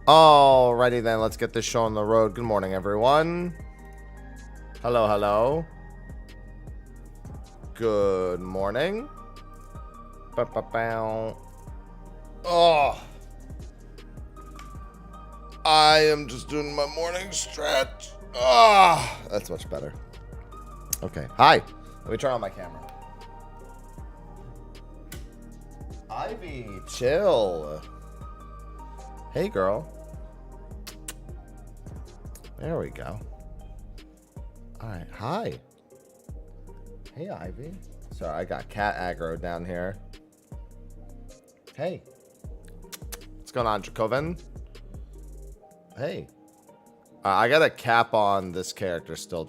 Alrighty then, let's get this show on the road. Good morning, everyone. Hello, hello. Good morning. Ba-ba-bow. Oh, I am just doing my morning stretch. Ah, that's much better. Okay, hi. Let me turn on my camera. Ivy, chill. Hey, girl. There we go. All right, hi. Hey, Ivy. Sorry, I got cat aggro down here. Hey. What's going on, Jacobin? Hey. I got a cap on this character still.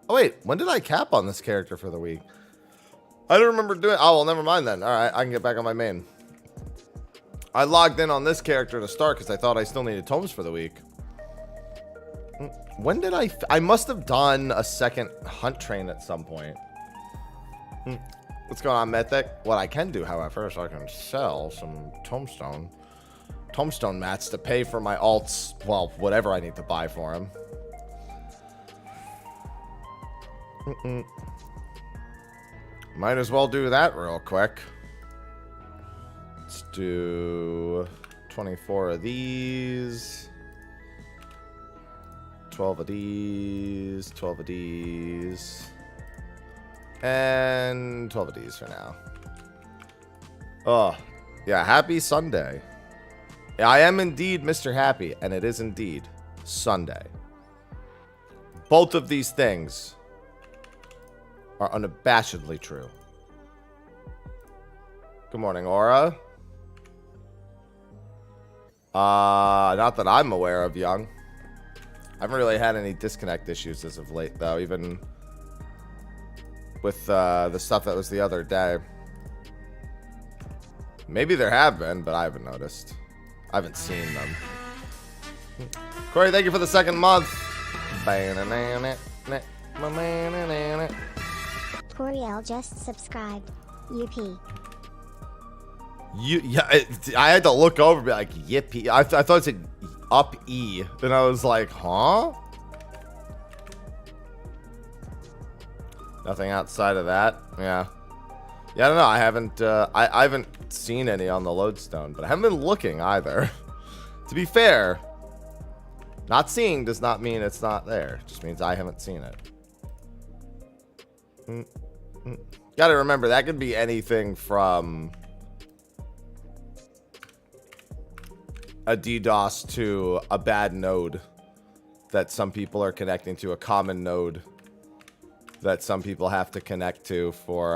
Oh, wait. When did I cap on this character for the week? I don't remember doing... Oh, well, never mind then. All right, I can get back on my main. I logged in on this character to start because I thought I still needed tomes for the week. When did I must have done a second hunt train at some point. What's going on, Mythic? What I can do, however, is I can sell some tombstone mats to pay for my alts. Well, whatever I need to buy for them. Might as well do that real quick. Let's do 24 of these. 12 of these. 12 of these. And 12 of these for now. Oh, yeah. Happy Sunday. Yeah, I am indeed Mr. Happy, and it is indeed Sunday. Both of these things are unabashedly true. Good morning, Aura. Not that I'm aware of, Young. I haven't really had any disconnect issues as of late, though, even with the stuff that was the other day. Maybe there have been, but I haven't noticed. I haven't seen them. Corey, thank you for the second month. Coriel just subscribed. UP. I had to look over and be like, yippee. I thought it said up E. Then I was like, huh? Nothing outside of that. Yeah. Yeah, I don't know. I haven't seen any on the lodestone, but I haven't been looking either. To be fair, not seeing does not mean it's not there. It just means I haven't seen it. Gotta remember, that could be anything from a DDoS to a bad node that some people are connecting to, a common node that some people have to connect to for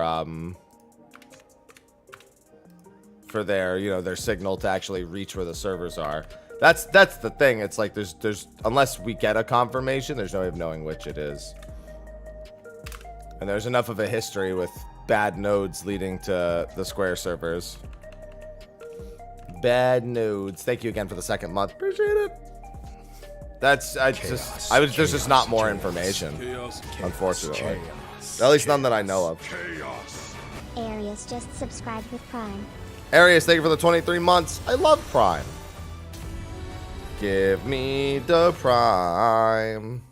their, you know, their signal to actually reach where the servers are. That's the thing. It's like there's unless we get a confirmation, there's no way of knowing which it is. And there's enough of a history with bad nodes leading to the Square servers. Bad nodes. Thank you again for the second month. Appreciate it. There's just not more information, unfortunately. At least none that I know of. Arius just subscribed with Prime. Arius, thank you for the 23 months. I love Prime. Give me the Prime.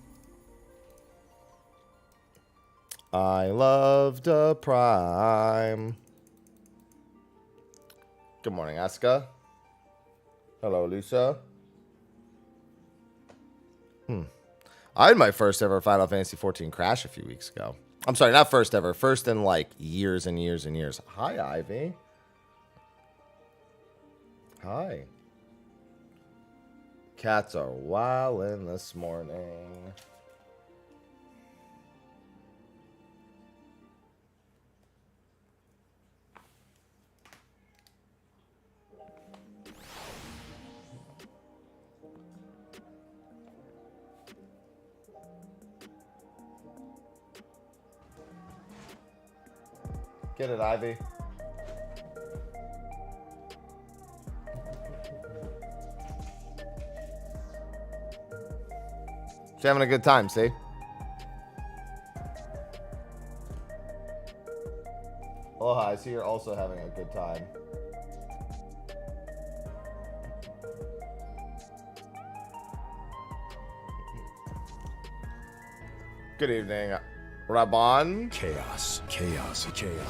I love the Prime. Good morning, Asuka. Hello, Lisa. I had my first ever Final Fantasy XIV crash a few weeks ago. I'm sorry, not first ever. First in like years and years and years. Hi, Ivy. Hi. Cats are wildin' this morning. Get it, Ivy. She's having a good time, see? Aloha, I see you're also having a good time. Good evening, Rabon. Chaos.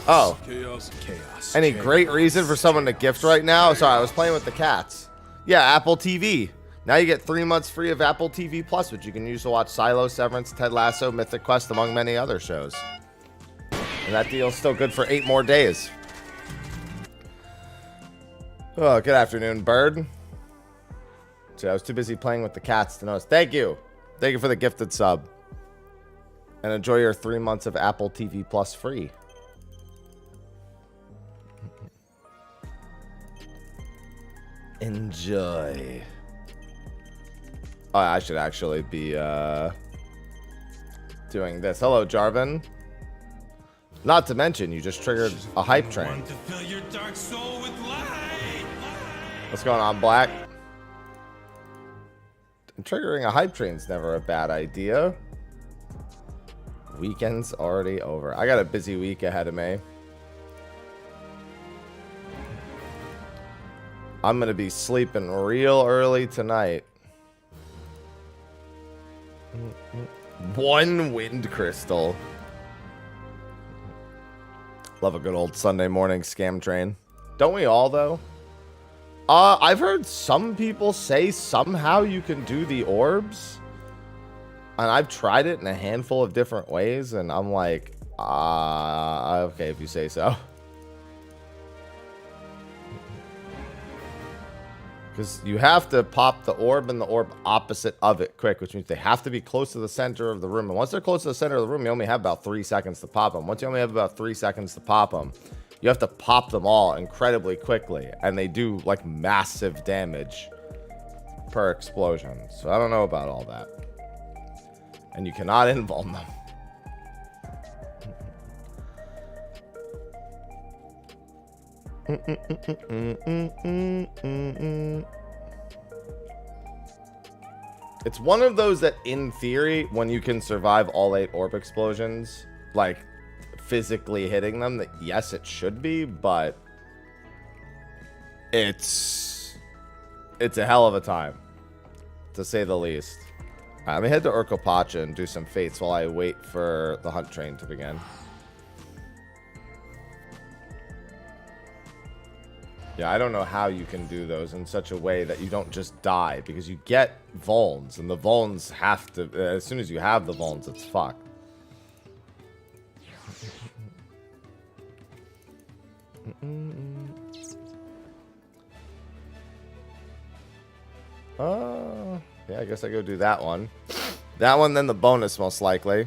Oh. Chaos. Any great reason for someone to gift right now? Sorry, I was playing with the cats. Yeah, Apple TV. Now you get 3 months free of Apple TV Plus, which you can use to watch Silo, Severance, Ted Lasso, Mythic Quest, among many other shows. And that deal's still good for 8 more days. Oh, good afternoon, Bird. See, I was too busy playing with the cats to notice. Thank you. Thank you for the gifted sub. And enjoy your 3 months of Apple TV Plus free. Enjoy. Oh, I should actually be doing this. Hello, Jarvan. Not to mention, you just triggered a hype train. What's going on, Black? Triggering a hype train's never a bad idea. Weekend's already over. I got a busy week ahead of me. I'm gonna be sleeping real early tonight. 1 wind crystal. Love a good old Sunday morning scam train. Don't we all, though? I've heard some people say somehow you can do the orbs. And I've tried it in a handful of different ways, and I'm like, okay, if you say so. Because you have to pop the orb and the orb opposite of it quick, which means they have to be close to the center of the room. And once they're close to the center of the room, you only have about 3 seconds to pop them. Once you only have about 3 seconds to pop them, you have to pop them all incredibly quickly. And they do, like, massive damage per explosion. So I don't know about all that. And you cannot invuln them. It's one of those that, in theory, when you can survive all 8 orb explosions, like physically hitting them, that yes, it should be, but it's a hell of a time, to say the least. Let me head to Urkopacha and do some fates while I wait for the hunt train to begin. Yeah, I don't know how you can do those in such a way that you don't just die, because you get vulns, and the vulns have to, as soon as you have the vulns, it's fucked. Yeah, I guess I go do that one. That one, then the bonus, most likely.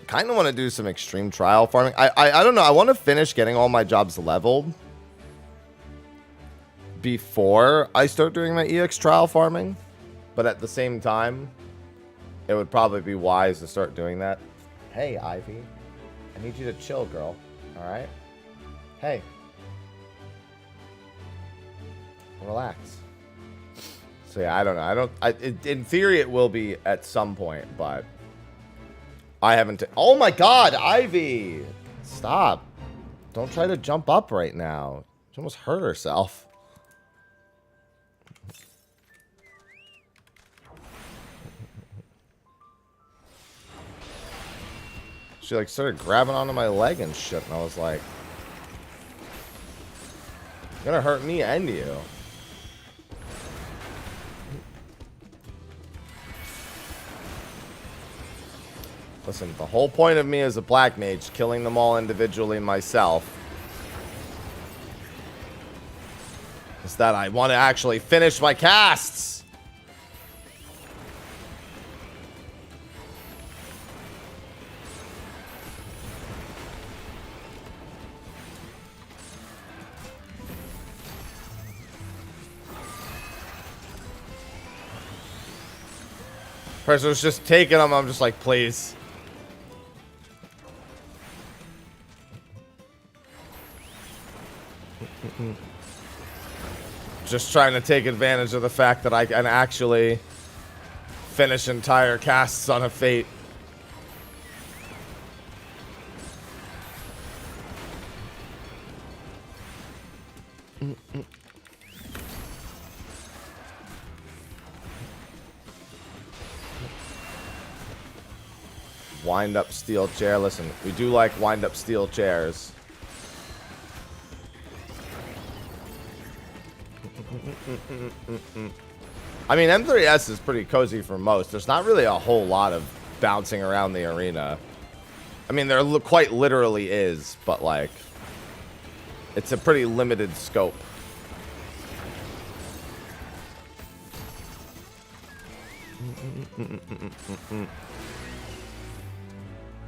Kind of want to do some extreme trial farming. I don't know. I want to finish getting all my jobs leveled before I start doing my EX trial farming. But at the same time, it would probably be wise to start doing that. Hey, Ivy. I need you to chill, girl. All right? Hey. Relax. So yeah, I don't know. In theory, it will be at some point, but I haven't. Oh my God, Ivy! Stop! Don't try to jump up right now. She almost hurt herself. She like started grabbing onto my leg and shit, and I was like, "You're gonna hurt me and you." Listen, the whole point of me as a black mage, killing them all individually myself, is that I want to actually finish my casts. Person was just taking them. I'm just like, please. Just trying to take advantage of the fact that I can actually finish entire casts on a fate. Wind up steel chair. Listen, we do like wind up steel chairs. I mean, M3S is pretty cozy for most. There's not really a whole lot of bouncing around the arena. I mean, there quite literally is, but like, it's a pretty limited scope.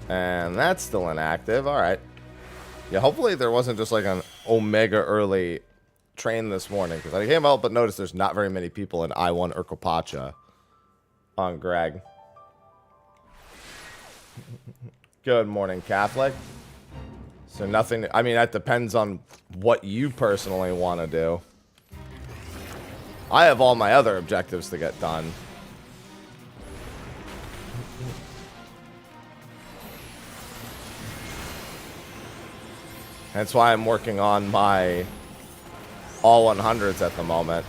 And that's still inactive. All right. Yeah, hopefully there wasn't just like an Omega early train this morning, because I can't help but notice there's not very many people in I-1 Urkopacha on Greg. Good morning, Catholic. So nothing, I mean, that depends on what you personally want to do. I have all my other objectives to get done. That's why I'm working on my all 100s at the moment.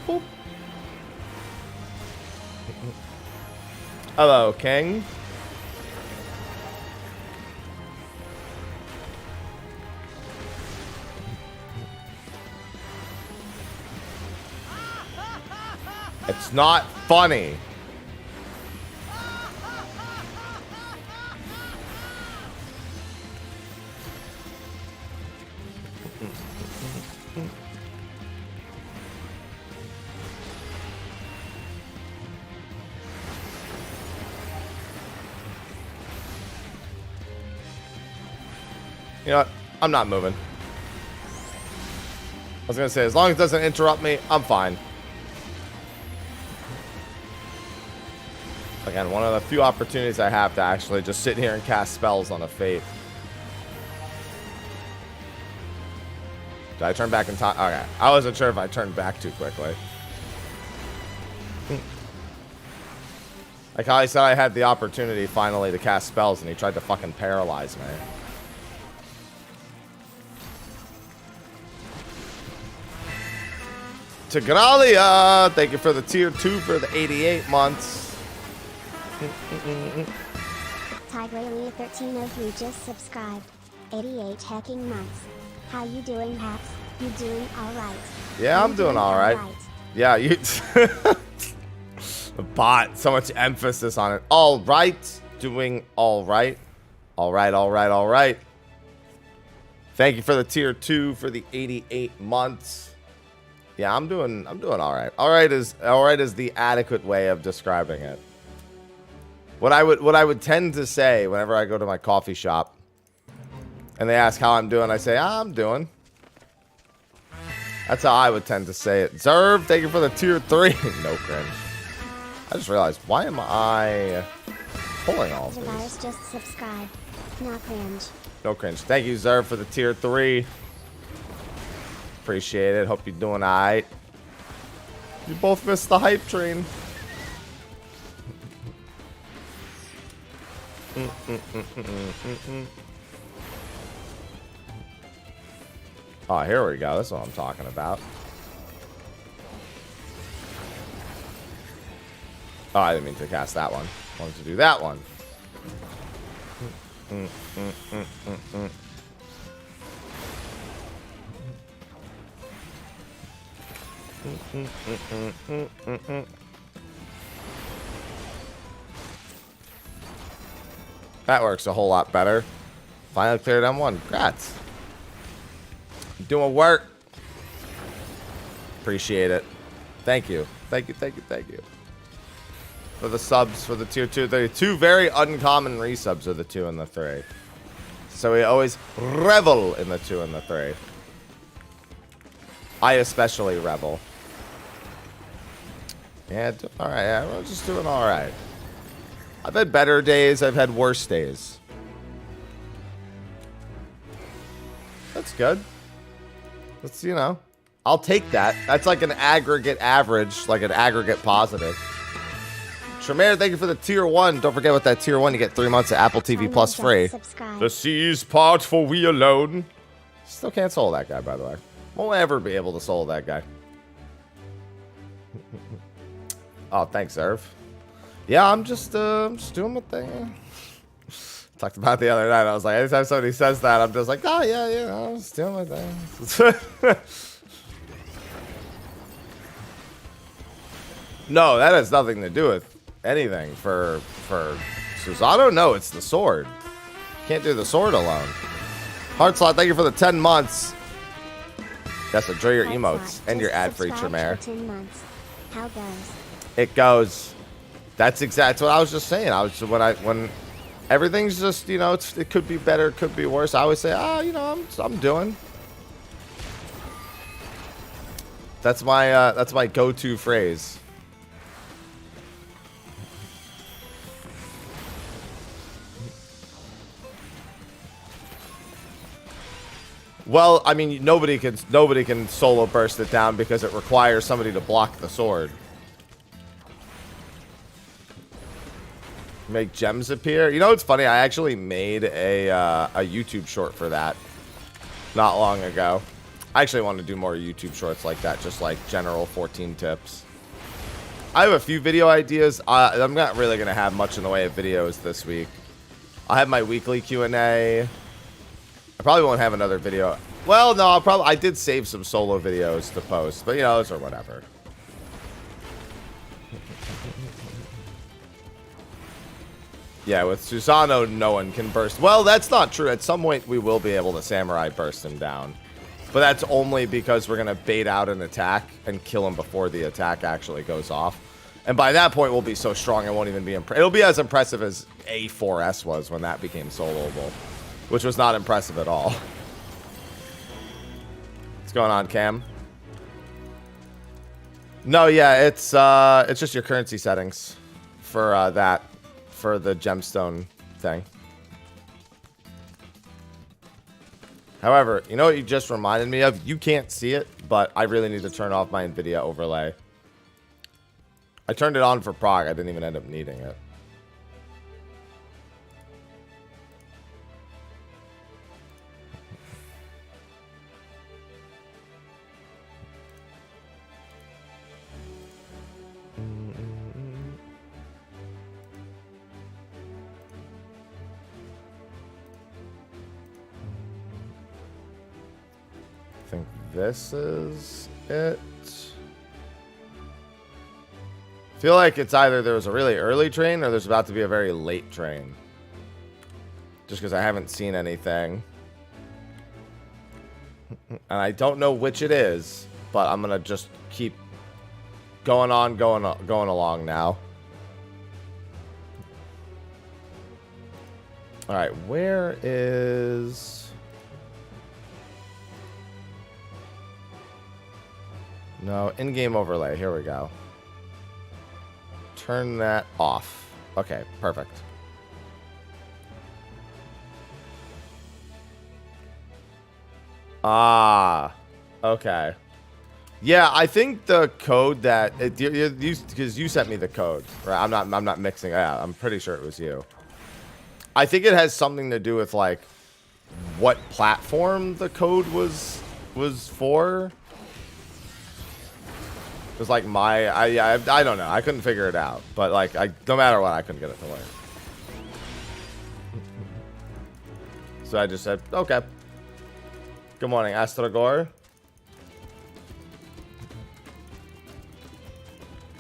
Boop. Hello, King. It's not funny. You know what? I'm not moving. I was going to say, as long as it doesn't interrupt me, I'm fine. Again, one of the few opportunities I have to actually just sit here and cast spells on a Fate. Did I turn back in time? Okay. I wasn't sure if I turned back too quickly. Like how I said I had the opportunity finally to cast spells and he tried to fucking paralyze me. Tigralia, thank you for the tier 2 for the 88 months. Tigralia 1303 just subscribed. 88 hacking months. How you doing, Haps? You doing alright? Yeah, I'm doing alright. Yeah, you... The bot, so much emphasis on it. Alright. Doing alright. Alright, alright, alright. Thank you for the tier 2 for the 88 months. Yeah, I'm doing alright. Alright is the adequate way of describing it. What I would tend to say whenever I go to my coffee shop and they ask how I'm doing, I say, I'm doing. That's how I would tend to say it. Zerv, thank you for the tier 3. No cringe. I just realized, why am I pulling all of Device these? just subscribed. No cringe. No cringe. Thank you, Zerv, for the tier 3. Appreciate it. Hope you're doing alright. You both missed the hype train. Oh, here we go. That's what I'm talking about. Oh, I didn't mean to cast that one. I wanted to do that one. That works a whole lot better. Finally cleared M1. Congrats. Doing work. Appreciate it. Thank you. Thank you, thank you, thank you. For the subs, for the tier 2. The two very uncommon resubs are the 2 and the 3. So we always revel in the 2 and the 3. I especially revel. Yeah, alright. Yeah, we're just doing alright. I've had better days. I've had worse days. That's good. That's, you know, I'll take that. That's like an aggregate average, like an aggregate positive. Tremere, thank you for the tier 1. Don't forget with that tier 1, you get 3 months of Apple TV Plus free. Subscribe. The seas part for we alone. Still can't soul that guy, by the way. Won't ever be able to soul that guy. Oh, thanks, Irv. Yeah, I'm just doing my thing. Talked about it the other night. I was like, anytime somebody says that, I'm just like, oh, yeah, I'm just doing my thing. No, that has nothing to do with anything for Susano. No, it's the sword. Can't do the sword alone. Heartslot, thank you for the 10 months. That's enjoy your emotes and your ad-free Tremere. How goes? It goes. That's what I was just saying. When everything's just, you know, it could be better, it could be worse. I always say, you know, I'm doing. That's my go-to phrase. Well, I mean, nobody can solo burst it down because it requires somebody to block the sword. Make gems appear. You know what's funny? I actually made a YouTube short for that not long ago. I actually want to do more YouTube shorts like that, just like general 14 tips. I have a few video ideas. I'm not really going to have much in the way of videos this week. I'll have my weekly Q&A. I probably won't have another video. Well, no, I did save some solo videos to post, but you know, those are whatever. Yeah, with Susano, no one can burst. Well, that's not true. At some point, we will be able to samurai burst him down. But that's only because we're going to bait out an attack and kill him before the attack actually goes off. And by that point, we'll be so strong it won't even be impressive. It'll be as impressive as A4S was when that became soloable, which was not impressive at all. What's going on, Cam? No, yeah, it's just your currency settings for for the gemstone thing. However, you know what you just reminded me of? You can't see it, but I really need to turn off my NVIDIA overlay. I turned it on for Prague. I didn't even end up needing it. I think this is it. I feel like it's either there was a really early train or there's about to be a very late train. Just because I haven't seen anything. And I don't know which it is, but I'm going to just keep going along now. All right, where is... No, in-game overlay. Here we go. Turn that off. Okay, perfect. Ah, okay. Yeah, I think the code that because you sent me the code, right? I'm not mixing. Yeah, I'm pretty sure it was you. I think it has something to do with like what platform the code was for. Because like I don't know. I couldn't figure it out. But like no matter what, I couldn't get it to work. So I just said, okay. Good morning, Astragor.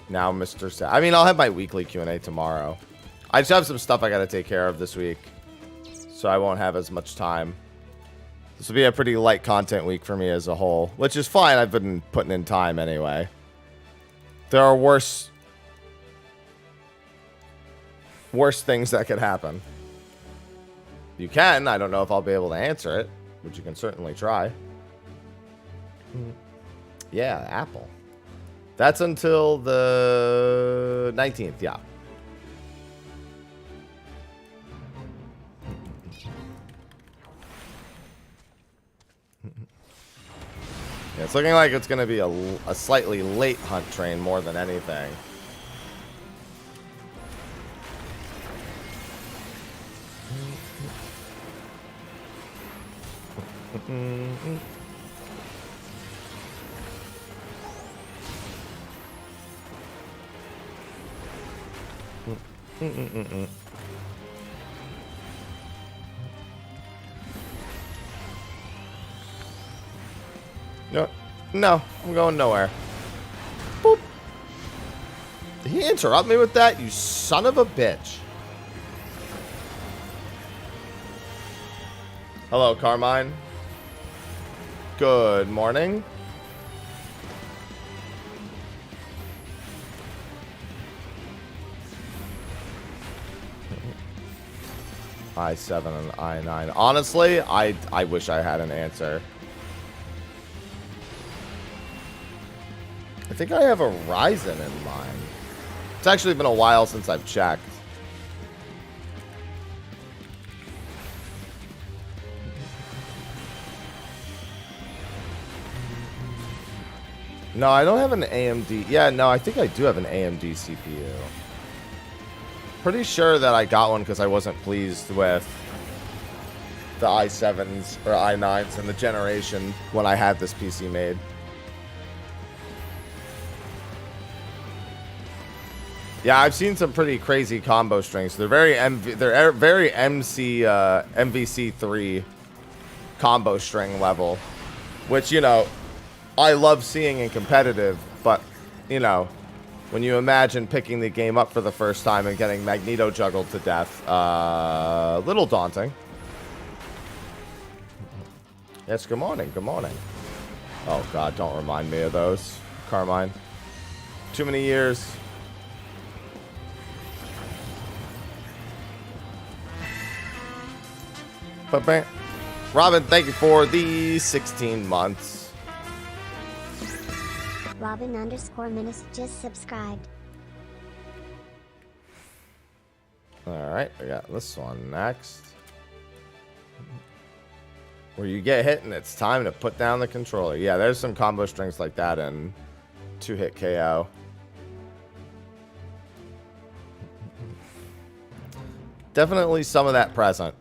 Now, Mr. Sa I mean, I'll have my weekly Q&A tomorrow. I just have some stuff I got to take care of this week. So I won't have as much time. This will be a pretty light content week for me as a whole. Which is fine. I've been putting in time anyway. There are worse things that could happen. You can. I don't know if I'll be able to answer it, but you can certainly try. Yeah, Apple. That's until the 19th, yeah. Yeah, it's looking like it's going to be a slightly late hunt train more than anything. No, no, I'm going nowhere. Boop. Did he interrupt me with that? You son of a bitch. Hello, Carmine. Good morning. I7 and I9. Honestly, I wish I had an answer. I think I have a Ryzen in mind. It's actually been a while since I've checked. No, I don't have an AMD. Yeah, no, I think I do have an AMD CPU. Pretty sure that I got one because I wasn't pleased with the i7s or i9s in the generation when I had this PC made. Yeah, I've seen some pretty crazy combo strings. They're very MVC3 combo string level, which, you know, I love seeing in competitive, but, you know, when you imagine picking the game up for the first time and getting Magneto juggled to death, a little daunting. Yes, good morning, good morning. Oh, God, don't remind me of those, Carmine. Too many years. Robin, thank you for the 16 months. Robin_Menace just subscribed. Alright, I got this one next. Where you get hit and it's time to put down the controller. Yeah, there's some combo strings like that in 2-hit KO. Definitely some of that present.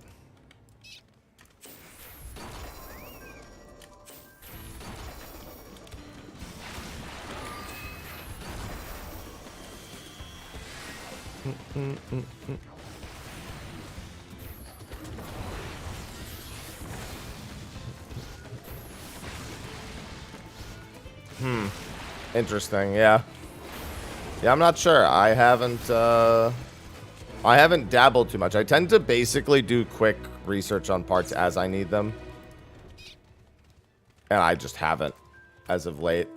Interesting, yeah. Yeah, I'm not sure. I haven't dabbled too much. I tend to basically do quick research on parts as I need them. And I just haven't as of late.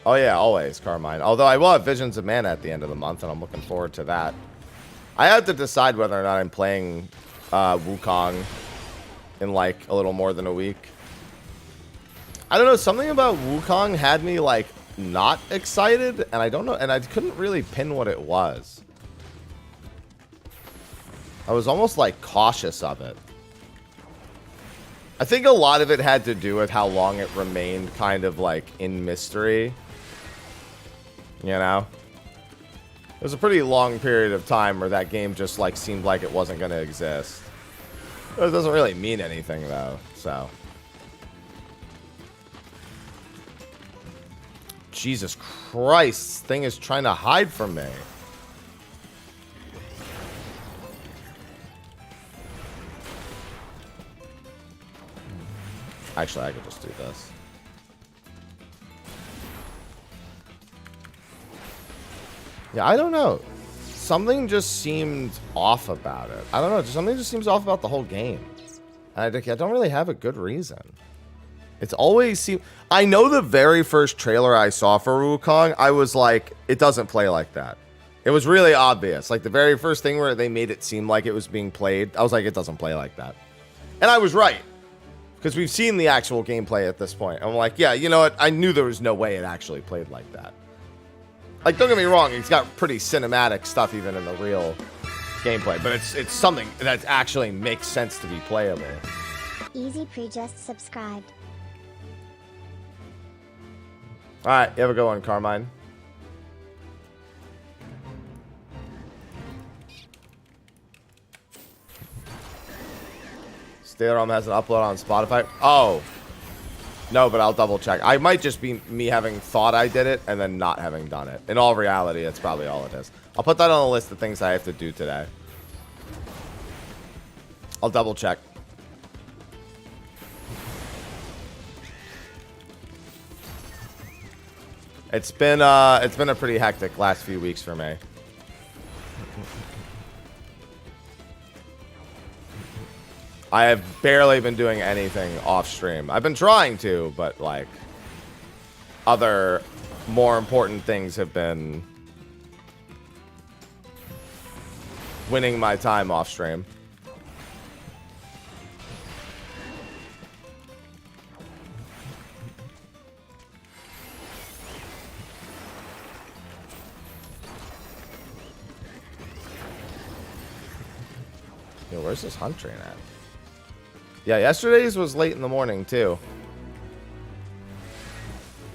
Oh yeah, always, Carmine. Although I will have Visions of Mana at the end of the month, and I'm looking forward to that. I have to decide whether or not I'm playing Wukong in like a little more than a week. I don't know, something about Wukong had me like not excited, and I don't know, and I couldn't really pin what it was. I was almost like cautious of it. I think a lot of it had to do with how long it remained kind of like in mystery. You know? It was a pretty long period of time where that game just like seemed like it wasn't going to exist. It doesn't really mean anything though, so. Jesus Christ, this thing is trying to hide from me. Actually, I could just do this. Yeah, I don't know. Something just seemed off about it. I don't know. Something just seems off about the whole game. I don't really have a good reason. It's always seemed... I know the very first trailer I saw for Wukong, I was like, it doesn't play like that. It was really obvious. Like, the very first thing where they made it seem like it was being played, I was like, it doesn't play like that. And I was right. Because we've seen the actual gameplay at this point. I'm like, yeah, you know what? I knew there was no way it actually played like that. Like, don't get me wrong, it's got pretty cinematic stuff even in the real gameplay, but it's something that actually makes sense to be playable. Easy Pre just subscribed. Alright, you have a good one, Carmine. Stay-at-home has an upload on Spotify. Oh. No, but I'll double check. I might just be me having thought I did it and then not having done it. In all reality, that's probably all it is. I'll put that on the list of things I have to do today. I'll double check. It's been a pretty hectic last few weeks for me. I have barely been doing anything off stream. I've been trying to, but like other more important things have been winning my time off stream. Yo, where's this hunt train at? Yeah, yesterday's was late in the morning, too.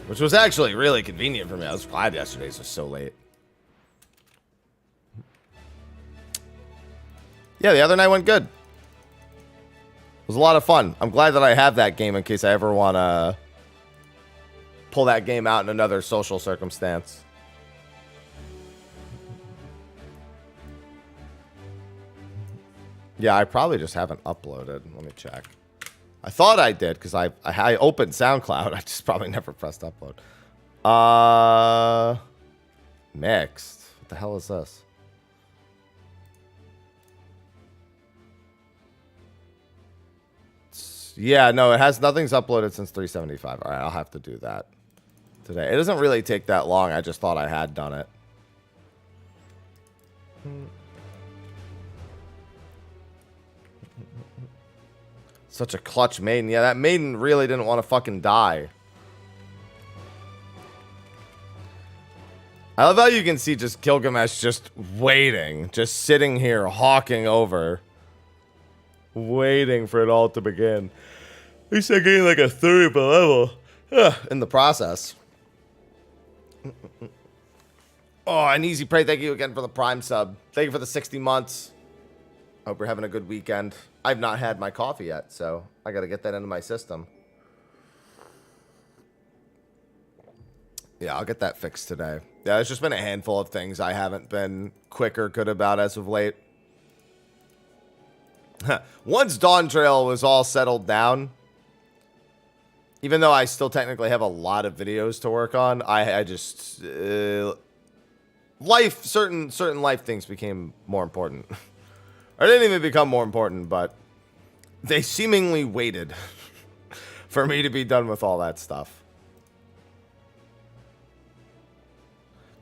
Which was actually really convenient for me. I was glad yesterday's was so late. Yeah, the other night went good. It was a lot of fun. I'm glad that I have that game in case I ever want to pull that game out in another social circumstance. Yeah, I probably just haven't uploaded. Let me check. I thought I did because I opened SoundCloud. I just probably never pressed upload. Mixed. What the hell is this? Yeah, no, it has nothing's uploaded since 375. All right, I'll have to do that today. It doesn't really take that long. I just thought I had done it. Such a clutch maiden. Yeah, that maiden really didn't want to fucking die. I love how you can see just Gilgamesh just waiting. Just sitting here, hawking over. Waiting for it all to begin. He's getting like a 30 per level. In the process. Oh, and Easy Prey, thank you again for the Prime sub. Thank you for the 60 months. Hope you're having a good weekend. I've not had my coffee yet, so I got to get that into my system. Yeah, I'll get that fixed today. Yeah, there's just been a handful of things I haven't been quick or good about as of late. Once Dawntrail was all settled down, even though I still technically have a lot of videos to work on, I just certain life things became more important. Or didn't even become more important, but they seemingly waited for me to be done with all that stuff.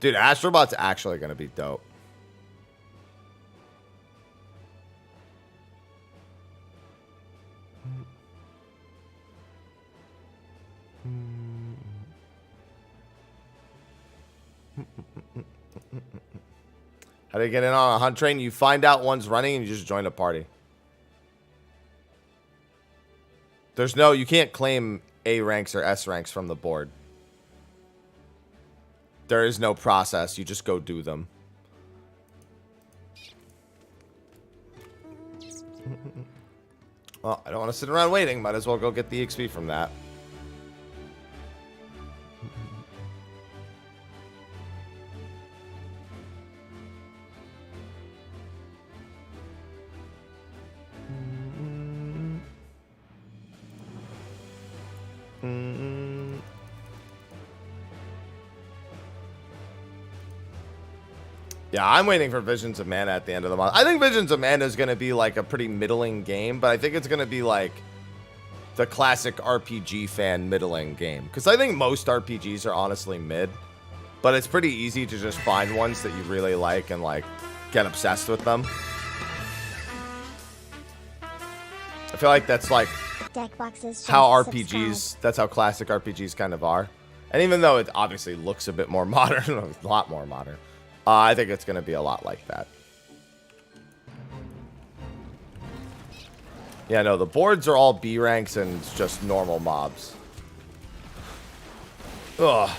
Dude, Astrobot's actually going to be dope. How do you get in on a hunt train? You find out one's running and you just join a party. There's no, you can't claim A ranks or S ranks from the board. There is no process. You just go do them. Well, I don't want to sit around waiting. Might as well go get the XP from that. Yeah, I'm waiting for Visions of Mana at the end of the month. I think Visions of Mana is going to be like a pretty middling game, but I think it's going to be like the classic RPG fan middling game. Because I think most RPGs are honestly mid, but it's pretty easy to just find ones that you really like and like get obsessed with them. I feel like that's like how RPGs, that's how classic RPGs kind of are. And even though it obviously looks a bit more modern, a lot more modern, I think it's going to be a lot like that. Yeah, no, the boards are all B ranks and just normal mobs. Ugh.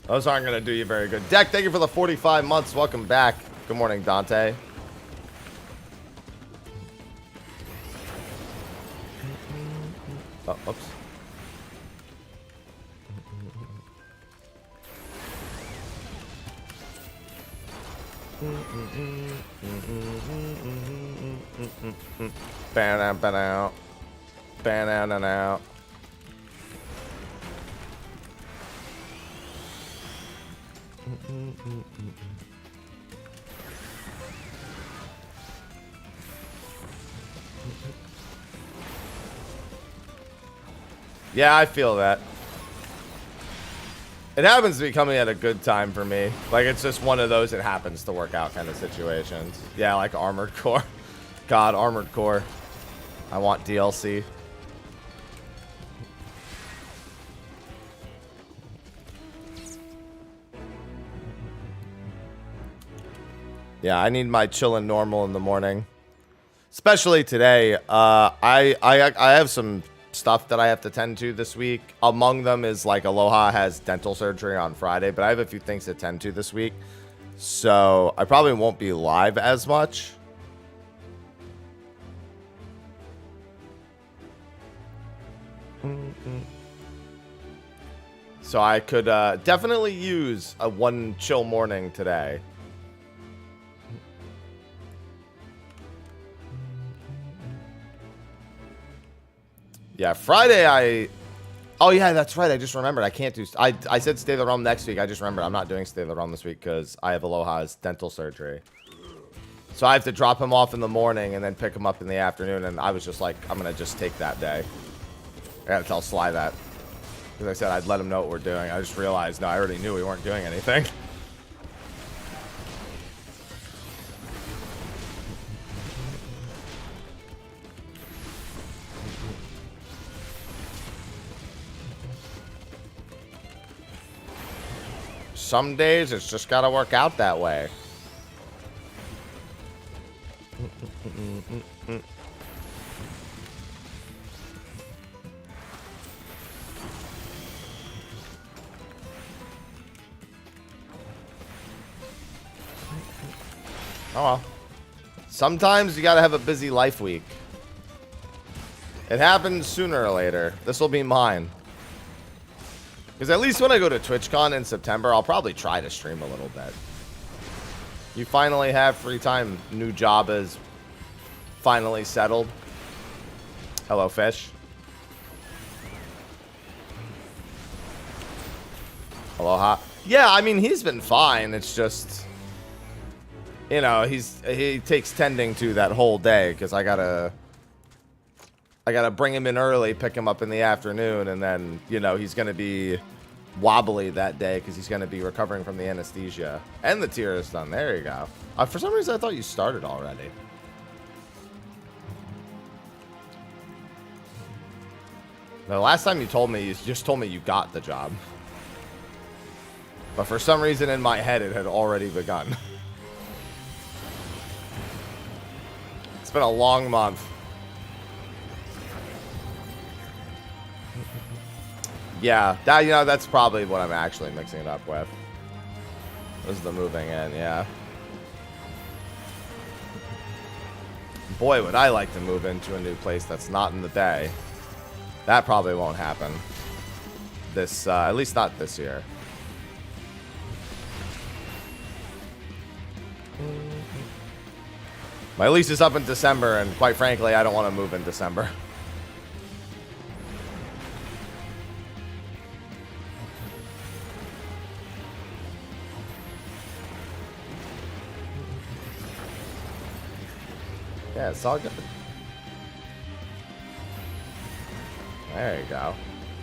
Those aren't going to do you very good. Deck, thank you for the 45 months. Welcome back. Good morning, Dante. Oh, oops. Ban-out. Ban-out and out. Yeah, I feel that. It happens to be coming at a good time for me. Like, it's just one of those it happens to work out kind of situations. Yeah, like Armored Core. God, Armored Core. I want DLC. Yeah, I need my chillin' normal in the morning. Especially today. I have some stuff that I have to tend to this week. Among them is like Aloha has dental surgery on Friday, but I have a few things to tend to this week. So I probably won't be live as much. So I could definitely use a one chill morning today. Yeah, Friday oh yeah, that's right. I just remembered. I can't do... I said Stay the Realm next week. I just remembered I'm not doing Stay the Realm this week because I have Aloha's dental surgery. So I have to drop him off in the morning and then pick him up in the afternoon. And I was just like, I'm going to just take that day. I got to tell Sly that. Because I said I'd let him know what we're doing. I just realized, no, I already knew we weren't doing anything. Some days it's just got to work out that way. Oh well. Sometimes you gotta have a busy life week. It happens sooner or later. This will be mine. Because at least when I go to TwitchCon in September, I'll probably try to stream a little bit. You finally have free time. New job is finally settled. Hello, fish. Aloha. Yeah, I mean, he's been fine. It's just... You know, he takes tending to that whole day because I gotta bring him in early, pick him up in the afternoon, and then, you know, he's gonna be wobbly that day because he's gonna be recovering from the anesthesia. And the tier is done. There you go. For some reason, I thought you started already. The last time you told me, you just told me you got the job. But for some reason in my head, it had already begun. It's been a long month. Yeah, that, you know, that's probably what I'm actually mixing it up with. This is the moving in, yeah. Boy, would I like to move into a new place that's not in the day. That probably won't happen. This, at least not this year. My lease is up in December, and quite frankly, I don't want to move in December. Yeah, it's all good. There you go.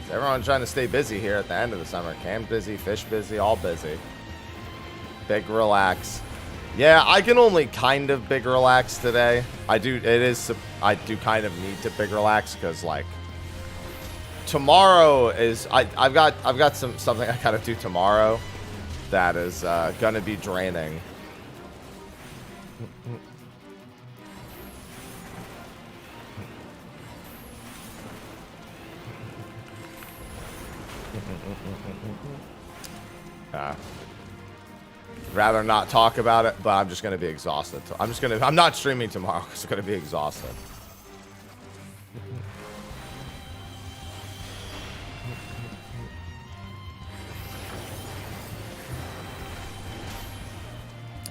So everyone's trying to stay busy here at the end of the summer. Cam busy, fish busy, all busy. Big relax. Yeah, I can only kind of big relax today. I do kind of need to big relax because, like, tomorrow is I've got something I gotta do tomorrow that is gonna be draining. Rather not talk about it, but I'm just gonna be exhausted. I'm not streaming tomorrow because I'm gonna be exhausted.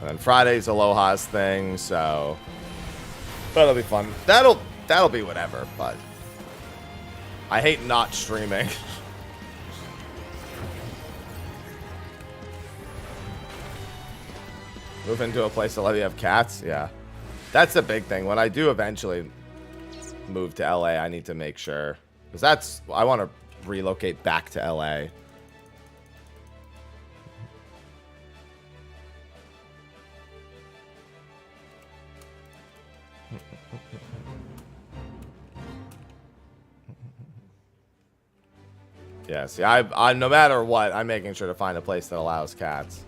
And then Friday's Aloha's thing, so that'll be fun. That'll be whatever, but I hate not streaming. Move into a place to let you have cats? Yeah. That's the big thing. When I do eventually move to LA, I need to make sure. Because I want to relocate back to LA. Yeah, see, I no matter what, I'm making sure to find a place that allows cats.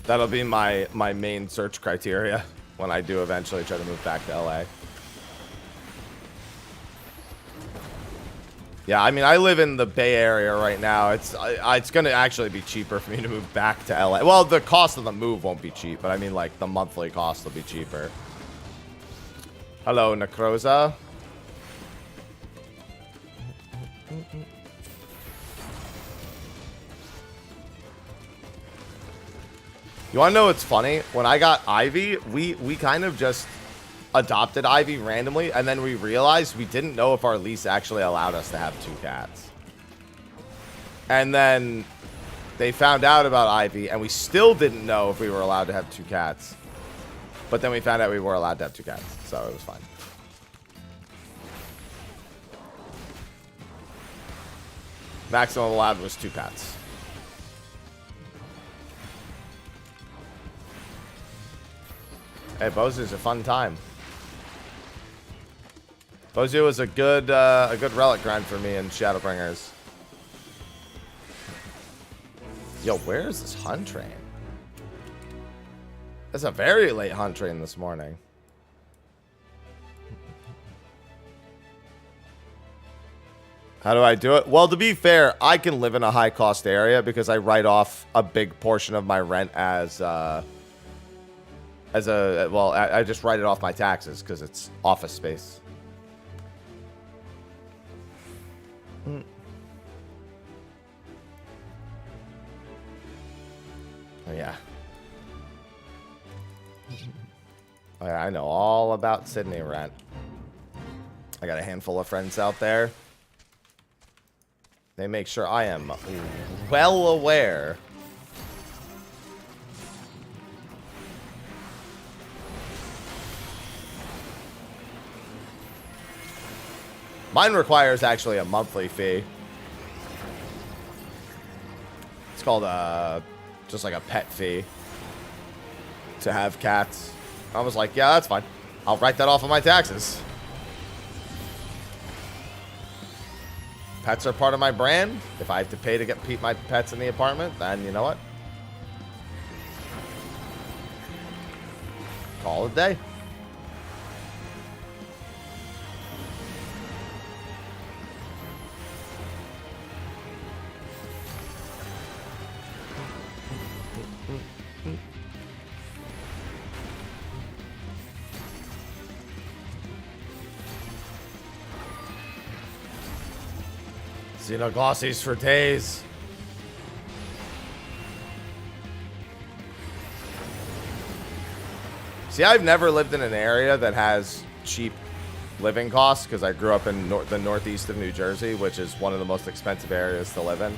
That'll be my main search criteria when I do eventually try to move back to LA. Yeah, I mean, I live in the Bay Area right now. It's going to actually be cheaper for me to move back to LA. Well, the cost of the move won't be cheap, but I mean, like, the monthly cost will be cheaper. Hello, Necroza. You want to know what's funny? When I got Ivy, we kind of just adopted Ivy randomly, and then we realized we didn't know if our lease actually allowed us to have 2 cats. And then they found out about Ivy, and we still didn't know if we were allowed to have 2 cats. But then we found out we were allowed to have 2 cats, so it was fine. Maximum allowed was 2 cats. Hey, Bozu's a fun time. Bozu was a good relic grind for me in Shadowbringers. Yo, where is this hunt train? It's a very late hunt train this morning. How do I do it? Well, to be fair, I can live in a high-cost area because I write off a big portion of my rent I just write it off my taxes because it's office space. Oh, yeah. Oh, yeah, I know all about Sydney rent. I got a handful of friends out there. They make sure I am well aware. Mine requires actually a monthly fee. It's called just like a pet fee to have cats. I was like, yeah, that's fine. I'll write that off of my taxes. Pets are part of my brand. If I have to pay to keep my pets in the apartment, then you know what? Call it a day. Xenoglossies for days. See, I've never lived in an area that has cheap living costs because I grew up in the northeast of New Jersey, which is one of the most expensive areas to live in.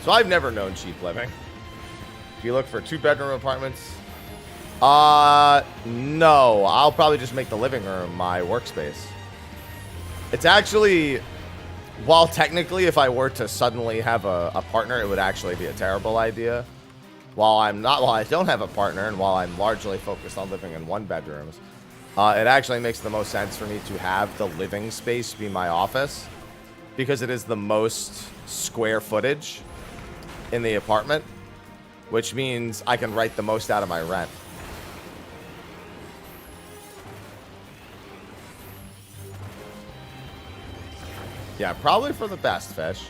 So I've never known cheap living. If you look for 2-bedroom apartments, no. I'll probably just make the living room my workspace. It's actually, while technically if I were to suddenly have a partner, it would actually be a terrible idea. While I don't have a partner, and while I'm largely focused on living in 1-bedrooms, it actually makes the most sense for me to have the living space be my office because it is the most square footage in the apartment, which means I can write the most out of my rent. Yeah, probably for the best, Fish.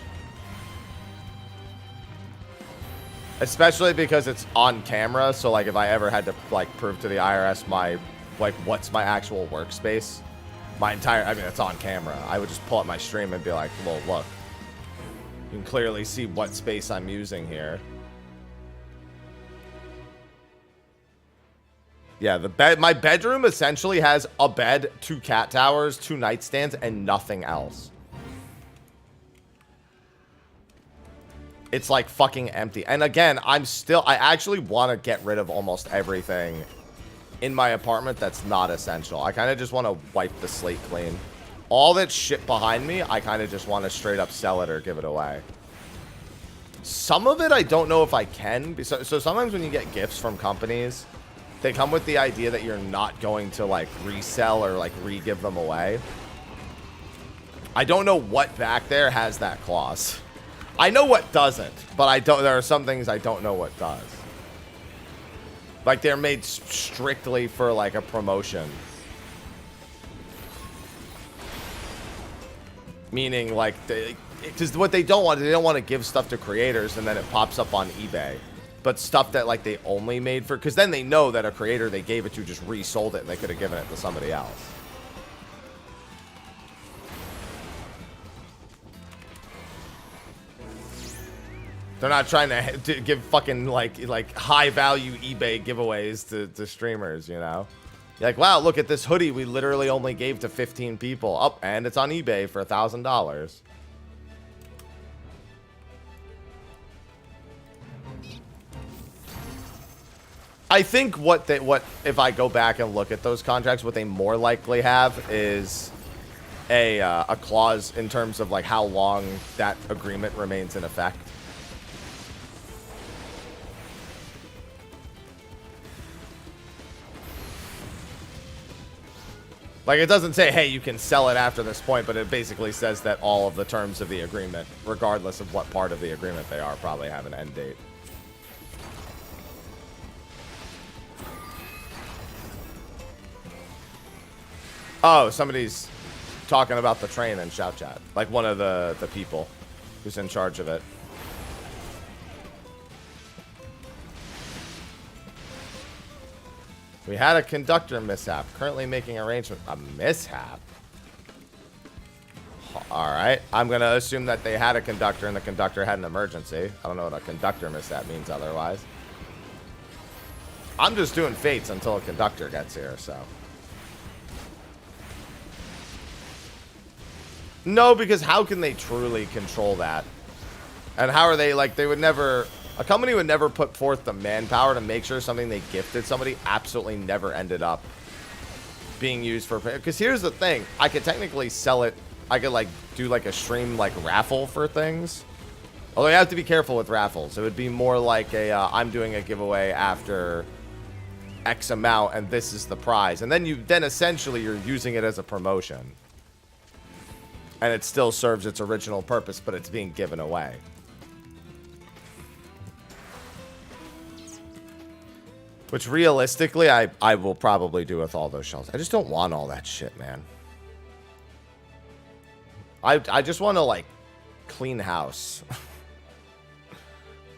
Especially because it's on camera, so like if I ever had to like prove to the IRS my what's my actual workspace, My entire, I mean, it's on camera. I would just pull up my stream and be like, well, look. You can clearly see what space I'm using here. Yeah, the bed, my bedroom essentially has a bed, 2 cat towers, 2 nightstands, and nothing else. It's like fucking empty. And again, I actually want to get rid of almost everything in my apartment that's not essential. I kind of just want to wipe the slate clean. All that shit behind me, I kind of just want to straight up sell it or give it away. Some of it, I don't know if I can. So sometimes when you get gifts from companies, they come with the idea that you're not going to like resell or like re-give them away. I don't know what back there has that clause. I know what doesn't, but there are some things I don't know what does. Like they're made strictly for like a promotion. Meaning like, because what they don't want, they don't want to give stuff to creators and then it pops up on eBay. But stuff that like they only made for, because then they know that a creator they gave it to just resold it and they could have given it to somebody else. They're not trying to give fucking like high value eBay giveaways to streamers, you know? You're like, wow, look at this hoodie we literally only gave to 15 people. Oh, and it's on eBay for $1,000. I think what if I go back and look at those contracts, what they more likely have is a clause in terms of like how long that agreement remains in effect. Like, it doesn't say, hey, you can sell it after this point, but it basically says that all of the terms of the agreement, regardless of what part of the agreement they are, probably have an end date. Oh, somebody's talking about the train in Shout Chat. Like, one of the people who's in charge of it. We had a conductor mishap. Currently making arrangements. A mishap? Alright. I'm going to assume that they had a conductor and the conductor had an emergency. I don't know what a conductor mishap means otherwise. I'm just doing fates until a conductor gets here, so. No, because how can they truly control that? And how are they, like, they would never... A company would never put forth the manpower to make sure something they gifted somebody absolutely never ended up being used for... Because here's the thing. I could technically sell it. I could, like, do, like, a stream, like, raffle for things. Although you have to be careful with raffles. It would be more like a, I'm doing a giveaway after X amount, and this is the prize. And then essentially you're using it as a promotion. And it still serves its original purpose, but it's being given away. Which realistically, I will probably do with all those shells. I just don't want all that shit, man. I just want to, like, clean house.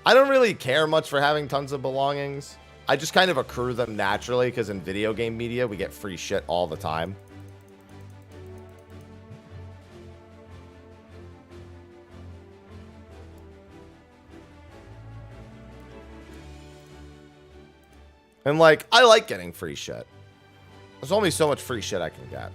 I don't really care much for having tons of belongings. I just kind of accrue them naturally, because in video game media, we get free shit all the time. And, like, I like getting free shit. There's only so much free shit I can get.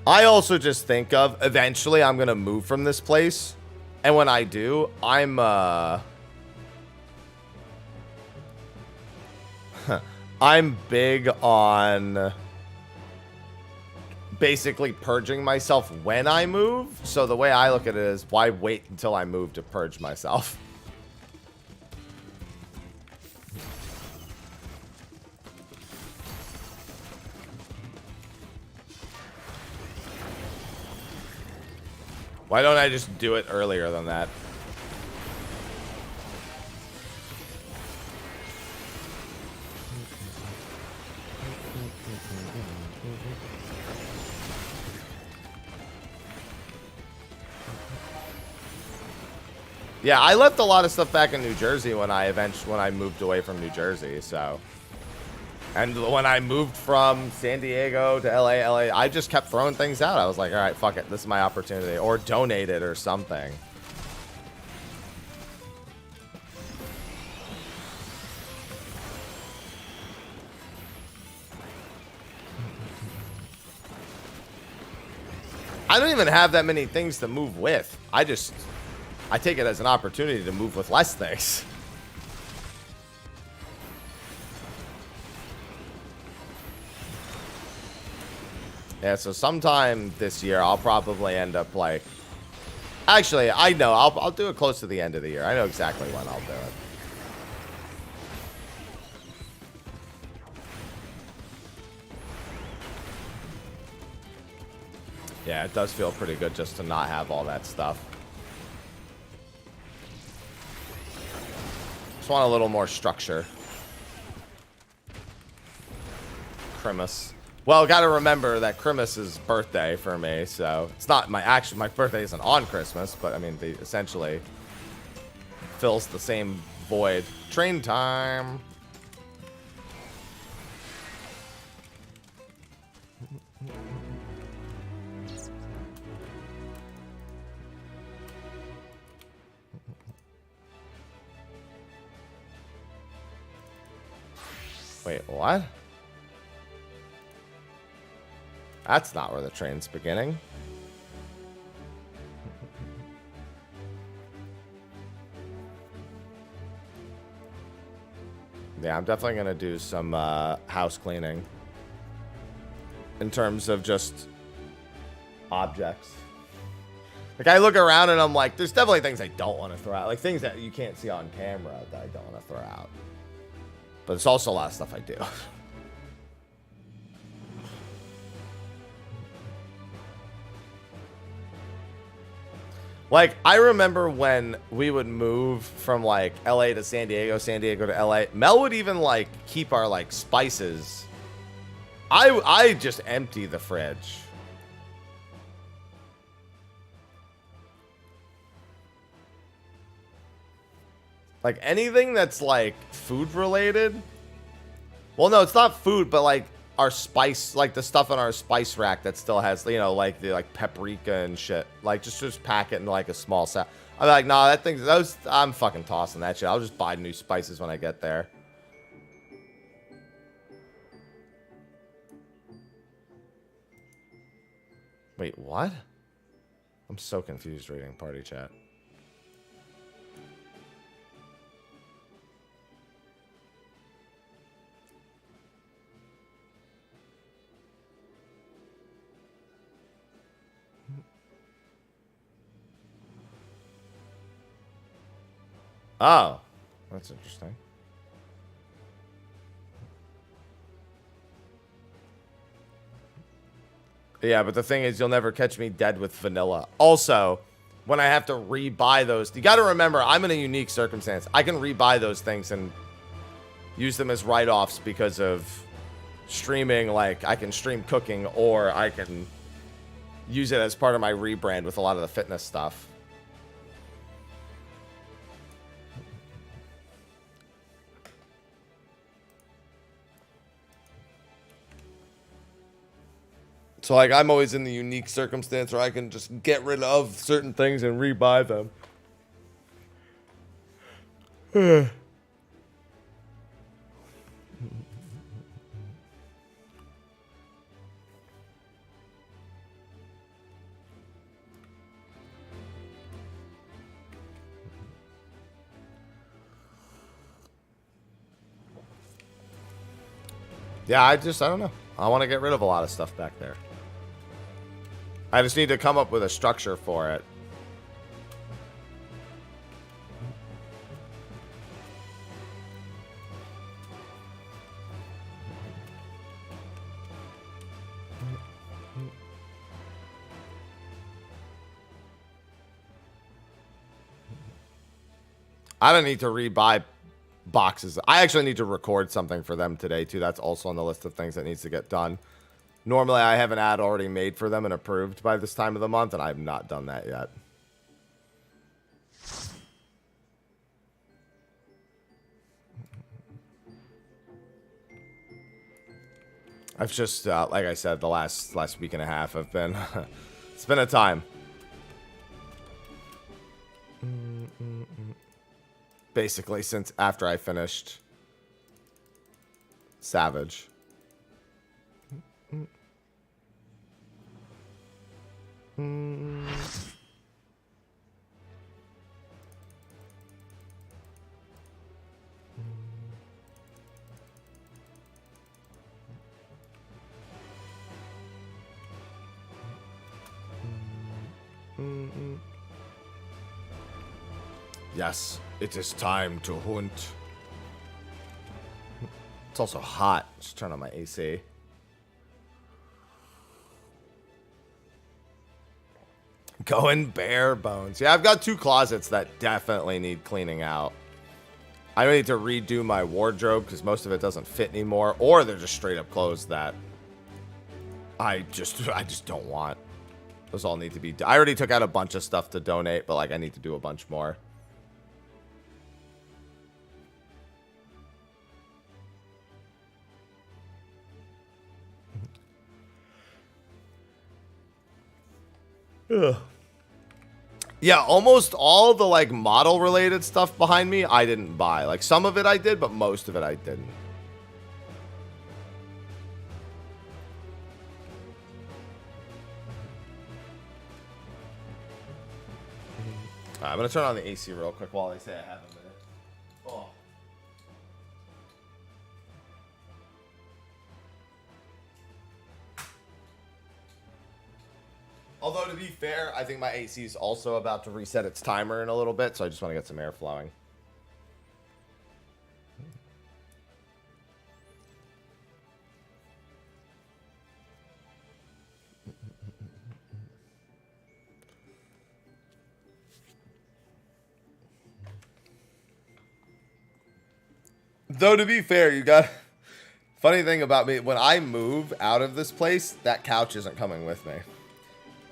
I also just think of, eventually I'm going to move from this place. And when I do, I'm big on... basically purging myself when I move. So the way I look at it is, why wait until I move to purge myself? Why don't I just do it earlier than that? Yeah, I left a lot of stuff back in New Jersey when I moved away from New Jersey, so. And when I moved from San Diego to LA, I just kept throwing things out. I was like, all right, fuck it. This is my opportunity. Or donate it or something. I don't even have that many things to move with. I take it as an opportunity to move with less things. Yeah, so sometime this year, I'll probably end up like... Actually, I know. I'll do it close to the end of the year. I know exactly when I'll do it. Yeah, it does feel pretty good just to not have all that stuff. Just want a little more structure. Christmas. Well, gotta remember that Christmas is birthday for me, so it's not my birthday isn't on Christmas, but I mean, they essentially fills the same void. Train time. Wait, what? That's not where the train's beginning. Yeah, I'm definitely going to do some house cleaning. In terms of just objects. Like, I look around and I'm like, there's definitely things I don't want to throw out. Like, things that you can't see on camera that I don't want to throw out. But there's also a lot of stuff I do. Like, I remember when we would move from, like, LA to San Diego to LA. Mel would even, like, keep our, like, spices. I just empty the fridge. Like, anything that's, like, food related. Well, no, it's not food, but, like, our spice, like the stuff on our spice rack that still has, you know, like the paprika and shit. Like, just pack it in like a small set. I'm like, nah, that thing, I'm fucking tossing that shit. I'll just buy new spices when I get there. Wait, what? I'm so confused reading party chat. Oh, that's interesting. Yeah, but the thing is, you'll never catch me dead with vanilla. Also, when I have to rebuy those, you got to remember, I'm in a unique circumstance. I can rebuy those things and use them as write-offs because of streaming. Like, I can stream cooking, or I can use it as part of my rebrand with a lot of the fitness stuff. So, like, I'm always in the unique circumstance where I can just get rid of certain things and rebuy them. Yeah, I don't know. I want to get rid of a lot of stuff back there. I just need to come up with a structure for it. I don't need to rebuy boxes. I actually need to record something for them today, too. That's also on the list of things that needs to get done. Normally, I have an ad already made for them and approved by this time of the month, and I have not done that yet. I've just, like I said, the last week and a half have been, it's been a time. Basically, since after I finished Savage. Yes, it is time to hunt. It's also hot. Just turn on my AC. Going bare bones. Yeah, I've got 2 closets that definitely need cleaning out. I need to redo my wardrobe because most of it doesn't fit anymore, or they're just straight up clothes that I just don't want. Those all need to be. I already took out a bunch of stuff to donate, but like I need to do a bunch more. Ugh. Yeah, almost all the like model related stuff behind me I didn't buy. Like some of it I did, but most of it I didn't. I'm gonna turn on the AC real quick while they say I have a minute. Oh. Although, to be fair, I think my AC is also about to reset its timer in a little bit, so I just want to get some air flowing. Though, to be fair, you got... Funny thing about me, when I move out of this place, that couch isn't coming with me.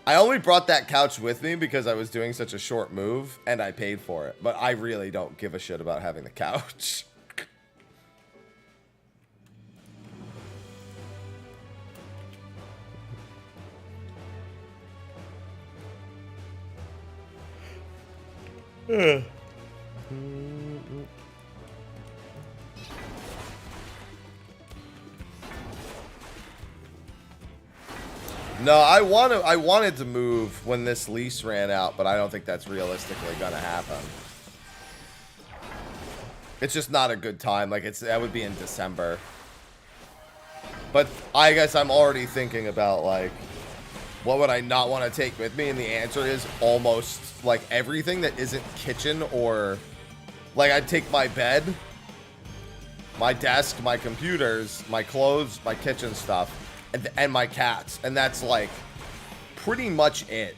I only brought that couch with me because I was doing such a short move, and I paid for it. But I really don't give a shit about having the couch. No, I wanted to move when this lease ran out, but I don't think that's realistically gonna happen. It's just not a good time. Like that would be in December. But I guess I'm already thinking about like what would I not want to take with me, and the answer is almost like everything that isn't kitchen or like I'd take my bed, my desk, my computers, my clothes, my kitchen stuff. And my cats, and that's like pretty much it.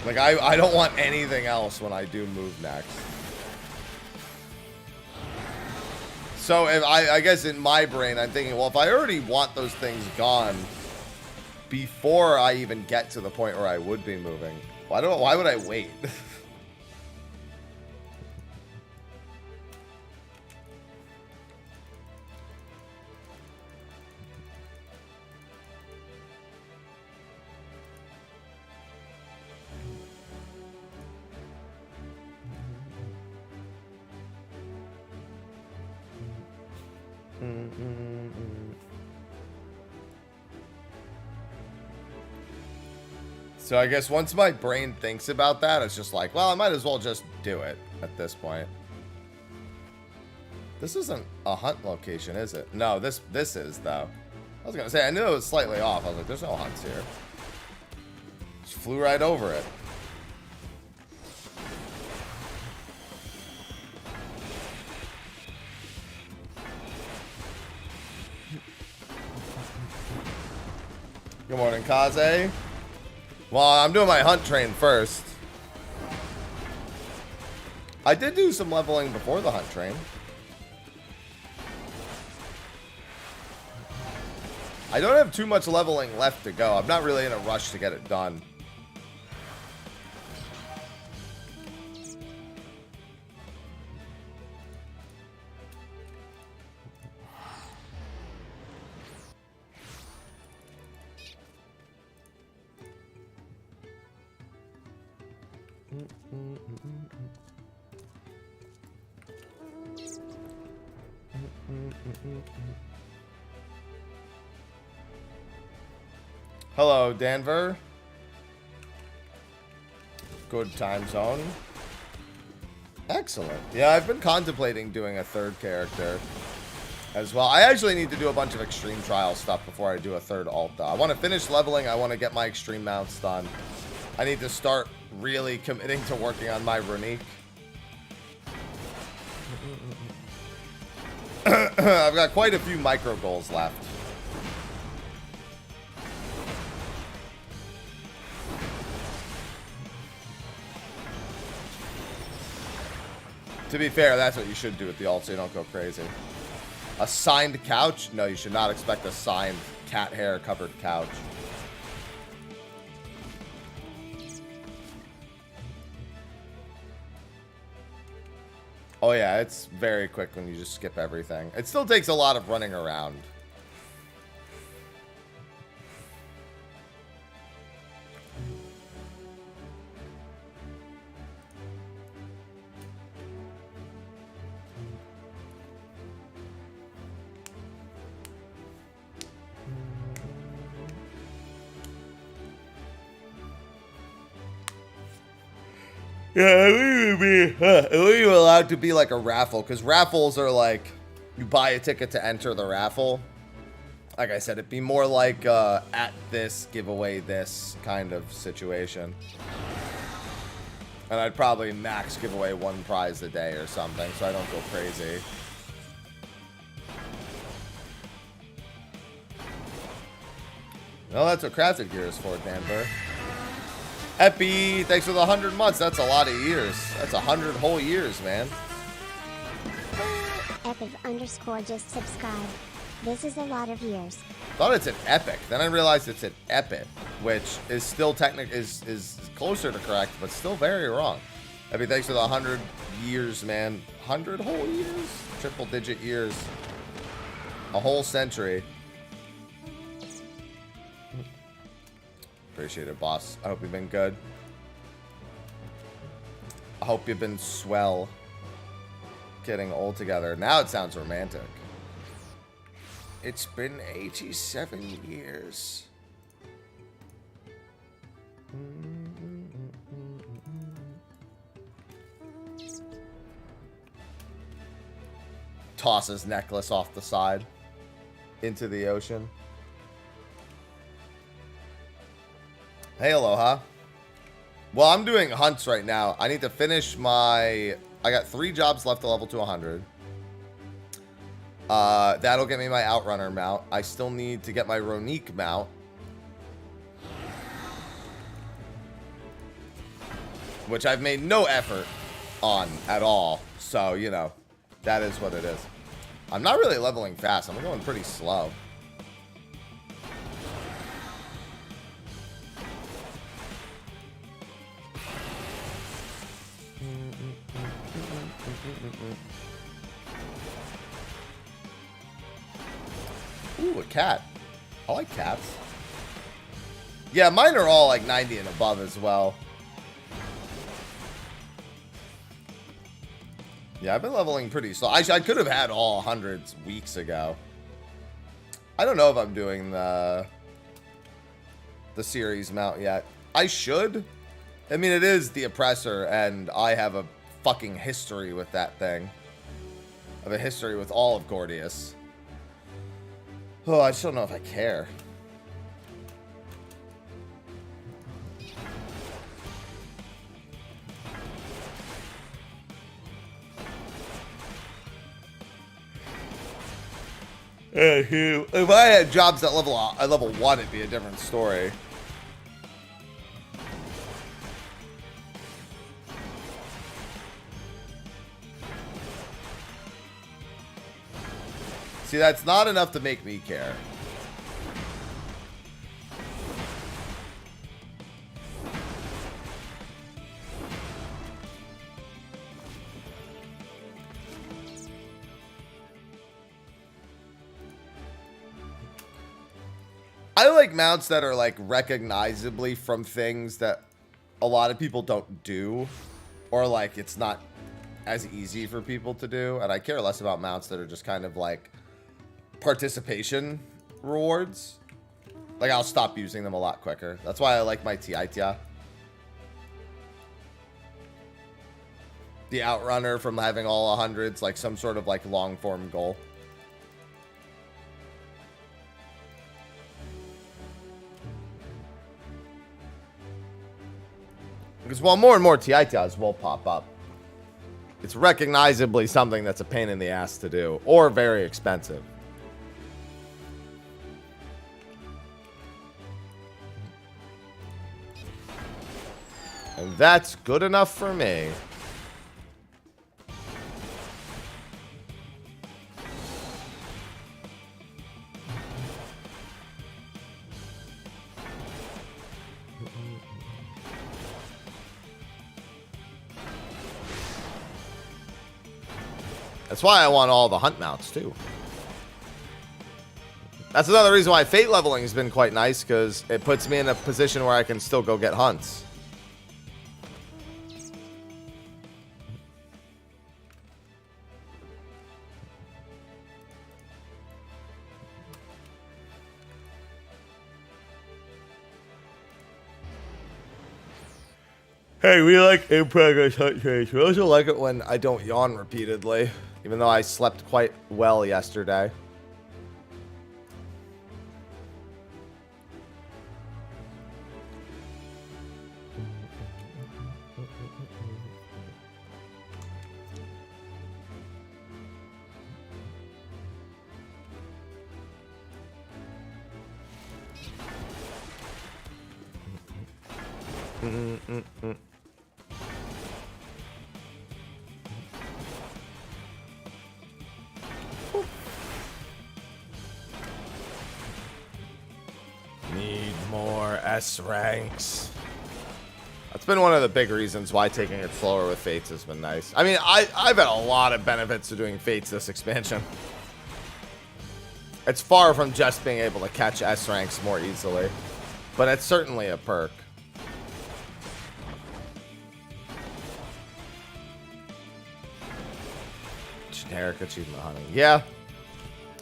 Like I don't want anything else when I do move next. So if I guess in my brain I'm thinking, well, if I already want those things gone before I even get to the point where I would be moving, why would I wait? So I guess once my brain thinks about that, it's just like, well, I might as well just do it at this point. This isn't a hunt location, is it? No, this is, though. I was going to say, I knew it was slightly off. I was like, there's no hunts here. Just flew right over it. Good morning, Kaze. Well, I'm doing my hunt train first. I did do some leveling before the hunt train. I don't have too much leveling left to go. I'm not really in a rush to get it done. Hello, Denver. Good time zone. Excellent. Yeah, I've been contemplating doing a third character as well. I actually need to do a bunch of extreme trial stuff before I do a third alt, though. I want to finish leveling. I want to get my extreme mounts done. I need to start really committing to working on my Runique. I've got quite a few micro goals left. To be fair, that's what you should do with the alt so you don't go crazy. A signed couch? No, you should not expect a signed cat hair covered couch. Oh yeah, it's very quick when you just skip everything. It still takes a lot of running around. Yeah, we were allowed to be like a raffle, because raffles are like, you buy a ticket to enter the raffle. Like I said, it'd be more like at this, give away this kind of situation. And I'd probably max give away one prize a day or something, so I don't go crazy. Well, that's what Crafted Gear is for, Danver. Epi, thanks for the 100 months. That's a lot of years. That's 100 whole years, man. Epic _ just subscribe. This is a lot of years. Thought it's an epic. Then I realized it's an epic, which is still is closer to correct, but still very wrong. Epi, thanks for the 100 years, man. 100 whole years? Triple digit years. A whole century. Appreciate it, boss. I hope you've been good. I hope you've been swell. Getting old together. Now it sounds romantic. It's been 87 years. Toss his necklace off the side into the ocean. Hey, Aloha. Well, I'm doing hunts right now. I need to finish my... I got 3 jobs left to level to 100. That'll get me my Outrunner mount. I still need to get my Ronique mount. Which I've made no effort on at all. So, you know, that is what it is. I'm not really leveling fast. I'm going pretty slow. Ooh, a cat. I like cats. Yeah, mine are all like 90 and above as well. Yeah, I've been leveling pretty slow. I could have had all hundreds weeks ago. I don't know if I'm doing the series mount yet. I should. I mean, it is the Oppressor, and I have a fucking history with that thing. I have a history with all of Gordius. Oh, I just don't know if I care. If I had jobs at level 1, it'd be a different story. See, that's not enough to make me care. I like mounts that are like recognizably from things that a lot of people don't do, or like it's not as easy for people to do. And I care less about mounts that are just kind of like participation rewards. Like I'll stop using them a lot quicker. That's why I like my TITIA. The outrunner from having all 100s, like some sort of like long form goal. Because while more and more TITIAs will pop up, it's recognizably something that's a pain in the ass to do, or very expensive. And that's good enough for me. That's why I want all the hunt mounts, too. That's another reason why fate leveling has been quite nice, because it puts me in a position where I can still go get hunts. Hey, we like in-progress hunt trades. We also like it when I don't yawn repeatedly, even though I slept quite well yesterday. Need more S ranks. That's been one of the big reasons why taking it slower with Fates has been nice. I mean, I've had a lot of benefits to doing Fates this expansion. It's far from just being able to catch S ranks more easily, but it's certainly a perk. Generic achievement hunting. Yeah.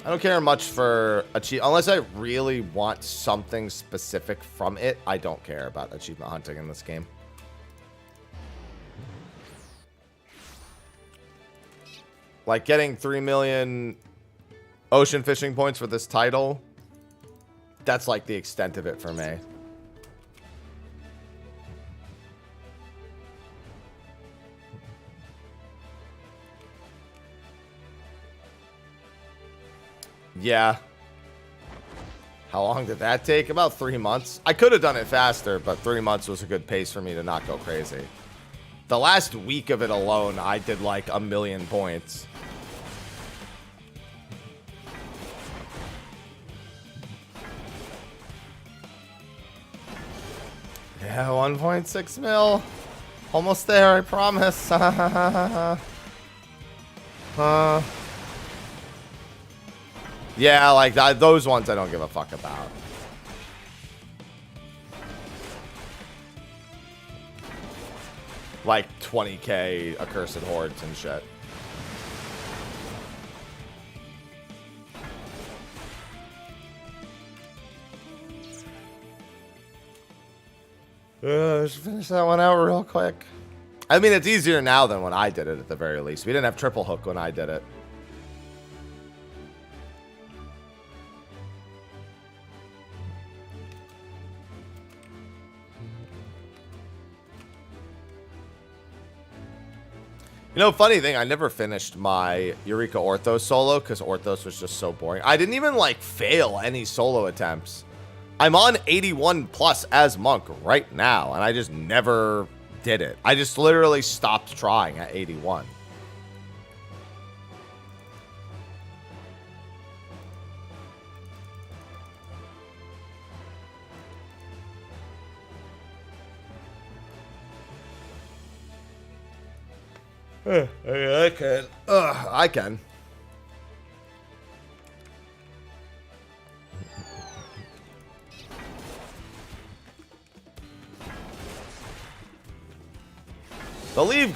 I don't care much for unless I really want something specific from it. I don't care about achievement hunting in this game. Like getting 3 million ocean fishing points for this title, that's like the extent of it for me. Yeah. How long did that take? About 3 months. I could have done it faster, but 3 months was a good pace for me to not go crazy. The last week of it alone, I did like 1 million points. Yeah, 1.6 mil. Almost there, I promise. Yeah, like those ones I don't give a fuck about. Like 20k accursed hordes and shit. Let's finish that one out real quick. I mean, it's easier now than when I did it at the very least. We didn't have triple hook when I did it. You know, funny thing, I never finished my Eureka Orthos solo because Orthos was just so boring. I didn't even, like, fail any solo attempts. I'm on 81 plus as Monk right now, and I just never did it. I just literally stopped trying at 81. I can. I can.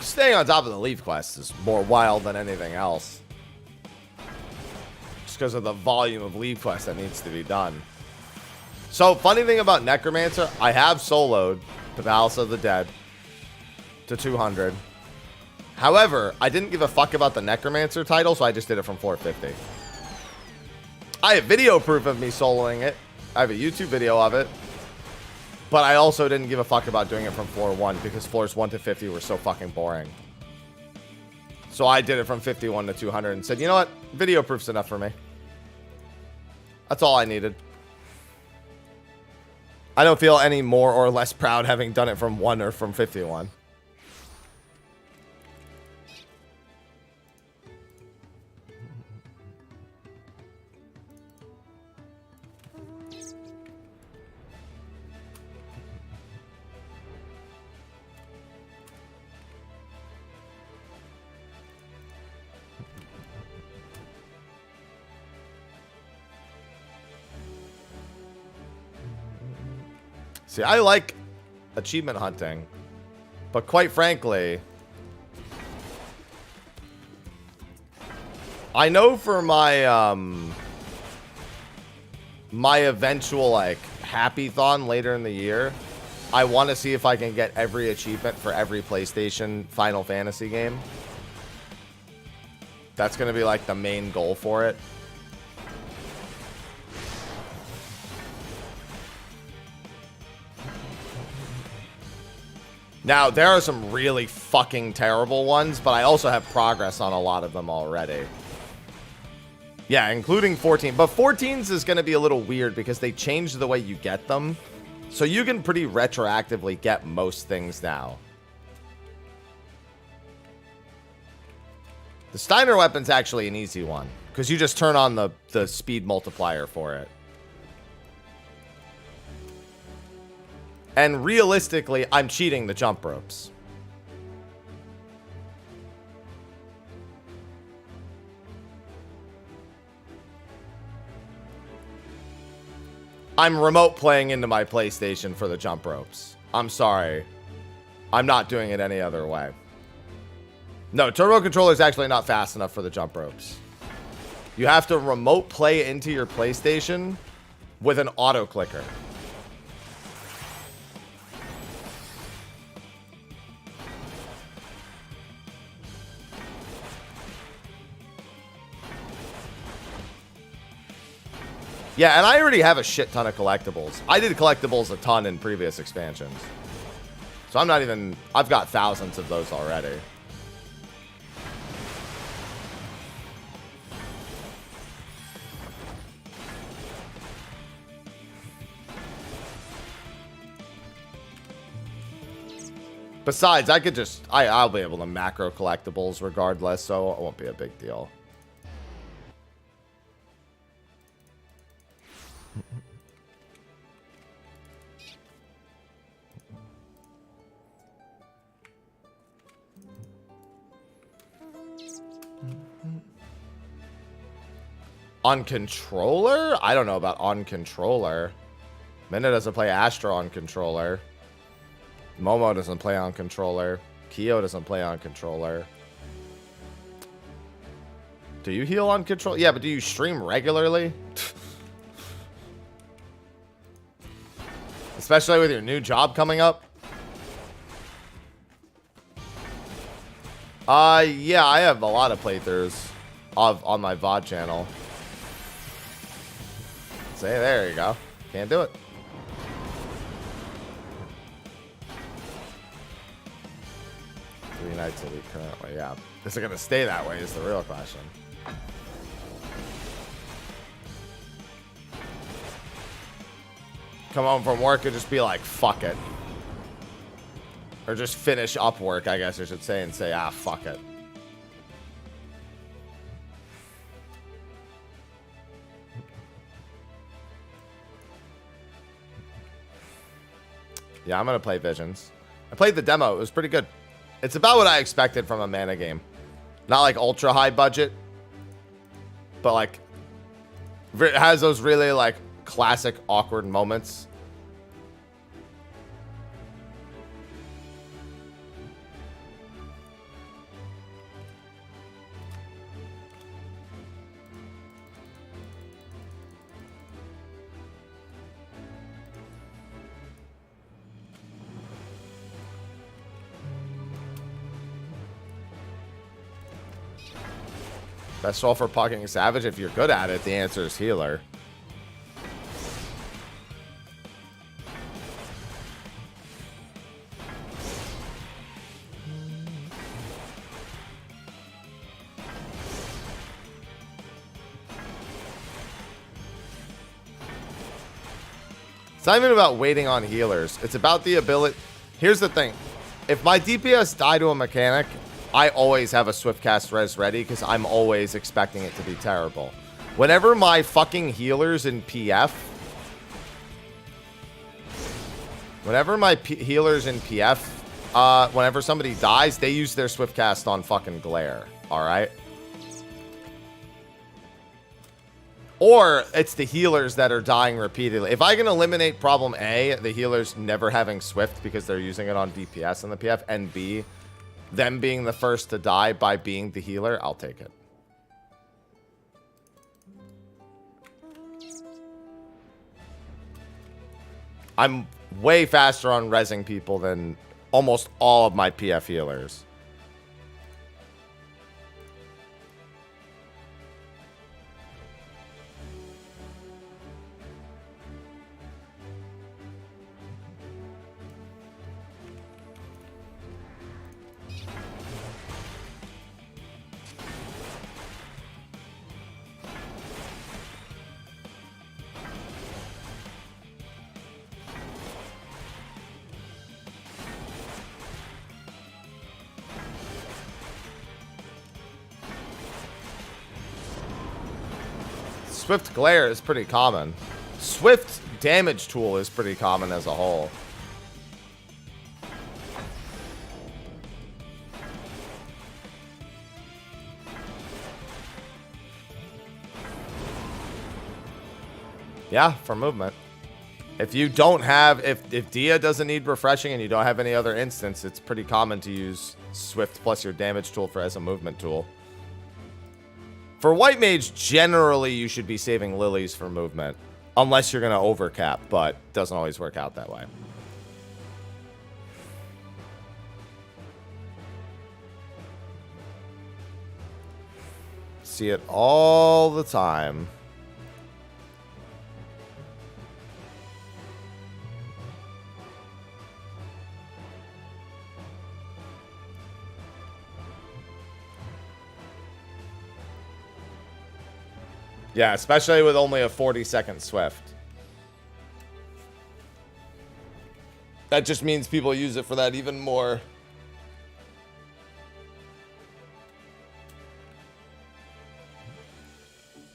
Staying on top of the leave quest is more wild than anything else. Just because of the volume of leave quests that needs to be done. So, funny thing about Necromancer, I have soloed the Palace of the Dead to 200. However, I didn't give a fuck about the Necromancer title, so I just did it from 450. I have video proof of me soloing it. I have a YouTube video of it. But I also didn't give a fuck about doing it from floor 1 because floors 1 to 50 were so fucking boring. So I did it from 51 to 200 and said, you know what? Video proof's enough for me. That's all I needed. I don't feel any more or less proud having done it from 1 or from 51. See, I like achievement hunting, but quite frankly, I know for my my eventual like happy-thon later in the year, I want to see if I can get every achievement for every PlayStation Final Fantasy game. That's going to be like the main goal for it. Now, there are some really fucking terrible ones, but I also have progress on a lot of them already. Yeah, including 14. But 14s is going to be a little weird because they changed the way you get them. So you can pretty retroactively get most things now. The Steiner weapon's actually an easy one because you just turn on the speed multiplier for it. And realistically, I'm cheating the jump ropes. I'm remote playing into my PlayStation for the jump ropes. I'm sorry. I'm not doing it any other way. No, turbo controller is actually not fast enough for the jump ropes. You have to remote play into your PlayStation with an auto clicker. Yeah, and I already have a shit ton of collectibles. I did collectibles a ton in previous expansions. So I'm not even... I've got thousands of those already. Besides, I could just... I'll be able to macro collectibles regardless, so it won't be a big deal. On controller? I don't know about on controller. Minna doesn't play Astra on controller. Momo doesn't play on controller. Kyo doesn't play on controller. Do you heal on control? Yeah, but do you stream regularly? Especially with your new job coming up? Yeah, I have a lot of playthroughs on my VOD channel. Say, there you go. Can't do it. Three nights a week currently, yeah. Is it going to stay that way is the real question. Come home from work and just be like, fuck it. Or just finish up work, I guess I should say, and say, ah, fuck it. Yeah, I'm going to play Visions. I played the demo. It was pretty good. It's about what I expected from a mana game. Not like ultra high budget. But like, it has those really like classic awkward moments. Best roll for Pocket Savage, if you're good at it, the answer is healer. It's not even about waiting on healers. It's about the ability. Here's the thing. If my DPS die to a mechanic, I always have a swift cast res ready because I'm always expecting it to be terrible. Whenever my fucking healers in PF, whenever somebody dies, they use their swift cast on fucking glare. All right. Or it's the healers that are dying repeatedly. If I can eliminate problem A, the healers never having swift because they're using it on DPS in the PF, and B, them being the first to die by being the healer, I'll take it. I'm way faster on rezzing people than almost all of my PF healers. Swift glare is pretty common. Swift damage tool is pretty common as a whole. Yeah, for movement. If you don't have, if Dia doesn't need refreshing and you don't have any other instance, it's pretty common to use Swift plus your damage tool as a movement tool. For White Mage, generally you should be saving lilies for movement. Unless you're going to overcap, but it doesn't always work out that way. See it all the time. Yeah, especially with only a 40-second Swift. That just means people use it for that even more.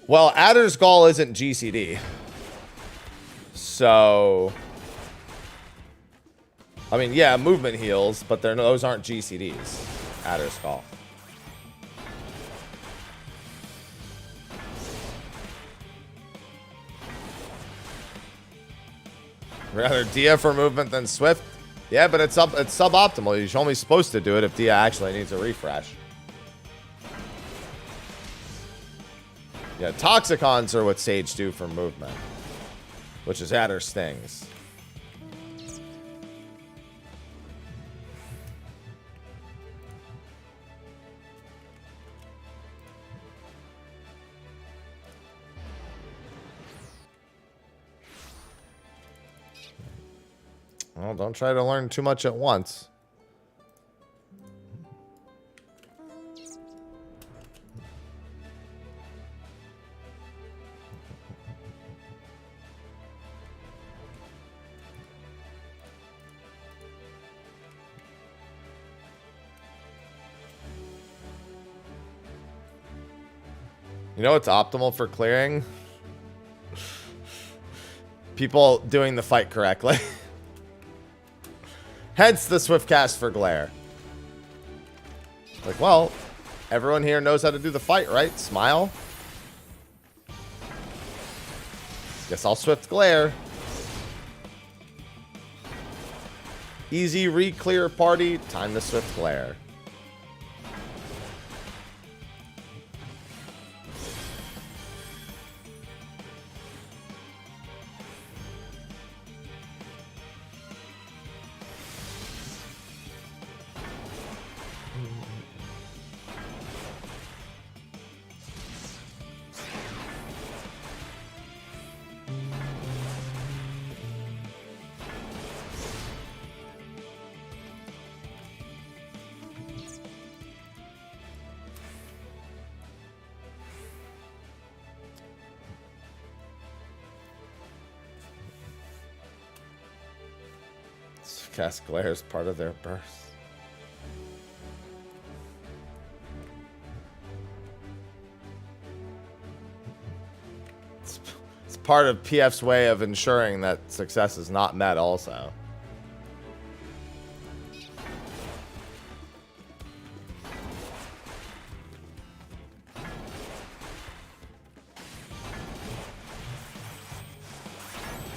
Well, Adder's Gall isn't GCD. So... I mean, yeah, movement heals, but those aren't GCDs. Adder's Gall. Rather Dia for movement than Swift? Yeah, but it's suboptimal. You're only supposed to do it if Dia actually needs a refresh. Yeah, Toxicons are what Sage do for movement, which is Adder Stings. Well, don't try to learn too much at once. You know what's optimal for clearing? People doing the fight correctly. Hence the swift cast for glare. Like, well, everyone here knows how to do the fight, right? Smile. Guess I'll swift glare. Easy re-clear party. Time to swift glare. cast glare as part of their burst. It's part of PF's way of ensuring that success is not met also.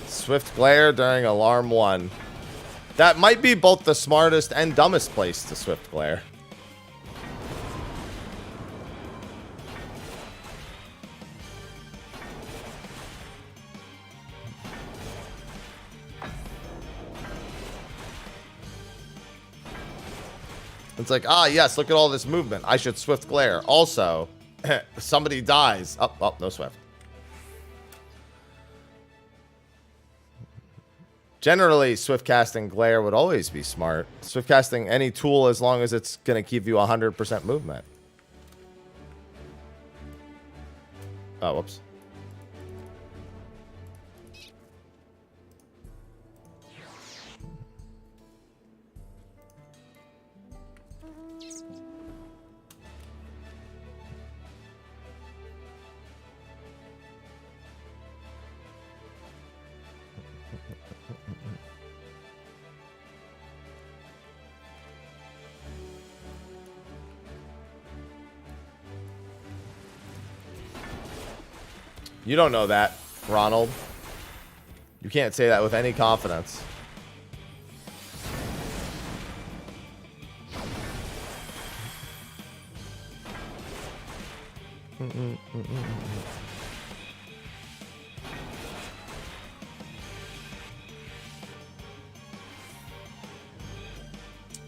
Swift glare during alarm 1. That might be both the smartest and dumbest place to swift glare. It's like, ah, yes, look at all this movement. I should swift glare. Also, somebody dies. Oh, no swift. Generally, swift casting glare would always be smart. Swift casting any tool as long as it's going to give you 100% movement. Oh, whoops. You don't know that, Ronald. You can't say that with any confidence.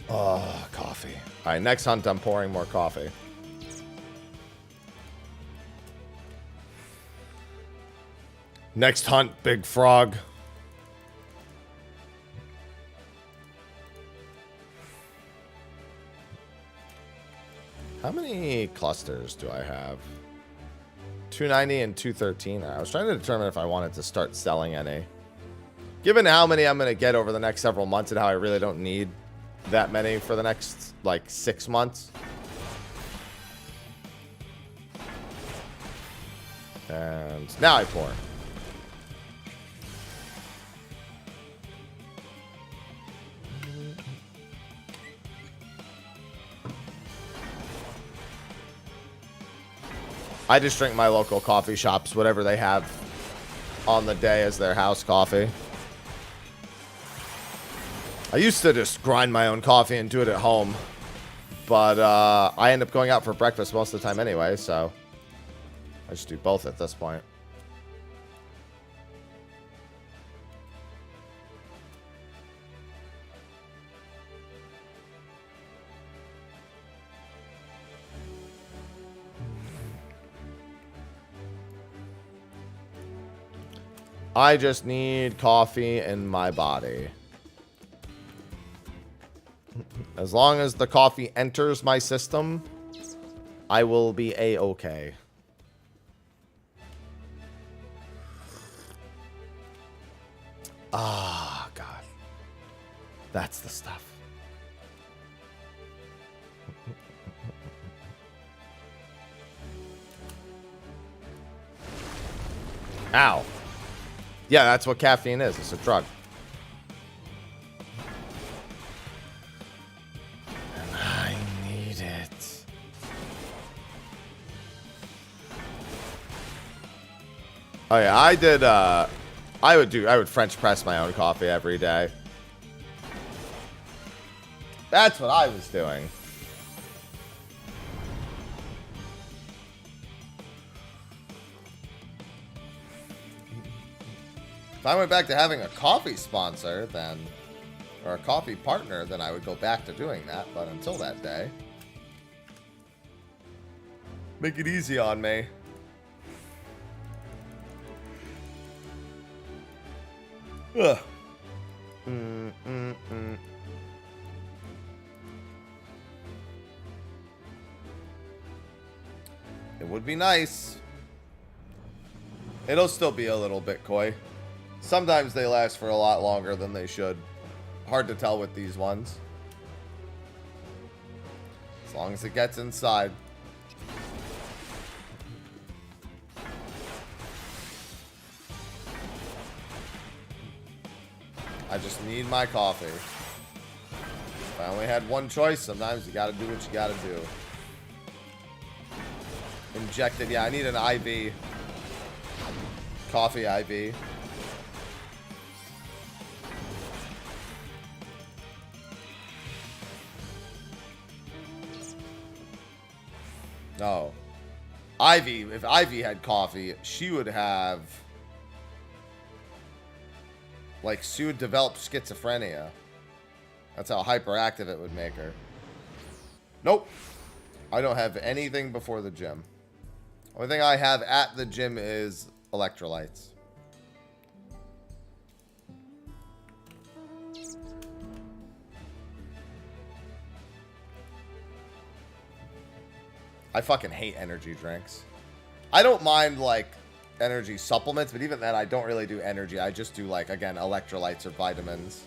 Oh, coffee. All right, next hunt, I'm pouring more coffee. Next hunt, big frog. How many clusters do I have? 290 and 213. I was trying to determine if I wanted to start selling any. Given how many I'm going to get over the next several months and how I really don't need that many for the next, like, 6 months. And now I pour. I just drink my local coffee shops, whatever they have on the day as their house coffee. I used to just grind my own coffee and do it at home, but I end up going out for breakfast most of the time anyway, so I just do both at this point. I just need coffee in my body. As long as the coffee enters my system, I will be a-okay. Ah, God. That's the stuff. Ow. Yeah, that's what caffeine is. It's a drug. And I need it. Oh yeah, I would French press my own coffee every day. That's what I was doing. If I went back to having a coffee sponsor, then, or a coffee partner, then I would go back to doing that. But until that day, make it easy on me. Ugh. It would be nice. It'll still be a little bit coy. Sometimes they last for a lot longer than they should. Hard to tell with these ones. As long as it gets inside. I just need my coffee. If I only had one choice, sometimes you gotta do what you gotta do. Injected, yeah, I need an IV. Coffee IV. No. Ivy, if Ivy had coffee, she would have... Like, she would develop schizophrenia. That's how hyperactive it would make her. Nope. I don't have anything before the gym. Only thing I have at the gym is electrolytes. I fucking hate energy drinks. I don't mind, like, energy supplements, but even then, I don't really do energy. I just do, like, again, electrolytes or vitamins.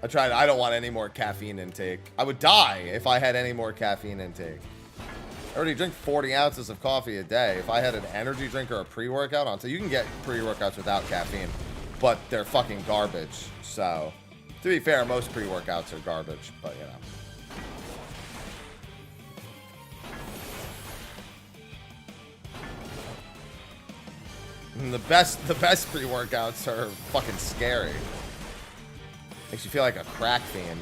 I don't want any more caffeine intake. I would die if I had any more caffeine intake. I already drink 40 ounces of coffee a day. If I had an energy drink or a pre-workout on, so you can get pre-workouts without caffeine, but they're fucking garbage. So, to be fair, most pre-workouts are garbage, but, you know. And the best pre-workouts are fucking scary. Makes you feel like a crack fiend.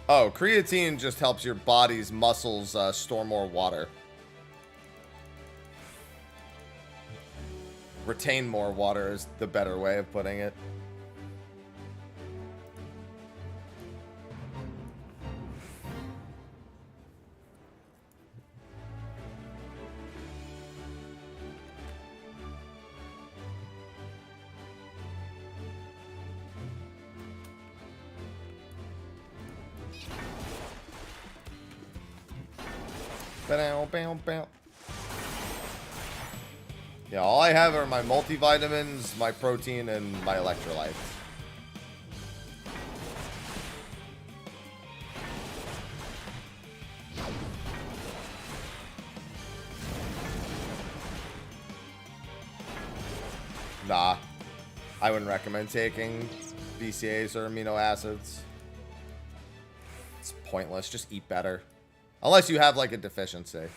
Oh, creatine just helps your body's muscles store more water. Retain more water is the better way of putting it. Yeah, all I have are my multivitamins, my protein, and my electrolytes. Nah, I wouldn't recommend taking BCAAs or amino acids. It's pointless. Just eat better. Unless you have, like, a deficiency.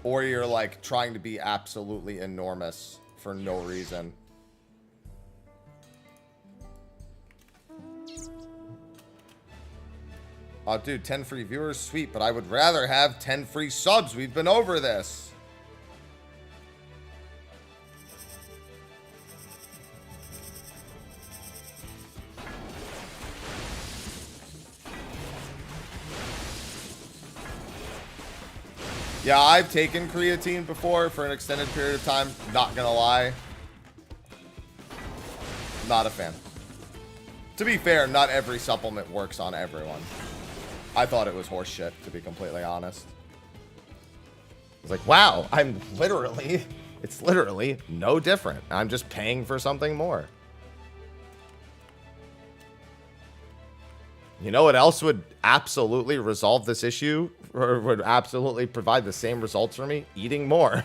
Or you're, like, trying to be absolutely enormous for no reason. Oh, dude, 10 free viewers? Sweet, but I would rather have 10 free subs. We've been over this. Yeah, I've taken creatine before for an extended period of time. Not gonna lie. Not a fan. To be fair, not every supplement works on everyone. I thought it was horse shit, to be completely honest. It's like, wow, it's literally no different. I'm just paying for something more. You know what else would absolutely resolve this issue, or would absolutely provide the same results for me? Eating more.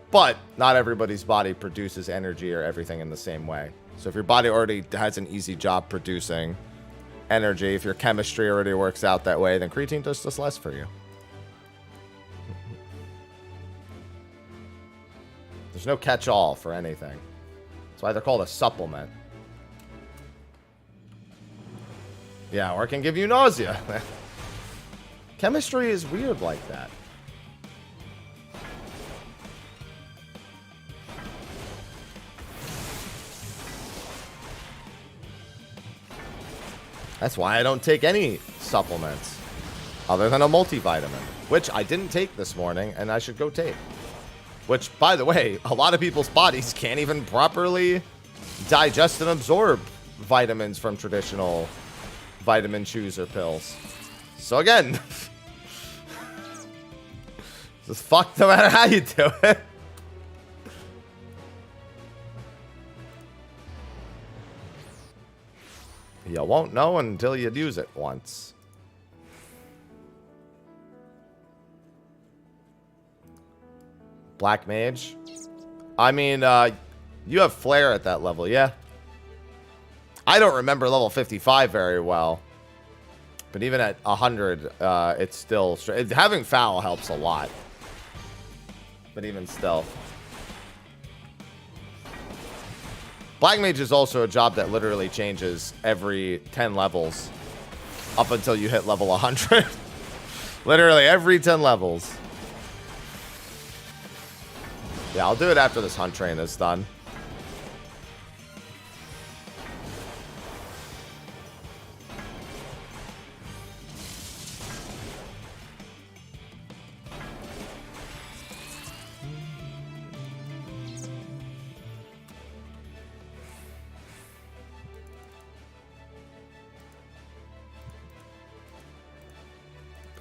But not everybody's body produces energy or everything in the same way. So if your body already has an easy job producing energy, if your chemistry already works out that way, then creatine does just less for you. There's no catch-all for anything. That's why they're called a supplement. Yeah, or it can give you nausea. Chemistry is weird like that. That's why I don't take any supplements other than a multivitamin, which I didn't take this morning and I should go take. Which, by the way, a lot of people's bodies can't even properly digest and absorb vitamins from traditional vitamin chews or pills. So again, it's fucked no matter how you do it. You won't know until you use it once. Black Mage. I mean, you have Flare at that level, yeah. I don't remember level 55 very well. But even at 100, it's still... having Foul helps a lot. But even still. Black Mage is also a job that literally changes every 10 levels. Up until you hit level 100. Literally every 10 levels. Yeah, I'll do it after this hunt train is done.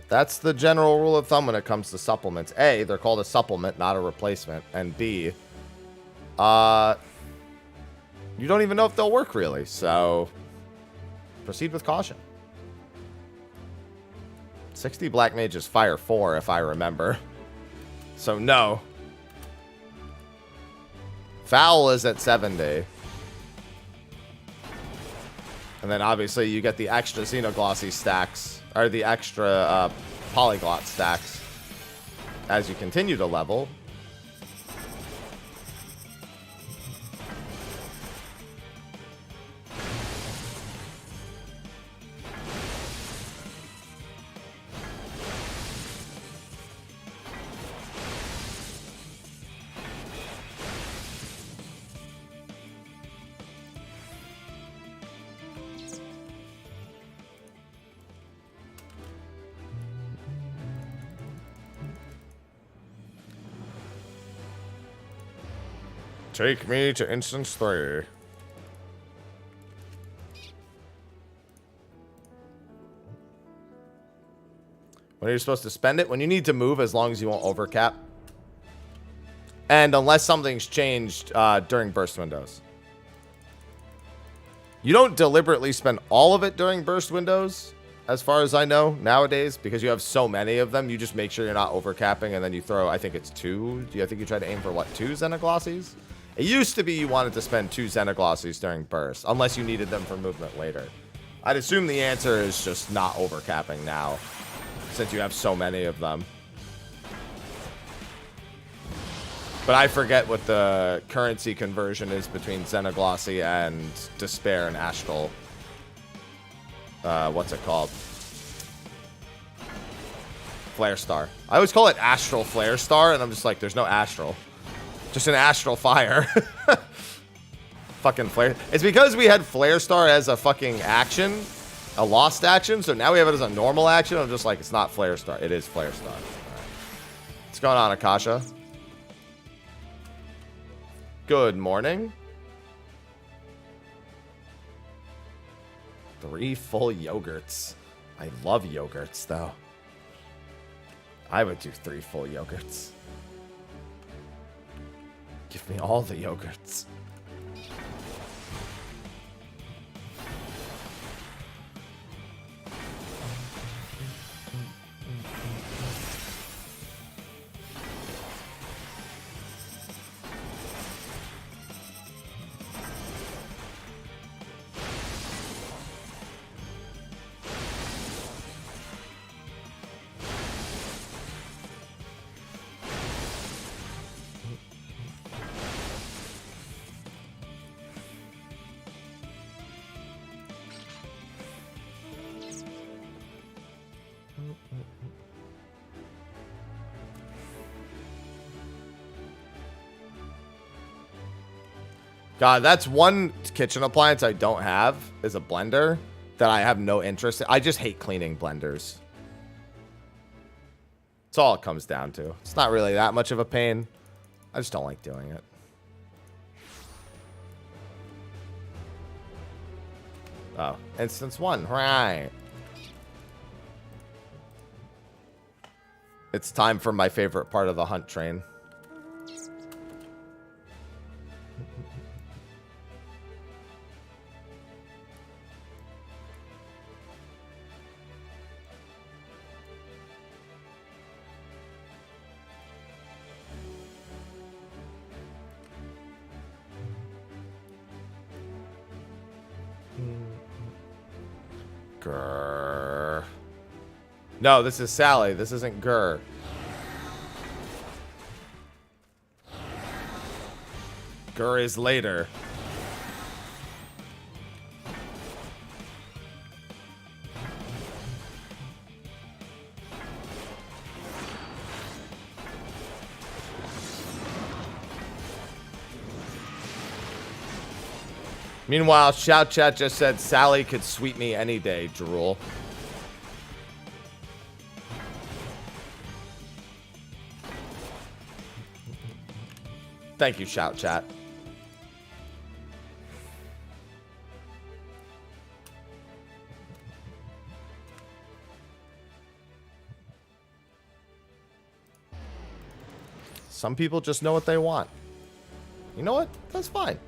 That's the general rule of thumb when it comes to supplements. A, they're called a supplement, not a replacement. And B, you don't even know if they'll work really. So, proceed with caution. 60 Black Mage is Fire 4, if I remember. So, no. Foul is at 70. And then, obviously, you get the extra Xenoglossy stacks. Or the extra Polyglot stacks as you continue to level. Take me to instance 3. When are you supposed to spend it? When you need to move, as long as you won't overcap. And unless something's changed during burst windows. You don't deliberately spend all of it during burst windows, as far as I know, nowadays, because you have so many of them. You just make sure you're not overcapping, and then you throw, I think it's 2. I think you try to aim for, what, 2 Xenoglossies? It used to be you wanted to spend 2 Xenoglossies during burst, unless you needed them for movement later. I'd assume the answer is just not overcapping now, since you have so many of them. But I forget what the currency conversion is between Xenoglossy and Despair and Astral. What's it called? Flare Star. I always call it Astral Flare Star, and I'm just like, there's no Astral. Just an Astral Fire. Fucking Flare. It's because we had Flare Star as a fucking action. A lost action. So now we have it as a normal action. I'm just like, it's not Flare Star. It is Flare Star. All right. What's going on, Akasha? Good morning. 3 full yogurts. I love yogurts, though. I would do 3 full yogurts. Give me all the yogurts. God, that's one kitchen appliance I don't have, is a blender. that I have no interest in. I just hate cleaning blenders. That's all it comes down to. It's not really that much of a pain. I just don't like doing it. Oh, instance 1. Right. It's time for my favorite part of the hunt train. Grr. No, this is Sally. This isn't Grr. Grr is later. Meanwhile, Shout Chat just said Sally could sweep me any day, drool. Thank you, Shout Chat. Some people just know what they want. You know what? That's fine.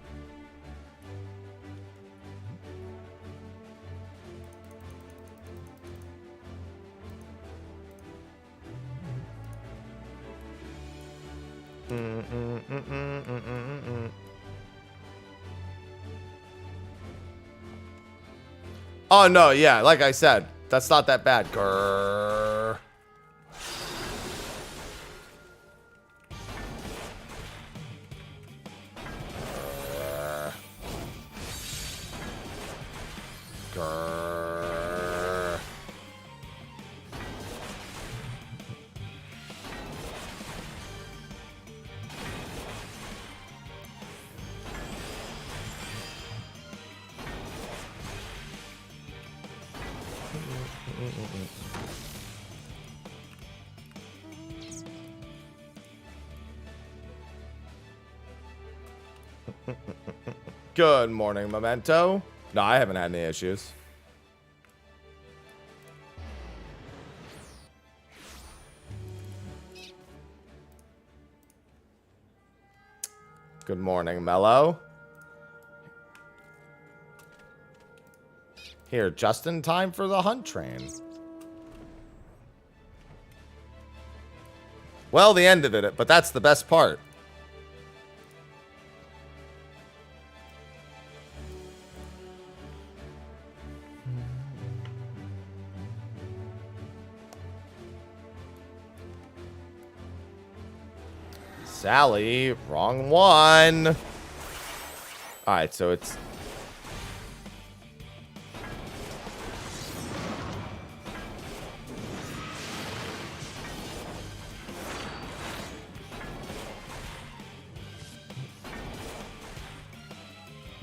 Oh, no, yeah, like I said, that's not that bad. Grrr. Grrr. Good morning, Memento. No, I haven't had any issues. Good morning, Mello. Here, just in time for the hunt train. Well, the end of it, but that's the best part. Sally, wrong one. All right, so it's...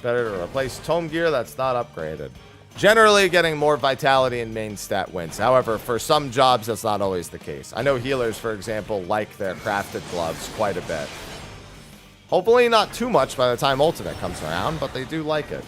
better to replace tome gear that's not upgraded. Generally, getting more vitality in main stat wins. However, for some jobs, that's not always the case. I know healers, for example, like their crafted gloves quite a bit. Hopefully not too much by the time Ultimate comes around, but they do like it.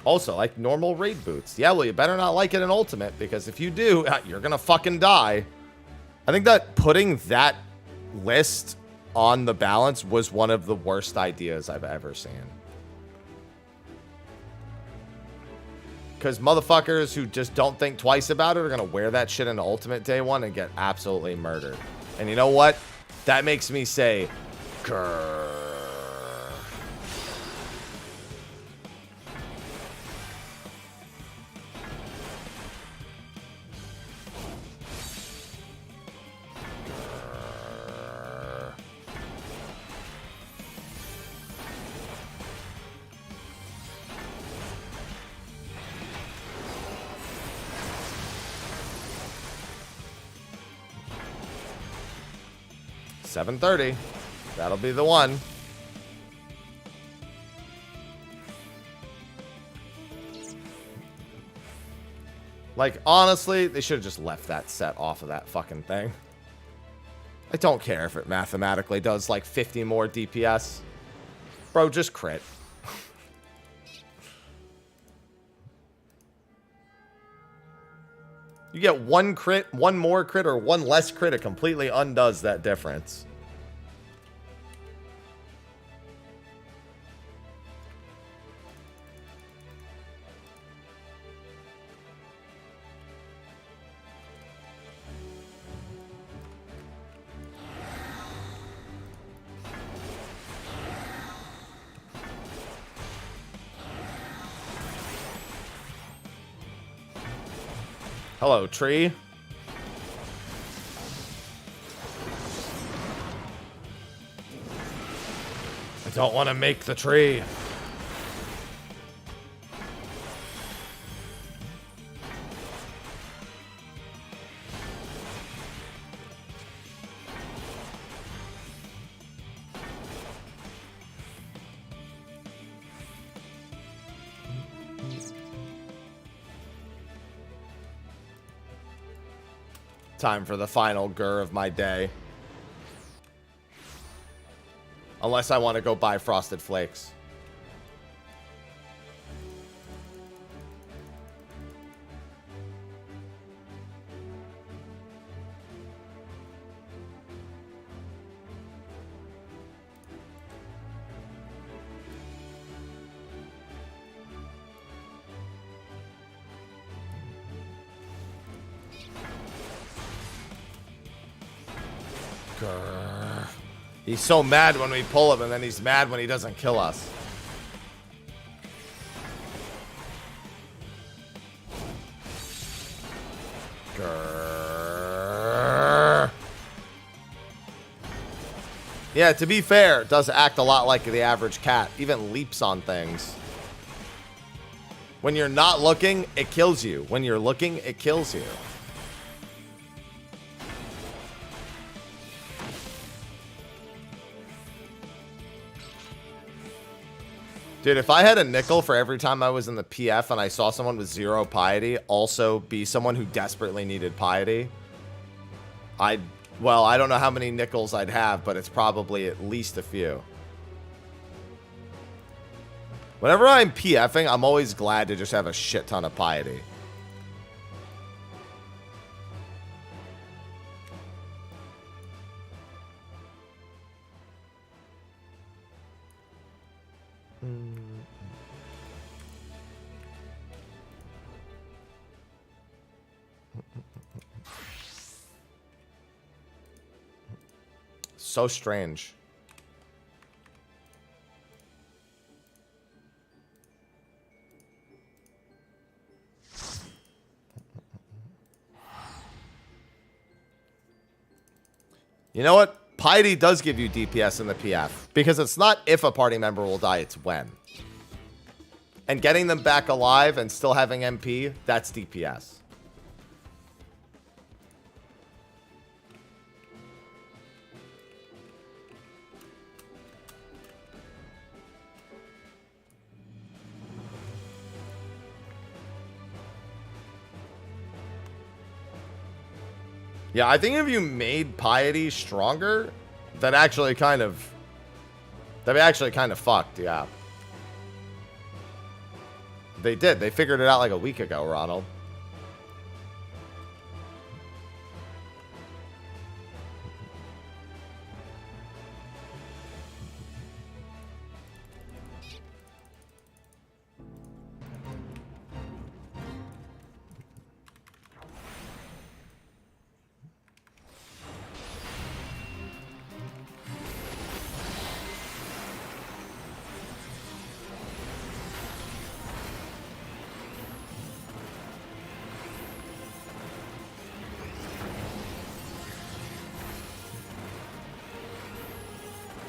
Also, like normal raid boots. Yeah, well, you better not like it in Ultimate, because if you do, you're gonna fucking die. I think that putting that list on the balance was one of the worst ideas I've ever seen. Because motherfuckers who just don't think twice about it are gonna wear that shit into Ultimate Day 1 and get absolutely murdered. And you know what? That makes me say, grrr. 7:30. That'll be the one. Like, honestly, they should have just left that set off of that fucking thing. I don't care if it mathematically does like 50 more DPS. Bro, just crit. You get one crit, one more crit, or one less crit, it completely undoes that difference. Hello, tree. I don't want to make the tree. Time for the final gur of my day. Unless I want to go buy Frosted Flakes. Grr. He's so mad when we pull him, and then he's mad when he doesn't kill us. Grr. Yeah, to be fair, it does act a lot like the average cat. Even leaps on things. When you're not looking, it kills you. When you're looking, it kills you. Dude, if I had a nickel for every time I was in the PF and I saw someone with 0 piety also be someone who desperately needed piety, well, I don't know how many nickels I'd have, but it's probably at least a few. Whenever I'm PFing, I'm always glad to just have a shit ton of piety. So strange. You know what? Piety does give you DPS in the PF. Because it's not if a party member will die, it's when. And getting them back alive and still having MP, that's DPS. Yeah, I think if you made piety stronger, that'd be actually kind of fucked, yeah. They did. They figured it out like a week ago, Ronald.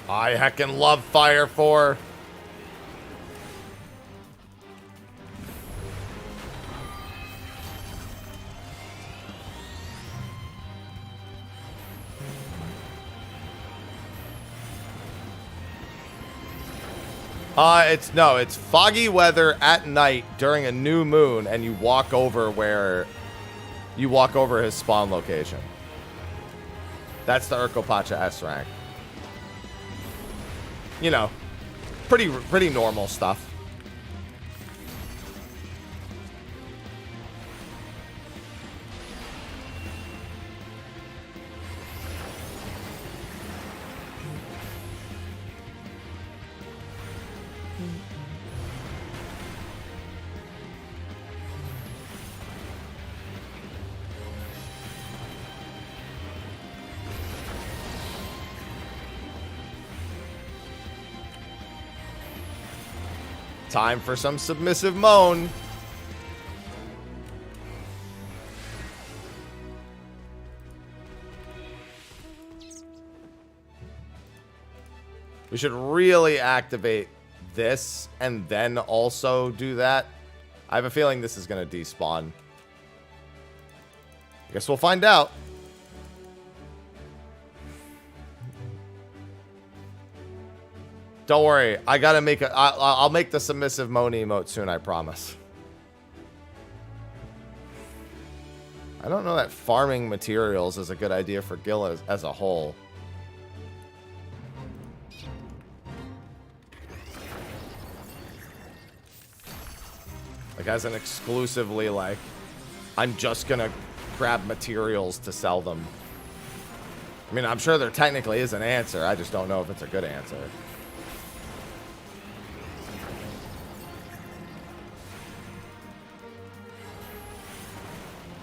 I heckin' love Fire 4. It's foggy weather at night during a new moon, and you walk over his spawn location. That's the Urkopacha S rank. You know, pretty normal stuff. Time for some submissive moan. We should really activate this and then also do that. I have a feeling this is going to despawn. I guess we'll find out. Don't worry, I gotta make I'll make the submissive moan emote soon, I promise. I don't know that farming materials is a good idea for Gil as a whole. Like as an exclusively like, I'm just gonna grab materials to sell them. I mean, I'm sure there technically is an answer, I just don't know if it's a good answer.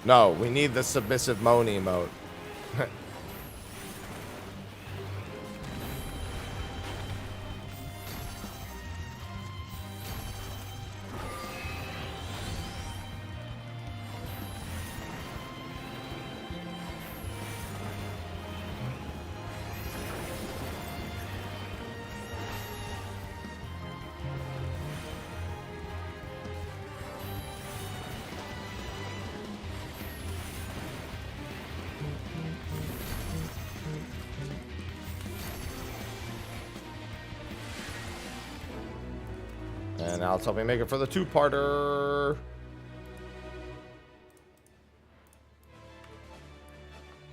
No, we need the submissive moan emote. And now let's help me make it for the two-parter.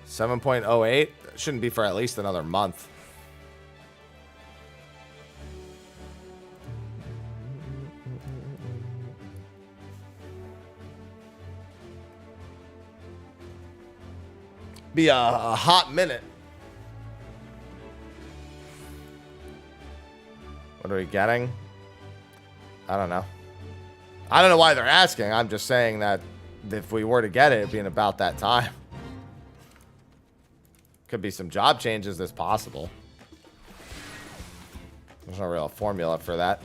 7.08. Shouldn't be for at least another month. Be a hot minute. What are we getting? I don't know. I don't know why they're asking. I'm just saying that if we were to get it, it'd be in about that time. Could be some job changes as possible. There's no real formula for that.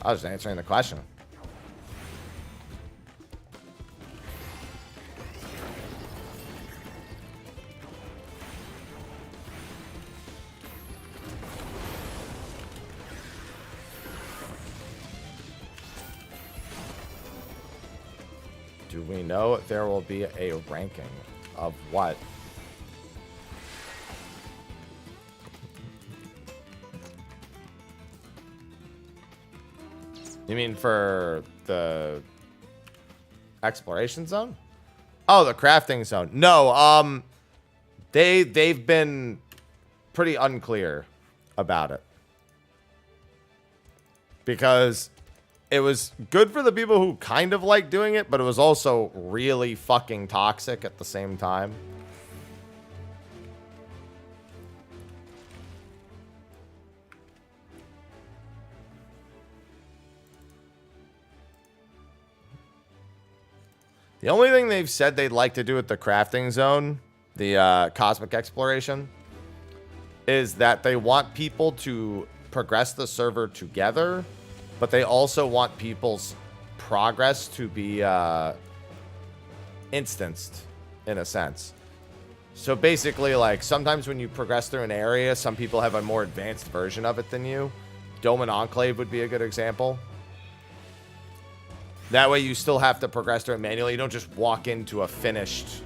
I was just answering the question. Do we know if there will be a ranking of what? You mean for the exploration zone? Oh, the crafting zone. No, they've been pretty unclear about it. Because it was good for the people who kind of like doing it, but it was also really fucking toxic at the same time. The only thing they've said they'd like to do with the crafting zone, the cosmic exploration, is that they want people to progress the server together, but they also want people's progress to be instanced, in a sense. So basically, like, sometimes when you progress through an area, some people have a more advanced version of it than you. Dome and Enclave would be a good example. That way you still have to progress through it manually. You don't just walk into a finished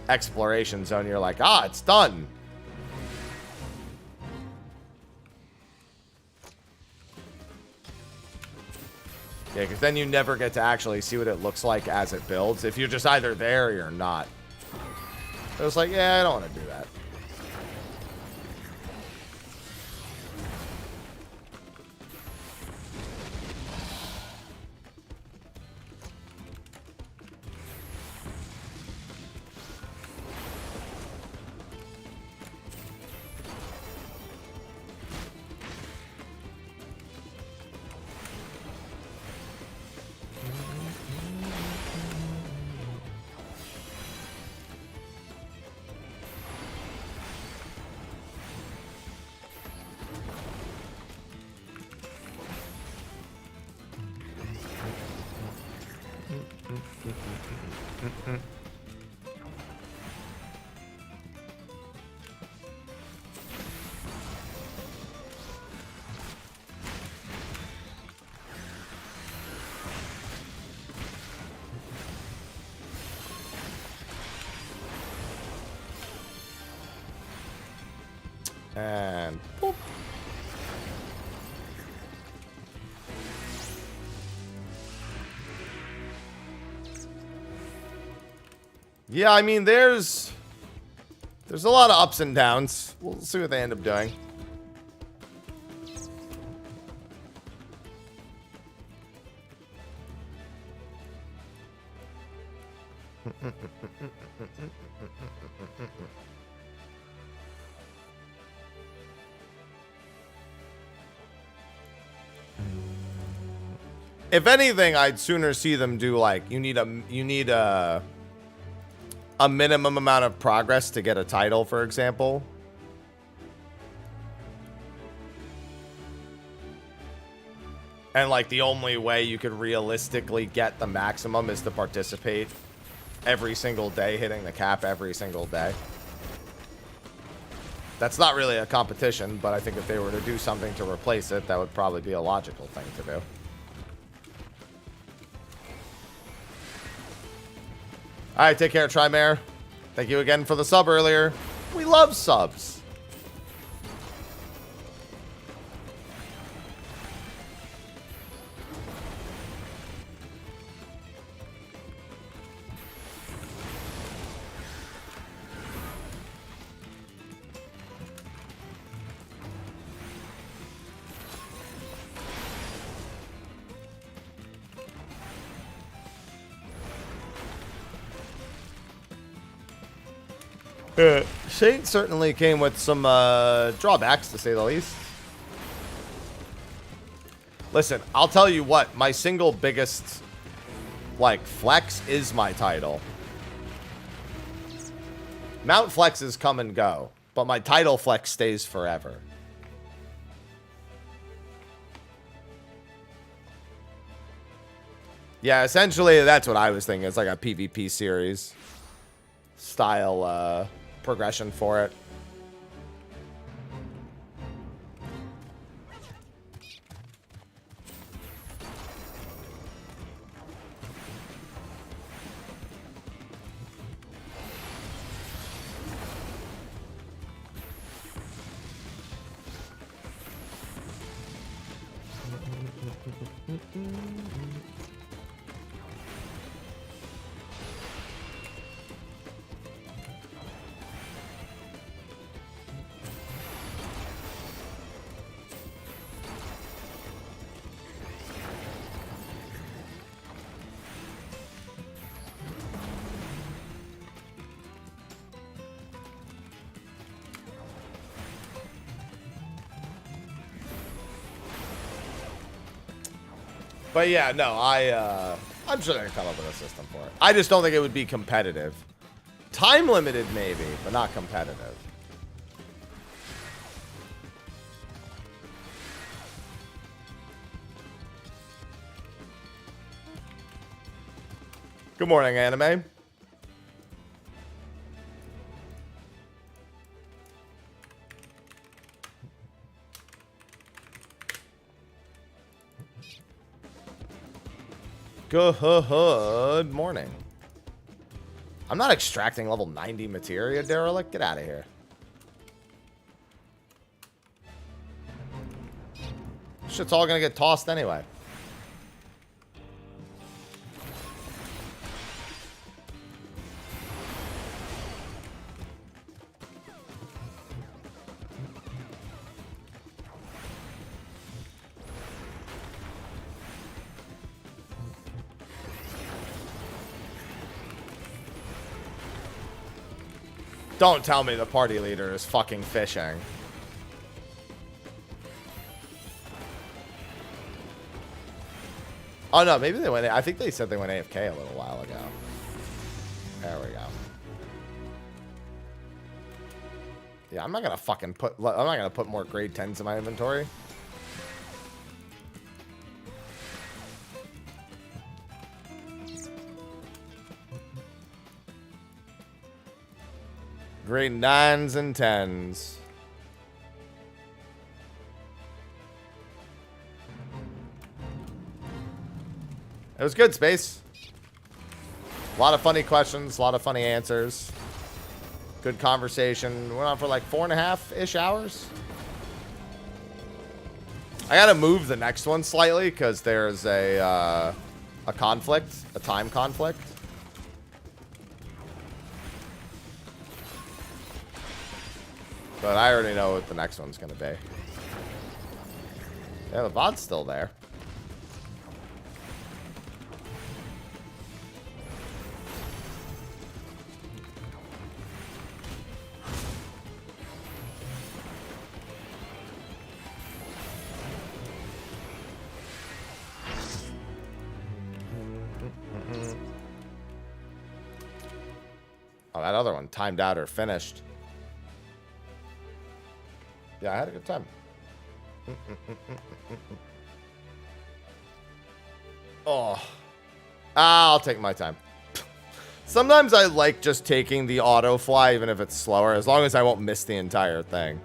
exploration zone. You're like, ah, it's done. Yeah, because then you never get to actually see what it looks like as it builds. If you're just either there or you're not. It was like, yeah, I don't want to do that. And boop. Yeah, I mean, there's a lot of ups and downs. We'll see what they end up doing. If anything, I'd sooner see them do like you need a minimum amount of progress to get a title, for example. And like the only way you could realistically get the maximum is to participate every single day, hitting the cap every single day. That's not really a competition, but I think if they were to do something to replace it, that would probably be a logical thing to do. All right, take care, Trimare. Thank you again for the sub earlier. We love subs. Shade certainly came with some drawbacks, to say the least. Listen, I'll tell you what, my single biggest, like, flex is my title. Mount flexes come and go, but my title flex stays forever. Yeah, essentially, that's what I was thinking. It's like a PvP series style progression for it. But yeah, no, I'm sure they can come up with a system for it. I just don't think it would be competitive. Time limited, maybe, but not competitive. Good morning, anime. Good morning. I'm not extracting level 90 materia, derelict. Get out of here. Shit's all gonna get tossed anyway. Don't tell me the party leader is fucking fishing. Oh no, maybe they went. I think they said they went AFK a little while ago. There we go. Yeah, I'm not gonna fucking put. I'm not gonna put more grade 10s in my inventory. Grade 9s and 10s. It was good, Space. A lot of funny questions, a lot of funny answers. Good conversation. Went on for like 4.5-ish hours. I gotta move the next one slightly because there's a conflict, a time conflict. But I already know what the next one's gonna be. Yeah, the VOD's still there. Oh, that other one timed out or finished. Yeah, I had a good time. Oh. I'll take my time. Sometimes I like just taking the auto fly, even if it's slower, as long as I won't miss the entire thing.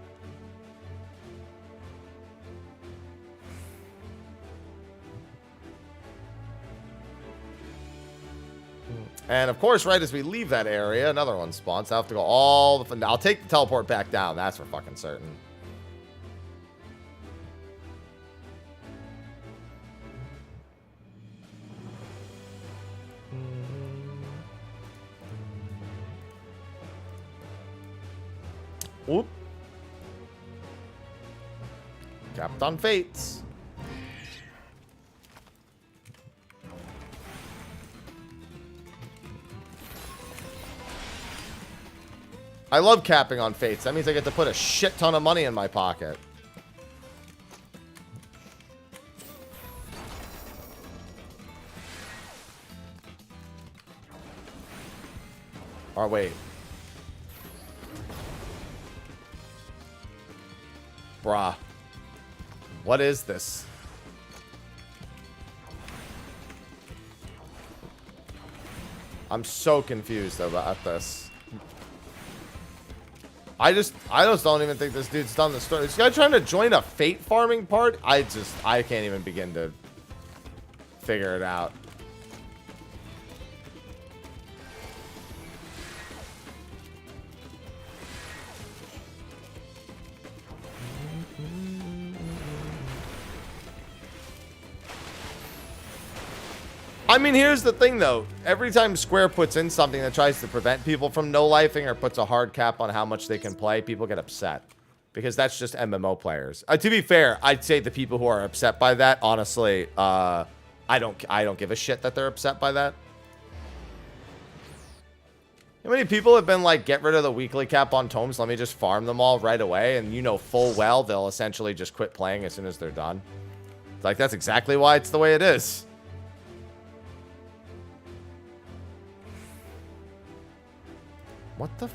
And of course, right as we leave that area, another one spawns. I have to go all the... I'll take the teleport back down. That's for fucking certain. Whoop. Capped on fates. I love capping on fates. That means I get to put a shit ton of money in my pocket. Or wait. Bruh. What is this? I'm so confused about this. I just don't even think this dude's done the story. This guy trying to join a fate farming part? I can't even begin to figure it out. I mean, here's the thing, though. Every time Square puts in something that tries to prevent people from no-lifing or puts a hard cap on how much they can play, people get upset. Because that's just MMO players. To be fair, I'd say the people who are upset by that, honestly, I don't give a shit that they're upset by that. How many people have been like, get rid of the weekly cap on tomes, let me just farm them all right away, and you know full well they'll essentially just quit playing as soon as they're done. It's like, that's exactly why it's the way it is. What the f...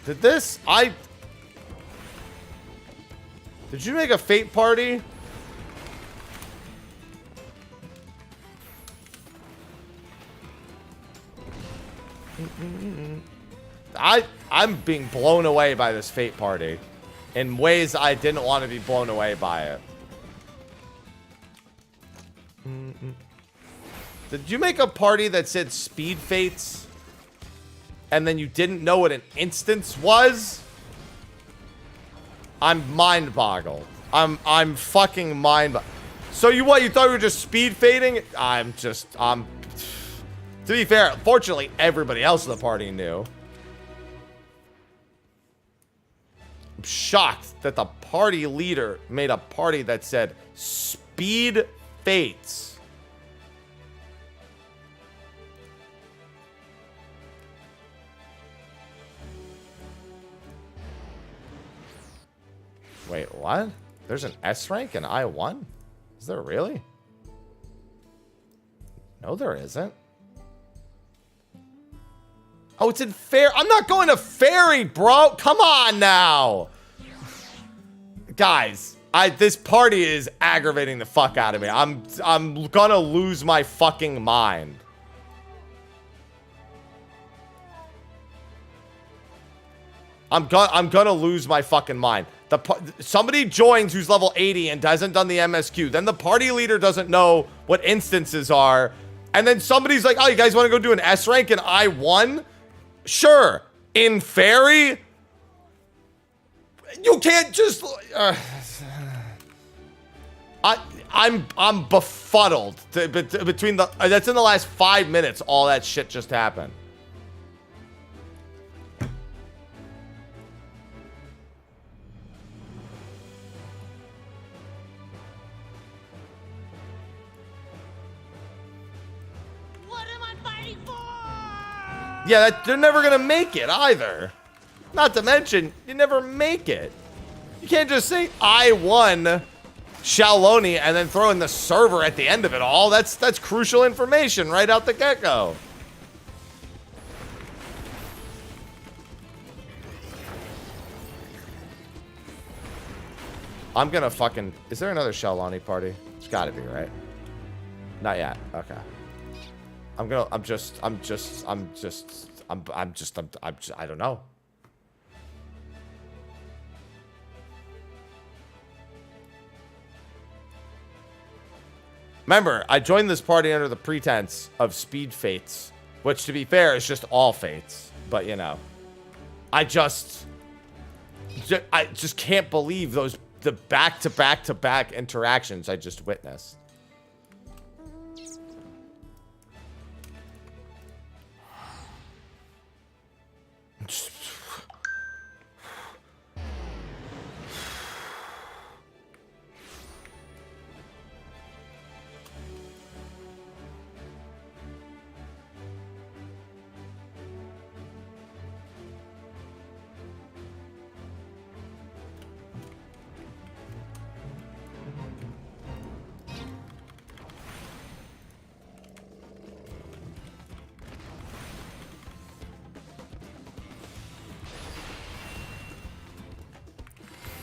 Did this... Did you make a fate party? I I'm being blown away by this Fate party in ways I didn't want to be blown away by it. Did you make a party that said Speed Fates and then you didn't know what an instance was? I'm mind boggled. I'm fucking mind. So you what? You thought we were just speed fading? To be fair, fortunately, everybody else in the party knew. I'm shocked that the party leader made a party that said Speed Fates. Wait, what? There's an S rank in I1? Is there really? No, there isn't. Oh, it's in fair. I'm not going to Fairy, bro. Come on now. Guys, this party is aggravating the fuck out of me. I'm gonna lose my fucking mind. I'm gonna lose my fucking mind. Somebody joins who's level 80 and hasn't done the MSQ. Then the party leader doesn't know what instances are. And then somebody's like, oh, you guys want to go do an S rank in I1? Sure. In Fairy? You can't just... I'm befuddled. Between the... That's in the last 5 minutes, all that shit just happened. Yeah, they're never gonna make it either. Not to mention, you never make it. You can't just say I won Shaoloni and then throw in the server at the end of it all. That's crucial information right out the get-go. I'm gonna fucking... Is there another Shaolani party? It's gotta be, right? Not yet. Okay. I don't know. Remember, I joined this party under the pretense of Speed Fates, which, to be fair, is just all Fates. But, you know, I just can't believe the back-to-back-to-back interactions I just witnessed.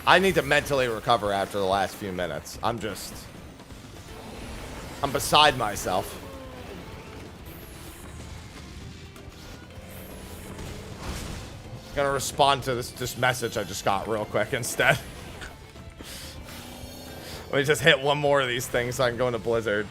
I need to mentally recover after the last few minutes. I'm beside myself. Gonna respond to this message I just got real quick instead. Let me just hit one more of these things so I can go into Blizzard.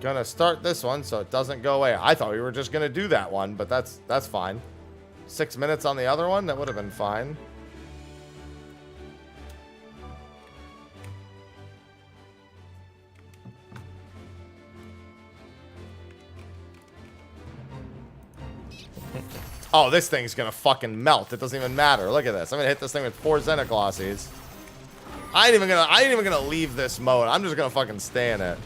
Gonna start this one so it doesn't go away. I thought we were just gonna do that one, but that's fine. 6 minutes on the other one, that would have been fine. Oh, this thing's gonna fucking melt. It doesn't even matter. Look at this. I'm gonna hit this thing with 4 Xenoglossies. I ain't even gonna leave this mode. I'm just gonna fucking stay in it.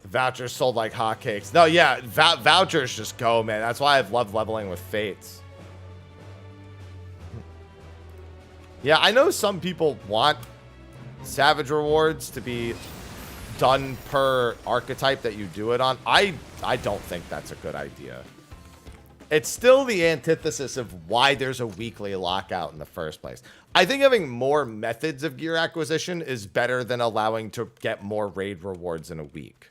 Vouchers sold like hotcakes. No, yeah, vouchers just go, man. That's why I've loved leveling with Fates. Yeah, I know some people want Savage rewards to be done per archetype that you do it on. I don't think that's a good idea. It's still the antithesis of why there's a weekly lockout in the first place. I think having more methods of gear acquisition is better than allowing to get more raid rewards in a week.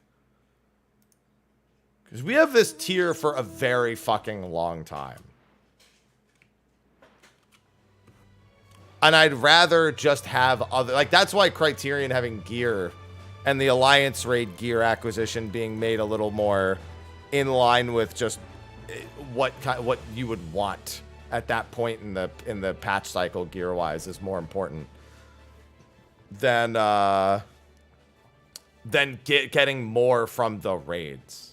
Because we have this tier for a very fucking long time. And I'd rather just have other... Like, that's why Criterion having gear and the Alliance raid gear acquisition being made a little more in line with just what you would want at that point in the patch cycle gear-wise is more important than getting more from the raids.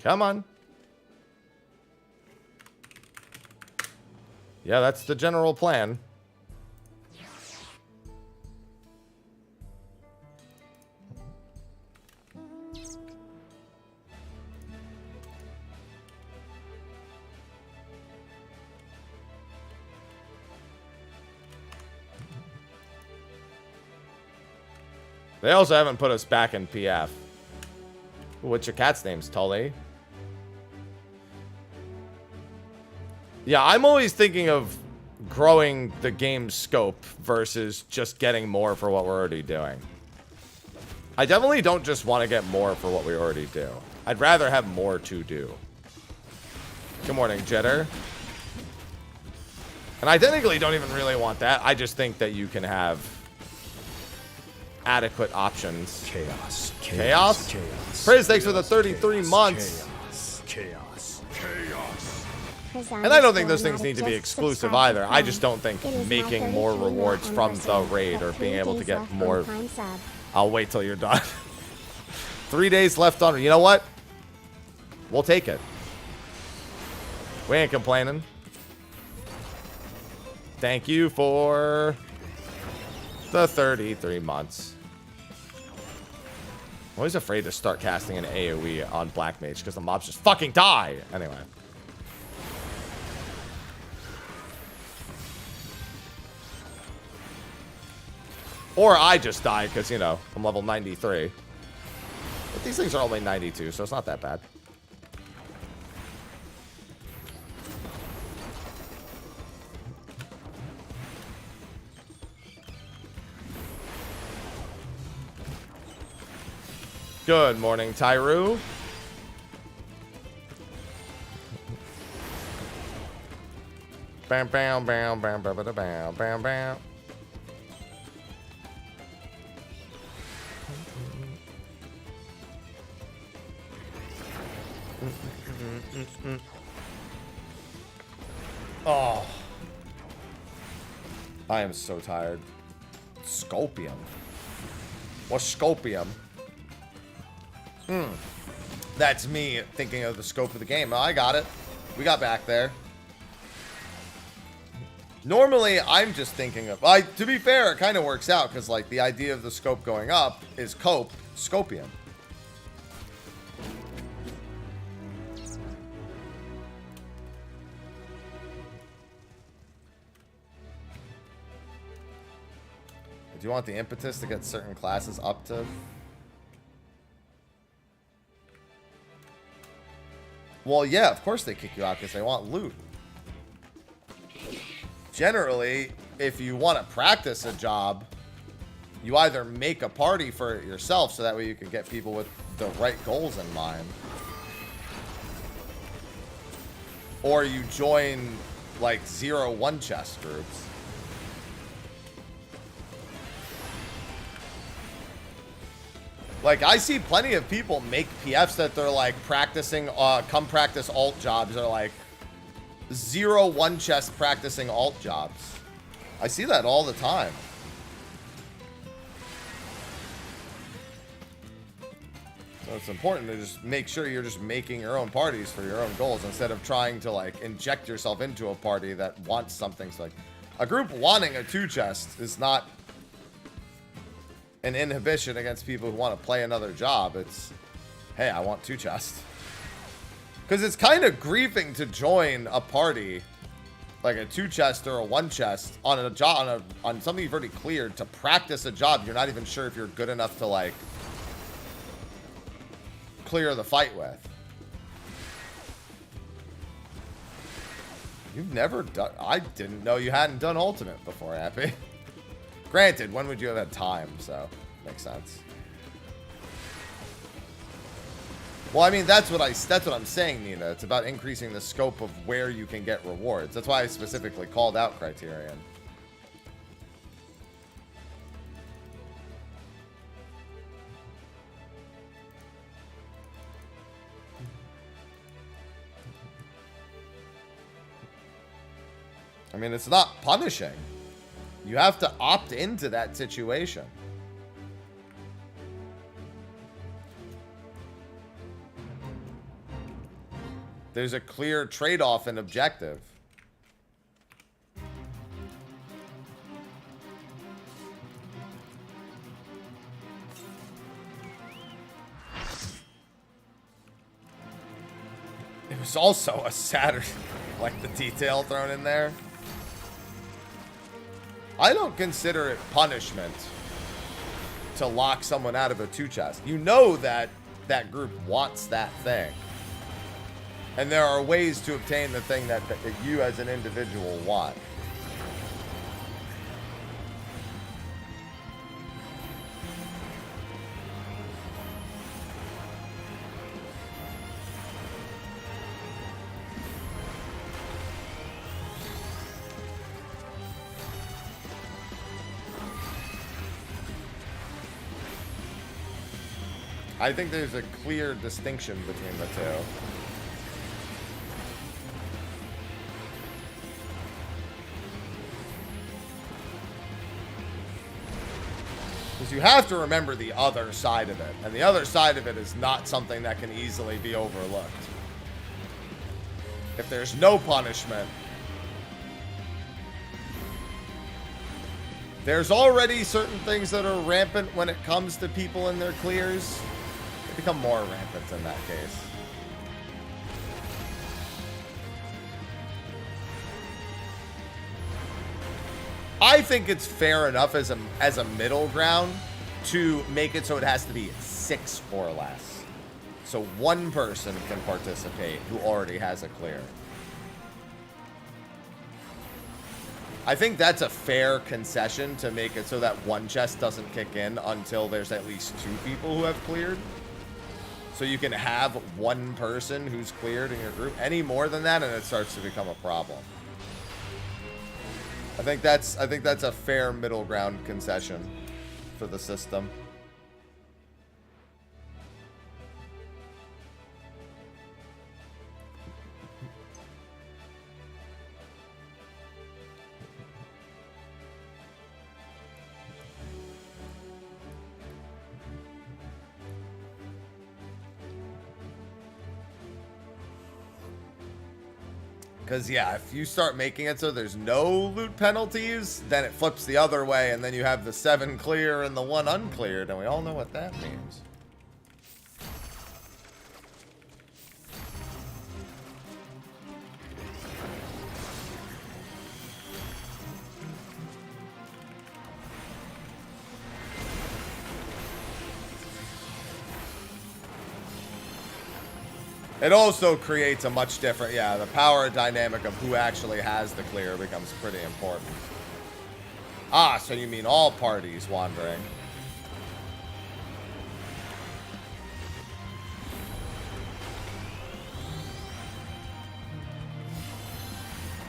Come on. Yeah, that's the general plan. They also haven't put us back in PF. What's your cat's name's Tully? Yeah, I'm always thinking of growing the game's scope versus just getting more for what we're already doing. I definitely don't just want to get more for what we already do. I'd rather have more to do. Good morning, Jitter. And I technically don't even really want that. I just think that you can have adequate options. Chaos. Chaos? Praise, thanks for the 33 months. Chaos. And I don't think those things need to be exclusive either. I just don't think making more rewards from the raid or being able to get more... I'll wait till you're done. 3 days left on... You know what? We'll take it. We ain't complaining. Thank you for the 33 months. I'm always afraid to start casting an AoE on Black Mage because the mobs just fucking die. Anyway. Or I just die because, you know, I'm level 93. But these things are only 92, so it's not that bad. Good morning, Tyru. Bam, bam, bam, bam, bam, bam, bam, bam, bam. Oh. I am so tired. Scopium. What's Scopium? That's me thinking of the scope of the game. Oh, I got it. We got back there. Normally, I'm just thinking of... to be fair, it kind of works out, because, like, the idea of the scope going up is cope, scopium. Do you want the impetus to get certain classes up to... Well, yeah, of course they kick you out because they want loot. Generally, if you want to practice a job, you either make a party for it yourself so that way you can get people with the right goals in mind. Or you join, like, 0-1 chest groups. Like, I see plenty of people make PFs that they're, like, practicing, come practice alt jobs, or, like, 0-1 chest practicing alt jobs. I see that all the time. So it's important to just make sure you're just making your own parties for your own goals instead of trying to, like, inject yourself into a party that wants something. So, like, a group wanting a 2 chest is not an inhibition against people who want to play another job. It's, hey, I want 2 chests. Because it's kind of grieving to join a party, like a 2 chest or a 1 chest, on a job, on something you've already cleared, to practice a job you're not even sure if you're good enough to, like, clear the fight with. You've never done... I didn't know you hadn't done Ultimate before, Happy. Granted, when would you have had time? So, makes sense. Well, I mean, that's what I'm saying, Nina. It's about increasing the scope of where you can get rewards. That's why I specifically called out Criterion. I mean, it's not punishing. You have to opt into that situation. There's a clear trade-off and objective. It was also a Saturday, like the detail thrown in there. I don't consider it punishment to lock someone out of a 2 chest. You know that that group wants that thing. And there are ways to obtain the thing that you as an individual want. I think there's a clear distinction between the two. Because you have to remember the other side of it. And the other side of it is not something that can easily be overlooked. If there's no punishment, there's already certain things that are rampant when it comes to people in their clears. They become more rampant in that case. I think it's fair enough as a middle ground to make it so it has to be 6 or less. So 1 person can participate who already has a clear. I think that's a fair concession to make it so that 1 chest doesn't kick in until there's at least 2 people who have cleared. So you can have 1 person who's cleared in your group. Any more than that and it starts to become a problem. I think that's a fair middle ground concession for the system. Because, yeah, if you start making it so there's no loot penalties, then it flips the other way, and then you have the 7 clear and the 1 uncleared, and we all know what that means. It also creates a much different, yeah, the power dynamic of who actually has the clear becomes pretty important. Ah, so you mean all parties wandering.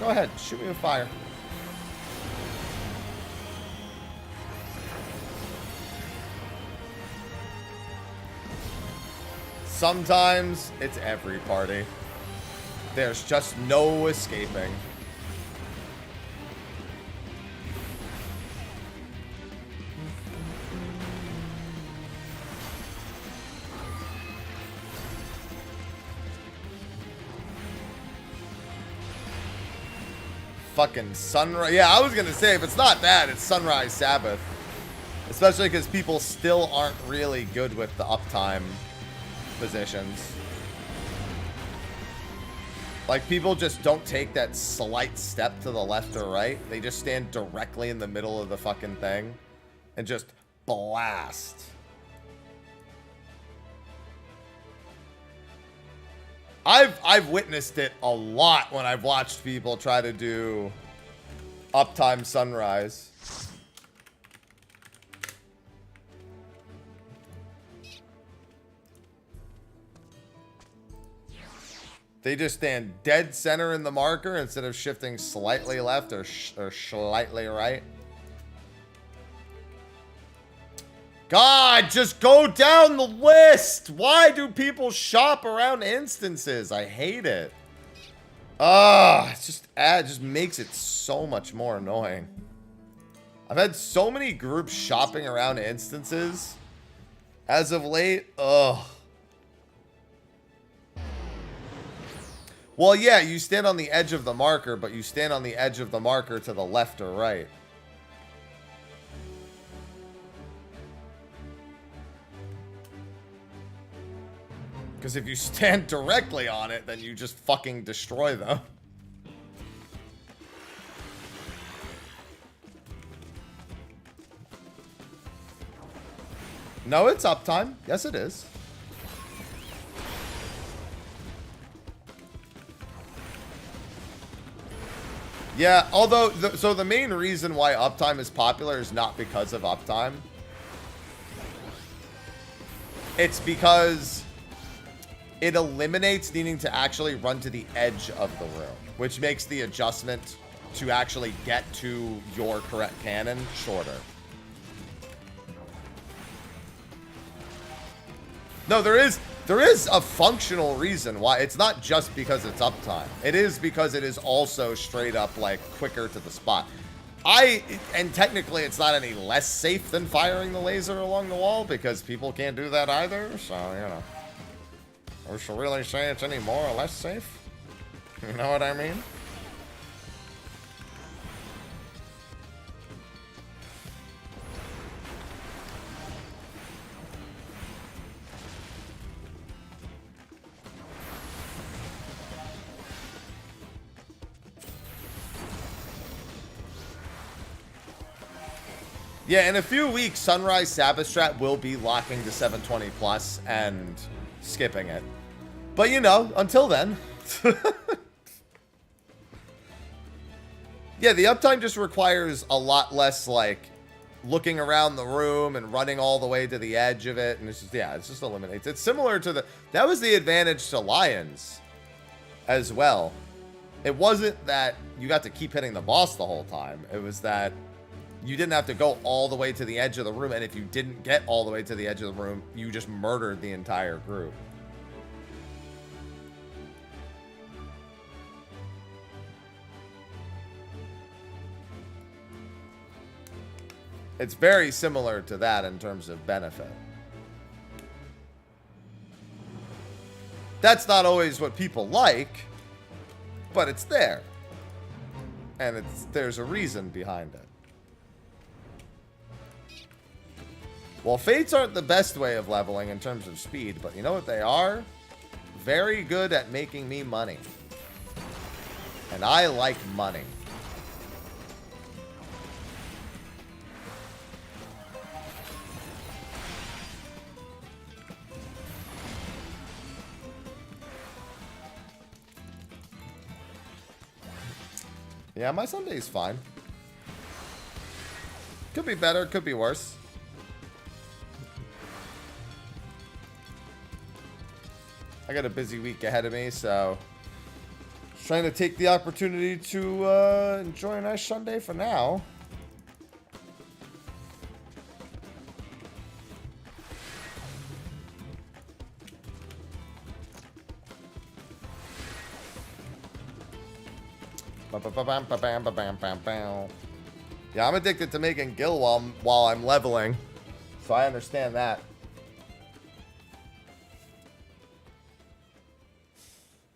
Go ahead, shoot me with fire. Sometimes it's every party. There's just no escaping. Fucking sunrise. Yeah, I was gonna say, if it's not that, it's Sunrise Sabbath. Especially because people still aren't really good with the uptime positions. Like, people just don't take that slight step to the left or right. They just stand directly in the middle of the fucking thing and just blast. I've witnessed it a lot when I've watched people try to do uptime sunrise. They just stand dead center in the marker instead of shifting slightly left or slightly right. God, just go down the list. Why do people shop around instances? I hate it. It just makes it so much more annoying. I've had so many groups shopping around instances as of late. Ugh. Well, yeah, you stand on the edge of the marker, but you stand on the edge of the marker to the left or right. Because if you stand directly on it, then you just fucking destroy them. No, it's uptime. Yes, it is. Yeah, although, so the main reason why uptime is popular is not because of uptime. It's because it eliminates needing to actually run to the edge of the room, which makes the adjustment to actually get to your correct cannon shorter. No, there is a functional reason why. It's not just because it's uptime. It is because it is also straight up, like, quicker to the spot. And technically it's not any less safe than firing the laser along the wall, because people can't do that either, so, you know. Or should really say it's any more or less safe? You know what I mean? Yeah, in a few weeks, Sunrise Sabbath Strat will be locking to 720 plus and skipping it. But, you know, until then. Yeah, the uptime just requires a lot less, like, looking around the room and running all the way to the edge of it. And it's just, yeah, it's just eliminates. It's similar to that was the advantage to Lions as well. It wasn't that you got to keep hitting the boss the whole time. It was that you didn't have to go all the way to the edge of the room. And if you didn't get all the way to the edge of the room, you just murdered the entire group. It's very similar to that in terms of benefit. That's not always what people like, but it's there. And there's a reason behind it. Well, Fates aren't the best way of leveling in terms of speed, but you know what they are? Very good at making me money. And I like money. Yeah, my Sunday's fine. Could be better, could be worse. I got a busy week ahead of me, so just trying to take the opportunity to enjoy a nice Sunday for now. Yeah, I'm addicted to making gil while I'm leveling, so I understand that.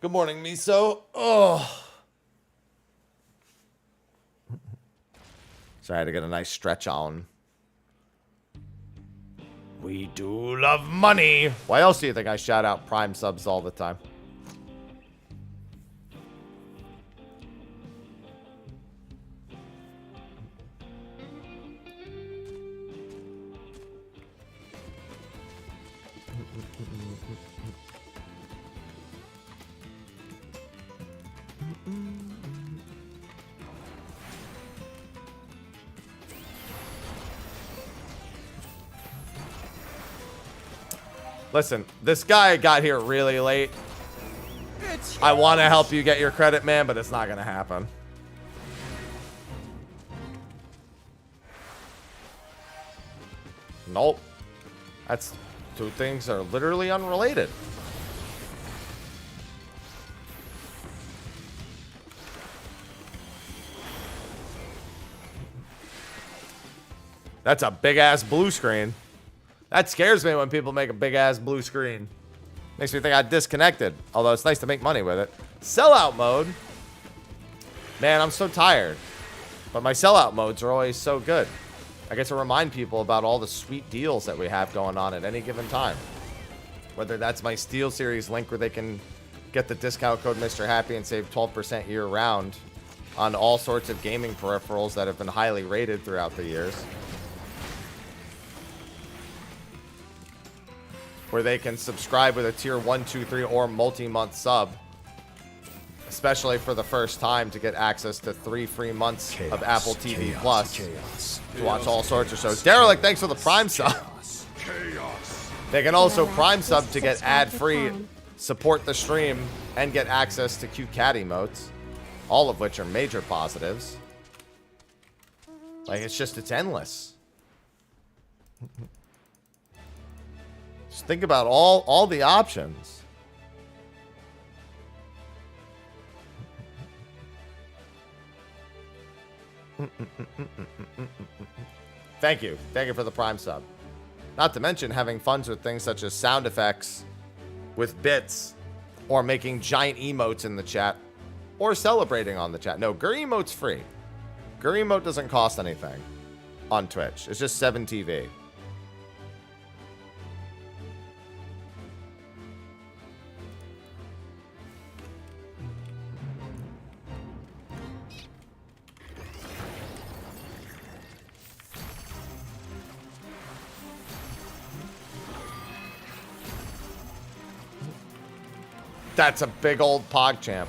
Good morning, Miso. Oh, sorry, I had to get a nice stretch on. We do love money. Why else do you think I shout out Prime subs all the time? Listen, this guy got here really late. I want to help you get your credit, man, but it's not going to happen. Nope. That's two things that are literally unrelated. That's a big-ass blue screen. That scares me when people make a big-ass blue screen. Makes me think I disconnected. Although it's nice to make money with it. Sellout mode. Man, I'm so tired. But my sellout modes are always so good. I get to remind people about all the sweet deals that we have going on at any given time. Whether that's my Steel Series link where they can get the discount code Mr. Happy and save 12% year-round on all sorts of gaming peripherals that have been highly rated throughout the years. Where they can subscribe with a tier 1, 2, 3, or multi-month sub. Especially for the first time to get access to 3 free months of Apple TV Plus. To watch all sorts of shows. Derelict, thanks for the Prime sub. They can also Prime sub to get ad-free, support the stream, and get access to cute cat emotes. All of which are major positives. Like, it's endless. Just think about all the options. Thank you. Thank you for the Prime sub. Not to mention having fun with things such as sound effects with bits, or making giant emotes in the chat, or celebrating on the chat. No, Gur emote's free. Gur emote doesn't cost anything on Twitch. It's just 7TV. That's a big old PogChamp.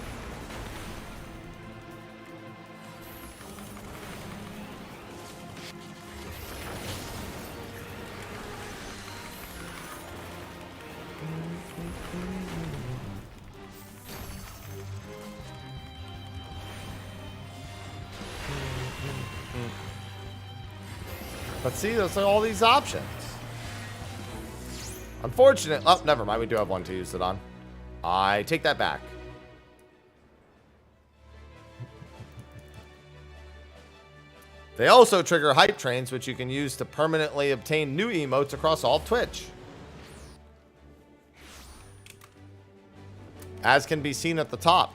But see, there's all these options. Unfortunate. Oh, never mind. We do have one to use it on. I take that back. They also trigger hype trains, which you can use to permanently obtain new emotes across all Twitch. As can be seen at the top.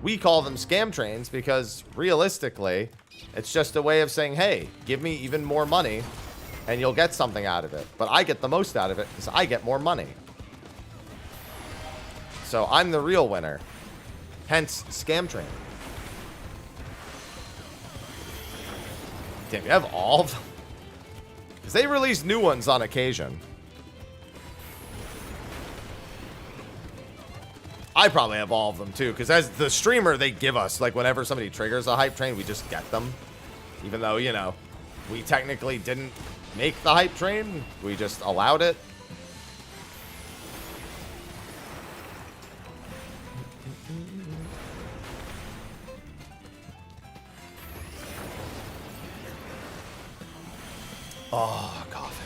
We call them scam trains because, realistically, it's just a way of saying, hey, give me even more money, and you'll get something out of it. But I get the most out of it because I get more money. So I'm the real winner. Hence, scam train. Damn, you have all of them? Because they release new ones on occasion. I probably have all of them too, because as the streamer, they give us, like, whenever somebody triggers a hype train, we just get them. Even though, you know, we technically didn't make the hype train, we just allowed it. Oh, coffee.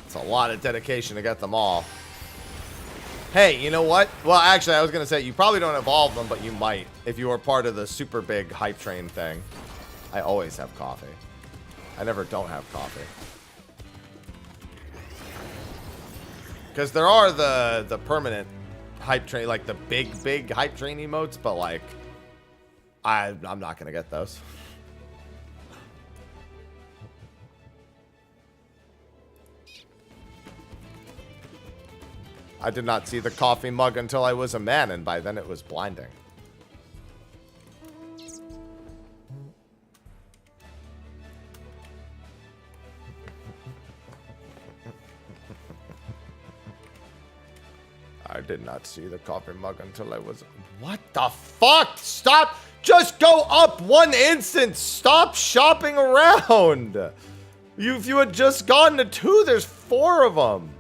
It's a lot of dedication to get them all. Hey, you know what? Well, actually, I was going to say, you probably don't evolve them, but you might if you are part of the super big hype train thing. I always have coffee. I never don't have coffee. Because there are the permanent hype train, like the big hype train emotes, but like, I'm not going to get those. I did not see the coffee mug until I was a man, and by then it was blinding. I did not see the coffee mug until I was... What the fuck? Stop! Just go up one instance! Stop shopping around! If you had just gotten to 2, there's 4 of them.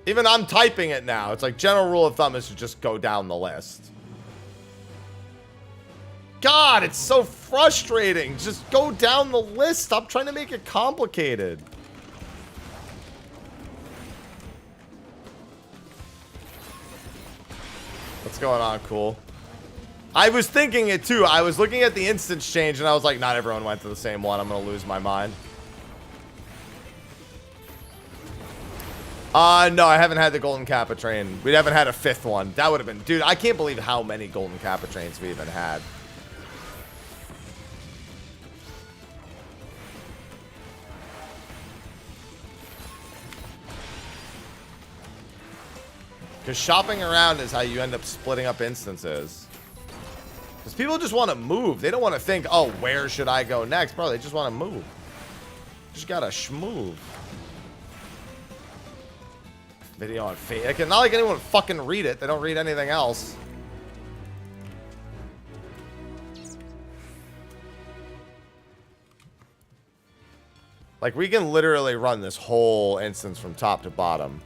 Even I'm typing it now. It's like general rule of thumb is to just go down the list. God, it's so frustrating. Just go down the list. Stop trying to make it complicated. What's going on, cool? I was thinking it too. I was looking at the instance change and I was like, not everyone went to the same one. I'm going to lose my mind. No, I haven't had the Golden Kappa train. We haven't had a 5th one. That would have been... Dude, I can't believe how many Golden Kappa trains we even had. Because shopping around is how you end up splitting up instances. Because people just want to move. They don't want to think, oh, where should I go next? Bro, they just want to move. Just gotta schmove. Video on Facebook. Not like anyone would fucking read it. They don't read anything else. Like, we can literally run this whole instance from top to bottom.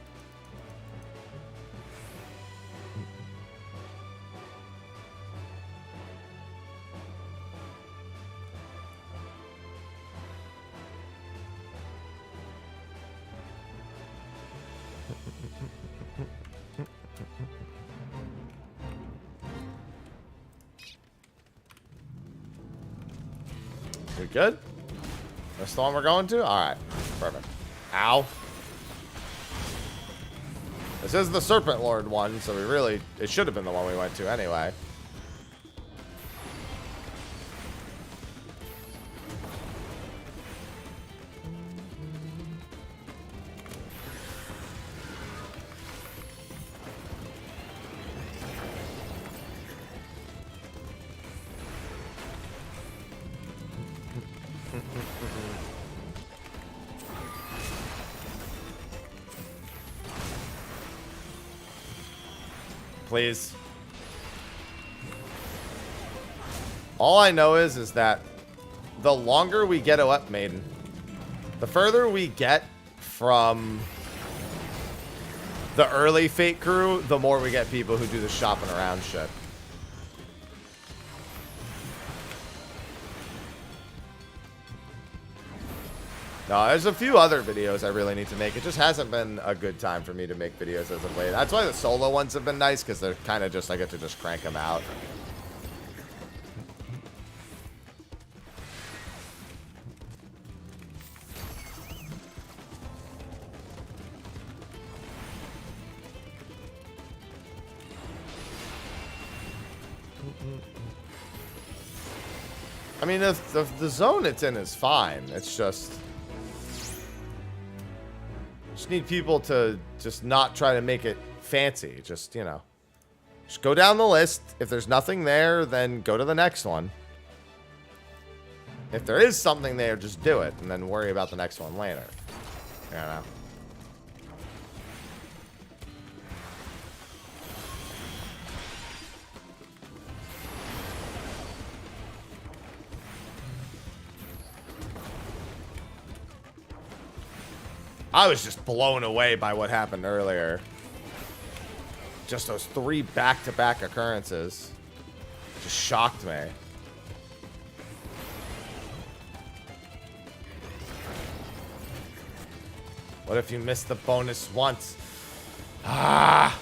We good? That's the one we're going to? Alright. Perfect. Ow. This is the Serpent Lord one, so we really... It should have been the one we went to anyway. Please. All I know is that the longer we get up Maiden, the further we get from the early Fate crew, the more we get people who do the shopping around shit. No, there's a few other videos I really need to make. It just hasn't been a good time for me to make videos as of late. That's why the solo ones have been nice, because they're kind of just, I get to just crank them out. I mean, the zone it's in is fine. It's just Just need people to just not try to make it fancy. Just, you know, just go down the list. If there's nothing there, then go to the next one. If there is something there, just do it, and then worry about the next one later. You know? I was just blown away by what happened earlier. Just those 3 back-to-back occurrences. Just shocked me. What if you missed the bonus once? Ah!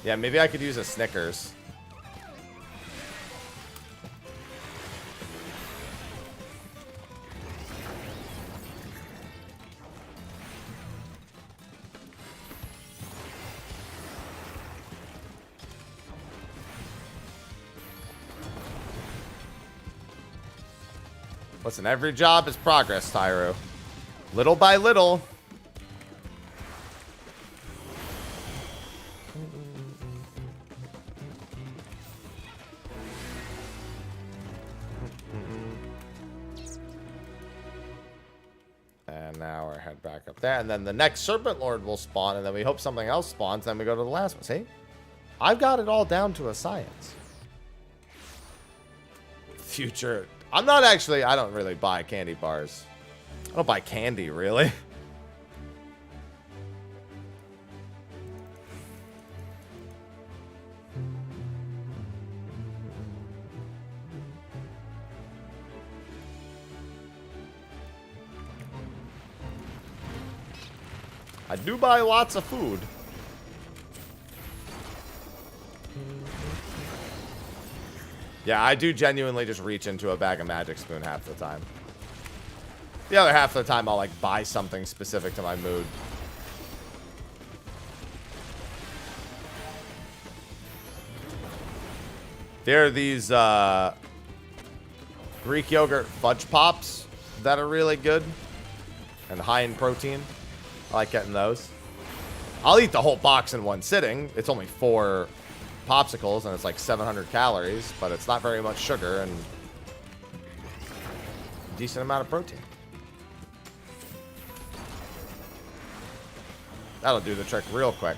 Yeah, maybe I could use a Snickers. Listen, every job is progress, Tyro. Little by little. And now we're head back up there. And then the next Serpent Lord will spawn. And then we hope something else spawns. Then we go to the last one. See? I've got it all down to a science. Future... I'm not actually, I don't really buy candy bars. I don't buy candy, really. I do buy lots of food. Yeah, I do genuinely just reach into a bag of Magic Spoon half the time. The other half of the time, I'll, like, buy something specific to my mood. There are these, Greek yogurt fudge pops that are really good and high in protein. I like getting those. I'll eat the whole box in one sitting. It's only 4 popsicles and it's like 700 calories, but it's not very much sugar and a decent amount of protein. That'll do the trick real quick.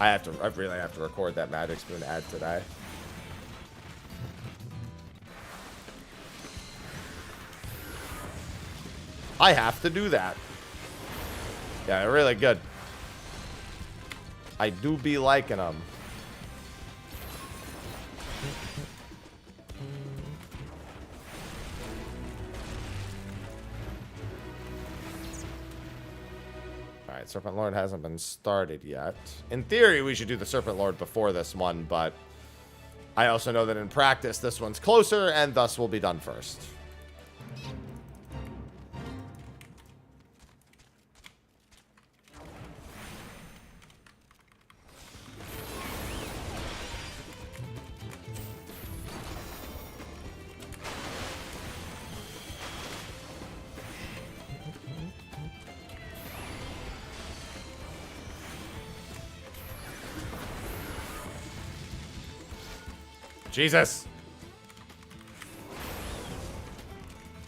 I really have to record that Magic Spoon ad today. I have to do that. Yeah, they're really good. I do be liking them. Alright, Serpent Lord hasn't been started yet. In theory, we should do the Serpent Lord before this one, but I also know that in practice, this one's closer, and thus will be done first. Jesus.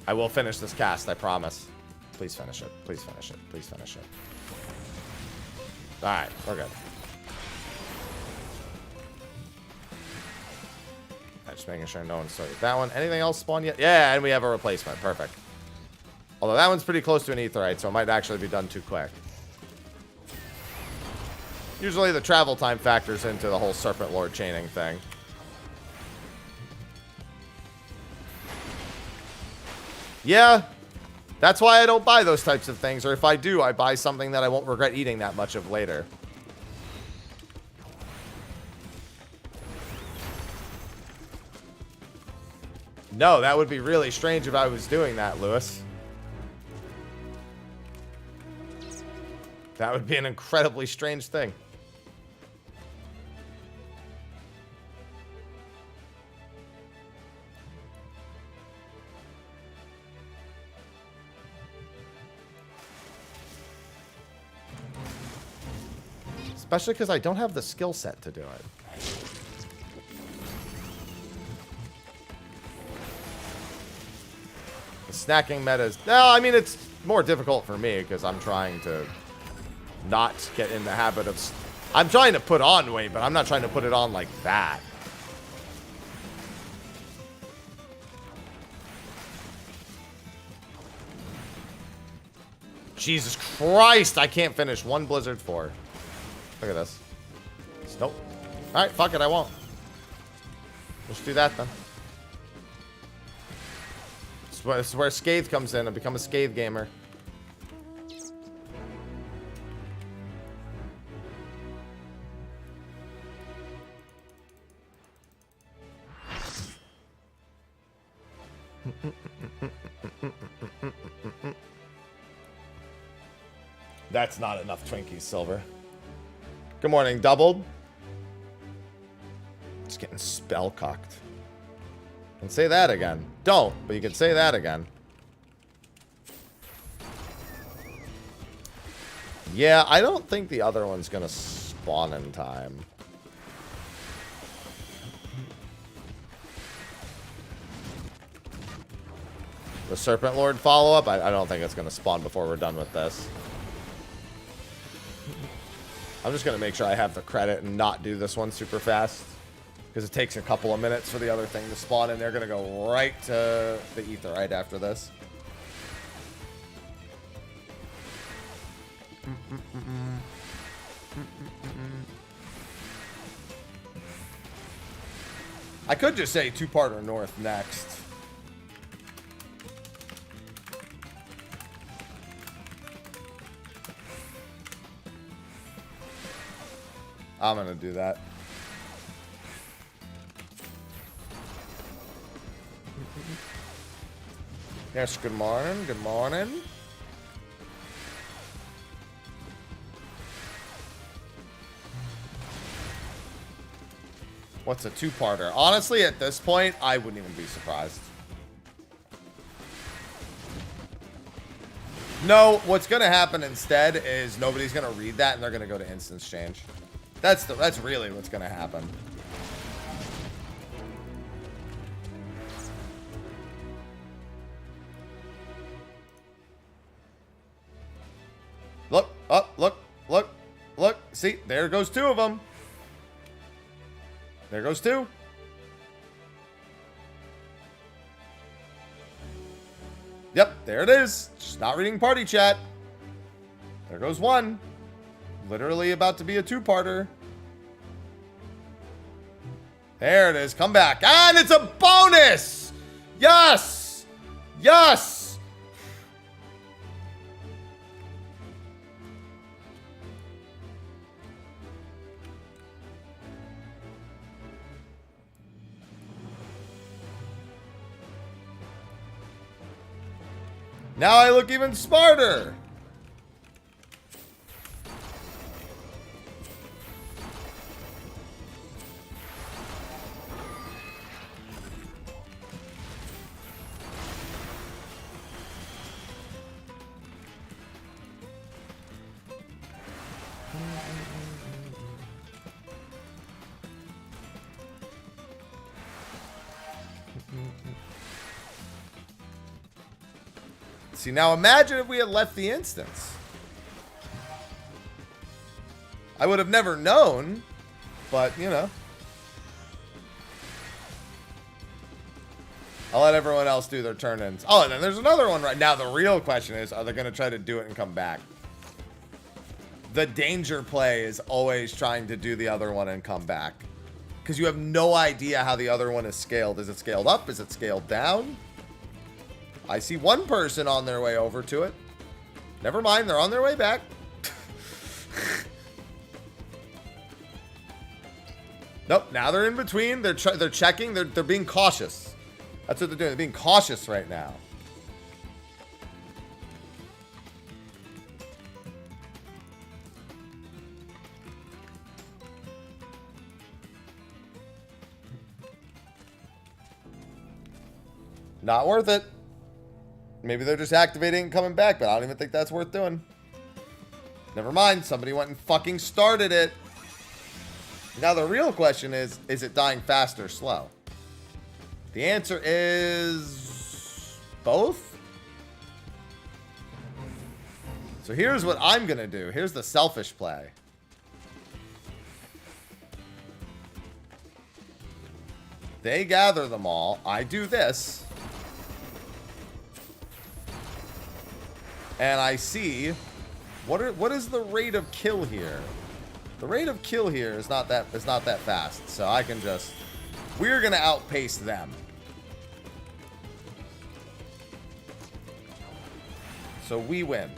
I will finish this cast, I promise. Please finish it. Please finish it. Please finish it. Alright, we're good. Just making sure no one's started that one. Anything else spawned yet? Yeah, and we have a replacement. Perfect. Although that one's pretty close to an Aetheryte, so it might actually be done too quick. Usually the travel time factors into the whole Serpent Lord chaining thing. Yeah, that's why I don't buy those types of things. Or if I do, I buy something that I won't regret eating that much of later. No, that would be really strange if I was doing that, Lewis. That would be an incredibly strange thing. Especially because I don't have the skill set to do it. The snacking meta is... No, I mean, it's more difficult for me because I'm trying to not get in the habit of... I'm trying to put on weight, but I'm not trying to put it on like that. Jesus Christ, I can't finish one Blizzard 4. Look at this. Nope. Alright, fuck it, I won't. Let's do that then. This is where Scathe comes in. I become a Scathe gamer. That's not enough Twinkies, Silver. Good morning, Doubled. Just getting spellcocked. And say that again. Don't, but you can say that again. Yeah, I don't think the other one's gonna spawn in time. The Serpent Lord follow-up? I don't think it's gonna spawn before we're done with this. I'm just gonna make sure I have the credit and not do this one super fast. Because it takes a couple of minutes for the other thing to spawn, and they're going to go right to the ether right after this. I could just say two-parter north next. I'm going to do that. Yes, good morning, good morning. What's a two-parter? Honestly, at this point, I wouldn't even be surprised. No, what's going to happen instead is nobody's going to read that and they're going to go to instance change. That's really what's going to happen. Look, up, look, look, look. See, there goes two of them. There goes two. Yep, there it is. Just not reading party chat. There goes one. Literally about to be a two-parter. There it is. Come back. And it's a bonus! Yes! Yes! Now I look even smarter. See, now imagine if we had left the instance. I would have never known, but, you know. I'll let everyone else do their turn-ins. Oh, and then there's another one right now. The real question is, are they going to try to do it and come back? The danger play is always trying to do the other one and come back. Because you have no idea how the other one is scaled. Is it scaled up? Is it scaled down? I see one person on their way over to it. Never mind, they're on their way back. Nope, now they're in between. They're checking. They're being cautious. That's what they're doing. They're being cautious right now. Not worth it. Maybe they're just activating and coming back, but I don't even think that's worth doing. Never mind, somebody went and fucking started it. Now the real question is it dying fast or slow? The answer is both. So here's what I'm gonna do. Here's the selfish play. They gather them all. I do this. And I see what is the rate of kill here? The rate of kill here is not that fast. So I can just, we're gonna outpace them. So we win.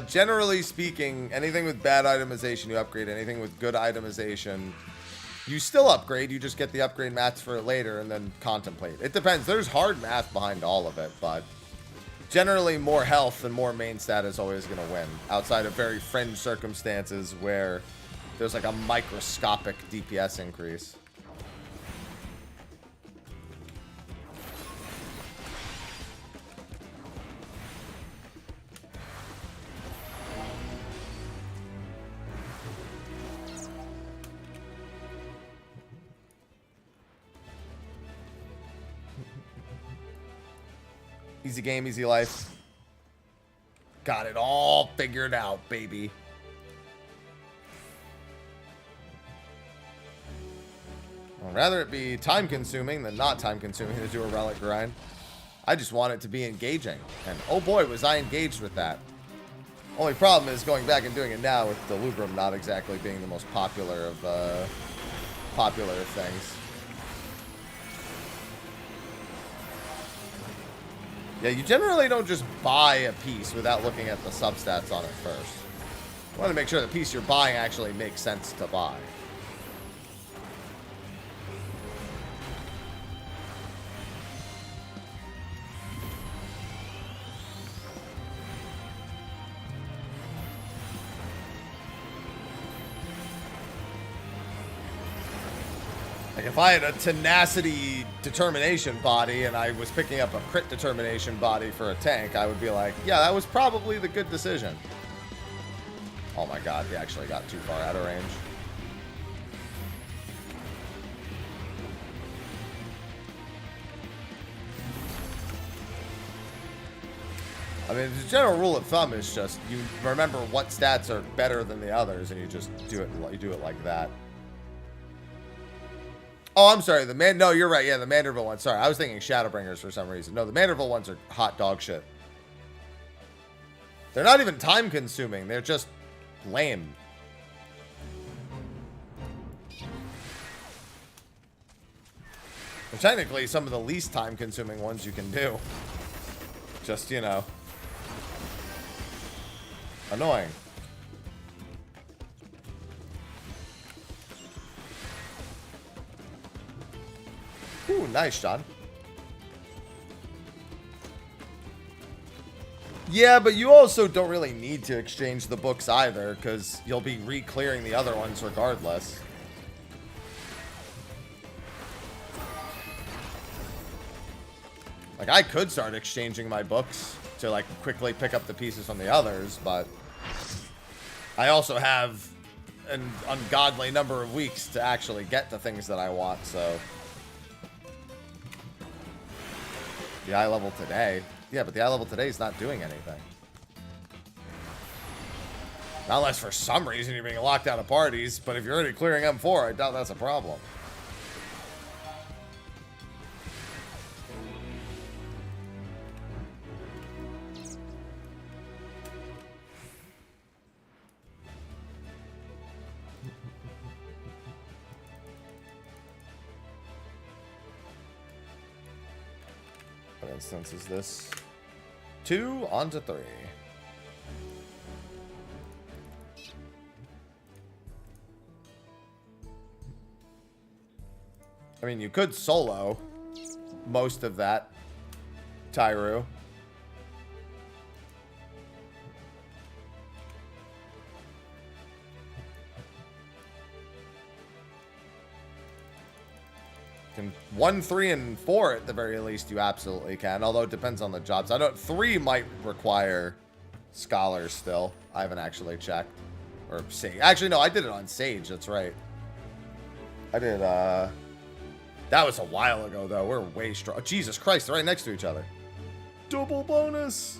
Generally speaking, anything with bad itemization, you upgrade. Anything with good itemization, you still upgrade. You just get the upgrade maths for it later and then contemplate. It depends. There's hard math behind all of it, but generally more health and more main stat is always going to win. Outside of very fringe circumstances where there's like a microscopic DPS increase. Easy game, easy life. Got it all figured out, baby. I'd rather it be time-consuming than not time-consuming to do a relic grind. I just want it to be engaging. And oh boy, was I engaged with that. Only problem is going back and doing it now with Delubrum not exactly being the most popular of popular things. Yeah, you generally don't just buy a piece without looking at the substats on it first. You want to make sure the piece you're buying actually makes sense to buy. Like if I had a tenacity determination body and I was picking up a crit determination body for a tank, I would be like, yeah, that was probably the good decision. Oh my god, he actually got too far out of range. I mean, the general rule of thumb is just you remember what stats are better than the others and you just do it like that. Oh, I'm sorry. No, you're right. Yeah, the Manderville ones. Sorry, I was thinking Shadowbringers for some reason. No, the Manderville ones are hot dog shit. They're not even time consuming. They're just lame. They're technically some of the least time consuming ones you can do. Just, you know, annoying. Ooh, nice, John. Yeah, but you also don't really need to exchange the books either, because you'll be re-clearing the other ones regardless. Like, I could start exchanging my books to, like, quickly pick up the pieces from the others, but I also have an ungodly number of weeks to actually get the things that I want, so... The eye level today. Yeah, but the eye level today is not doing anything. Not unless for some reason you're being locked out of parties, but if you're already clearing M4, I doubt that's a problem. What instance is this? 2 onto 3. I mean, you could solo most of that, Tyru. Can 1, 3, and 4 at the very least you absolutely can. Although it depends on the jobs. I don't. 3 might require scholars still. I haven't actually checked. Or Sage. Actually, no, I did it on Sage. That's right. I did. That was a while ago though. We're way strong. Oh, Jesus Christ! They're right next to each other. Double bonus.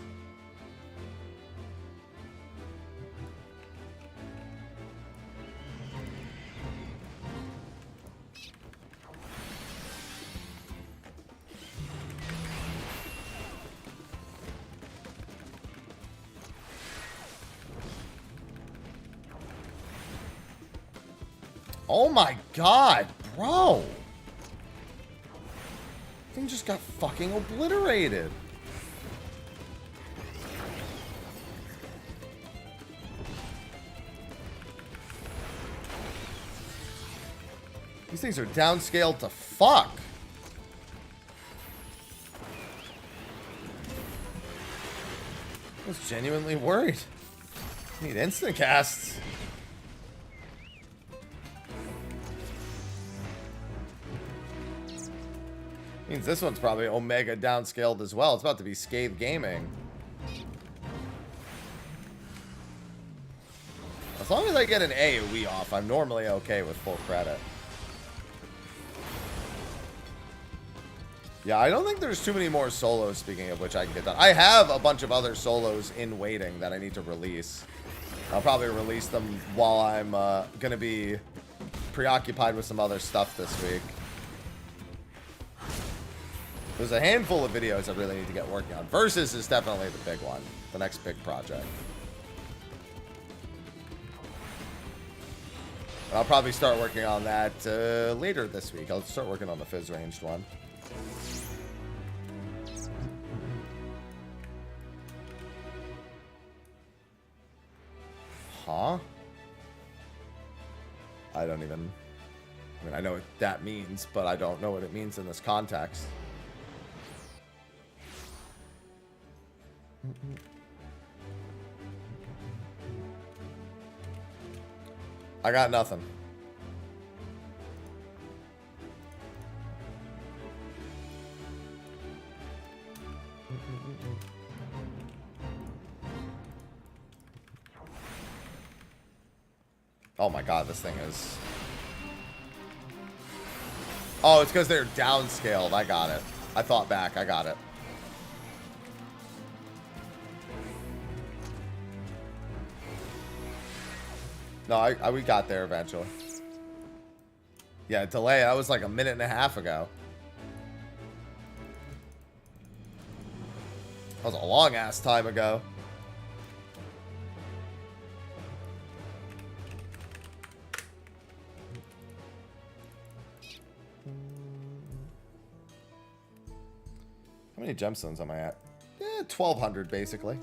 Oh my god, bro. Thing just got fucking obliterated. These things are downscaled to fuck. I was genuinely worried. I need instant casts. Means this one's probably Omega downscaled as well. It's about to be Scathe Gaming. As long as I get an AoE off, I'm normally okay with full credit. Yeah, I don't think there's too many more solos, speaking of which, I can get done. I have a bunch of other solos in waiting that I need to release. I'll probably release them while I'm going to be preoccupied with some other stuff this week. There's a handful of videos I really need to get working on. Versus is definitely the big one. The next big project. And I'll probably start working on that later this week. I'll start working on the Fizz ranged one. Huh? I don't even... I mean, I know what that means, but I don't know what it means in this context. I got nothing. Oh my god, this thing is... Oh, it's because they're downscaled. I got it. I thought back. I got it. No, we got there eventually. Yeah, delay. That was like a minute and a half ago. That was a long ass time ago. How many gemstones am I at? 1,200 basically.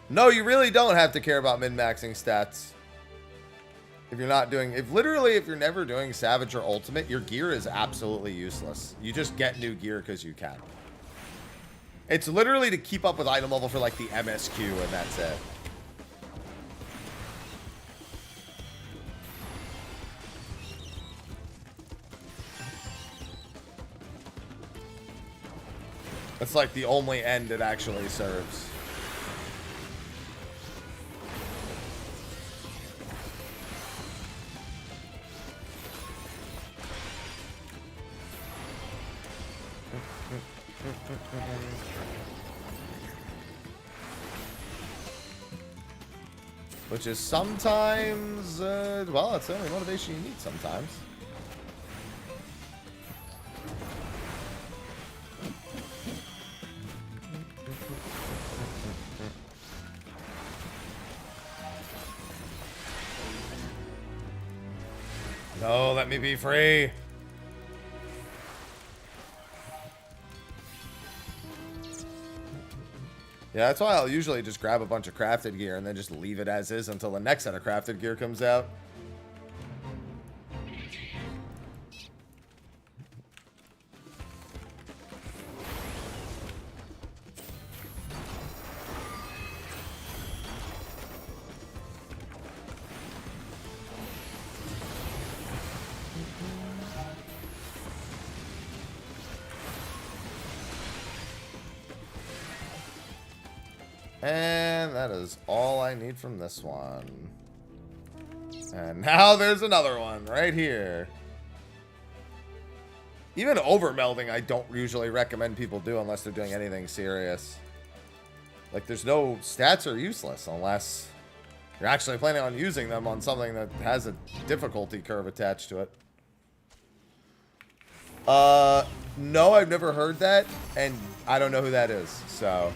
No, you really don't have to care about min-maxing stats. If you're not doing... If you're never doing Savage or Ultimate, your gear is absolutely useless. You just get new gear because you can. It's literally to keep up with item level for, like, the MSQ, and that's it. It's like the only end it actually serves. Which is sometimes, well, it's the only motivation you need sometimes. No, let me be free. Yeah, that's why I'll usually just grab a bunch of crafted gear and then just leave it as is until the next set of crafted gear comes out. that is all I need from this one. And now there's another one right here. Even overmelding, I don't usually recommend people do unless they're doing anything serious. Like, there's no stats are useless unless you're actually planning on using them on something that has a difficulty curve attached to it. No, I've never heard that, and I don't know who that is, so...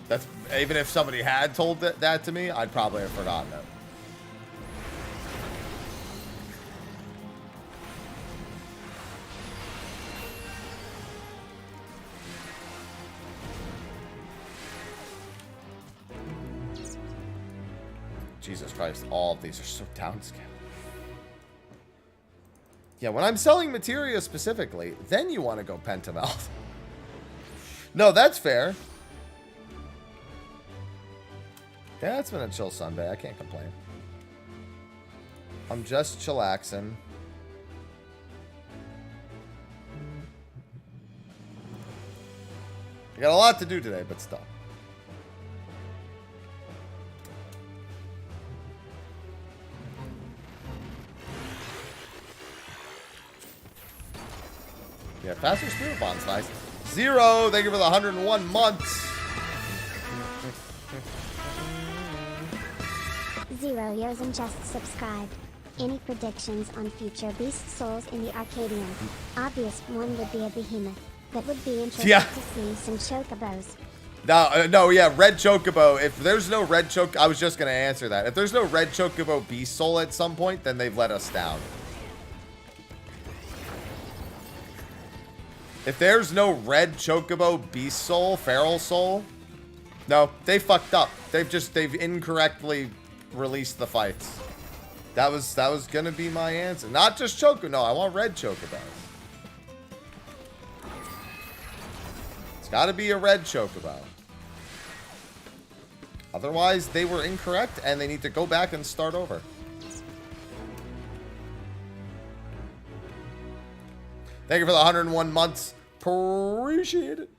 That's, even if somebody had told that to me, I'd probably have forgotten it. Jesus Christ, all of these are so downscaled. Yeah, when I'm selling materia specifically, then you want to go pentamelt. No, that's fair. Yeah, it's been a chill Sunday. I can't complain. I'm just chillaxing. I got a lot to do today, but still. Yeah, faster spirit bond's nice. Zero, thank you for the 101 months. Zero years and just subscribed. Any predictions on future beast souls in the Arcadian? Obvious one would be a behemoth. That would be interesting to see some chocobos. No, yeah, red chocobo. If there's no red chocobo, I was just going to answer that. If there's no red chocobo beast soul at some point, then they've let us down. If there's no red chocobo beast soul, feral soul, no, they fucked up. They've incorrectly released the fights. That was gonna be my answer. Not just chocobo. No, I want red chocobos. It's got to be a red chocobo. Otherwise, they were incorrect, and they need to go back and start over. Thank you for the 101 months. Appreciate it.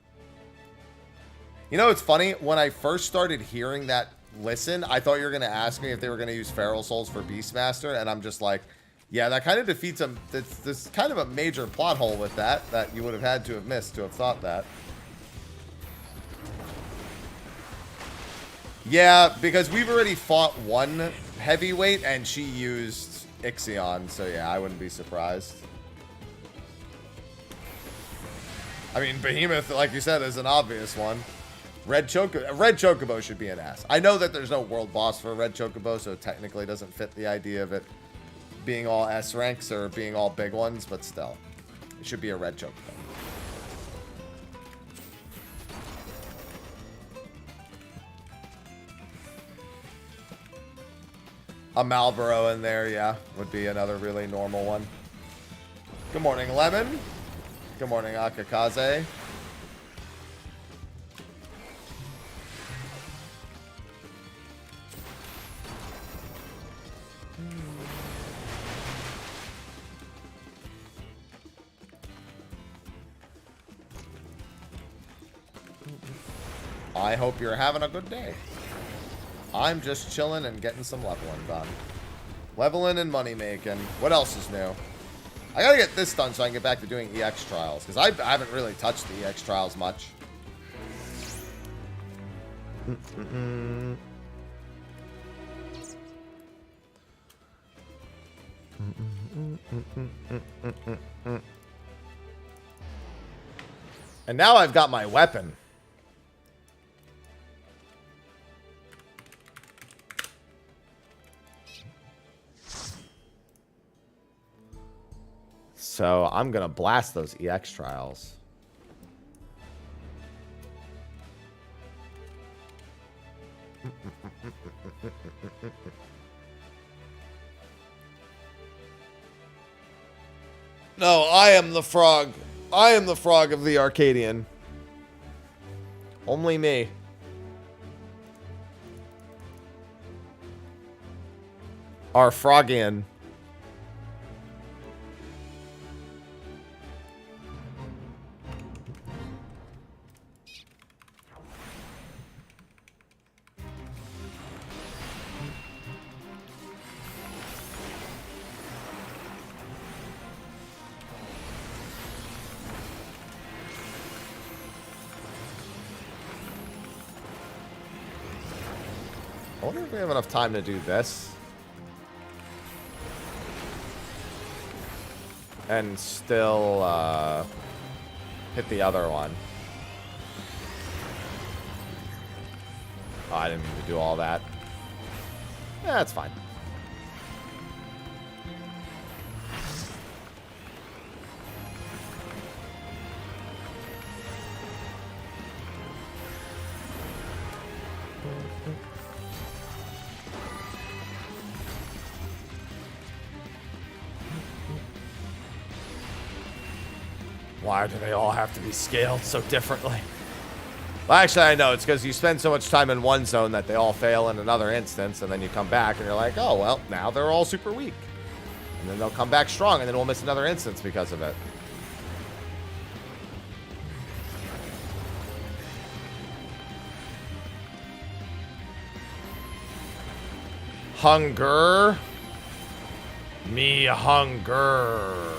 You know, it's funny. When I first started hearing that listen, I thought you were going to ask me if they were going to use feral souls for Beastmaster, and I'm just like, yeah, that kind of defeats them. There's kind of a major plot hole with that you would have had to have missed to have thought that. Yeah, because we've already fought one heavyweight, and she used Ixion, so yeah, I wouldn't be surprised. I mean, Behemoth, like you said, is an obvious one. Red Chocobo should be an ass. I know that there's no world boss for Red Chocobo, so it technically doesn't fit the idea of it being all S ranks or being all big ones, but still. It should be a Red Chocobo. A Malboro in there, yeah, would be another really normal one. Good morning, Lemon. Good morning, Akakaze. I hope you're having a good day. I'm just chilling and getting some leveling done. Leveling and money making. What else is new? I gotta get this done so I can get back to doing EX trials, because I haven't really touched the EX trials much. And now I've got my weapon. So I'm going to blast those EX trials. No, I am the frog. I am the frog of the Arcadian. Only me. Our Frogian. I wonder if we have enough time to do this. And still hit the other one. Oh, I didn't mean to do all that. Yeah, that's fine. Why do they all have to be scaled so differently? Well, actually, I know. It's because you spend so much time in one zone that they all fail in another instance, and then you come back and you're like, oh, well, now they're all super weak. And then they'll come back strong, and then we'll miss another instance because of it. Hunger. Me hunger.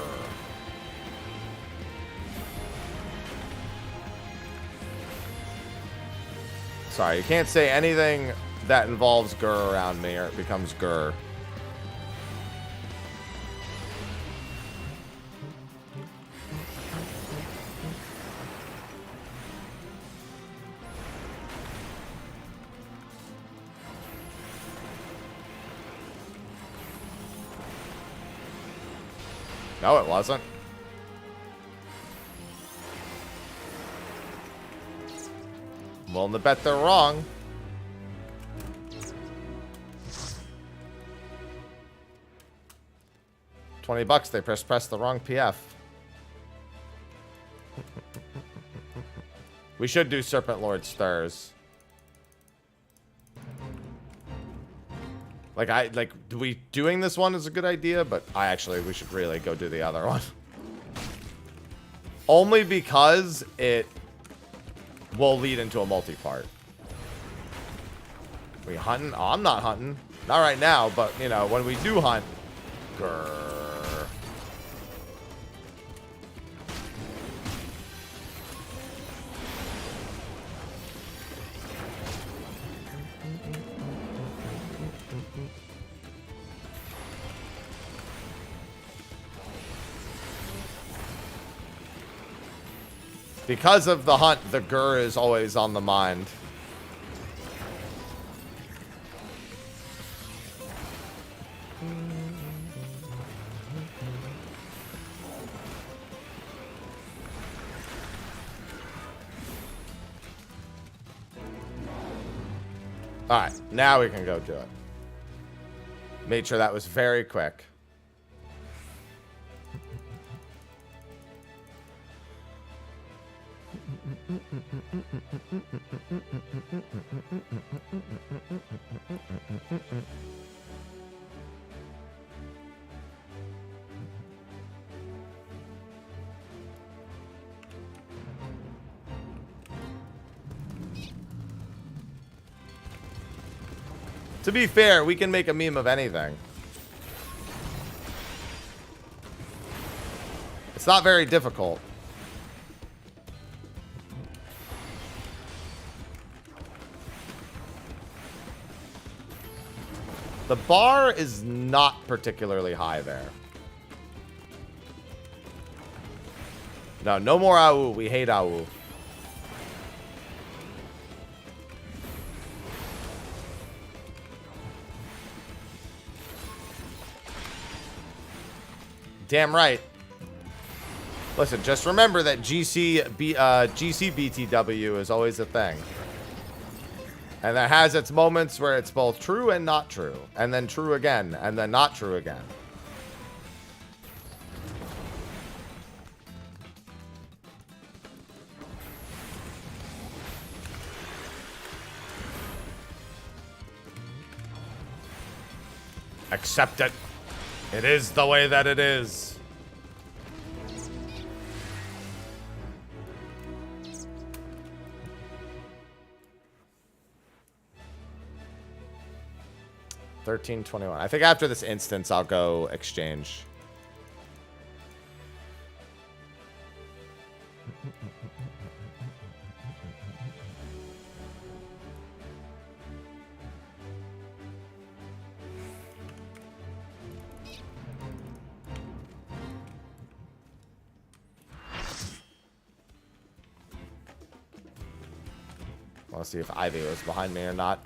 Sorry, you can't say anything that involves Gur around me or it becomes Gur. No, it wasn't. I'm willing to bet they're wrong. $20, they pressed the wrong PF. We should do Serpent Lord Stirs. Doing this one is a good idea, but we should really go do the other one. Only because it will lead into a multi-part. We hunting? Oh, I'm not hunting. Not right now, but, you know, when we do hunt. Grrr. Because of the hunt, the Gur is always on the mind. Alright, now we can go do it. Made sure that was very quick. To be fair, we can make a meme of anything. It's not very difficult. The bar is not particularly high there. No, no more AU. We hate AU. Damn right. Listen, just remember that GC BTW is always a thing. And that has its moments where it's both true and not true. And then true again. And then not true again. Accept it. It is the way that it is. $13.21. I think after this instance, I'll go exchange. want to see if Ivy was behind me or not.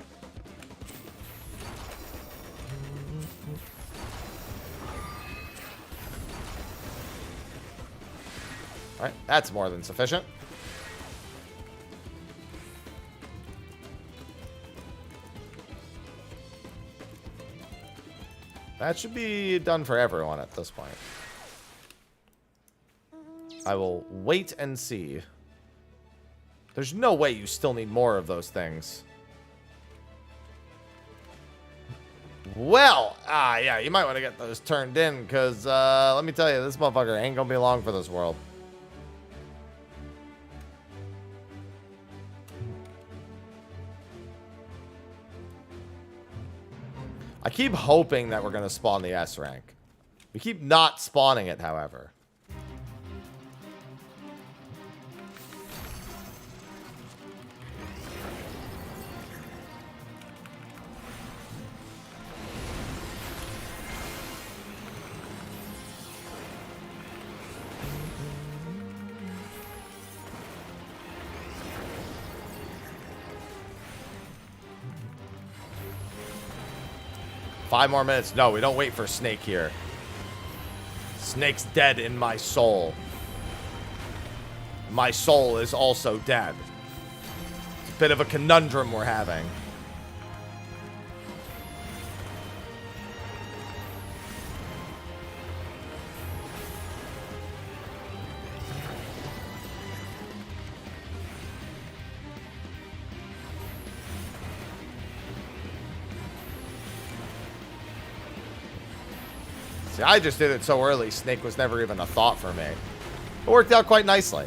Alright, that's more than sufficient. That should be done for everyone at this point. I will wait and see. There's no way you still need more of those things. Well, yeah, you might want to get those turned in, because, let me tell you, this motherfucker ain't gonna be long for this world. I keep hoping that we're going to spawn the S rank. We keep not spawning it, however. Five more minutes. No, we don't wait for Snake here. Snake's dead in my soul. My soul is also dead. It's a bit of a conundrum we're having. I just did it so early, Snake was never even a thought for me. It worked out quite nicely.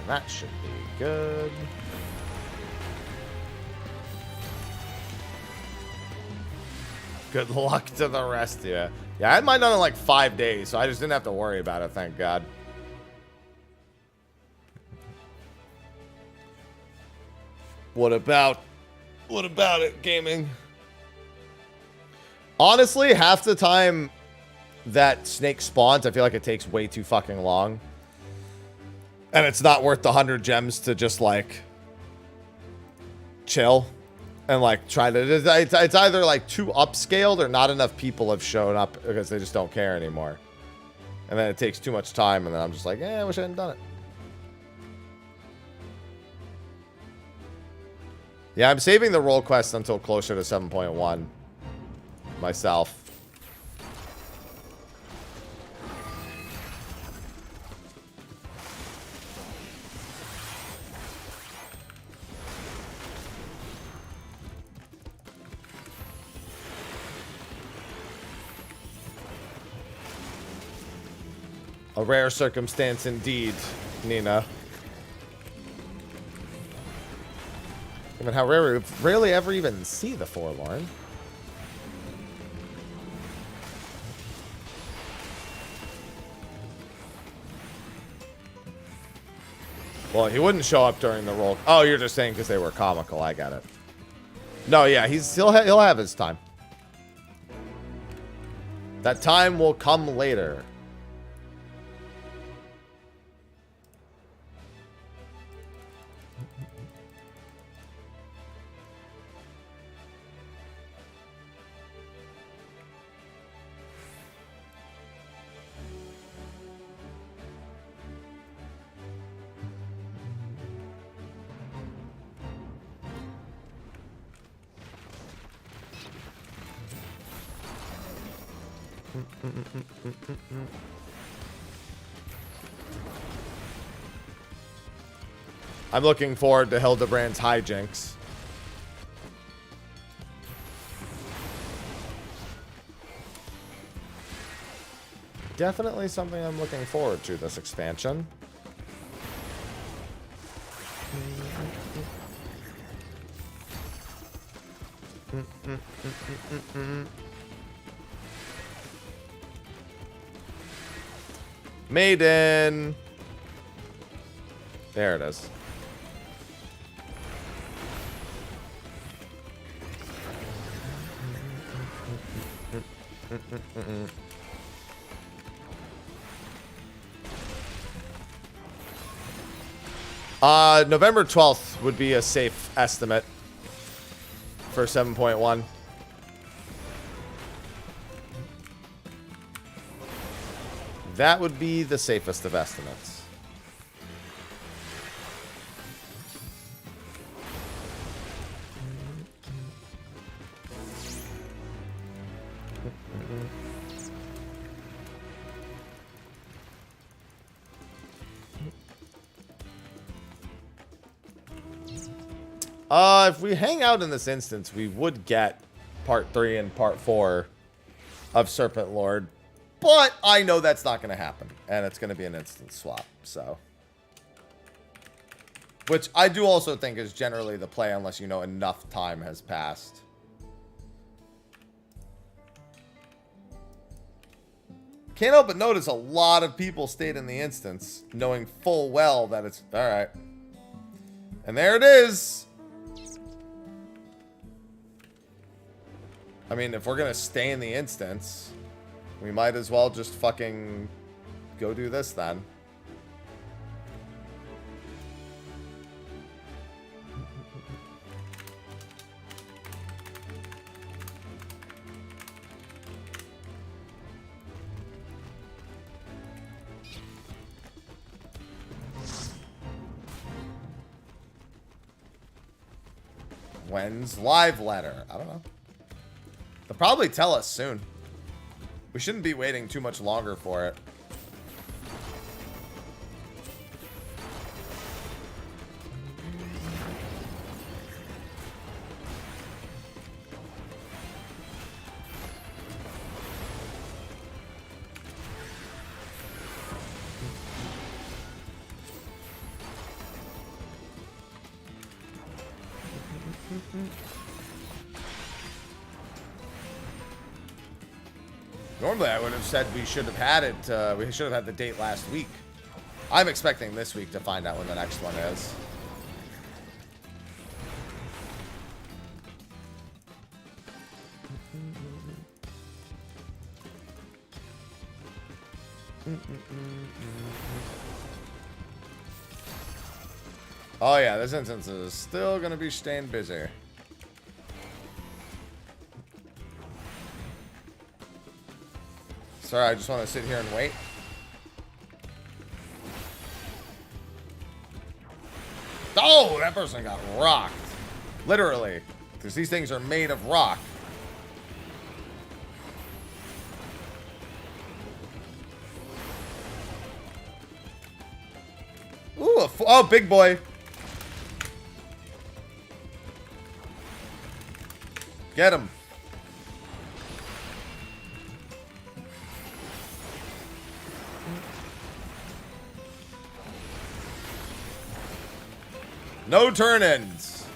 That should be good. Good luck to the rest of you. Yeah, I had mine done in like 5 days, so I just didn't have to worry about it, thank God. What about it, gaming? Honestly, half the time that Snake spawns, I feel like it takes way too fucking long. And it's not worth the 100 gems to just, like, chill and, like, try to... It's either, like, too upscaled or not enough people have shown up because they just don't care anymore. And then it takes too much time, and then I'm just like, I wish I hadn't done it. Yeah, I'm saving the role quest until closer to 7.1 myself. A rare circumstance indeed, Nina. Given how rare we rarely ever even see the Forlorn. Well, he wouldn't show up during the roll. Oh, you're just saying because they were comical. I got it. No, yeah, he'll have his time. That time will come later. I'm looking forward to Hildebrand's hijinks. Definitely something I'm looking forward to this expansion. Maiden. There it is. November 12th would be a safe estimate for 7.1. That would be the safest of estimates. If we hang out in this instance, we would get part 3 and part 4 of Serpent Lord. But I know that's not going to happen. And it's going to be an instant swap, so. Which I do also think is generally the play unless you know enough time has passed. Can't help but notice a lot of people stayed in the instance, knowing full well that it's... Alright. And there it is! I mean, if we're going to stay in the instance, we might as well just fucking go do this then. When's live letter? I don't know. They'll probably tell us soon. We shouldn't be waiting too much longer for it. Normally, I would have said we should have had it. We should have had the date last week. I'm expecting this week to find out when the next one is. Oh yeah, this instance is still gonna be staying busy. Sorry, I just want to sit here and wait. Oh, that person got rocked. Literally. Because these things are made of rock. Ooh, oh, big boy. Get him. No turn-ins.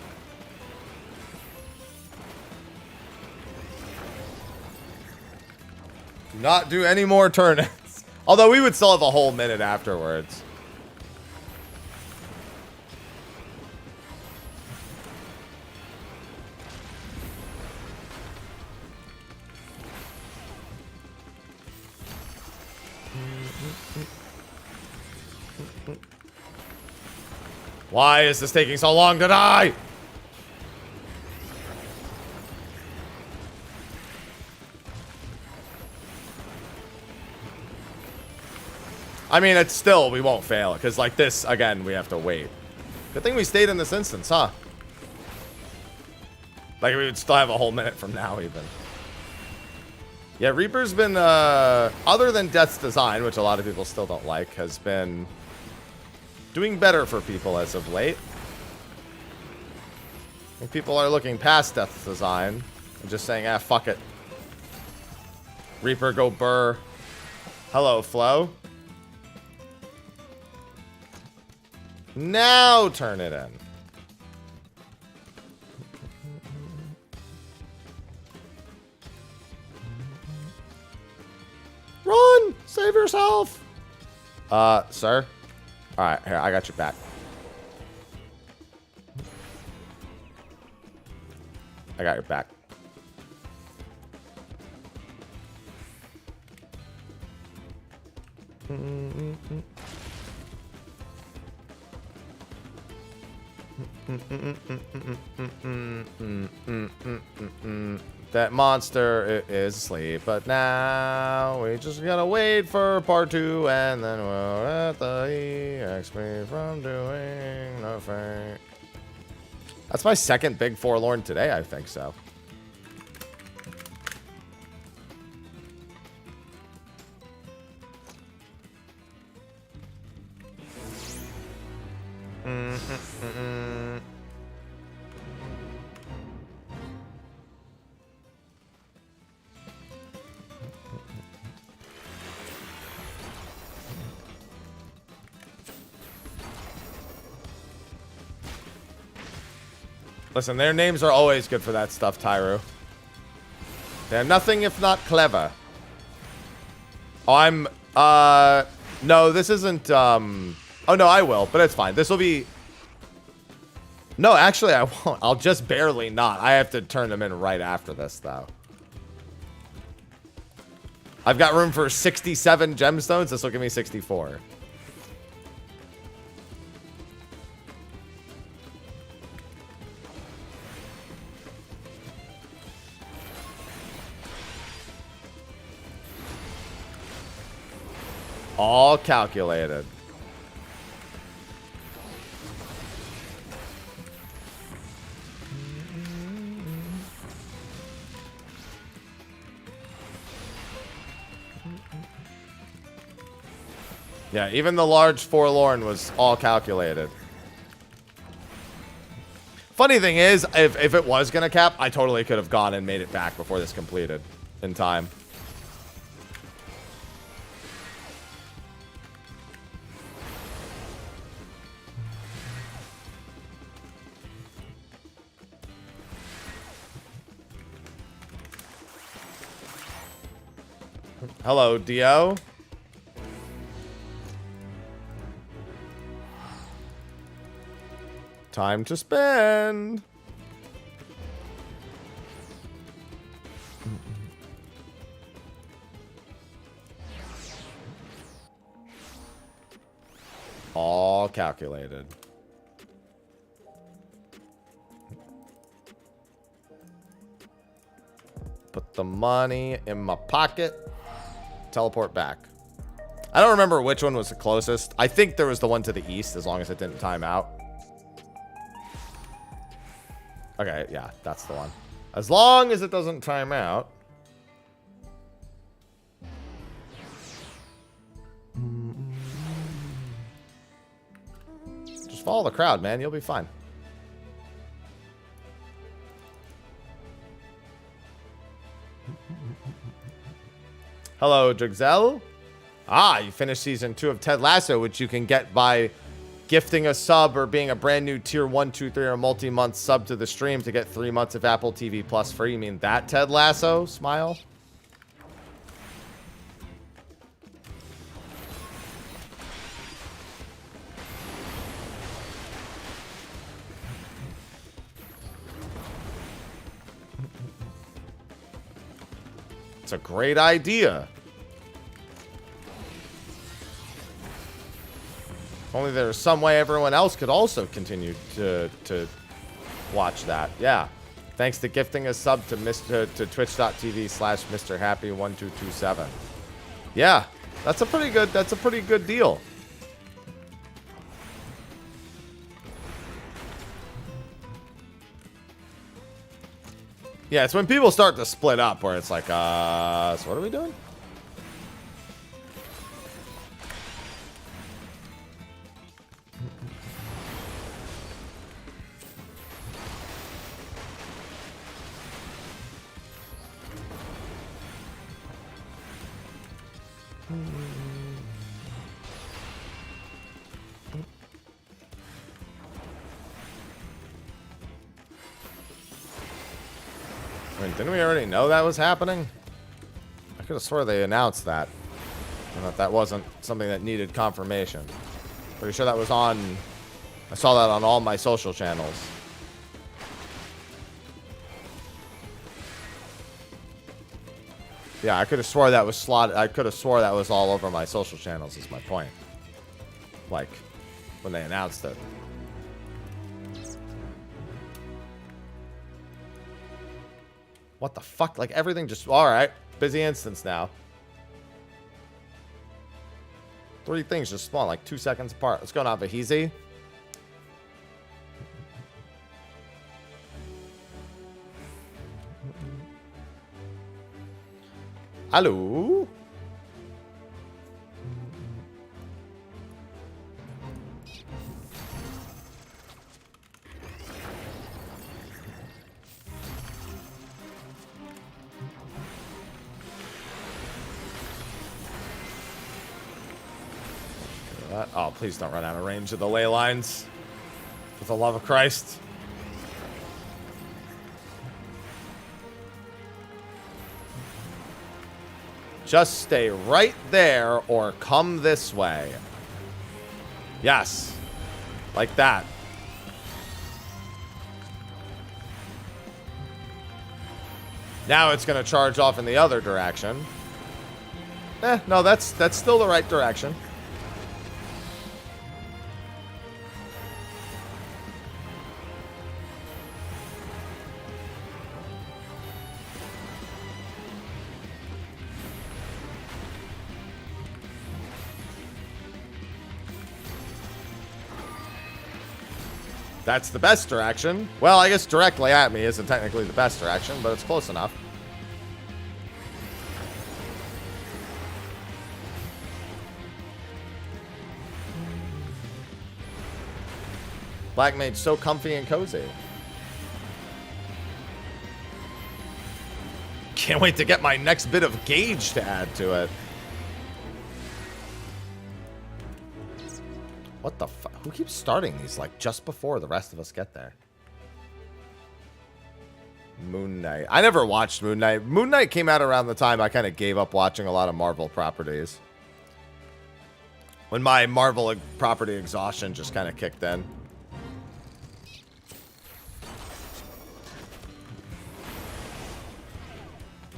Do not do any more turn-ins. Although we would still have a whole minute afterwards. Why is this taking so long to die? I mean, it's still, we won't fail. Because like this, again, we have to wait. Good thing we stayed in this instance, huh? Like, we would still have a whole minute from now, even. Yeah, Reaper's been, other than Death's Design, which a lot of people still don't like, has been doing better for people as of late. I think people are looking past Death's Design and just saying, ah, fuck it. Reaper, go burr. Hello, Flo. Now turn it in. Save yourself. Sir. All right, here, I got your back. I got your back. That monster is asleep, but now we just gotta wait for part 2, and then we'll let the EXP from doing nothing. That's my second big forlorn today, I think so. Listen, their names are always good for that stuff, Tyru. They're nothing if not clever. Oh, I'm, no, this isn't, oh, no, I will, but it's fine. This will be, no, actually, I won't. I'll just barely not. I have to turn them in right after this, though. I've got room for 67 gemstones. This will give me 64. All calculated. Yeah, even the large forlorn was all calculated. Funny thing is, if it was gonna cap, I totally could have gone and made it back before this completed in time. Hello, Dio. Time to spend. All calculated. Put the money in my pocket. Teleport back. I don't remember which one was the closest. I think there was the one to the east, as long as it didn't time out. Okay, yeah, that's the one. As long as it doesn't time out. Just follow the crowd, man. You'll be fine. Hello, Drixel. Ah, you finished season 2 of Ted Lasso, which you can get by gifting a sub or being a brand new tier 1, 2, 3 or multi-month sub to the stream to get 3 months of Apple TV Plus free. You mean that Ted Lasso? Smile. It's a great idea. If only there was some way everyone else could also continue to watch that. Yeah. Thanks to gifting a sub to twitch.tv/MrHappy1227. Yeah. That's a pretty good deal. Yeah, it's when people start to split up where it's like, so what are we doing? I mean, didn't we already know that was happening? I could have swore they announced that. And that wasn't something that needed confirmation. Pretty sure that was on... I saw that on all my social channels. Yeah, I could have swore that was slotted. I could have swore that was all over my social channels, is my point. Like, when they announced it. What the fuck? Like, everything just... Alright. Busy instance now. 3 things just spawn like 2 seconds apart. Let's go now, Vahizi. Hello? Oh, please don't run out of range of the ley lines. For the love of Christ. Just stay right there or come this way. Yes. Like that. Now it's going to charge off in the other direction. No, that's still the right direction. That's the best direction. Well, I guess directly at me isn't technically the best direction, but it's close enough. Black Mage so comfy and cozy. Can't wait to get my next bit of gauge to add to it. What the fuck? Who keeps starting these like just before the rest of us get there? Moon Knight. I never watched Moon Knight. Moon Knight came out around the time I kind of gave up watching a lot of Marvel properties. When my Marvel property exhaustion just kind of kicked in.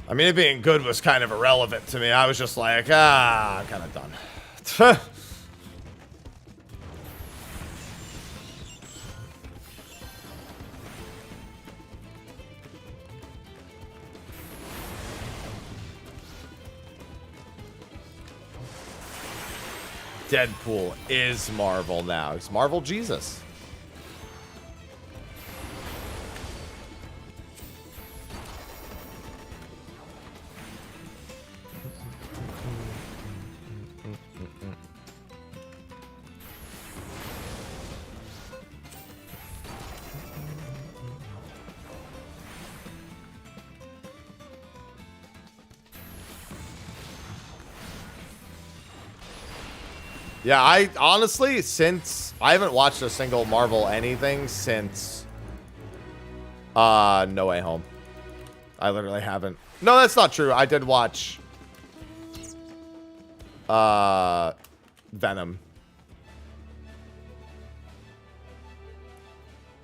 I mean, it being good was kind of irrelevant to me. I was just like, I'm kind of done. Deadpool is Marvel now. It's Marvel Jesus. Yeah, I honestly, since I haven't watched a single Marvel anything since No Way Home. I literally haven't. No, that's not true. I did watch Venom.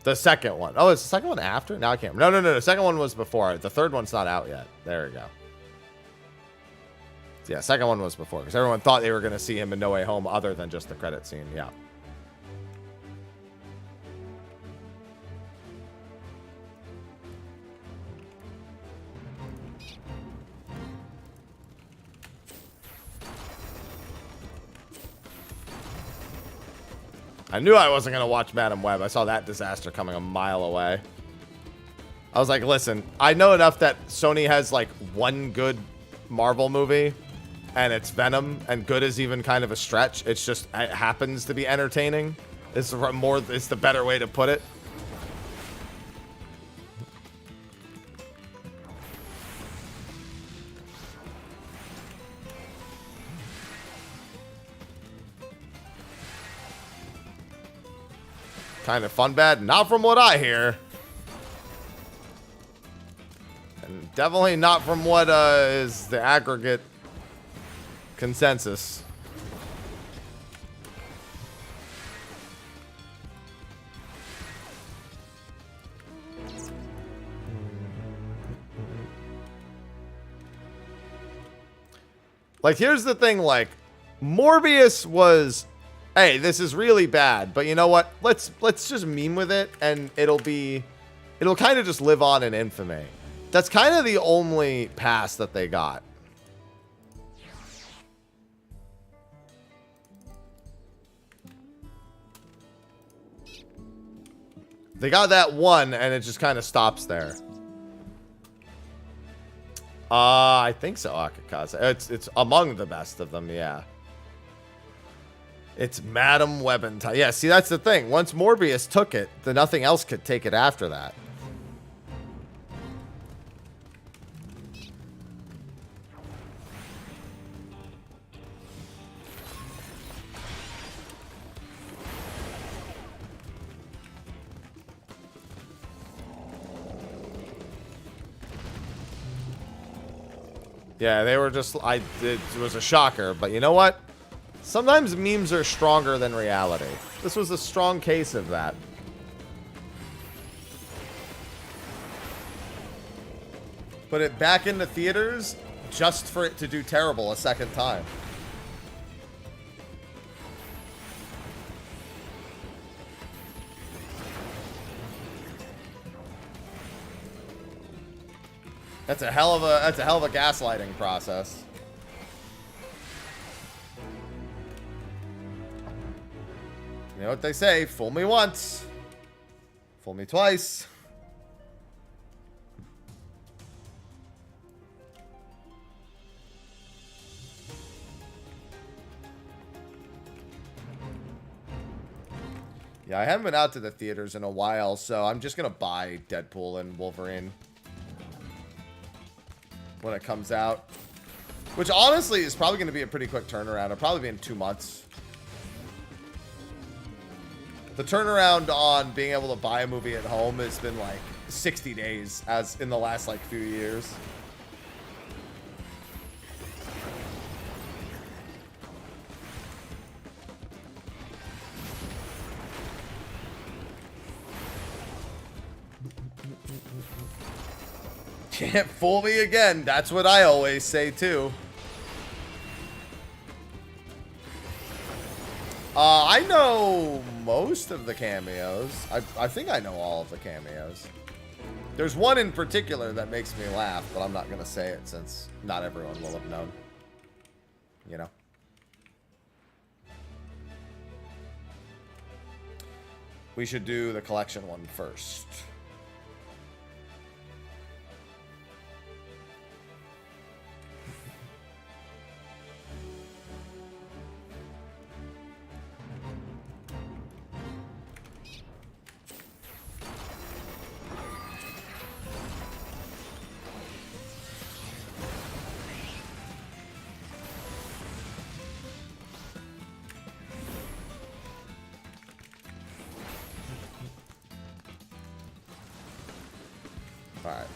The second one. Oh, is the second one after? Now I can't. No. The second one was before. The third one's not out yet. There we go. Yeah, second one was before, because everyone thought they were going to see him in No Way Home other than just the credit scene. Yeah. I knew I wasn't going to watch Madam Web. I saw that disaster coming a mile away. I was like, listen, I know enough that Sony has like one good Marvel movie. And it's Venom, and good is even kind of a stretch. It's just, it happens to be entertaining. It's the better way to put it. Kind of fun bad, not from what I hear. And definitely not from what is the aggregate Consensus. Like, here's the thing, like, Morbius was, hey, this is really bad, but you know what? Let's just meme with it, and it'll kind of just live on in infamy. That's kind of the only pass that they got. They got that one, and it just kind of stops there. I think so, Akakaze. It's among the best of them, yeah. It's Madam Weapon time. Yeah, see, that's the thing. Once Morbius took it, then nothing else could take it after that. Yeah, they were just, it was a shocker, but you know what? Sometimes memes are stronger than reality. This was a strong case of that. Put it back into theaters just for it to do terrible a second time. That's a hell of a gaslighting process. You know what they say, fool me once, fool me twice. Yeah, I haven't been out to the theaters in a while, so I'm just gonna buy Deadpool and Wolverine when it comes out, which honestly is probably going to be a pretty quick turnaround. It'll probably be in 2 months. The turnaround on being able to buy a movie at home has been like 60 days as in the last like few years. Can't fool me again. That's what I always say too. I know most of the cameos. I think I know all of the cameos. There's one in particular that makes me laugh, but I'm not going to say it since not everyone will have known. You know? We should do the collection one first. Alright.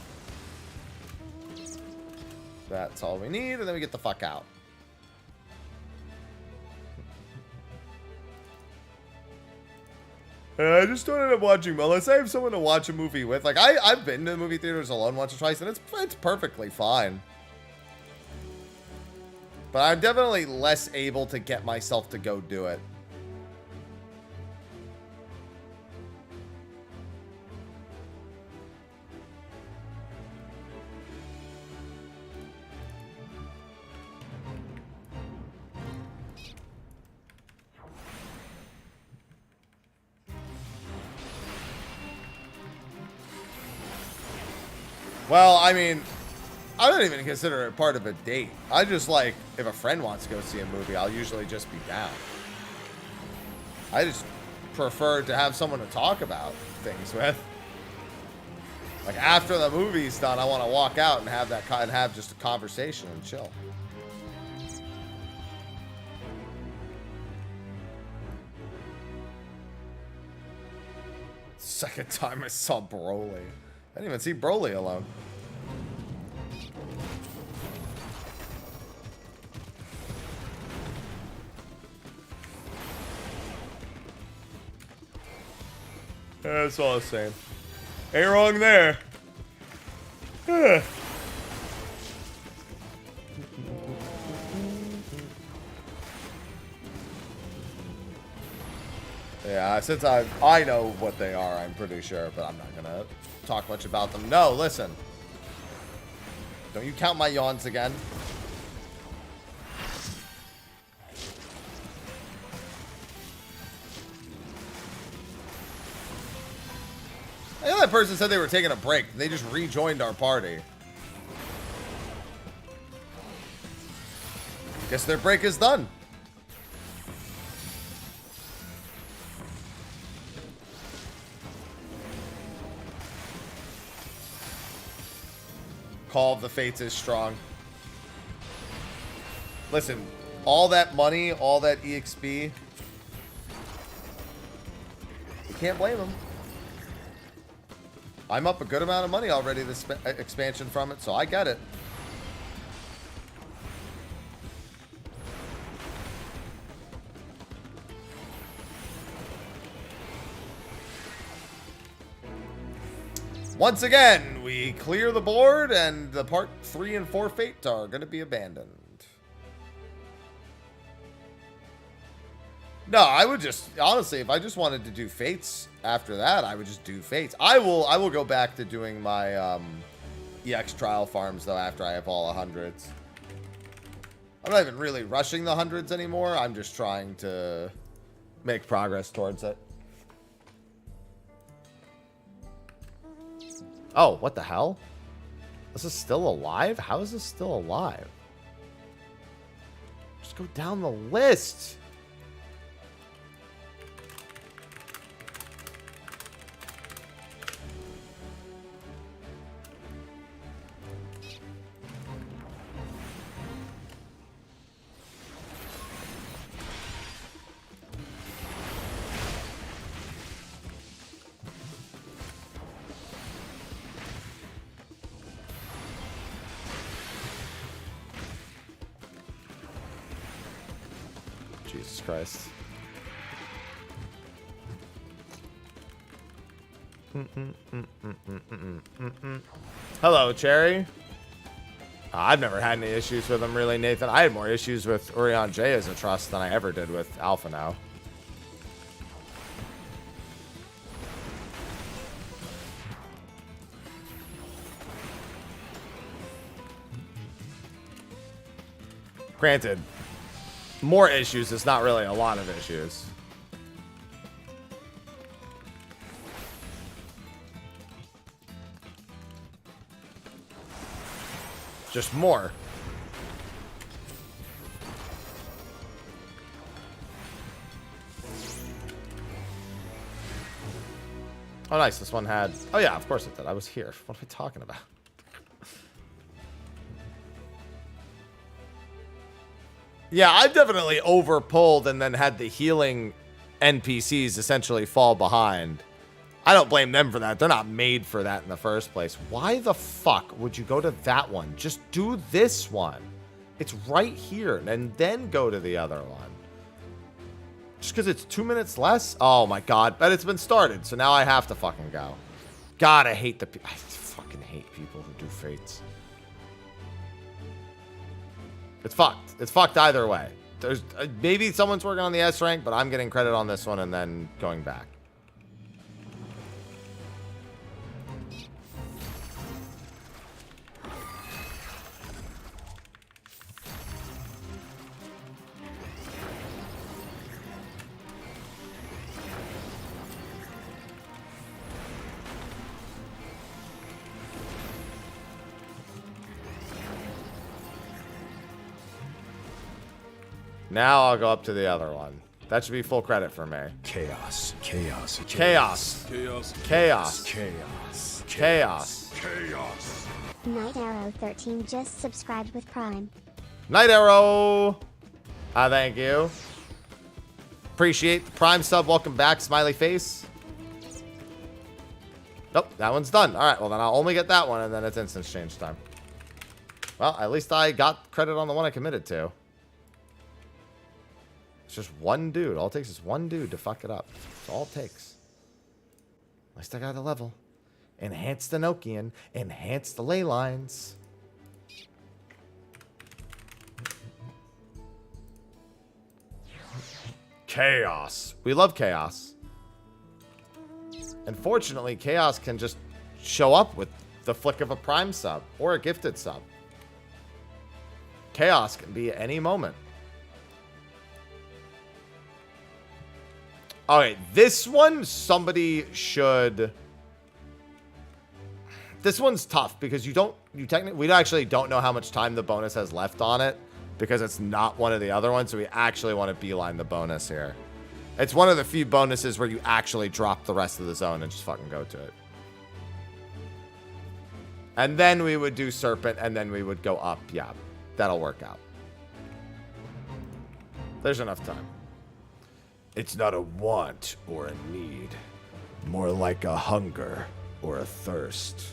That's all we need, and then we get the fuck out. I just don't end up watching, unless I have someone to watch a movie with. Like, I've been to the movie theaters alone once or twice, and it's perfectly fine. But I'm definitely less able to get myself to go do it. Well, I mean, I don't even consider it part of a date. I just like, if a friend wants to go see a movie, I'll usually just be down. I just prefer to have someone to talk about things with. Like, after the movie's done, I want to walk out and have just a conversation and chill. Second time I saw Broly. I didn't even see Broly alone. That's all I was saying. Ain't wrong there. Yeah, since I know what they are, I'm pretty sure, but I'm not gonna talk much about them. No, listen. Don't you count my yawns again. I know that person said they were taking a break. They just rejoined our party. Guess their break is done. Call of the Fates is strong. Listen, all that money, all that EXP, you can't blame them. I'm up a good amount of money already this expansion from it, so I get it. Once again, we clear the board, and the part 3 and 4 fate are going to be abandoned. No, I would just, honestly, if I just wanted to do fates after that, I would just do fates. I will go back to doing my EX trial farms, though, after I have all 100s. I'm not even really rushing the 100s anymore. I'm just trying to make progress towards it. Oh, what the hell? This is still alive? How is this still alive? Just go down the list. Jesus Christ. Hello, Cherry. I've never had any issues with him, really, Nathan. I had more issues with Urion J as a trust than I ever did with Alpha now. Granted, more issues is not really a lot of issues. Just more. Oh, nice. This one had... Oh, yeah, of course it did. I was here. What am I talking about? Yeah, I've definitely overpulled and then had the healing NPCs essentially fall behind. I don't blame them for that. They're not made for that in the first place. Why the fuck would you go to that one? Just do this one. It's right here, and then go to the other one. Just because it's 2 minutes less? Oh my god. But it's been started, so now I have to fucking go. God, I hate the... I fucking hate people who do fates. It's fucked. It's fucked either way. There's maybe someone's working on the S rank, but I'm getting credit on this one and then going back. Now I'll go up to the other one. That should be full credit for me. Chaos. Chaos. Chaos. Chaos. Chaos. Chaos. Chaos. Chaos. Night Arrow 13 just subscribed with Prime. Night Arrow. Thank you. Appreciate the Prime sub. Welcome back, smiley face. Nope, that one's done. All right, well then I'll only get that one, and then it's instance change time. Well, at least I got credit on the one I committed to. It's just one dude. All it takes is one dude to fuck it up. That's all it takes. At least I got a level. Enhance the Nokian. Enhance the ley lines. Chaos. We love chaos. Unfortunately, chaos can just show up with the flick of a prime sub or a gifted sub. Chaos can be at any moment. Alright, this one, somebody should... This one's tough because we actually don't know how much time the bonus has left on it because it's not one of the other ones, so we actually want to beeline the bonus here. It's one of the few bonuses where you actually drop the rest of the zone and just fucking go to it. And then we would do Serpent, and then we would go up. Yeah, that'll work out. There's enough time. It's not a want or a need. More like a hunger or a thirst.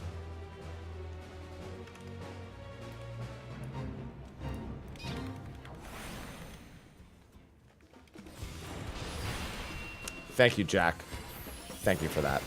Thank you, Jack. Thank you for that.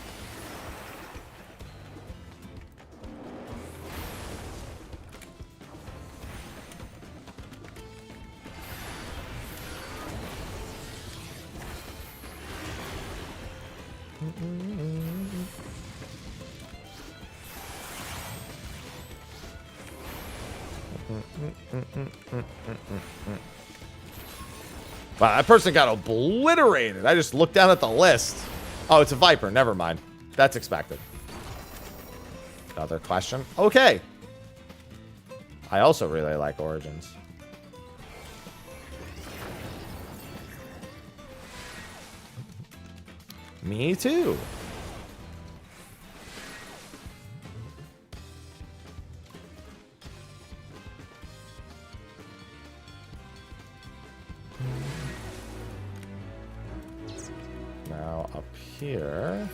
Wow, that person got obliterated. I just looked down at the list. Oh, it's a Viper. Never mind. That's expected. Another question. Okay. I also really like Origins. Me too. Now up here.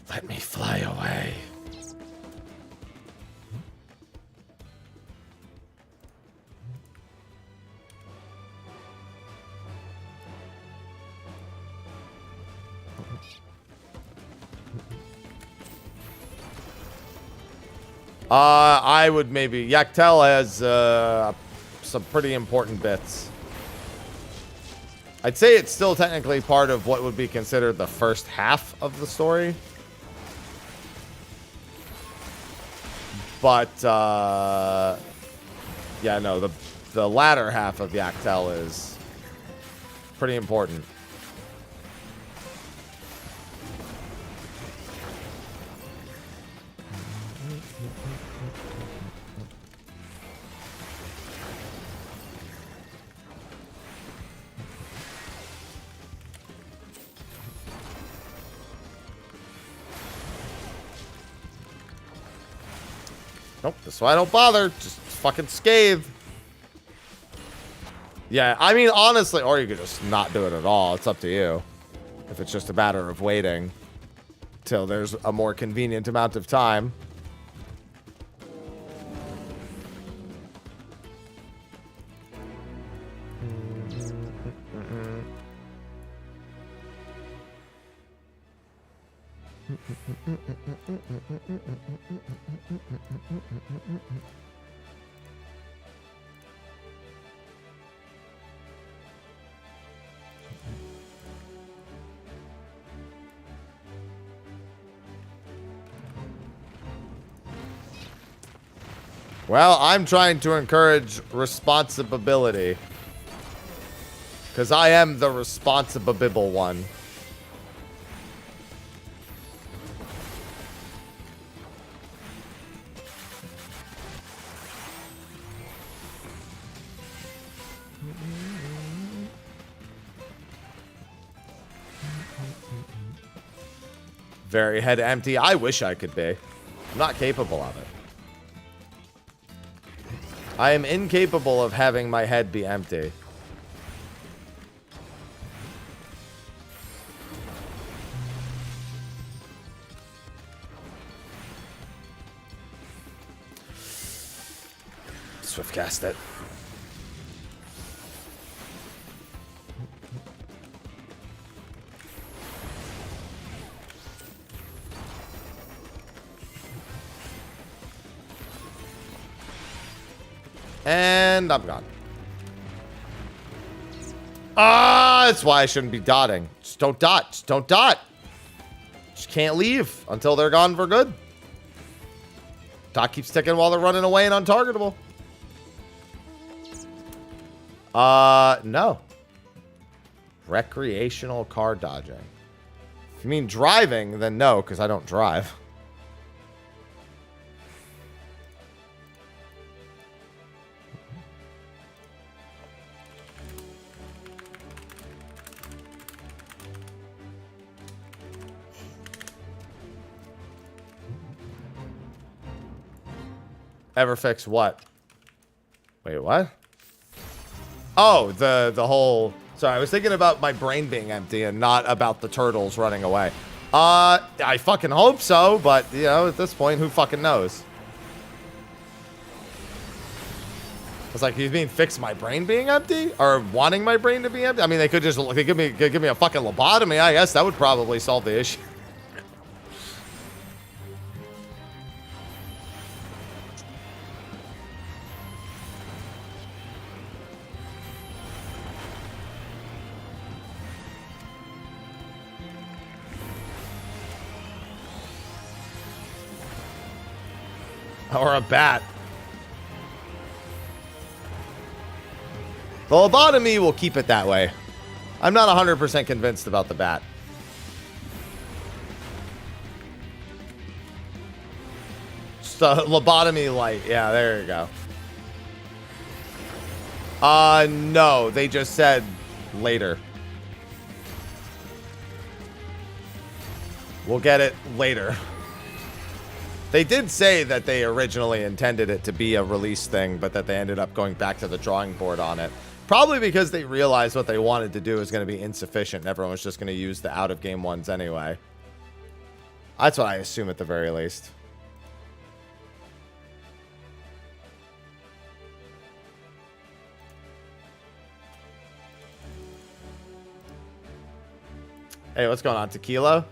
Let me fly away. I would maybe... Yaktel has some pretty important bits. I'd say it's still technically part of what would be considered the first half of the story. But, yeah, no, the latter half of Yaktel is pretty important. Nope, that's why I don't bother. Just fucking scathe. Yeah, I mean, honestly, or you could just not do it at all. It's up to you. If it's just a matter of waiting till there's a more convenient amount of time. Well, I'm trying to encourage responsibility. Because I am the responsible one. Very head empty. I wish I could be. I'm not capable of it. I am incapable of having my head be empty. Swiftcast it. And I'm gone. Ah, that's why I shouldn't be dotting. Just don't dot. Just don't dot. Just can't leave until they're gone for good. Dot keeps ticking while they're running away and untargetable. No. Recreational car dodging. If you mean driving, then no, because I don't drive. Ever fix what? Wait, what? Oh, the whole... Sorry, I was thinking about my brain being empty and not about the turtles running away. I fucking hope so, but, you know, at this point, who fucking knows? It's like, you mean fix my brain being empty? Or wanting my brain to be empty? I mean, they could just give me a fucking lobotomy, I guess. That would probably solve the issue. Or a bat. The lobotomy will keep it that way. I'm not 100% convinced about the bat. Just a lobotomy light. Yeah, there you go. No. They just said later. We'll get it later. They did say that they originally intended it to be a release thing, but that they ended up going back to the drawing board on it. Probably because they realized what they wanted to do is going to be insufficient and everyone was just going to use the out-of-game ones anyway. That's what I assume at the very least. Hey, what's going on, Tequila?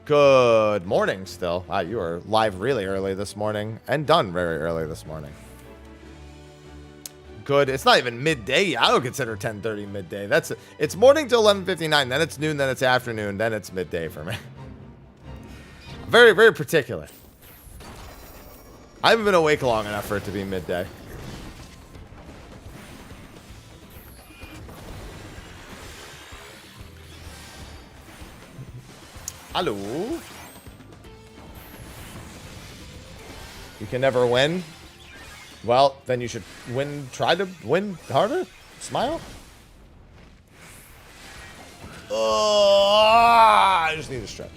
Good morning still. Wow, you were live really early this morning and done very early this morning. Good. It's not even midday. I don't consider 10:30 midday. It's morning till 11:59, then it's noon, then it's afternoon, then it's midday for me. Very, very particular. I haven't been awake long enough for it to be midday. Hello. You can never win? Well, then you should win. Try to win harder. Smile. I just need to stretch.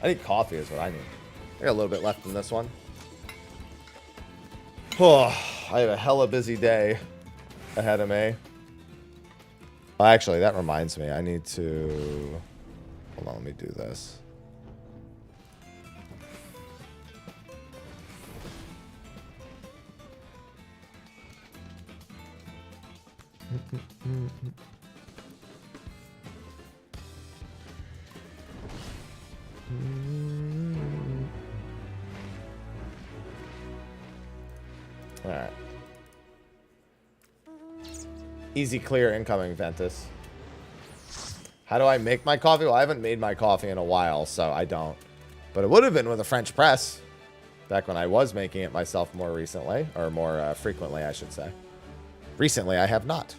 I need coffee is what I need. I got a little bit left in this one. Oh, I have a hella busy day ahead of me. Well, actually, that reminds me. I need to... Hold on, let me do this. All right. Easy clear incoming, Ventus. How do I make my coffee? Well, I haven't made my coffee in a while, so I don't. But it would have been with a French press back when I was making it myself more recently, or more frequently, I should say. Recently, I have not.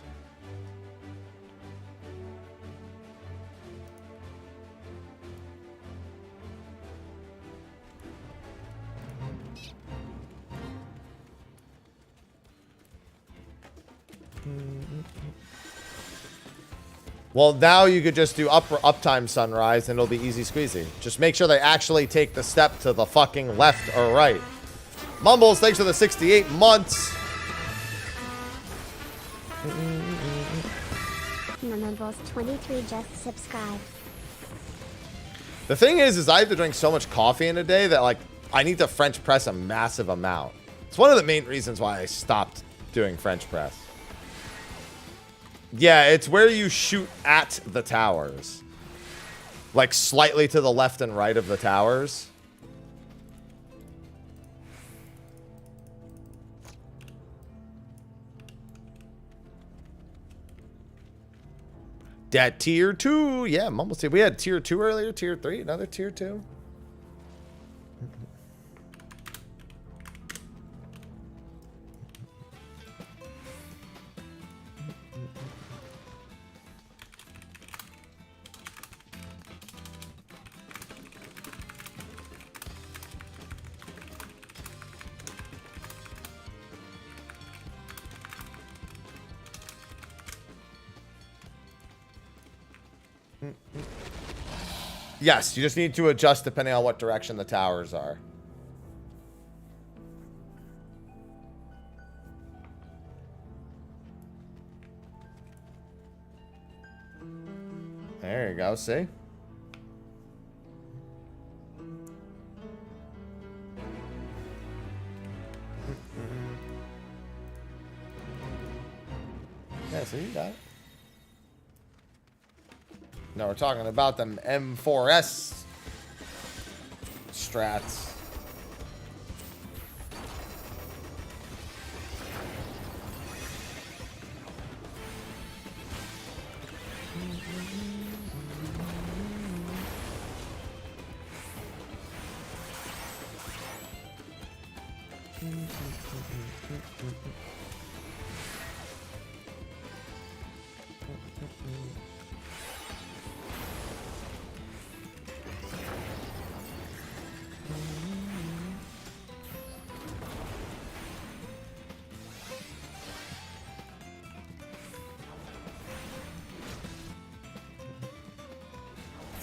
Well, now you could just do uptime sunrise and it'll be easy squeezy. Just make sure they actually take the step to the fucking left or right. Mumbles, thanks for the 68 months. Mumbles 23 just subscribed. The thing is I have to drink so much coffee in a day that, like, I need to French press a massive amount. It's one of the main reasons why I stopped doing French press. Yeah, it's where you shoot at the towers. Like, slightly to the left and right of the towers. That tier 2. Yeah, I'm almost here. We had tier 2 earlier, tier 3, another tier 2. Yes, you just need to adjust depending on what direction the towers are. There you go, see? Yeah, so you got it. No, we're talking about them M4S strats.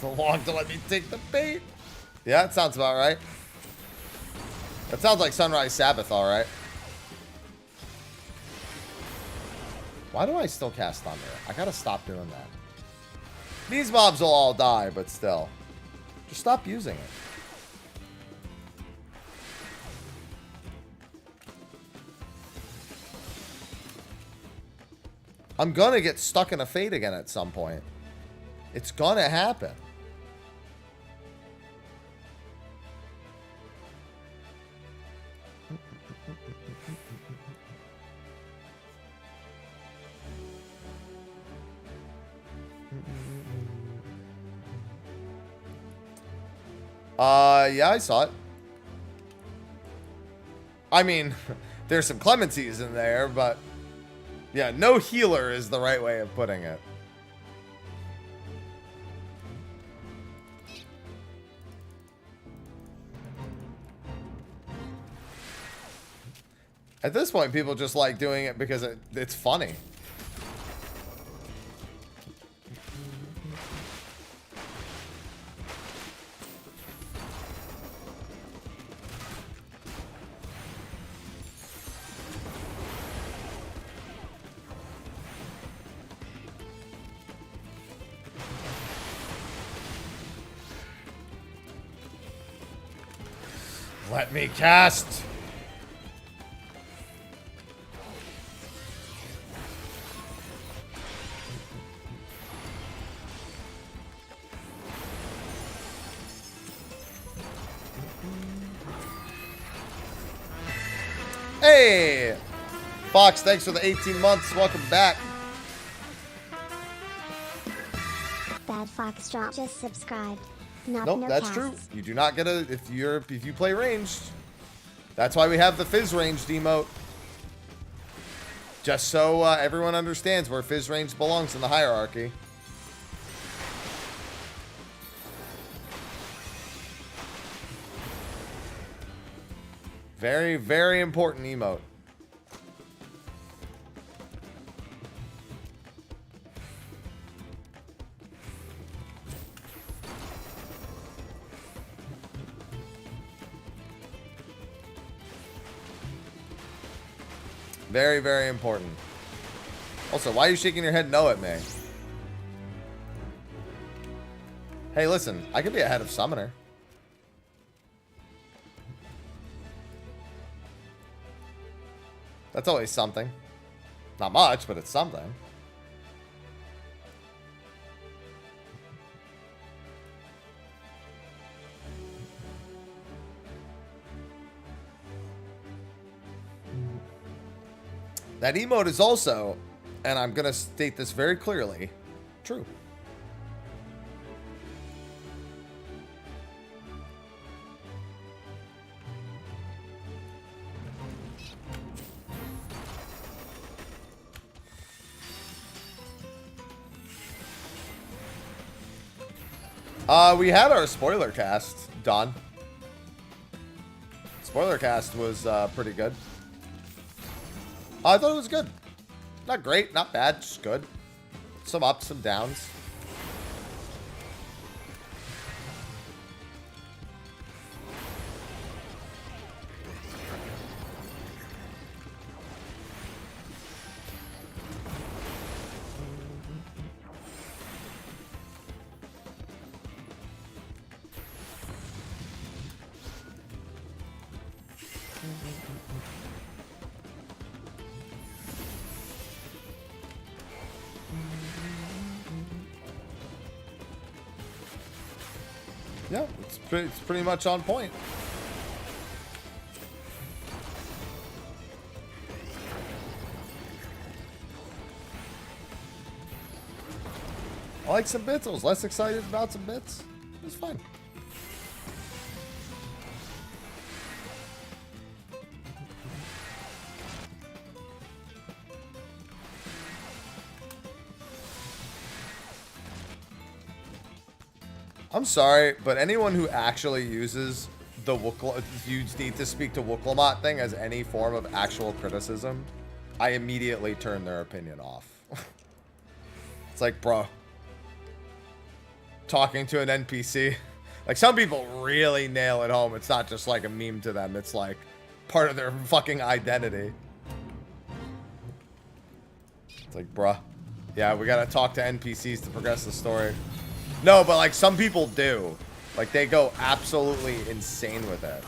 So long to let me take the bait. Yeah, that sounds about right. That sounds like Sunrise Sabbath, all right. Why do I still cast Thunder? I gotta stop doing that. These mobs will all die, but still. Just stop using it. I'm gonna get stuck in a fate again at some point. It's gonna happen. Yeah, I saw it. I mean, there's some clemencies in there, but yeah, no healer is the right way of putting it. At this point, people just like doing it because it's funny. Let me cast. Hey, Fox, thanks for the 18 months. Welcome back. Bad Fox drop just subscribed. Nope, Nope, no that's casts. true. You do not get a if you play ranged. That's why we have the Fizz ranged emote. Just so everyone understands where Fizz range belongs in the hierarchy. Very, very important emote. Very, very important. Also, why are you shaking your head no at me? Hey, listen, I could be ahead of Summoner. That's always something. Not much, but it's something. That emote is also, and I'm going to state this very clearly, True. We had our spoiler cast, Don. Spoiler cast was pretty good. I thought it was good. Not great, not bad, just good. Some ups, some downs. Yeah, it's pretty much on point. I like some bits. I was less excited about some bits. It was fine. I'm sorry, but anyone who actually uses the you need to speak to Wooklamat thing as any form of actual criticism, I immediately turn their opinion off. It's like, bro, talking to an NPC. Like, some people really nail it home. It's not just like a meme to them. It's like part of their fucking identity. It's like, bruh, yeah, we gotta talk to NPCs to progress the story. No, but like some people do. Like they go absolutely insane with it.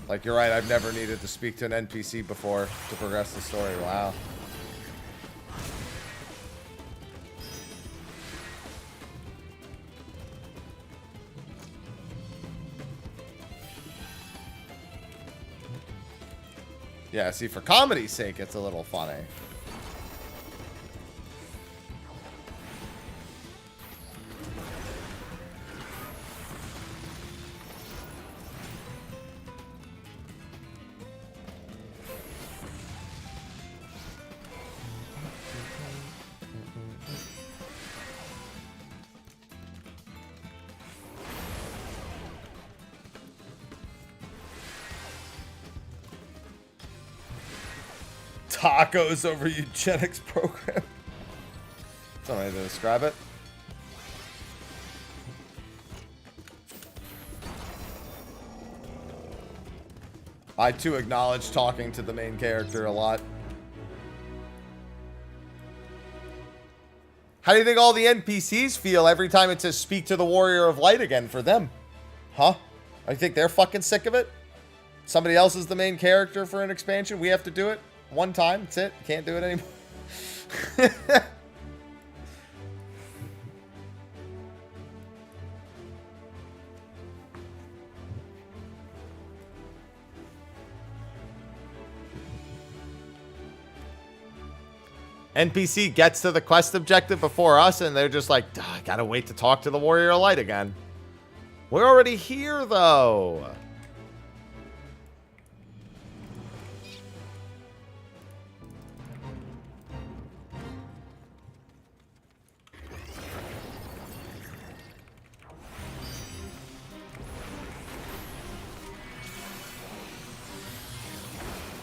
Like you're right, I've never needed to speak to an NPC before to progress the story. Wow. Yeah, see, for comedy's sake, it's a little funny. Tacos over eugenics program. Somebody to describe it. I too acknowledge talking to the main character a lot. How do you think all the NPCs feel every time it says speak to the Warrior of Light again for them? Huh? I think they're fucking sick of it? Somebody else is the main character for an expansion. We have to do it one time. That's it. Can't do it anymore. NPC gets to the quest objective before us, and they're just like, I gotta wait to talk to the Warrior of Light again. We're already here, though.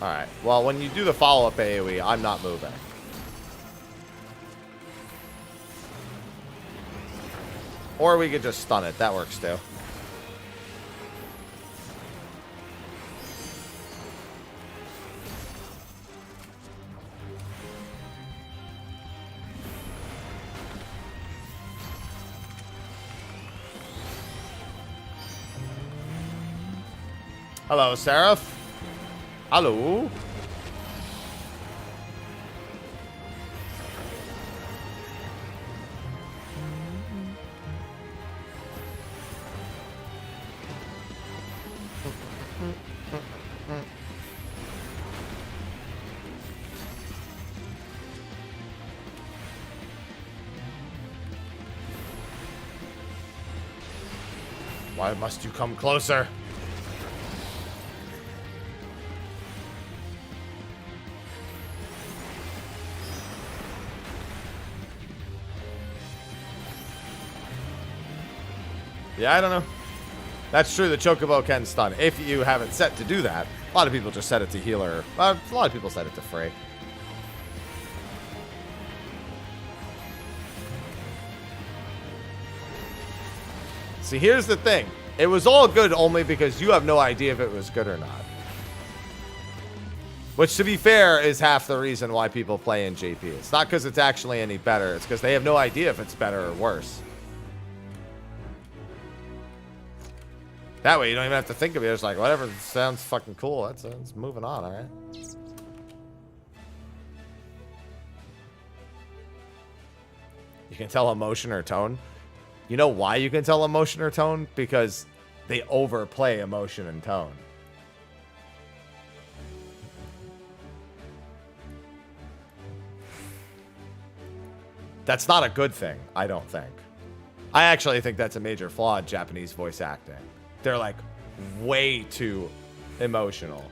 Alright, well, when you do the follow-up AoE, I'm not moving. Or we could just stun it. That works, too. Hello, Seraph. Hello. Why must you come closer? Yeah, I don't know. That's true, the Chocobo can stun. If you have it set to do that. A lot of people just set it to healer. A lot of people set it to Frey. See, here's the thing. It was all good only because you have no idea if it was good or not. Which, to be fair, is half the reason why people play in JP. It's not because it's actually any better. It's because they have no idea if it's better or worse. That way, you don't even have to think of it. It's like, whatever sounds fucking cool. That's moving on, all right? You can tell emotion or tone. You know why you can tell emotion or tone? Because they overplay emotion and tone. That's not a good thing, I don't think. I actually think that's a major flaw in Japanese voice acting. They're like way too emotional.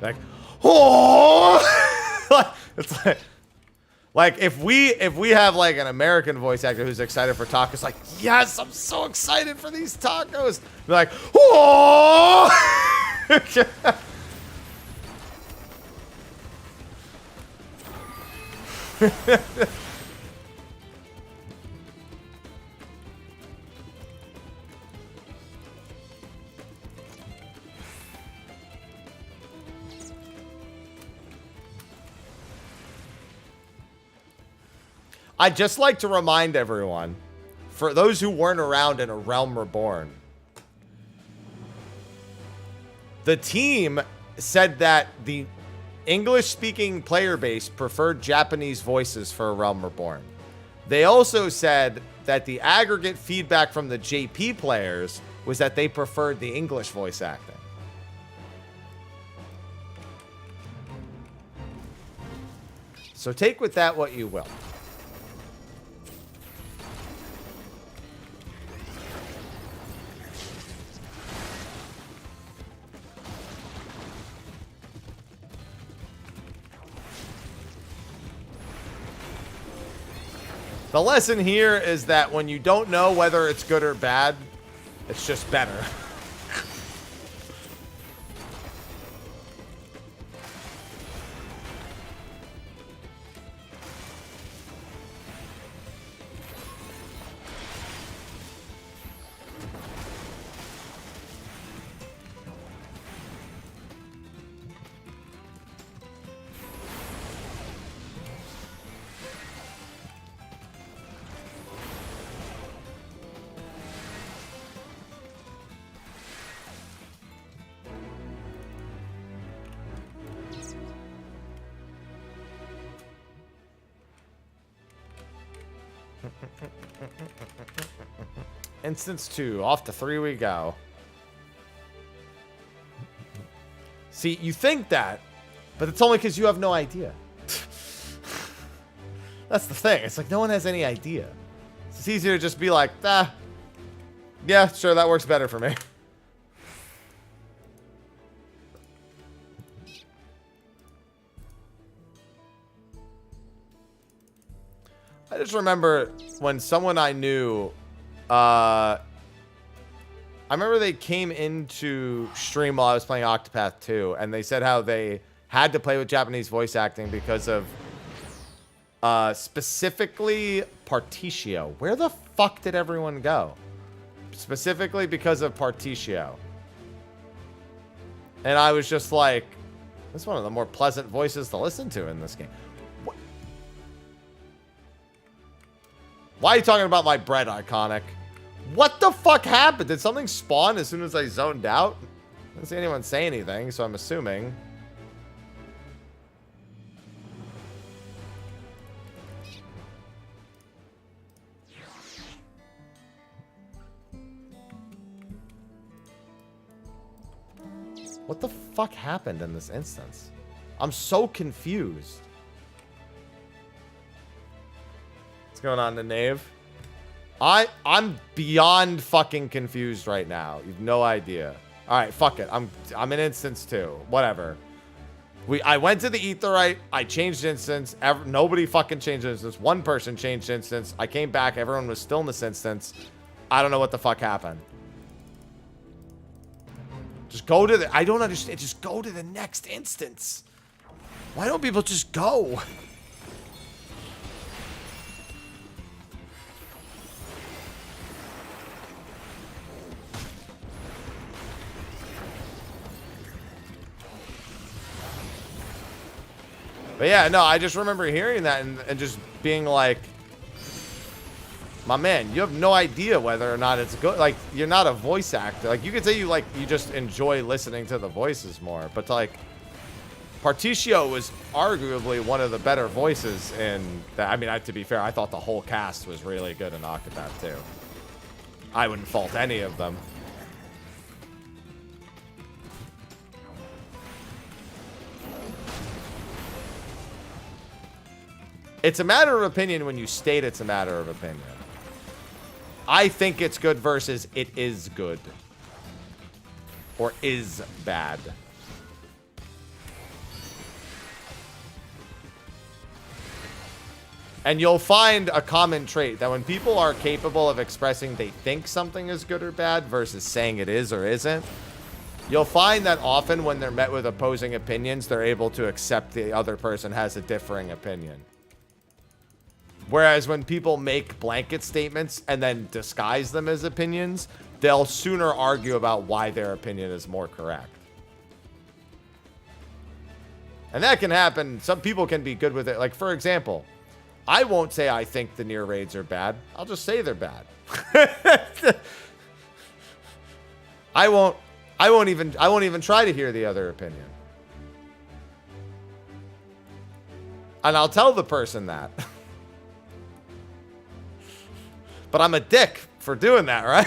Like, oh! It's like if we have like an American voice actor who's excited for tacos, like, yes, I'm so excited for these tacos. They're like, oh! I'd just like to remind everyone, for those who weren't around in A Realm Reborn, the team said that the English-speaking player base preferred Japanese voices for A Realm Reborn. They also said that the aggregate feedback from the JP players was that they preferred the English voice acting. So take with that what you will. The lesson here is that when you don't know whether it's good or bad, it's just better. Instance 2. Off to 3 we go. See, you think that, but it's only because you have no idea. That's the thing. It's like no one has any idea. It's easier to just be like, ah, yeah, sure, that works better for me. I just remember when someone I knew, I remember they came into stream while I was playing Octopath 2, and they said how they had to play with Japanese voice acting because of, specifically Partitio. Where the fuck did everyone go? Specifically because of Partitio. And I was just like, that's one of the more pleasant voices to listen to in this game. Why are you talking about my bread, Iconic? What the fuck happened? Did something spawn as soon as I zoned out? I didn't see anyone say anything, so I'm assuming. What the fuck happened in this instance? I'm so confused. What's going on, the Knave? I'm beyond fucking confused right now. You've no idea. All right, fuck it. I'm in instance 2. Whatever. I went to the Aetheryte. I changed instance. Nobody fucking changed instance. One person changed instance. I came back. Everyone was still in this instance. I don't know what the fuck happened. Just go to the... I don't understand. Just go to the next instance. Why don't people just go? But yeah, no, I just remember hearing that and just being like, my man, you have no idea whether or not it's good. Like, you're not a voice actor. Like, you could say you just enjoy listening to the voices more. But like, Particio was arguably one of the better voices in that. I mean, to be fair, I thought the whole cast was really good in Octopath too. I wouldn't fault any of them. It's a matter of opinion when you state it's a matter of opinion. I think it's good versus it is good. Or is bad. And you'll find a common trait that when people are capable of expressing they think something is good or bad versus saying it is or isn't, you'll find that often when they're met with opposing opinions, they're able to accept the other person has a differing opinion. Whereas when people make blanket statements and then disguise them as opinions, they'll sooner argue about why their opinion is more correct. And that can happen. Some people can be good with it. Like, for example, I won't say I think the near raids are bad. I'll just say they're bad. I won't even try to hear the other opinion. And I'll tell the person that. But I'm a dick for doing that, right?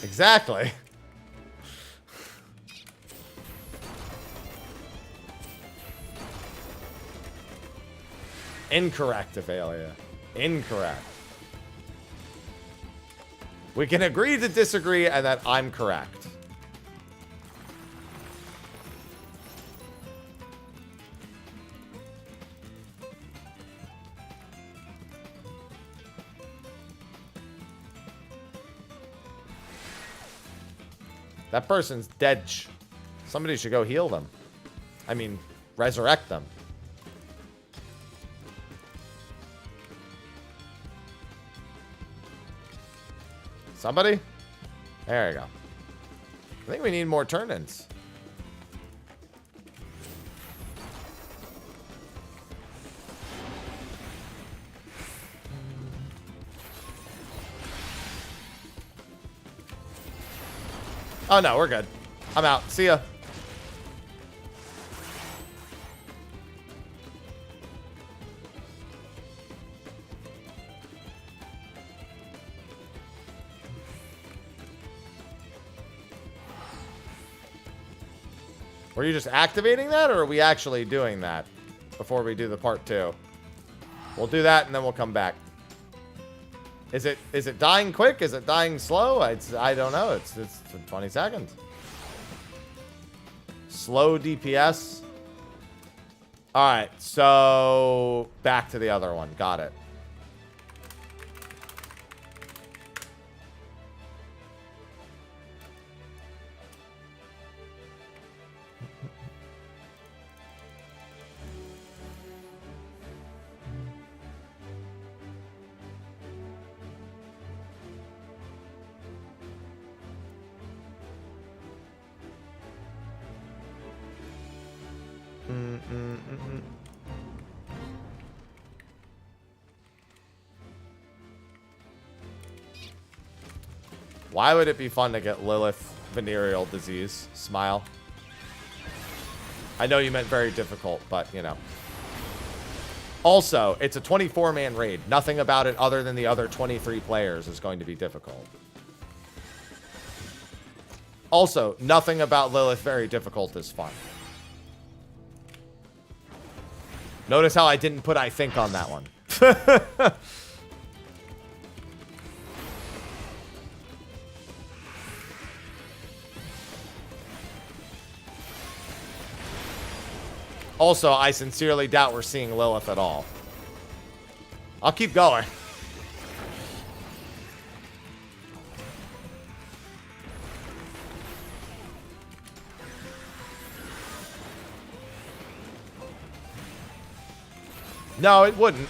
Exactly. Incorrect, Ophelia. Incorrect. We can agree to disagree and that I'm correct. That person's dead. Somebody should go heal them. I mean, resurrect them. Somebody? There you go. I think we need more turn-ins. Oh, no, we're good. I'm out. See ya. Were you just activating that, or are we actually doing that before we do the part 2? We'll do that, and then we'll come back. Is it dying quick? Is it dying slow? I don't know. It's 20 seconds. Slow DPS. All right, so back to the other one. Got it. Why would it be fun to get Lilith venereal disease? Smile. I know you meant very difficult, but, you know. Also, it's a 24-man raid. Nothing about it other than the other 23 players is going to be difficult. Also, nothing about Lilith very difficult is fun. Notice how I didn't put I think on that one. Also, I sincerely doubt we're seeing Lilith at all. I'll keep going. No, it wouldn't.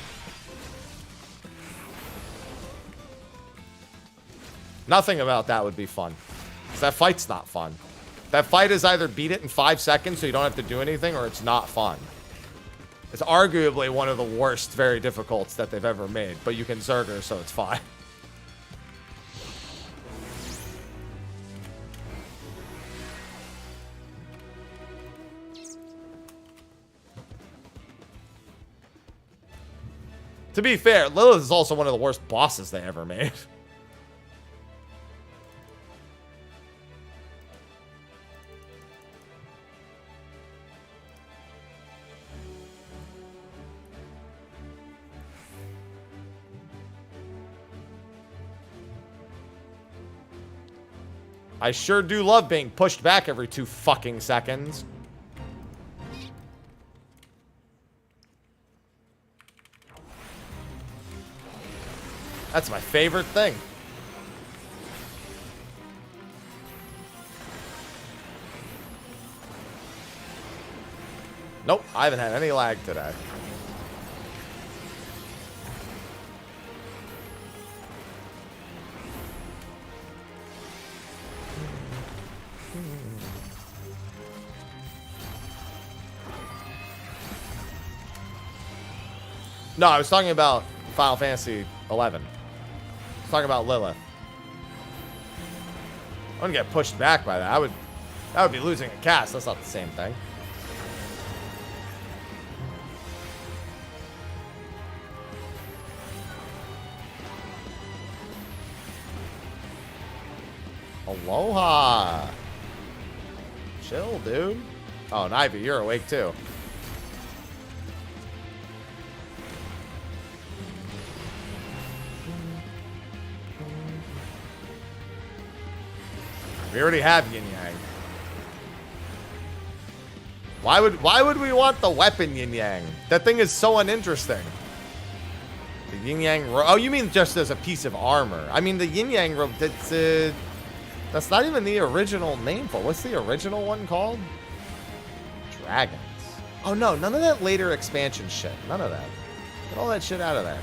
Nothing about that would be fun. 'Cause that fight's not fun. That fight is either beat it in 5 seconds so you don't have to do anything, or it's not fun. It's arguably one of the worst very difficults that they've ever made, but you can Zerger, so it's fine. To be fair, Lilith is also one of the worst bosses they ever made. I sure do love being pushed back every 2 fucking seconds. That's my favorite thing. Nope, I haven't had any lag today. No, I was talking about Final Fantasy 11. I was talking about Lilith. I wouldn't get pushed back by that. That would be losing a cast. That's not the same thing. Aloha. Chill, dude. Oh, and Ivy, you're awake too. We already have Yin Yang. Why would we want the weapon Yin Yang? That thing is so uninteresting. The Yin Yang oh, you mean just as a piece of armor? I mean the Yin Yang robe. That's not even the original name for it. What's the original one called? Dragons. Oh no, none of that later expansion shit. None of that. Get all that shit out of there.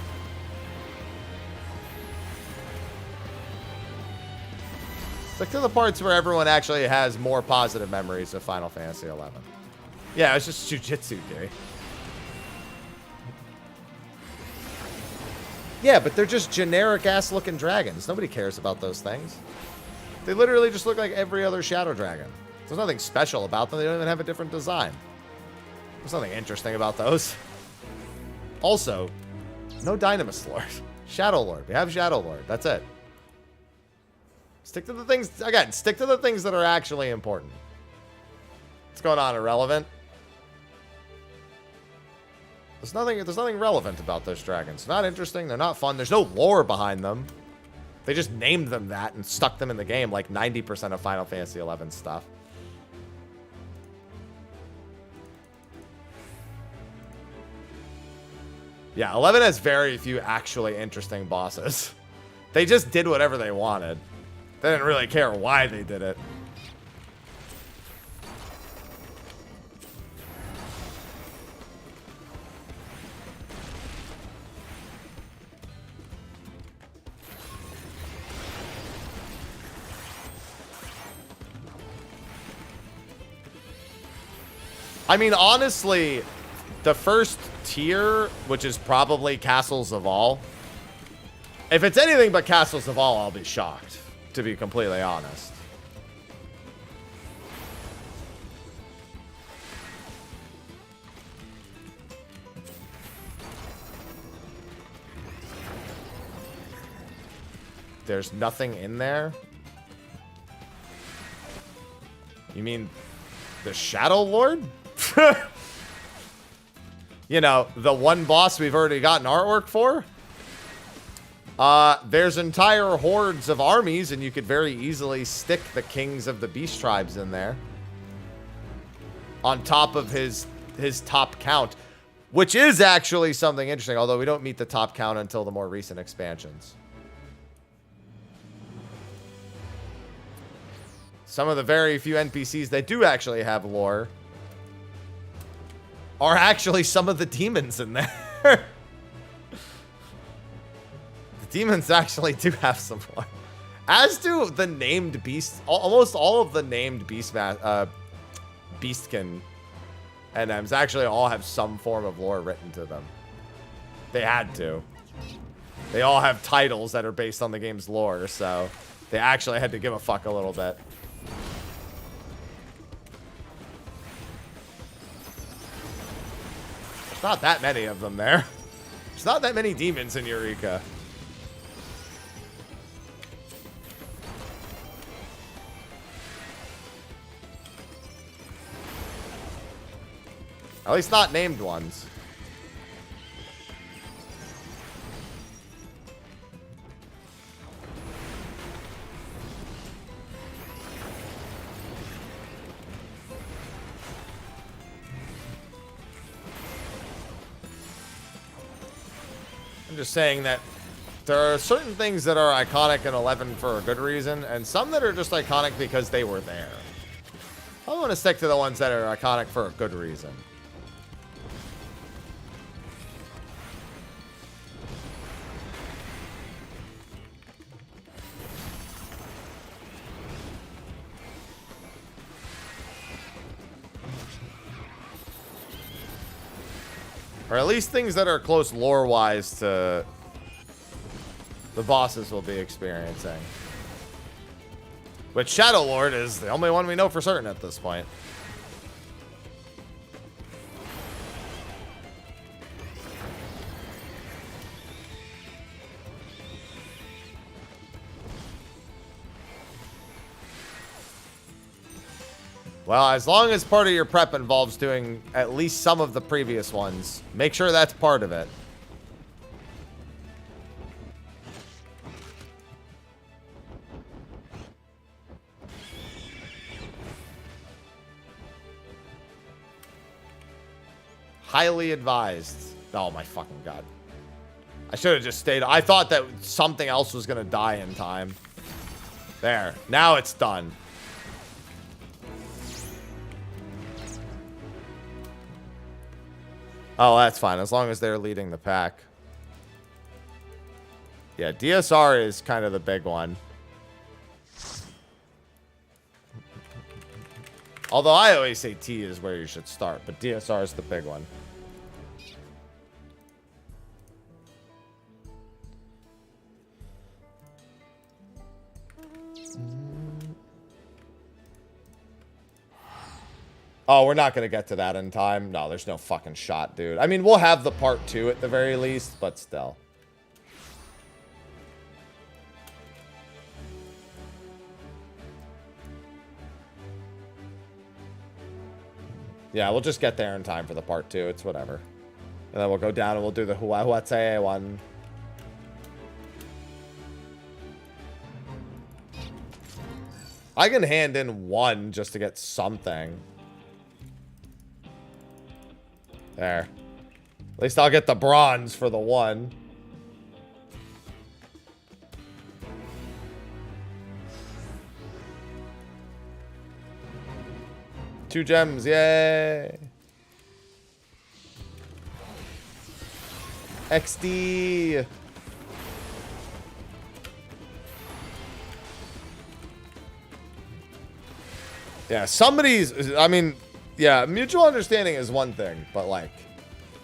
Stick to the parts where everyone actually has more positive memories of Final Fantasy 11. Yeah, it's just Jujitsu Day. Yeah, but they're just generic-ass looking dragons. Nobody cares about those things. They literally just look like every other Shadow Dragon. There's nothing special about them. They don't even have a different design. There's nothing interesting about those. Also, no Dynamis Lord. Shadow Lord. We have Shadow Lord. That's it. Stick to the things, again, stick to the things that are actually important. What's going on, Irrelevant? There's nothing relevant about those dragons. They're not interesting, they're not fun, there's no lore behind them. They just named them that and stuck them in the game like 90% of Final Fantasy XI stuff. Yeah, 11 has very few actually interesting bosses. They just did whatever they wanted. They didn't really care why they did it. I mean, honestly, the first tier, which is probably Castles of All, if it's anything but Castles of All, I'll be shocked, to be completely honest. There's nothing in there. You mean the Shadow Lord? You know, the one boss we've already gotten artwork for? There's entire hordes of armies, and you could very easily stick the kings of the beast tribes in there. On top of his top count. Which is actually something interesting, although we don't meet the top count until the more recent expansions. Some of the very few NPCs that do actually have lore are actually some of the demons in there. The demons actually do have some lore. As do the named beasts. Almost all of the named beastkin NMs actually all have some form of lore written to them. They had to. They all have titles that are based on the game's lore, so they actually had to give a fuck a little bit. There's not that many of them there. There's not that many demons in Eureka. At least not named ones. I'm just saying that there are certain things that are iconic in 11 for a good reason, and some that are just iconic because they were there. I want to stick to the ones that are iconic for a good reason. Or at least things that are close lore-wise to the bosses will be experiencing. Which Shadow Lord is the only one we know for certain at this point. Well, as long as part of your prep involves doing at least some of the previous ones, make sure that's part of it. Highly advised. Oh my fucking god. I should have just stayed. I thought that something else was going to die in time. There. Now it's done. Oh, that's fine, as long as they're leading the pack. Yeah, DSR is kind of the big one. Although I always say T is where you should start, but DSR is the big one. Oh, we're not going to get to that in time. No, there's no fucking shot, dude. I mean, we'll have the part 2 at the very least, but still. Yeah, we'll just get there in time for the part 2. It's whatever. And then we'll go down and we'll do the Huatse one. I can hand in 1 just to get something. There. At least I'll get the bronze for the 1. Two gems, yay! XD! Yeah, somebody's... I mean... Yeah, mutual understanding is one thing, but like,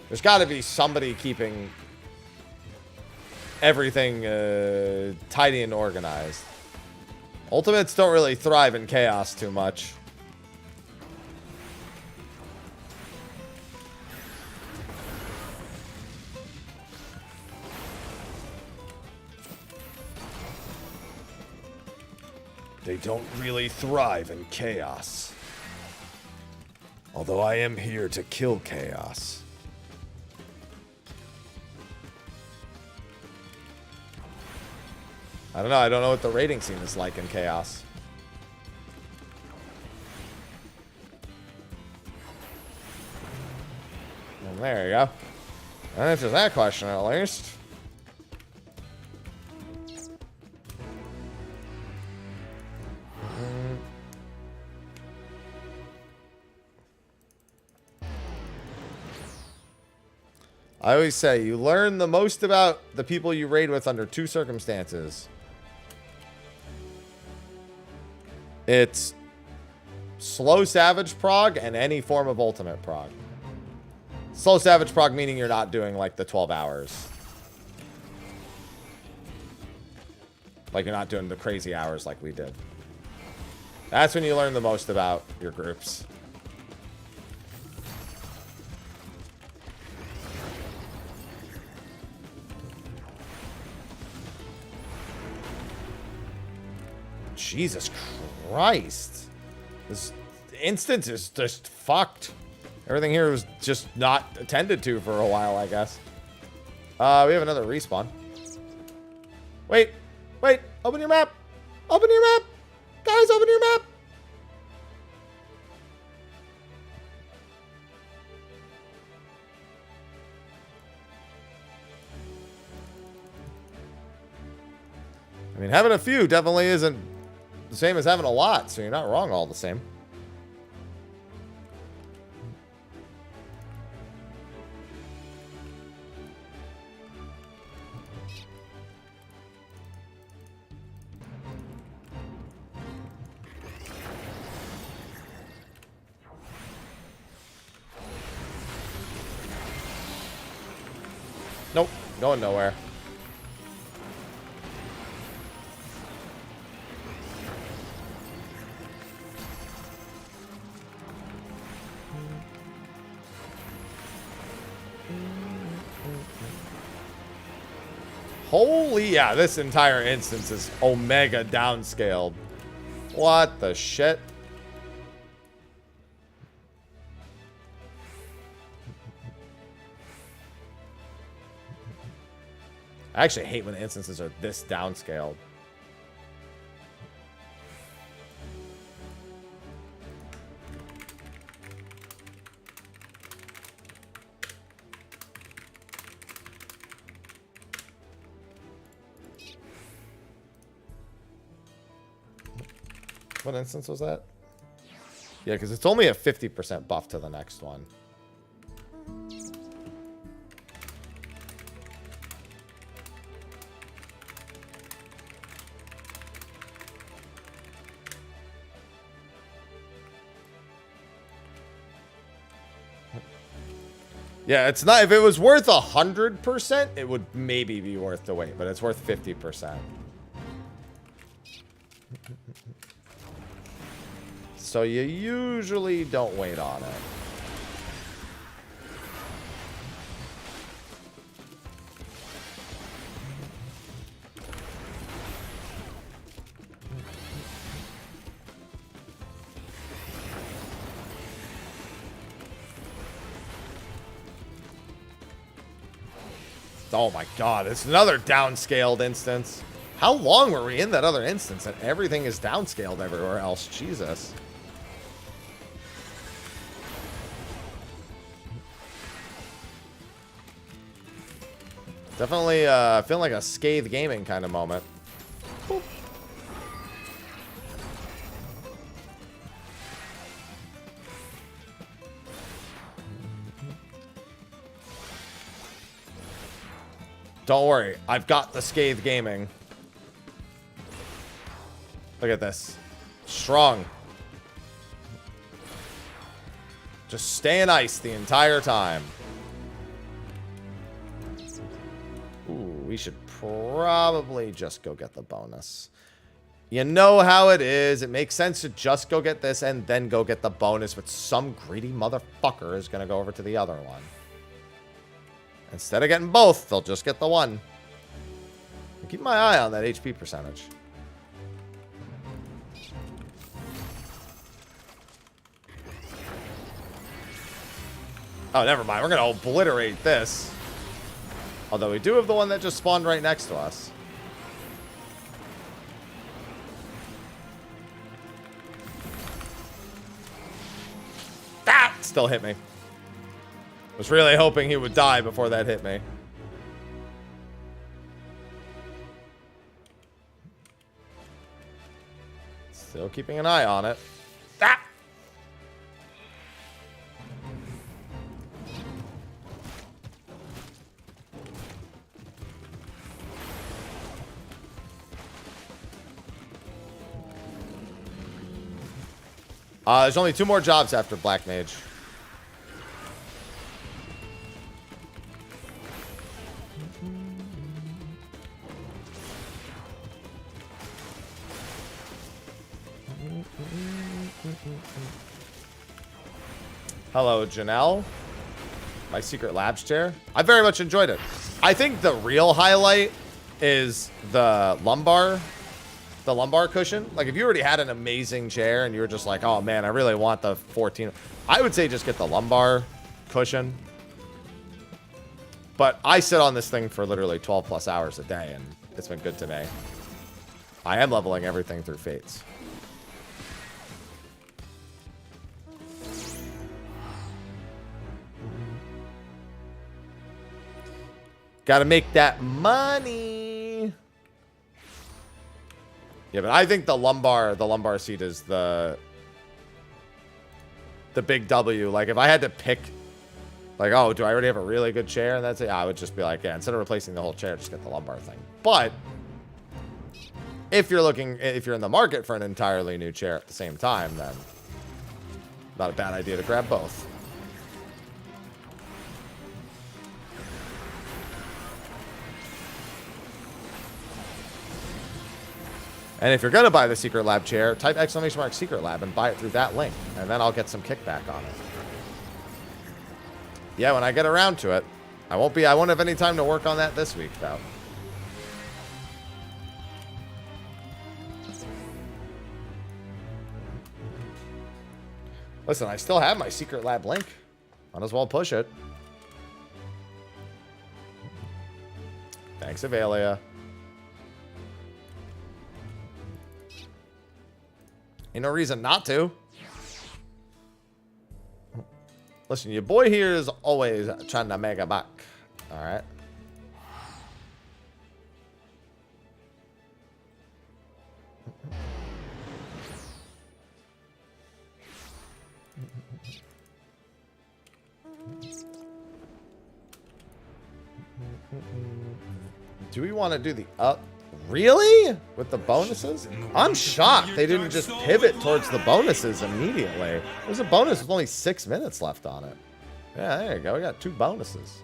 there's got to be somebody keeping everything tidy and organized. Ultimates don't really thrive in chaos too much. They don't really thrive in chaos. Although I am here to kill chaos. I don't know. I don't know what the rating scene is like in Chaos. Well, there you go. That answers that question at least. I always say you learn the most about the people you raid with under two circumstances. It's slow savage prog and any form of ultimate prog. Slow savage prog meaning you're not doing like the 12 hours. Like you're not doing the crazy hours like we did. That's when you learn the most about your groups. Jesus Christ. This instance is just fucked. Everything here was just not attended to for a while, I guess. We have another respawn. Wait. Wait. Open your map. Open your map. Guys, open your map. I mean, having a few definitely isn't the same as having a lot, so you're not wrong all the same. Nope, going nowhere. Holy, yeah, this entire instance is omega downscaled. What the shit? I actually hate when instances are this downscaled. What instance was that? Yeah, because it's only a 50% buff to the next one. Yeah, it's not. If it was worth 100%, it would maybe be worth the wait, but it's worth 50%. So you usually don't wait on it. Oh my god, it's another downscaled instance. How long were we in that other instance and everything is downscaled everywhere else? Jesus. Definitely feeling like a Scathe Gaming kind of moment. Boop. Don't worry, I've got the Scathe Gaming. Look at this. Strong. Just staying ice the entire time. Ooh, we should probably just go get the bonus. You know how it is. It makes sense to just go get this and then go get the bonus, but some greedy motherfucker is going to go over to the other one. Instead of getting both, they'll just get the one. And keep my eye on that HP percentage. Oh, never mind. We're going to obliterate this. Although we do have the one that just spawned right next to us. Ah! Still hit me. Was really hoping he would die before that hit me. Still keeping an eye on it. Ah! There's only 2 more jobs after Black Mage. Hello, Janelle. My secret labs chair. I very much enjoyed it. I think the real highlight is the lumbar cushion. Like, if you already had an amazing chair and you were just like, oh man, I really want the 14, I would say just get the lumbar cushion. But I sit on this thing for literally 12 plus hours a day, and it's been good to me. I am leveling everything through fates. Gotta make that money. Yeah, but I think the lumbar seat is the big W. Like, if I had to pick, like, oh, do I already have a really good chair? And that's it. I would just be like, yeah, instead of replacing the whole chair, just get the lumbar thing. But if you're in the market for an entirely new chair at the same time, then not a bad idea to grab both. And if you're going to buy the Secret Lab chair, type !! Secret Lab and buy it through that link. And then I'll get some kickback on it. Yeah, when I get around to it. I won't have any time to work on that this week, though. Listen, I still have my Secret Lab link. Might as well push it. Thanks, Avalia. Ain't no reason not to. Listen, your boy here is always trying to make a buck. All right. Do we want to do the up? Really? With the bonuses? I'm shocked they didn't just pivot towards the bonuses immediately. There's a bonus with only 6 minutes left on it. Yeah, there you go. We got 2 bonuses.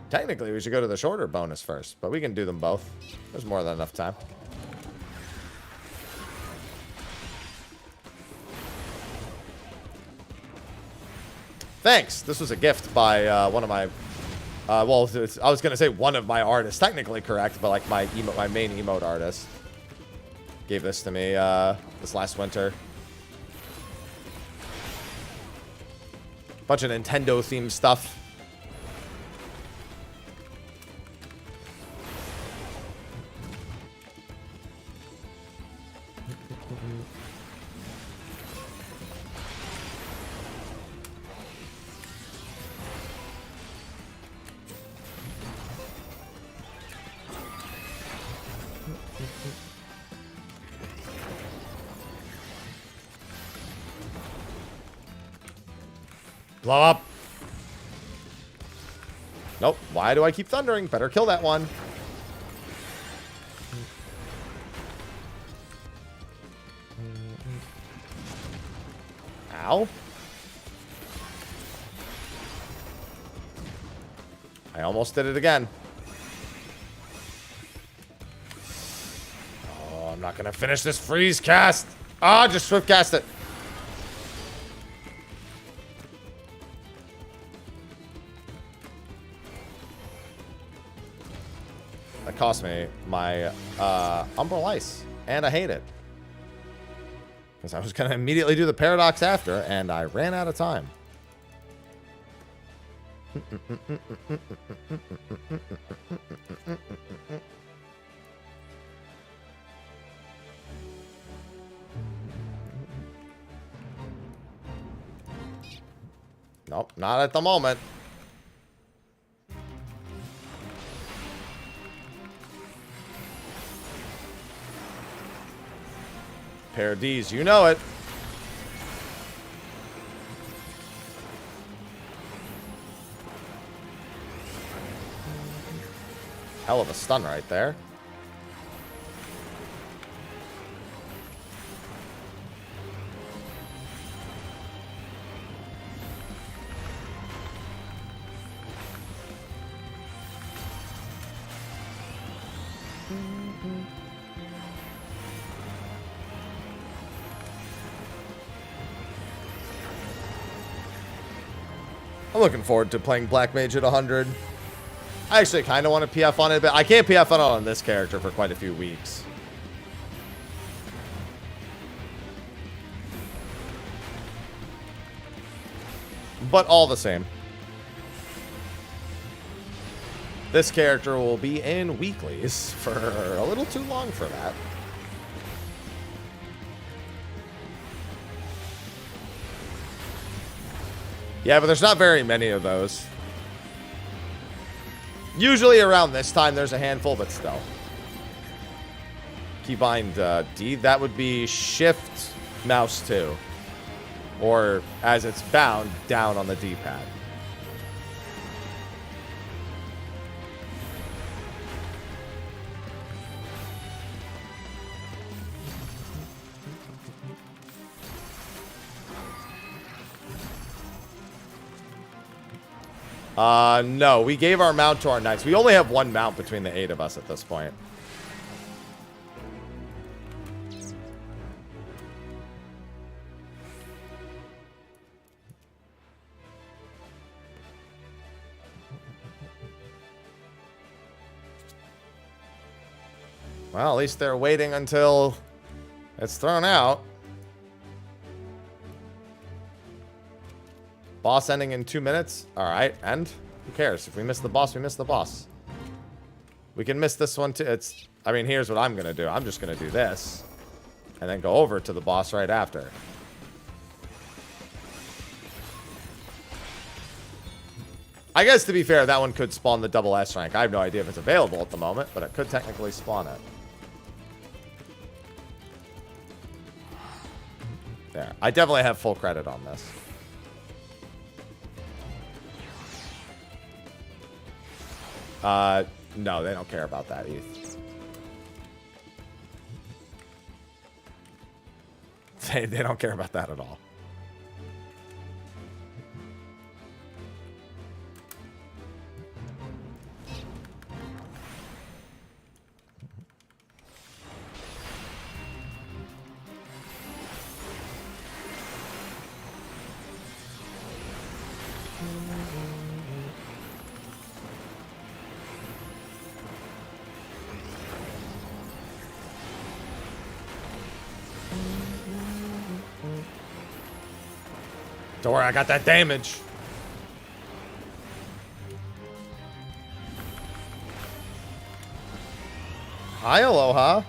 Technically, we should go to the shorter bonus first, but we can do them both. There's more than enough time. Thanks. This was a gift by one of my... well, I was going to say one of my artists. Technically correct, but like my main emote artist gave this to me this last winter. Bunch of Nintendo-themed stuff. Blow up. Nope. Why do I keep thundering? Better kill that one. Ow. I almost did it again. Oh, I'm not going to finish this freeze cast. Ah, just swift cast it. That cost me my Umbral Ice, and I hate it. Because I was going to immediately do the Paradox after, and I ran out of time. Nope, not at the moment. Pair of D's, you know it. Hell of a stun right there. I'm looking forward to playing Black Mage at 100. I actually kind of want to PF on it, but I can't PF on this character for quite a few weeks. But all the same. This character will be in weeklies for a little too long for that. Yeah, but there's not very many of those. Usually around this time there's a handful, but still. Keybind D, that would be Shift Mouse 2. Or, as it's bound, down on the D-pad. No, we gave our mount to our knights. We only have one mount between the 8 of us at this point. Well, at least they're waiting until it's thrown out. Boss ending in 2 minutes. All right, and who cares? If we miss the boss, we miss the boss. We can miss this one too. I mean, here's what I'm going to do. I'm just going to do this and then go over to the boss right after. I guess, to be fair, that one could spawn the double S rank. I have no idea if it's available at the moment, but it could technically spawn it. There. I definitely have full credit on this. No, they don't care about that, Eth. They don't care about that at all. Don't worry, I got that damage. Hi, Aloha.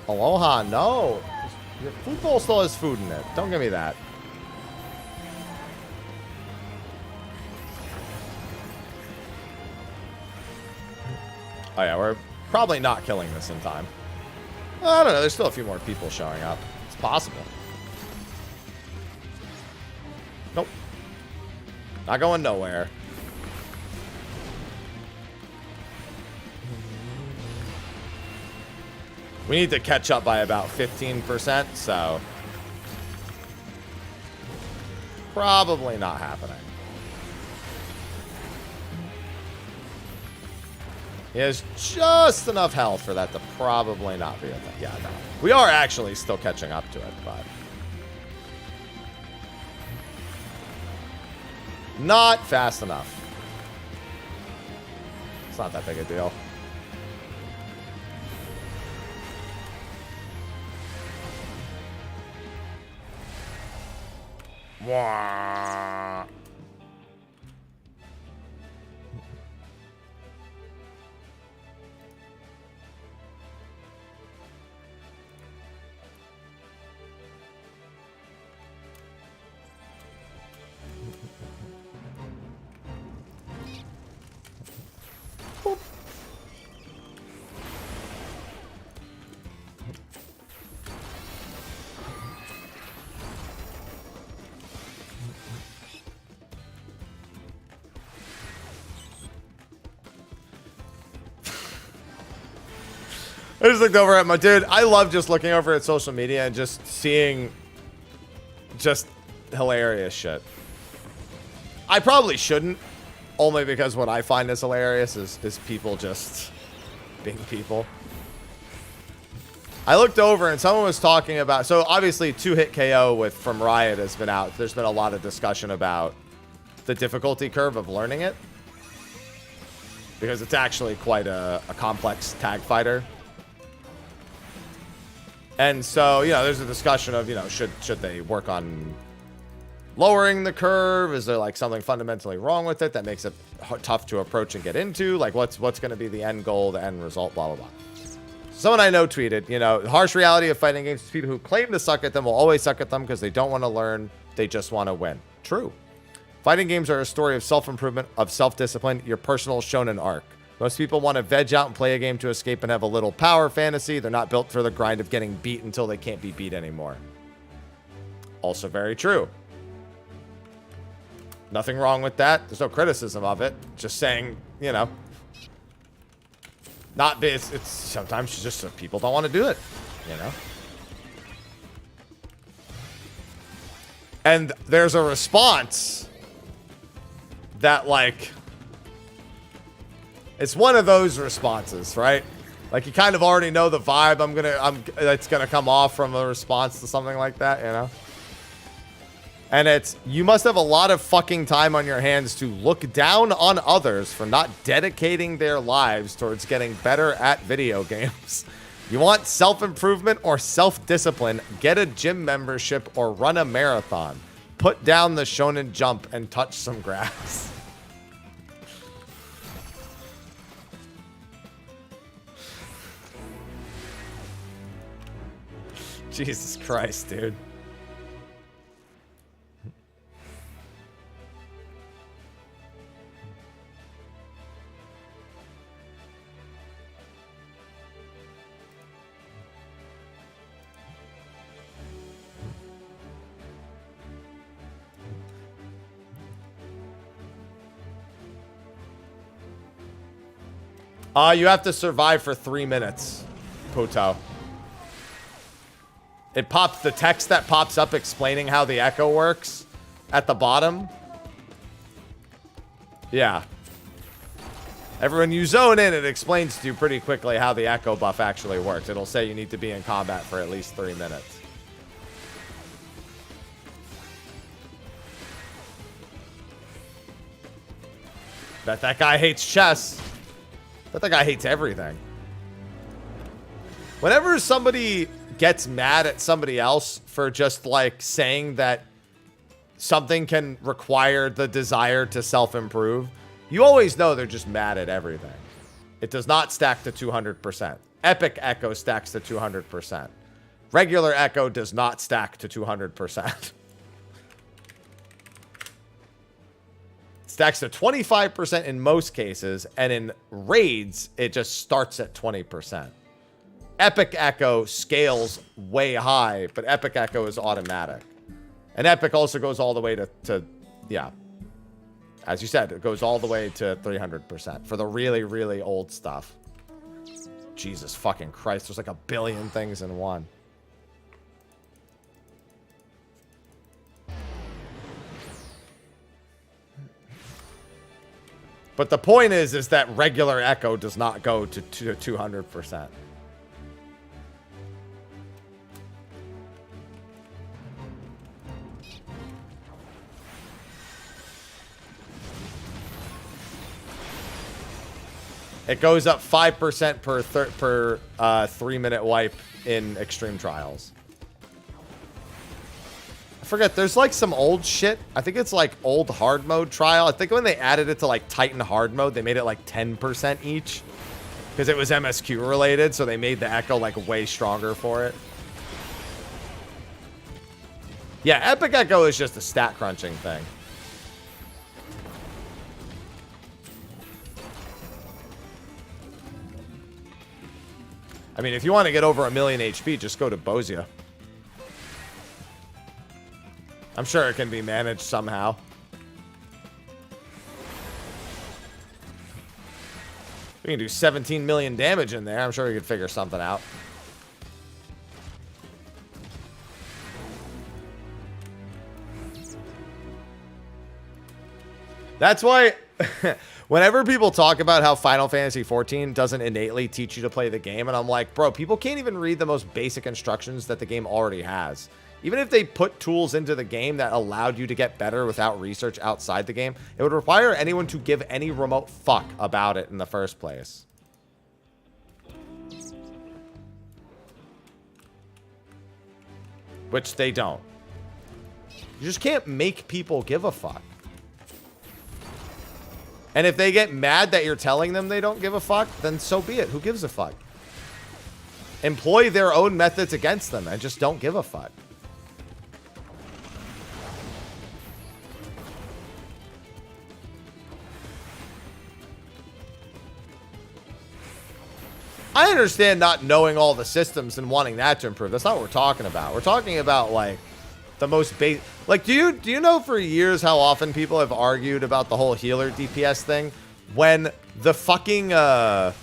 Aloha, no. Your food bowl still has food in it. Don't give me that. Oh yeah, we're probably not killing this in time. I don't know, there's still a few more people showing up. It's possible. Nope. Not going nowhere. We need to catch up by about 15%, so probably not happening. He has just enough health for that to probably not be a thing. Yeah, no. We are actually still catching up to it, but not fast enough. It's not that big a deal. Wah. I just looked over at my dude. I love just looking over at social media and just seeing just hilarious shit. I probably shouldn't, only because what I find is hilarious is people just being people. I looked over and someone was talking about, so obviously 2-hit KO from Riot has been out. There's been a lot of discussion about the difficulty curve of learning it, because it's actually quite a complex tag fighter. And so, you know, there's a discussion of, you know, should they work on lowering the curve? Is there like something fundamentally wrong with it that makes it tough to approach and get into? Like what's going to be the end goal, the end result, blah, blah, blah. Someone I know tweeted, you know, the harsh reality of fighting games is people who claim to suck at them will always suck at them because they don't want to learn. They just want to win. True. Fighting games are a story of self-improvement, of self-discipline, your personal shonen arc. Most people want to veg out and play a game to escape and have a little power fantasy. They're not built for the grind of getting beat until they can't be beat anymore. Also very true. Nothing wrong with that. There's no criticism of it. Just saying, you know, it's sometimes just people don't want to do it, you know. And there's a response that, like, it's one of those responses, right? Like, you kind of already know the vibe that's gonna come off from a response to something like that, you know? And it's, you must have a lot of fucking time on your hands to look down on others for not dedicating their lives towards getting better at video games. You want self-improvement or self-discipline? Get a gym membership or run a marathon. Put down the shonen jump and touch some grass. Jesus Christ, dude. You have to survive for 3 minutes, Puto. It pops, the text that pops up explaining how the echo works at the bottom. Yeah. When you zone in, it explains to you pretty quickly how the echo buff actually works. It'll say you need to be in combat for at least 3 minutes. Bet that guy hates chess. Bet that guy hates everything. Whenever somebody gets mad at somebody else for just like saying that something can require the desire to self-improve, you always know they're just mad at everything. It does not stack to 200%. Epic Echo stacks to 200%. Regular Echo does not stack to 200%. Stacks to 25% in most cases, and in raids, it just starts at 20%. Epic Echo scales way high, but Epic Echo is automatic. And Epic also goes all the way to yeah. As you said, it goes all the way to 300% for the really, really old stuff. Jesus fucking Christ, there's like a billion things in one. But the point is that regular Echo does not go to 200%. It goes up 5% per 3-minute wipe in Extreme Trials. I forget, there's like some old shit. I think it's like old hard mode trial. I think when they added it to like Titan hard mode, they made it like 10% each. Because it was MSQ related, so they made the Echo like way stronger for it. Yeah, Epic Echo is just a stat crunching thing. I mean, if you want to get over 1,000,000 HP, just go to Bozia. I'm sure it can be managed somehow. We can do 17 million damage in there. I'm sure we could figure something out. That's why whenever people talk about how Final Fantasy XIV doesn't innately teach you to play the game, and I'm like, bro, people can't even read the most basic instructions that the game already has. Even if they put tools into the game that allowed you to get better without research outside the game, it would require anyone to give any remote fuck about it in the first place. Which they don't. You just can't make people give a fuck. And if they get mad that you're telling them they don't give a fuck, then so be it. Who gives a fuck? Employ their own methods against them and just don't give a fuck. I understand not knowing all the systems and wanting that to improve. That's not what we're talking about. We're talking about, like, the most basic... Like, do you know for years how often people have argued about the whole healer DPS thing? When the fucking, Hall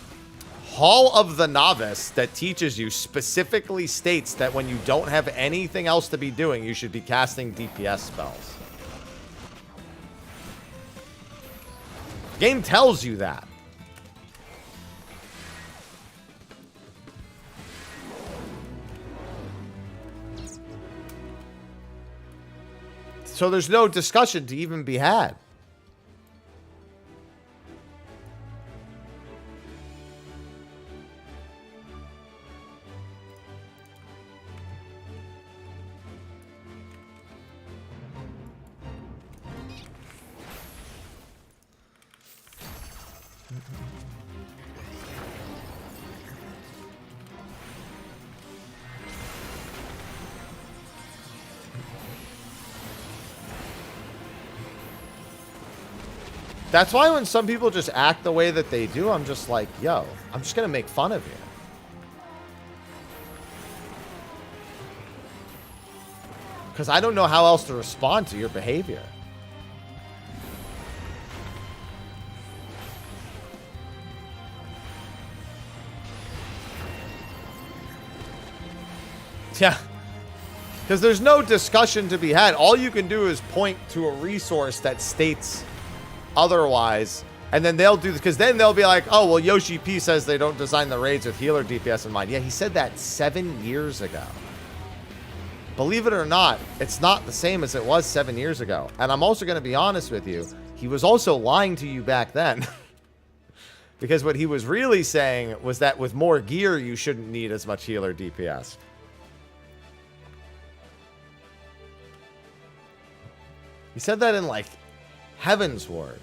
of the Novice that teaches you specifically states that when you don't have anything else to be doing, you should be casting DPS spells. Game tells you that. So there's no discussion to even be had. That's why when some people just act the way that they do, I'm just like, yo, I'm just going to make fun of you. Because I don't know how else to respond to your behavior. Yeah. Because there's no discussion to be had. All you can do is point to a resource that states otherwise, and then they'll do this, because then they'll be like, oh, well, Yoshi P says they don't design the raids with healer DPS in mind. Yeah, he said that 7 years ago. Believe it or not, it's not the same as it was 7 years ago. And I'm also going to be honest with you, he was also lying to you back then. Because what he was really saying was that with more gear, you shouldn't need as much healer DPS. He said that in, like, Heaven's Ward.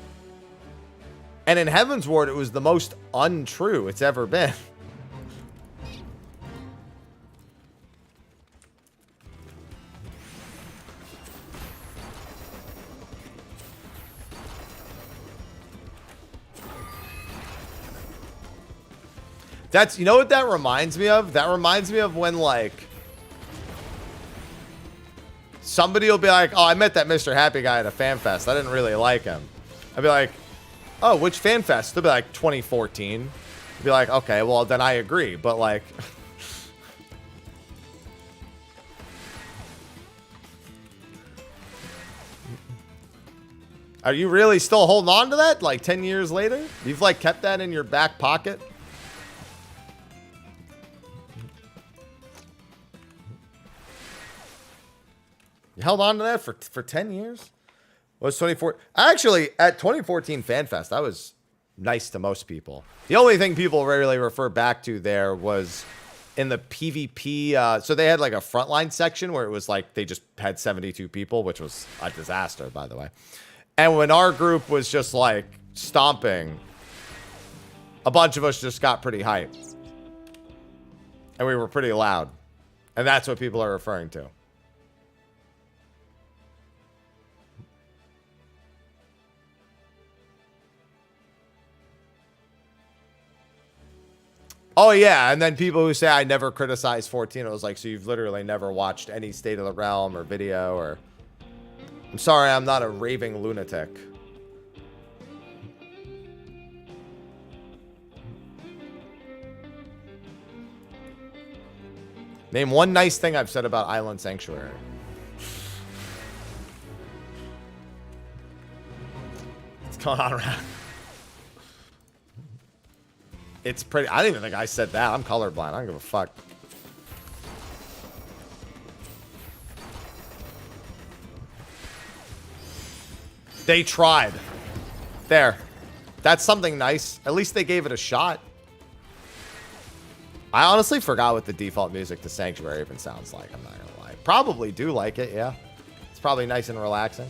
And in Heaven's Ward, it was the most untrue it's ever been. That's, you know what that reminds me of? That reminds me of when, like, somebody will be like, oh, I met that Mr. Happy guy at a fan fest. I didn't really like him. I'd be like, oh, which fan fest? They'll be like, 2014. I'd be like, okay, well, then I agree. But, like... Are you really still holding on to that? Like, 10 years later? You've, like, kept that in your back pocket? You held on to that for 10 years? Was 2014? Actually, at 2014 FanFest, I was nice to most people. The only thing people rarely refer back to there was in the PvP. So they had like a frontline section where it was like they just had 72 people, which was a disaster, by the way. And when our group was just like stomping, a bunch of us just got pretty hyped. And we were pretty loud. And that's what people are referring to. Oh, yeah, and then people who say I never criticized 14, it was like, so you've literally never watched any State of the Realm or video or... I'm sorry, I'm not a raving lunatic. Name one nice thing I've said about Island Sanctuary. What's going on around? It's pretty. I don't even think I said that. I'm colorblind. I don't give a fuck. They tried. There. That's something nice. At least they gave it a shot. I honestly forgot what the default music to Sanctuary even sounds like. I'm not gonna lie. Probably do like it, yeah. It's probably nice and relaxing.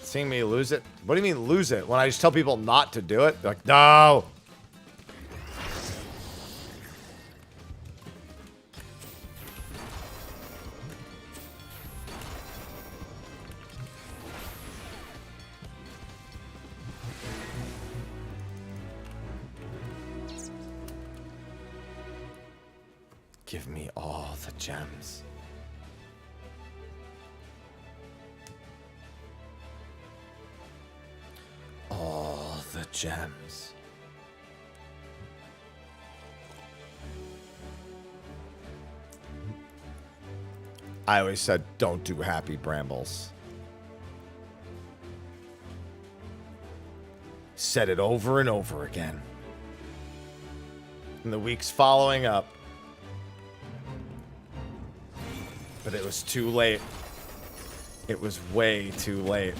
Seeing me lose it? What do you mean lose it? When I just tell people not to do it? They're like, no. Give me all the gems. All the gems. I always said, don't do happy brambles. Said it over and over again. In the weeks following up. But it was too late. It was way too late.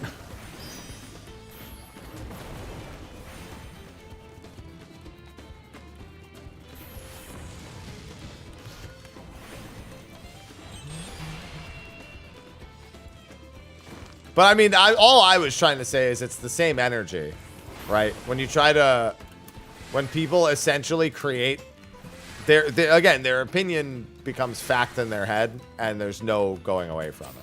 But I mean, all I was trying to say is it's the same energy, right? When you try to, when people essentially create again, their opinion becomes fact in their head, and there's no going away from it.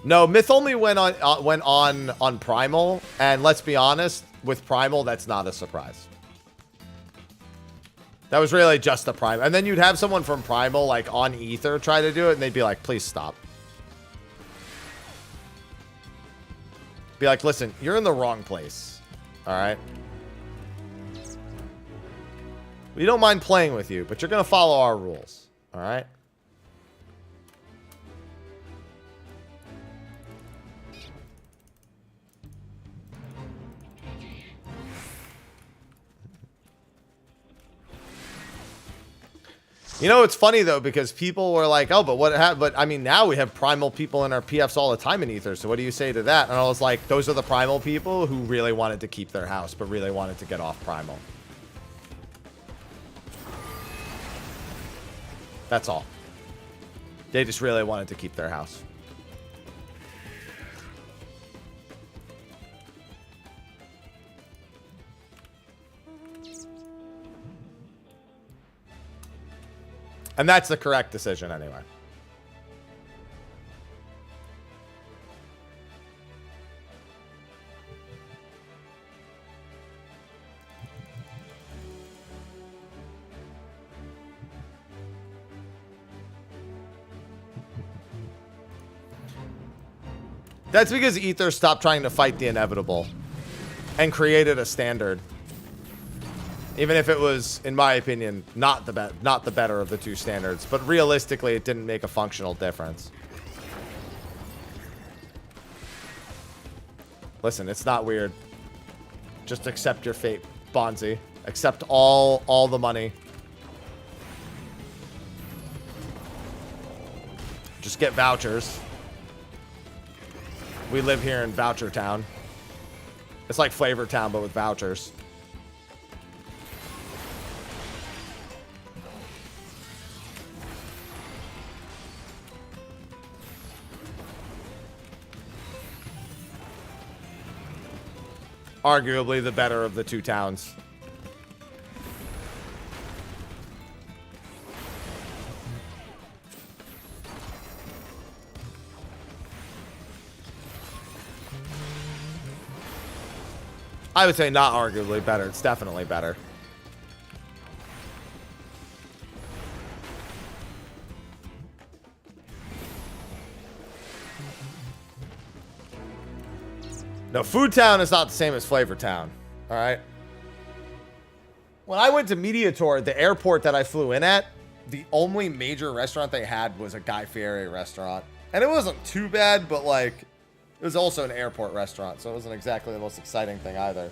No, Myth only went on Primal, and let's be honest, with Primal, that's not a surprise. That was really just a Primal. And then you'd have someone from Primal, like, on Ether try to do it, and they'd be like, please stop. Be like, listen, you're in the wrong place. All right? We don't mind playing with you, but you're going to follow our rules. All right? You know, it's funny, though, because people were like, oh, but I mean, now we have Primal people in our PFs all the time in Ether, so what do you say to that? And I was like, those are the Primal people who really wanted to keep their house, but really wanted to get off Primal. That's all. They just really wanted to keep their house. And that's the correct decision anyway. That's because Ether stopped trying to fight the inevitable and created a standard. Even if it was, in my opinion, not the better of the two standards, but realistically, it didn't make a functional difference. Listen, it's not weird. Just accept your fate, Bonzi. Accept all the money. Just get vouchers. We live here in Voucher Town. It's like Flavor Town, but with vouchers. Arguably the better of the two towns. I would say not arguably better. It's definitely better. No, Food Town is not the same as Flavor Town. All right. When I went to Media Tour, the airport that I flew in at, the only major restaurant they had was a Guy Fieri restaurant. And it wasn't too bad, but like, it was also an airport restaurant, so it wasn't exactly the most exciting thing either.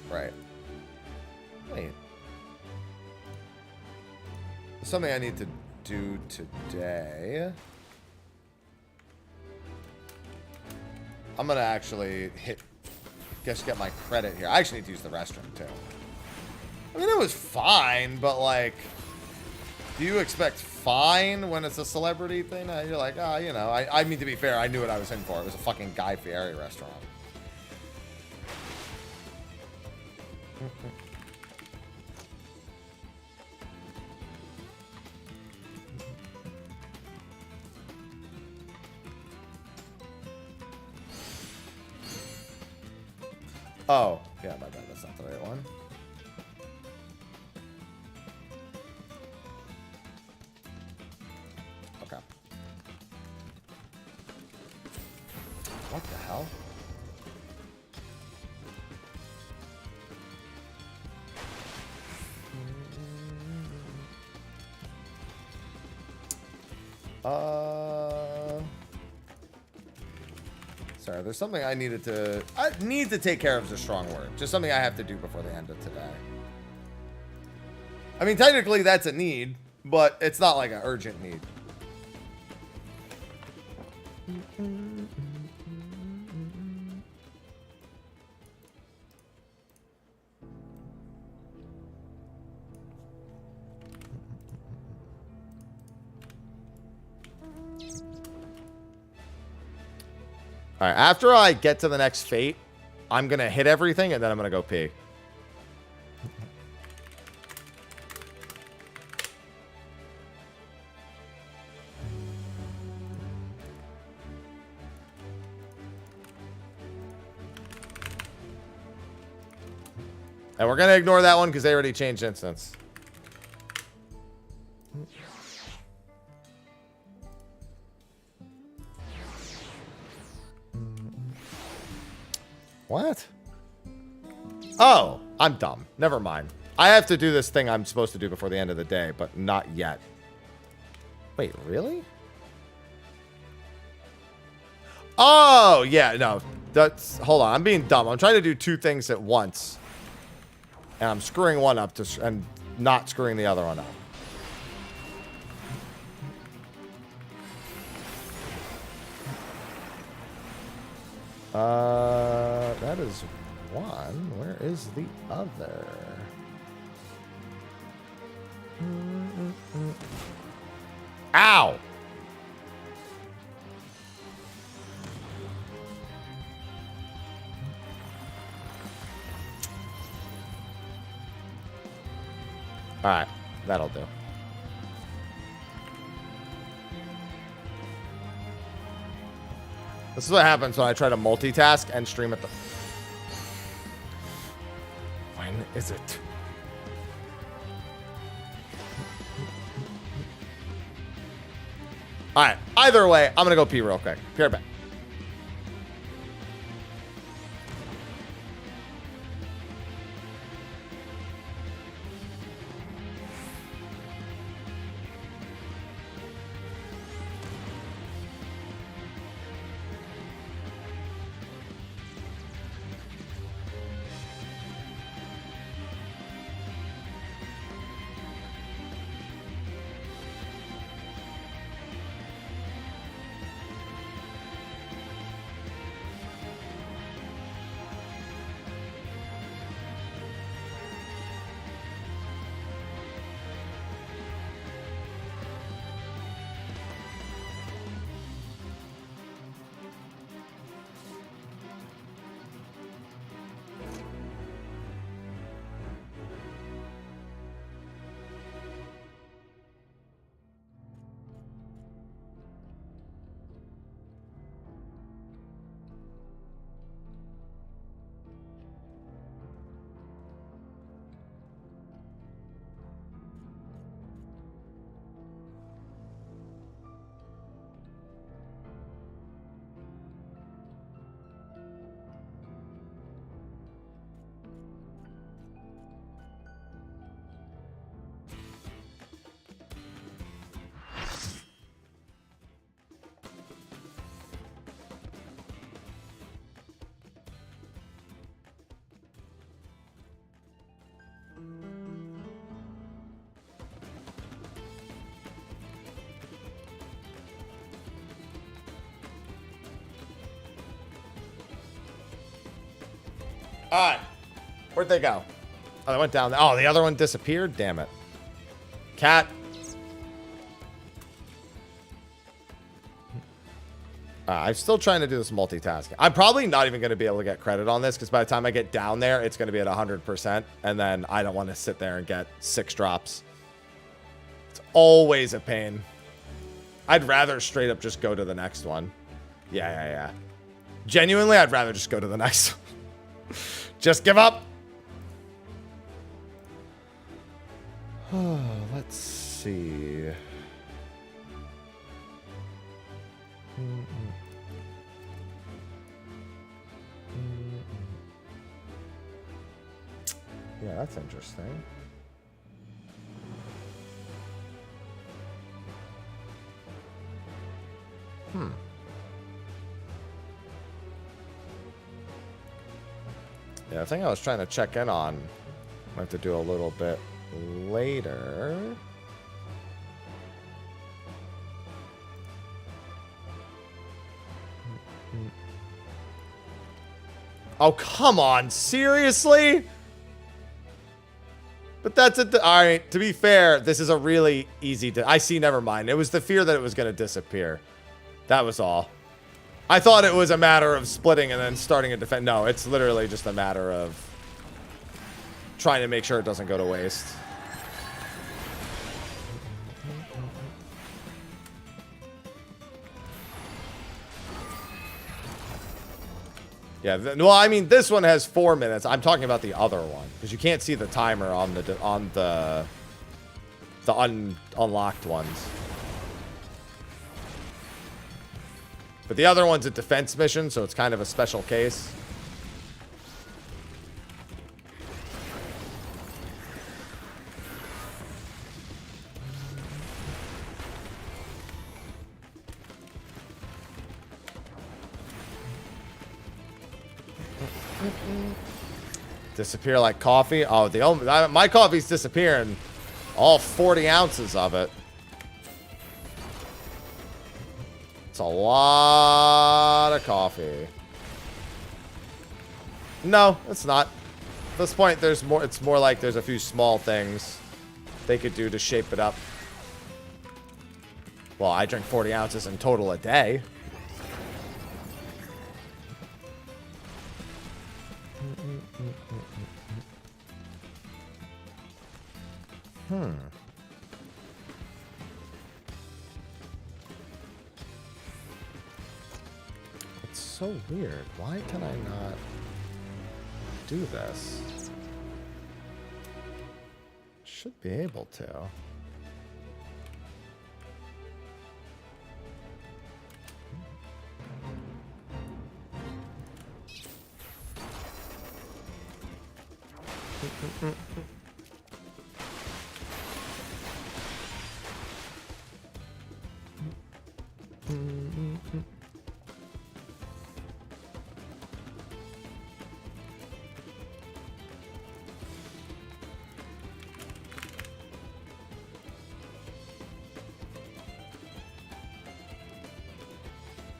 Right. Wait. Something I need to do today. I'm gonna actually get my credit here. I actually need to use the restroom too. I mean, it was fine, but like, do you expect fine when it's a celebrity thing? You're like, oh, you know, I mean, to be fair, I knew what I was in for. It was a fucking Guy Fieri restaurant. Oh, yeah, my bad. That's not the right one. Okay. What the hell? Sorry, there's something I need to take care of is a strong word. Just something I have to do before the end of today. I mean, technically that's a need, but it's not like an urgent need. All right, after I get to the next fate, I'm going to hit everything, and then I'm going to go pee. And we're going to ignore that one because they already changed instance. What? Oh, I'm dumb. Never mind. I have to do this thing I'm supposed to do before the end of the day, but not yet. Wait, really? Oh, yeah, no. That's, hold on. I'm being dumb. I'm trying to do two things at once. And I'm screwing one up and not screwing the other one up. That is one. Where is the other? Ow! Alright, that'll do. This is what happens when I try to multitask and stream at the... When is it? Alright, either way, I'm gonna go pee real quick. Be right back. All right. Where'd they go? Oh, they went down there. Oh, the other one disappeared? Damn it. Cat. I'm still trying to do this multitasking. I'm probably not even going to be able to get credit on this because by the time I get down there, it's going to be at 100%. And then I don't want to sit there and get 6 drops. It's always a pain. I'd rather straight up just go to the next one. Yeah. Genuinely, I'd rather just go to the next one. Just give up. Let's see. Yeah, that's interesting. Yeah, the thing I was trying to check in on, I have to do a little bit later. Oh, come on. Seriously? But that's it. All right. To be fair, this is a really easy... I see. Never mind. It was the fear that it was going to disappear. That was all. I thought it was a matter of splitting and then starting a defense. No, it's literally just a matter of trying to make sure it doesn't go to waste. Yeah, well, I mean, this one has 4 minutes. I'm talking about the other one because you can't see the timer on the unlocked ones. But the other one's a defense mission, so it's kind of a special case. Disappear like coffee? Oh, my coffee's disappearing. All 40 ounces of it. It's a lot of coffee. No, it's not. At this point, there's more. It's more like there's a few small things they could do to shape it up. Well, I drink 40 ounces in total a day. It's so weird. Why can I not do this? Should be able to.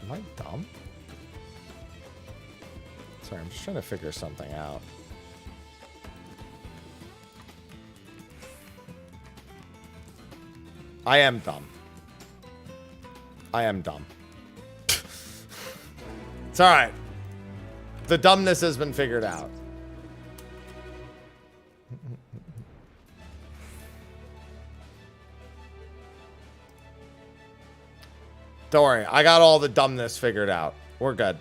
Am I dumb? Sorry, I'm just trying to figure something out. I am dumb. I am dumb. It's alright. The dumbness has been figured out. Don't worry, I got all the dumbness figured out. We're good.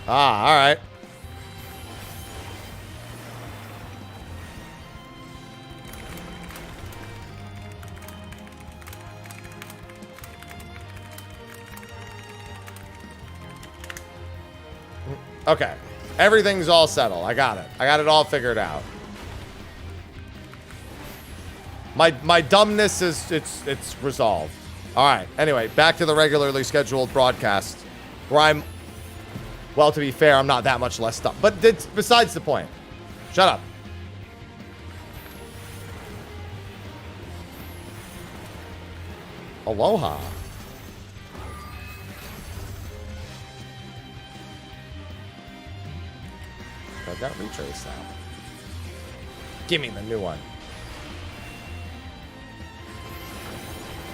Ah, all right. Okay. Everything's all settled. I got it. I got it all figured out. My dumbness is it's resolved. All right. Anyway, back to the regularly scheduled broadcast, where I'm. Well, to be fair, I'm not that much less dumb, but it's besides the point. Shut up. Aloha. I've got retrace now. Give me the new one.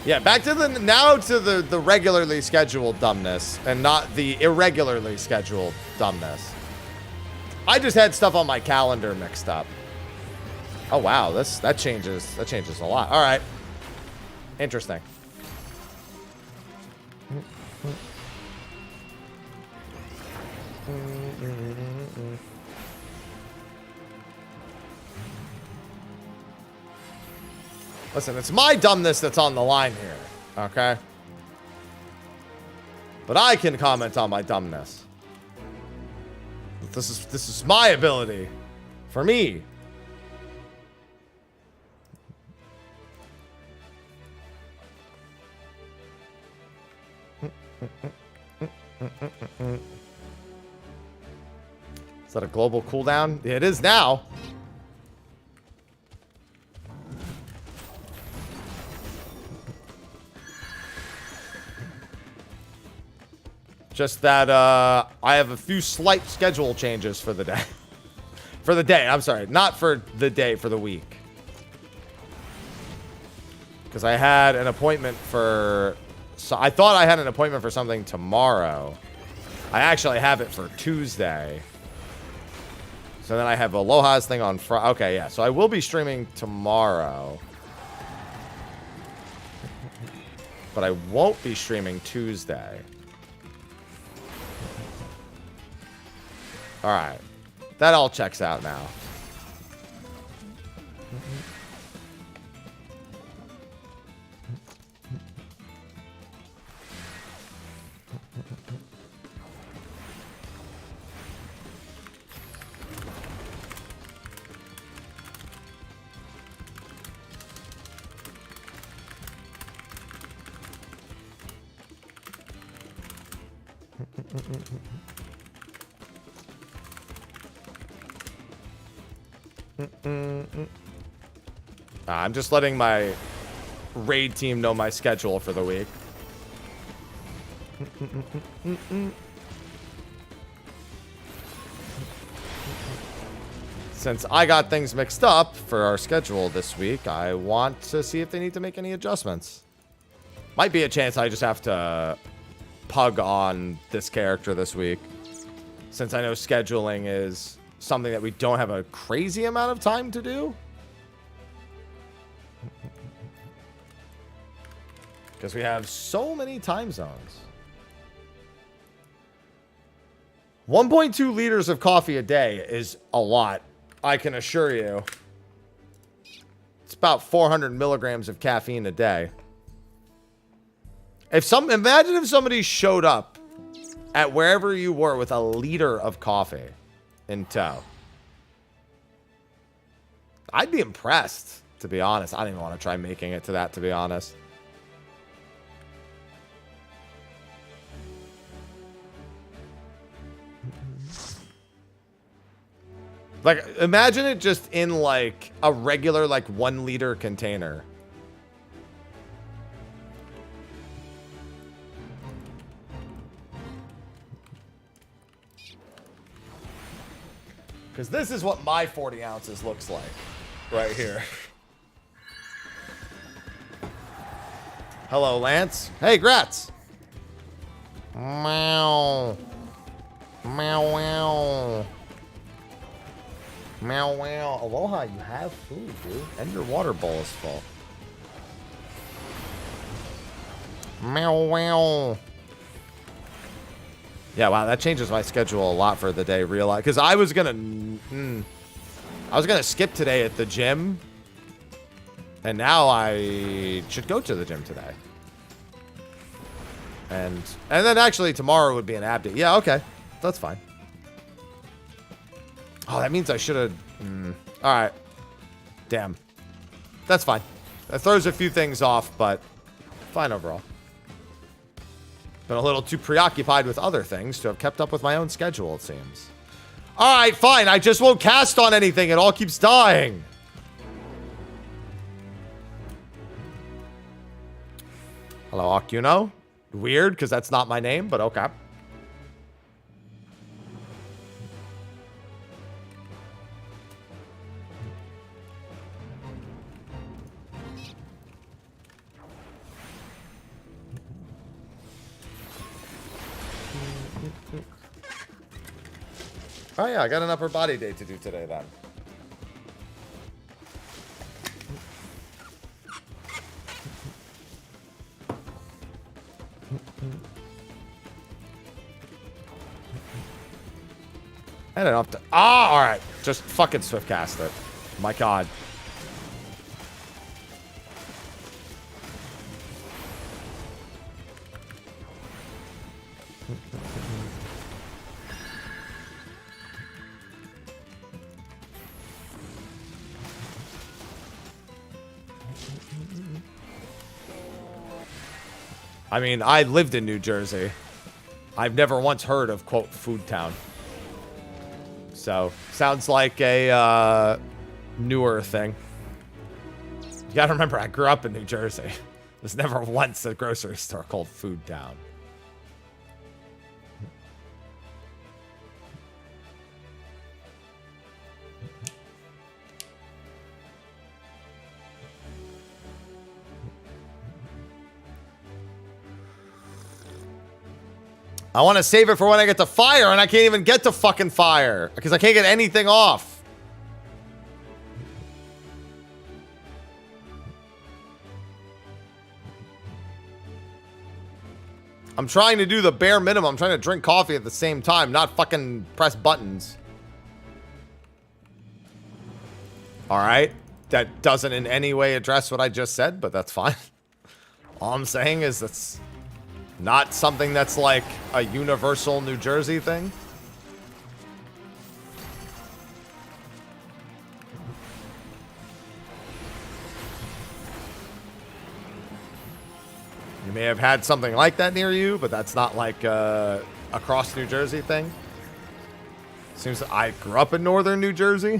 Yeah, back to the regularly scheduled dumbness and not the irregularly scheduled dumbness. I just had stuff on my calendar mixed up. Oh wow, that changes a lot. All right. Interesting. Listen, it's my dumbness that's on the line here, okay? But I can comment on my dumbness. This is my ability. For me. Is that a global cooldown? It is now. Just that I have a few slight schedule changes for the day. For the day, I'm sorry. Not for the day, for the week. Because I had an appointment for... So I thought I had an appointment for something tomorrow. I actually have it for Tuesday. So then I have Aloha's thing on Friday. Okay, yeah. So I will be streaming tomorrow. But I won't be streaming Tuesday. All right. That all checks out now. I'm just letting my raid team know my schedule for the week. Since I got things mixed up for our schedule this week, I want to see if they need to make any adjustments. Might be a chance I just have to pug on this character this week, since I know scheduling is something that we don't have a crazy amount of time to do. Because we have so many time zones. 1.2 liters of coffee a day is a lot, I can assure you. It's about 400 milligrams of caffeine a day. Imagine if somebody showed up at wherever you were with a liter of coffee in tow. I'd be impressed, to be honest. I don't even want to try making it to that, to be honest. Like, imagine it just in, like, a regular, like, 1 liter container. Because this is what my 40 ounces looks like. Right here. Hello, Lance. Hey, Gratz. Meow. Meow, meow. Meow, meow. Aloha, you have food, dude. And your water bowl is full. Meow, meow. Yeah, wow, that changes my schedule a lot for the day. Realize, because I was gonna skip today at the gym, and now I should go to the gym today. And then actually tomorrow would be an ab day. Yeah, okay, that's fine. Oh, that means I should have... All right. Damn. That's fine. That throws a few things off, but fine overall. Been a little too preoccupied with other things to have kept up with my own schedule, it seems. All right, fine. I just won't cast on anything. It all keeps dying. Hello, Okuno. Weird, because that's not my name, but okay. Oh yeah, I got an upper body day to do today then. I don't have to... Ah, alright. Just fucking swift cast it. My god. I mean, I lived in New Jersey. I've never once heard of, quote, Food Town. So, sounds like a newer thing. You gotta remember, I grew up in New Jersey. There's never once a grocery store called Food Town. I want to save it for when I get to fire, and I can't even get to fucking fire because I can't get anything off. I'm trying to do the bare minimum. I'm trying to drink coffee at the same time, not fucking press buttons. All right. That doesn't in any way address what I just said, but that's fine. All I'm saying is that's not something that's like a universal New Jersey thing. You may have had something like that near you, but that's not like a across New Jersey thing. Seems that I grew up in northern New Jersey.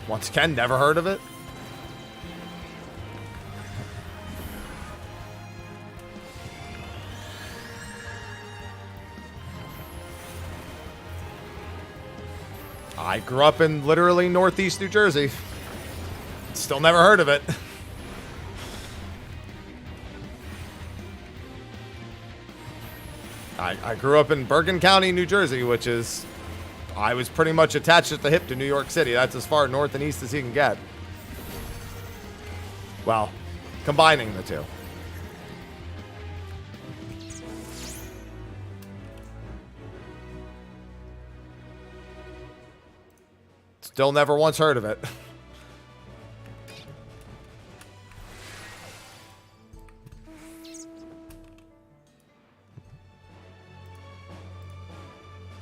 Once again, never heard of it. I grew up in literally northeast New Jersey. Still never heard of it. I grew up in Bergen County, New Jersey, which is... I was pretty much attached at the hip to New York City. That's as far north and east as you can get. Well, combining the two. Still never once heard of it.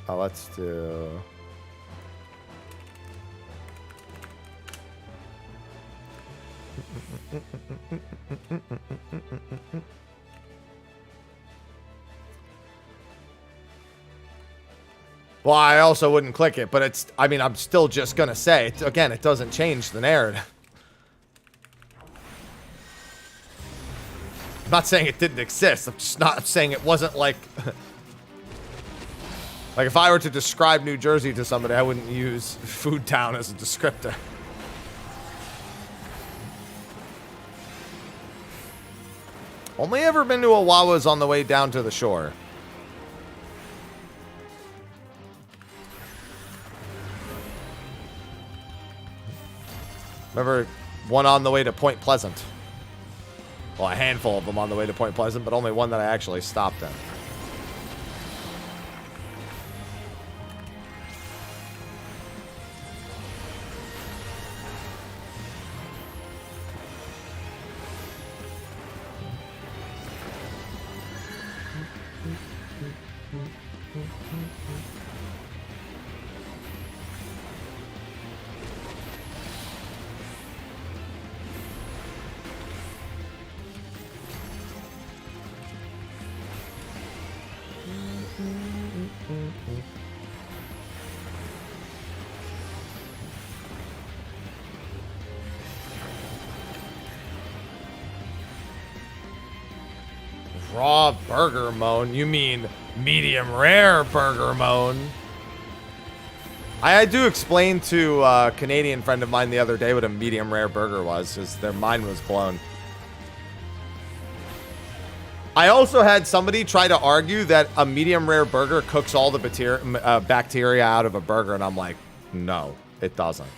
Oh, let's do... Well, I also wouldn't click it, but it's... I mean, I'm still just gonna say... Again, it doesn't change the narrative. I'm not saying it didn't exist. I'm just not saying it wasn't like... Like, if I were to describe New Jersey to somebody, I wouldn't use Food Town as a descriptor. Only ever been to a Wawa's on the way down to the shore. Remember one on the way to Point Pleasant. Well, a handful of them on the way to Point Pleasant, but only one that I actually stopped in. Raw burger moan? You mean medium rare burger moan? I had to explain to a Canadian friend of mine the other day what a medium rare burger was, because their mind was blown. I also had somebody try to argue that a medium rare burger cooks all the bacteria out of a burger, and I'm like, no, it doesn't.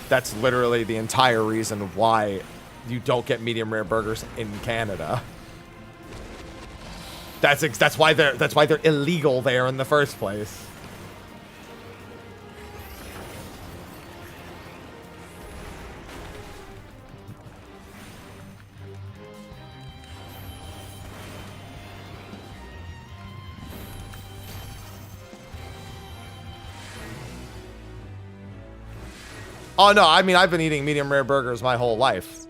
That's literally the entire reason why you don't get medium rare burgers in Canada. That's why they're illegal there in the first place. Oh no, I mean I've been eating medium rare burgers my whole life.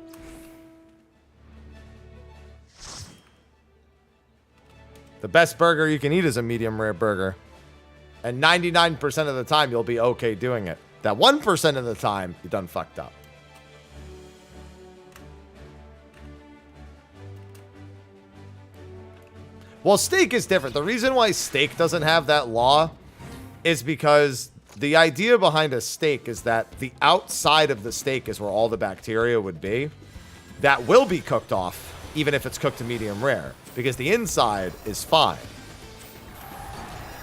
The best burger you can eat is a medium rare burger. And 99% of the time, you'll be okay doing it. That 1% of the time, you're done fucked up. Well, steak is different. The reason why steak doesn't have that law is because the idea behind a steak is that the outside of the steak is where all the bacteria would be. That will be cooked off, even if it's cooked to medium rare, because the inside is fine.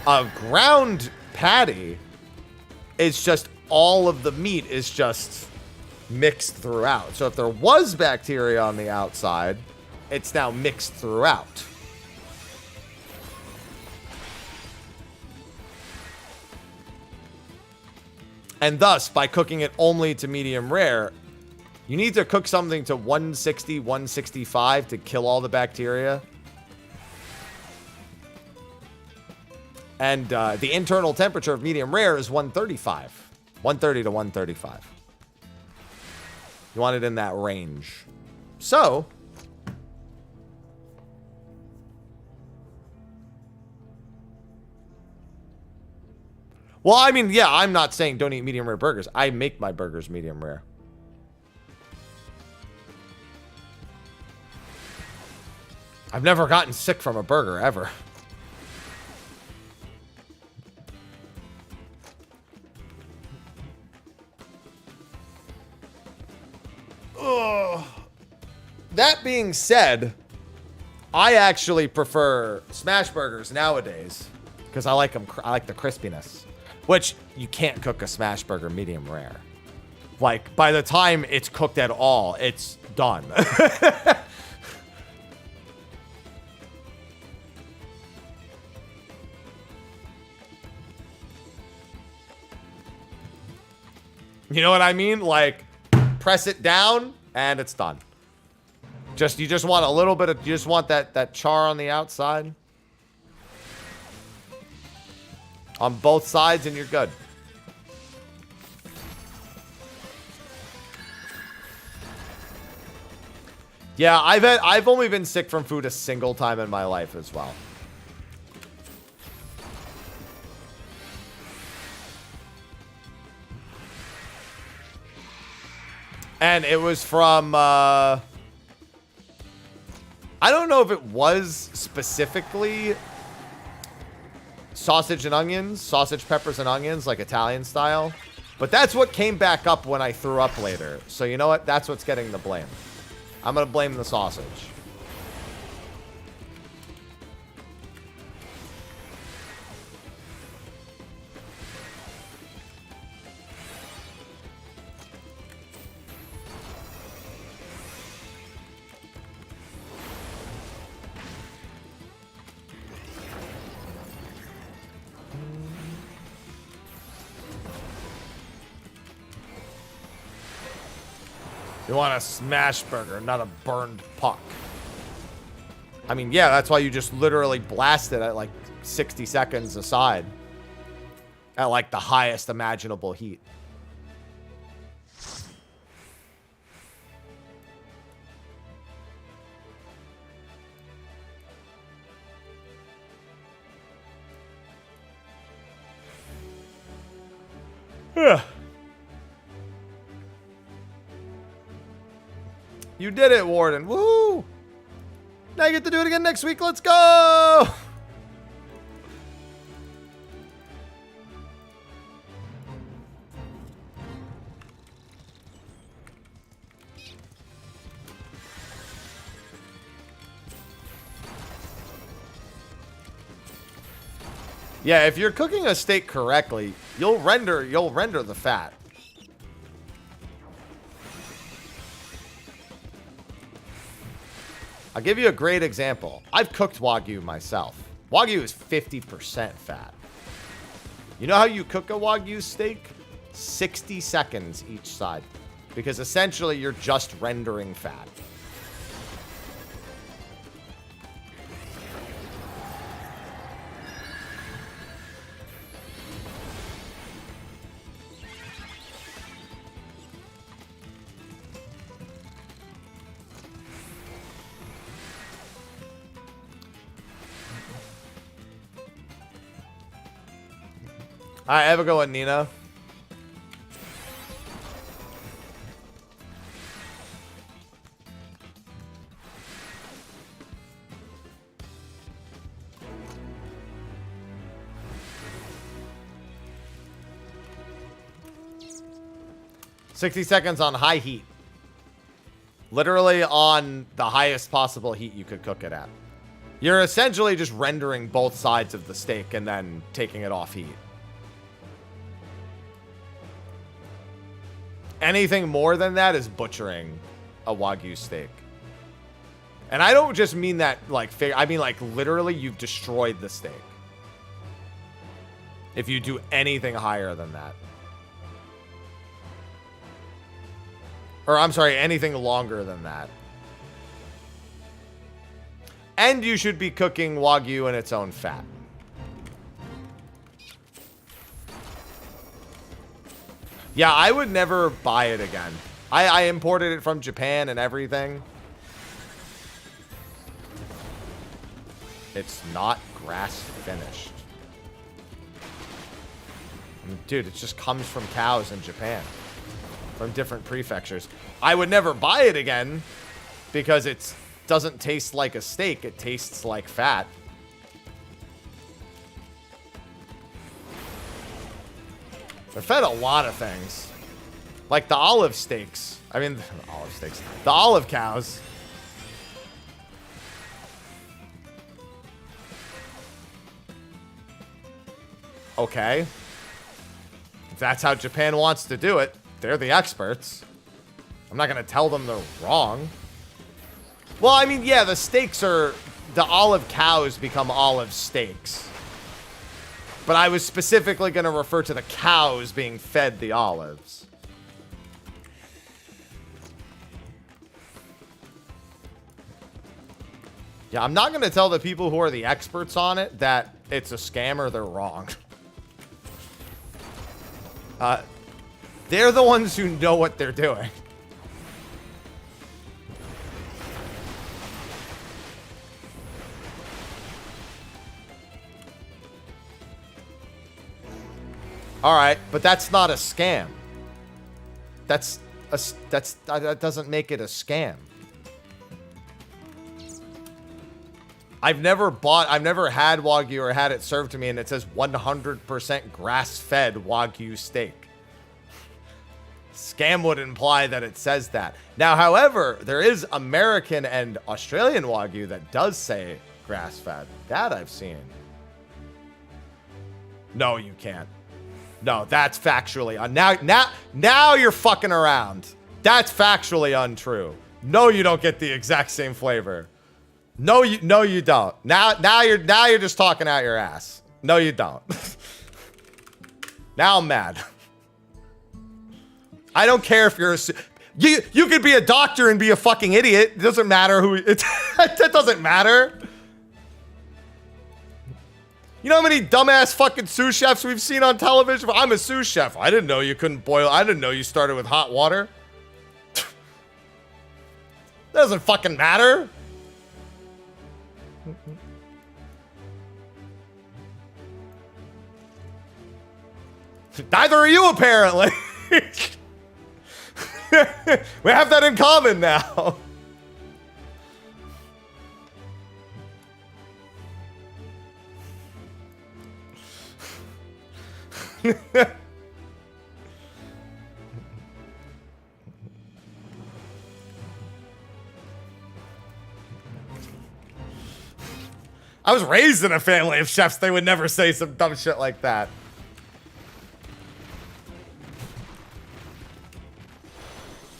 A ground patty is just all of the meat is just mixed throughout. So if there was bacteria on the outside, it's now mixed throughout. And thus, by cooking it only to medium rare, you need to cook something to 160, 165 to kill all the bacteria. And the internal temperature of medium rare is 135. 130 to 135. You want it in that range. So, well, I mean, yeah, I'm not saying don't eat medium rare burgers. I make my burgers medium rare. I've never gotten sick from a burger, ever. Ugh. That being said, I actually prefer smash burgers nowadays because I like them. I like the crispiness, which you can't cook a smash burger medium rare. Like by the time it's cooked at all, it's done. You know what I mean? Like, press it down and it's done. You just want a little bit of, you just want that char on the outside. On both sides and you're good. Yeah, I've only been sick from food a single time in my life as well. And it was from, I don't know if it was specifically sausage and onions, sausage, peppers, and onions, like Italian style. But that's what came back up when I threw up later. So you know what? That's what's getting the blame. I'm going to blame the sausage. You want a smash burger, not a burned puck. I mean, yeah, that's why you just literally blast it at like 60 seconds aside. At like the highest imaginable heat. You did it, Warden. Woo! Now you get to do it again next week. Let's go! Yeah, if you're cooking a steak correctly, you'll render the fat. I'll give you a great example. I've cooked Wagyu myself. Wagyu is 50% fat. You know how you cook a Wagyu steak? 60 seconds each side. Because essentially you're just rendering fat. All right, have a go with Nina. $60 on high heat. Literally on the highest possible heat you could cook it at. You're essentially just rendering both sides of the steak and then taking it off heat. Anything more than that is butchering a Wagyu steak. And I don't just mean that like I mean like literally you've destroyed the steak. If you do anything higher than that. Or I'm sorry, anything longer than that. And you should be cooking Wagyu in its own fat. Yeah, I would never buy it again. I imported it from Japan and everything. It's not grass finished. I mean, dude, it just comes from cows in Japan. From different prefectures. I would never buy it again because it doesn't taste like a steak. It tastes like fat. They're fed a lot of things. Like the olive steaks. I mean, olive steaks. The olive cows. Okay. If that's how Japan wants to do it, they're the experts. I'm not going to tell them they're wrong. Well, I mean, yeah, the steaks are... The olive cows become olive steaks. But I was specifically going to refer to the cows being fed the olives. Yeah, I'm not going to tell the people who are the experts on it that it's a scam or they're wrong. They're the ones who know what they're doing. All right, but that's not a scam. That doesn't make it a scam. I've never had Wagyu or had it served to me and it says 100% grass-fed Wagyu steak. Scam would imply that it says that. Now, however, there is American and Australian Wagyu that does say grass-fed. That I've seen. No, you can't. No, that's factually now you're fucking around. That's factually untrue. No, you don't get the exact same flavor. No, you don't. Now you're just talking out your ass. No, you don't. Now I'm mad. I don't care if you're you could be a doctor and be a fucking idiot. It doesn't matter who it doesn't matter. You know how many dumbass fucking sous chefs we've seen on television? I'm a sous chef. I didn't know you couldn't boil. I didn't know you started with hot water. Doesn't fucking matter. Neither are you, apparently. We have that in common now. I was raised in a family of chefs. They would never say some dumb shit like that.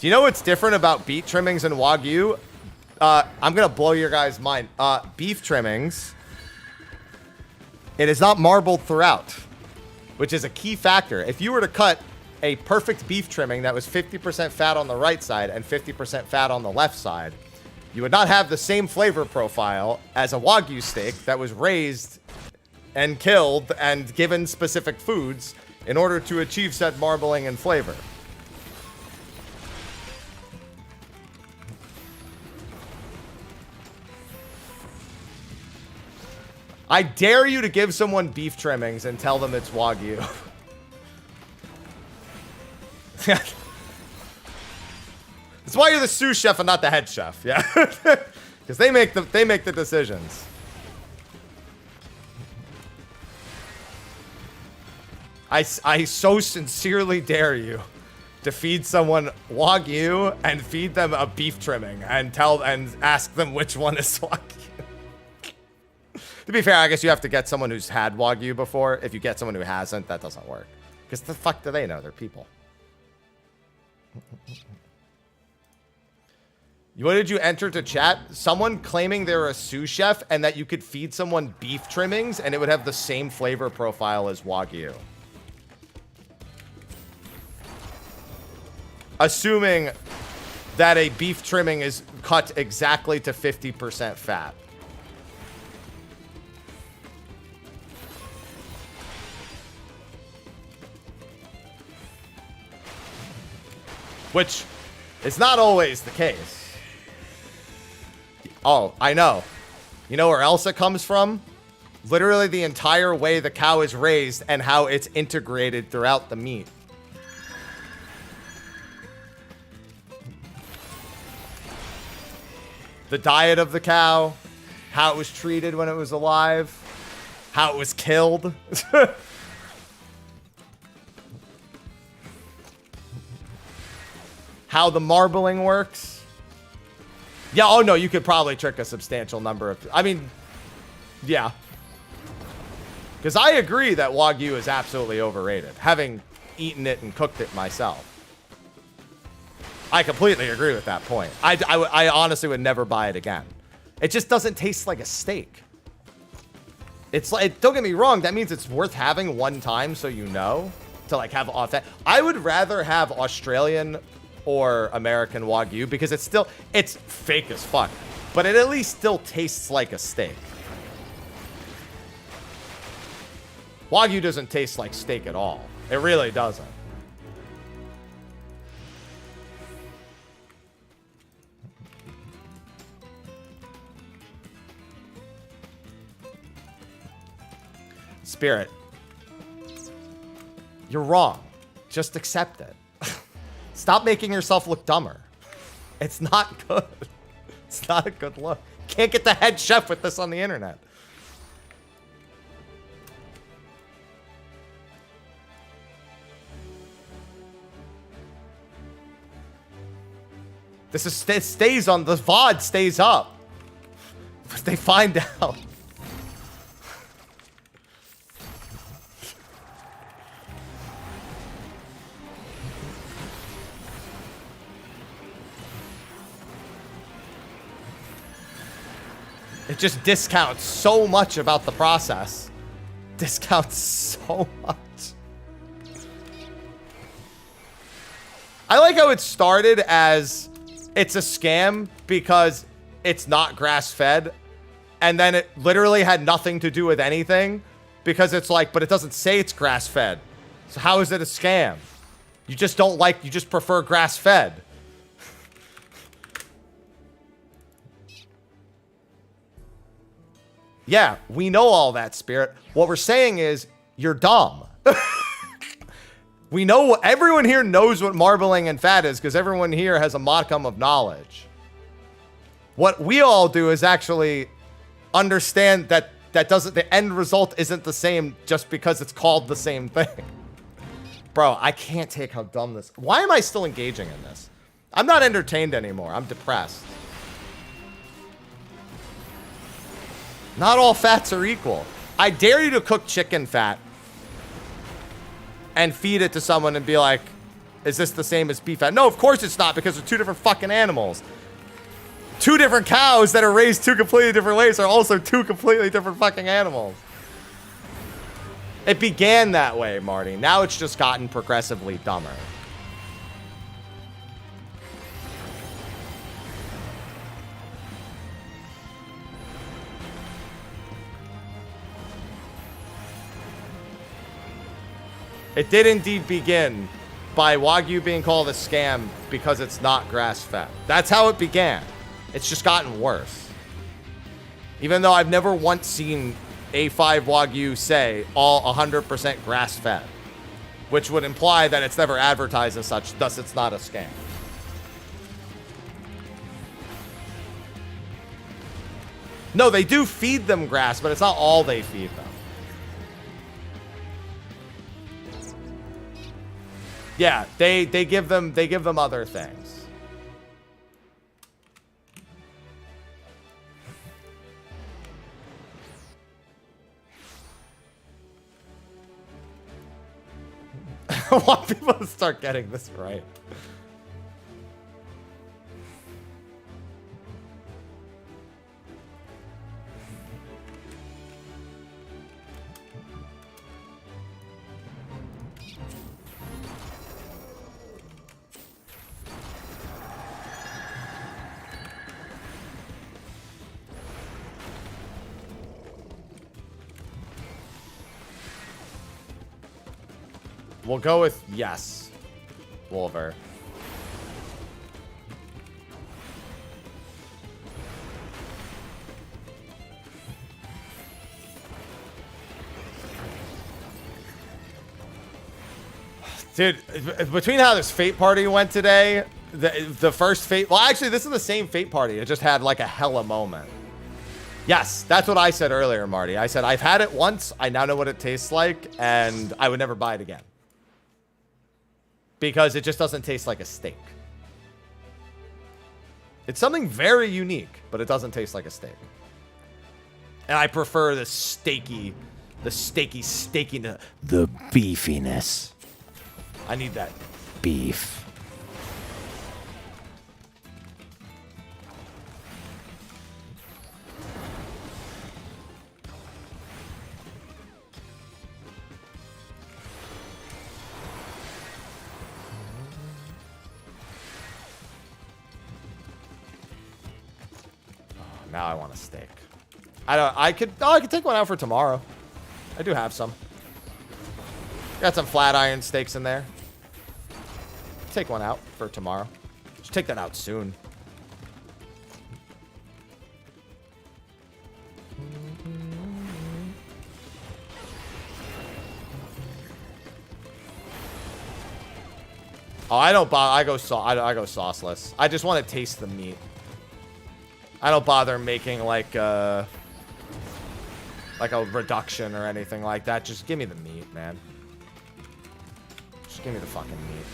Do you know what's different about beef trimmings and Wagyu? I'm going to blow your guys' mind. Beef trimmings, it is not marbled throughout, which is a key factor. If you were to cut a perfect beef trimming that was 50% fat on the right side and 50% fat on the left side, you would not have the same flavor profile as a Wagyu steak that was raised and killed and given specific foods in order to achieve said marbling and flavor. I dare you to give someone beef trimmings and tell them it's Wagyu. That's why you're the sous chef and not the head chef, yeah. Because they make the decisions. I so sincerely dare you to feed someone Wagyu and feed them a beef trimming and ask them which one is Wagyu. To be fair, I guess you have to get someone who's had Wagyu before. If you get someone who hasn't, that doesn't work. Because the fuck do they know? They're people. What did you enter to chat? Someone claiming they're a sous chef and that you could feed someone beef trimmings and it would have the same flavor profile as Wagyu. Assuming that a beef trimming is cut exactly to 50% fat. Which is not always the case. Oh, I know. You know where else it comes from? Literally the entire way the cow is raised and how it's integrated throughout the meat. The diet of the cow, how it was treated when it was alive, how it was killed. How the marbling works. Yeah, oh no, you could probably trick a substantial number of... I mean, yeah. Because I agree that Wagyu is absolutely overrated, having eaten it and cooked it myself. I completely agree with that point. I honestly would never buy it again. It just doesn't taste like a steak. It's like, don't get me wrong, that means it's worth having one time so you know, to like have authentic. I would rather have Australian or American Wagyu because it's fake as fuck, but it at least still tastes like a steak. Wagyu doesn't taste like steak at all. It really doesn't. Spirit, you're wrong. Just accept it. Stop making yourself look dumber. It's not good. It's not a good look. Can't get the head chef with this on the internet. It stays on, the VOD stays up. But they find out. It just discounts so much about the process. Discounts so much. I like how it started as it's a scam because it's not grass-fed. And then it literally had nothing to do with anything because it's like, but it doesn't say it's grass-fed. So how is it a scam? You just don't like, you just prefer grass-fed. Yeah, we know all that, Spirit. What we're saying is, you're dumb. We know, everyone here knows what marbling and fat is because everyone here has a modicum of knowledge. What we all do is actually understand that the end result isn't the same just because it's called the same thing. Bro, I can't take how dumb this... Why am I still engaging in this? I'm not entertained anymore. I'm depressed. Not all fats are equal. I dare you to cook chicken fat and feed it to someone and be like, is this the same as beef fat? No, of course it's not, because they're two different fucking animals. Two different cows that are raised two completely different ways are also two completely different fucking animals. It began that way, Marty. Now it's just gotten progressively dumber. It did indeed begin by Wagyu being called a scam because it's not grass-fed. That's how it began. It's just gotten worse. Even though I've never once seen A5 Wagyu say all 100% grass-fed, which would imply that it's never advertised as such, thus it's not a scam. No, they do feed them grass, but it's not all they feed them. Yeah, they give them other things. I want people to start getting this right. We'll go with yes, Wolver. Dude, between how this Fate party went today, the first Fate... Well, actually, this is the same Fate party. It just had, like, a hella moment. Yes, that's what I said earlier, Marty. I said, I've had it once. I now know what it tastes like, and I would never buy it again. Because it just doesn't taste like a steak. It's something very unique, but it doesn't taste like a steak. And I prefer the steakiness, The beefiness. I need that Beef. Now I want a steak. I could take one out for tomorrow. I do have some. Got some flat iron steaks in there. Take one out for tomorrow. Just take that out soon. Oh, I don't bother. I go sauceless. I just want to taste the meat. I don't bother making like a reduction or anything like that. Just give me the meat, man. Just give me the fucking meat.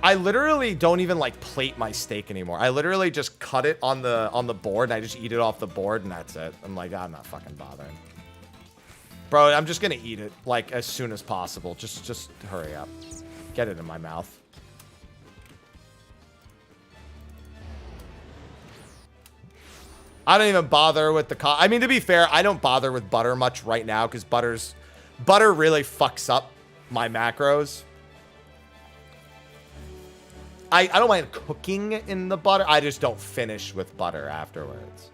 I literally don't even like plate my steak anymore. I literally just cut it on the board and I just eat it off the board and that's it. I'm like, I'm not fucking bothering. Bro, I'm just gonna eat it like as soon as possible. Just hurry up. Get it in my mouth. I don't even bother with the I mean, to be fair, I don't bother with butter much right now because butter really fucks up my macros. I don't mind cooking in the butter. I just don't finish with butter afterwards.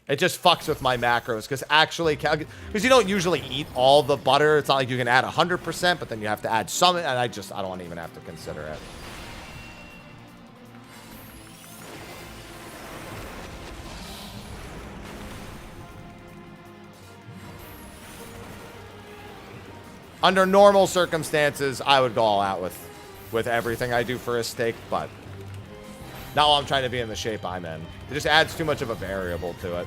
It just fucks with my macros because actually, because you don't usually eat all the butter. It's not like you can add 100%, but then you have to add some, and I don't even have to consider it. Under normal circumstances, I would go all out with everything I do for a steak, but not while I'm trying to be in the shape I'm in. It just adds too much of a variable to it.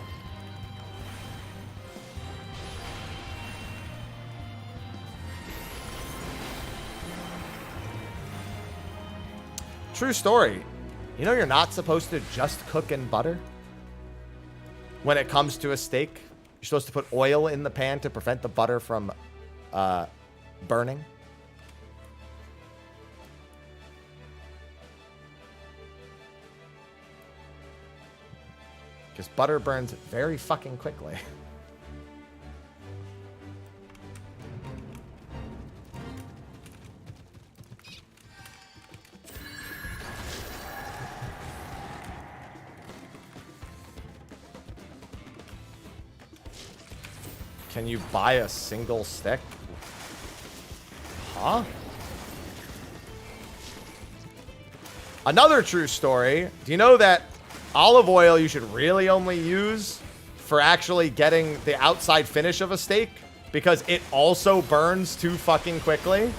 True story. You know you're not supposed to just cook in butter when it comes to a steak? You're supposed to put oil in the pan to prevent the butter from burning. Because butter burns very fucking quickly. Can you buy a single stick? Huh? Another true story. Do you know that olive oil you should really only use for actually getting the outside finish of a steak? Because it also burns too fucking quickly.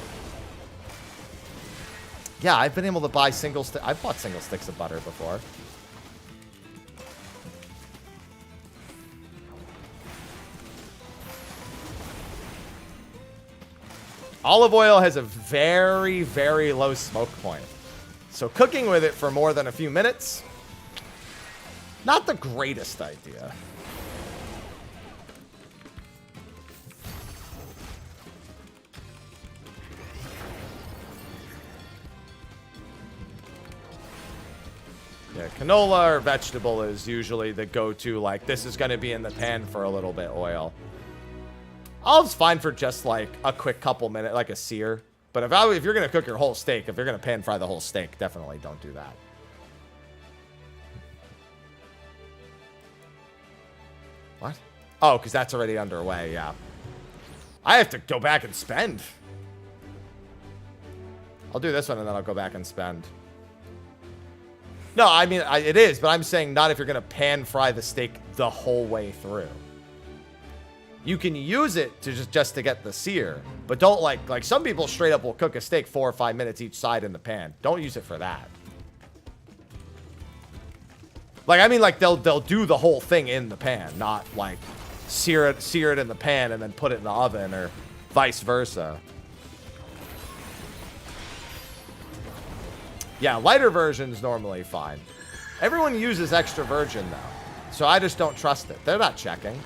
Yeah, I've been able to buy single stick. I've bought single sticks of butter before. Olive oil has a very, very low smoke point. So cooking with it for more than a few minutes, not the greatest idea. Yeah, canola or vegetable is usually the go-to, like, this is going to be in the pan for a little bit oil. Olive's fine for just, like, a quick couple minutes, like a sear. But if you're going to cook your whole steak, if you're going to pan fry the whole steak, definitely don't do that. What? Oh, because that's already underway, yeah. I have to go back and spend. I'll do this one, and then I'll go back and spend. No, I mean, it is, but I'm saying not if you're going to pan fry the steak the whole way through. You can use it to just to get the sear, but don't like some people straight up will cook a steak 4 or 5 minutes each side in the pan. Don't use it for that. Like, I mean, like they'll do the whole thing in the pan, not like sear it in the pan and then put it in the oven or vice versa. Yeah, lighter version's normally fine. Everyone uses extra virgin though, so I just don't trust it. They're not checking.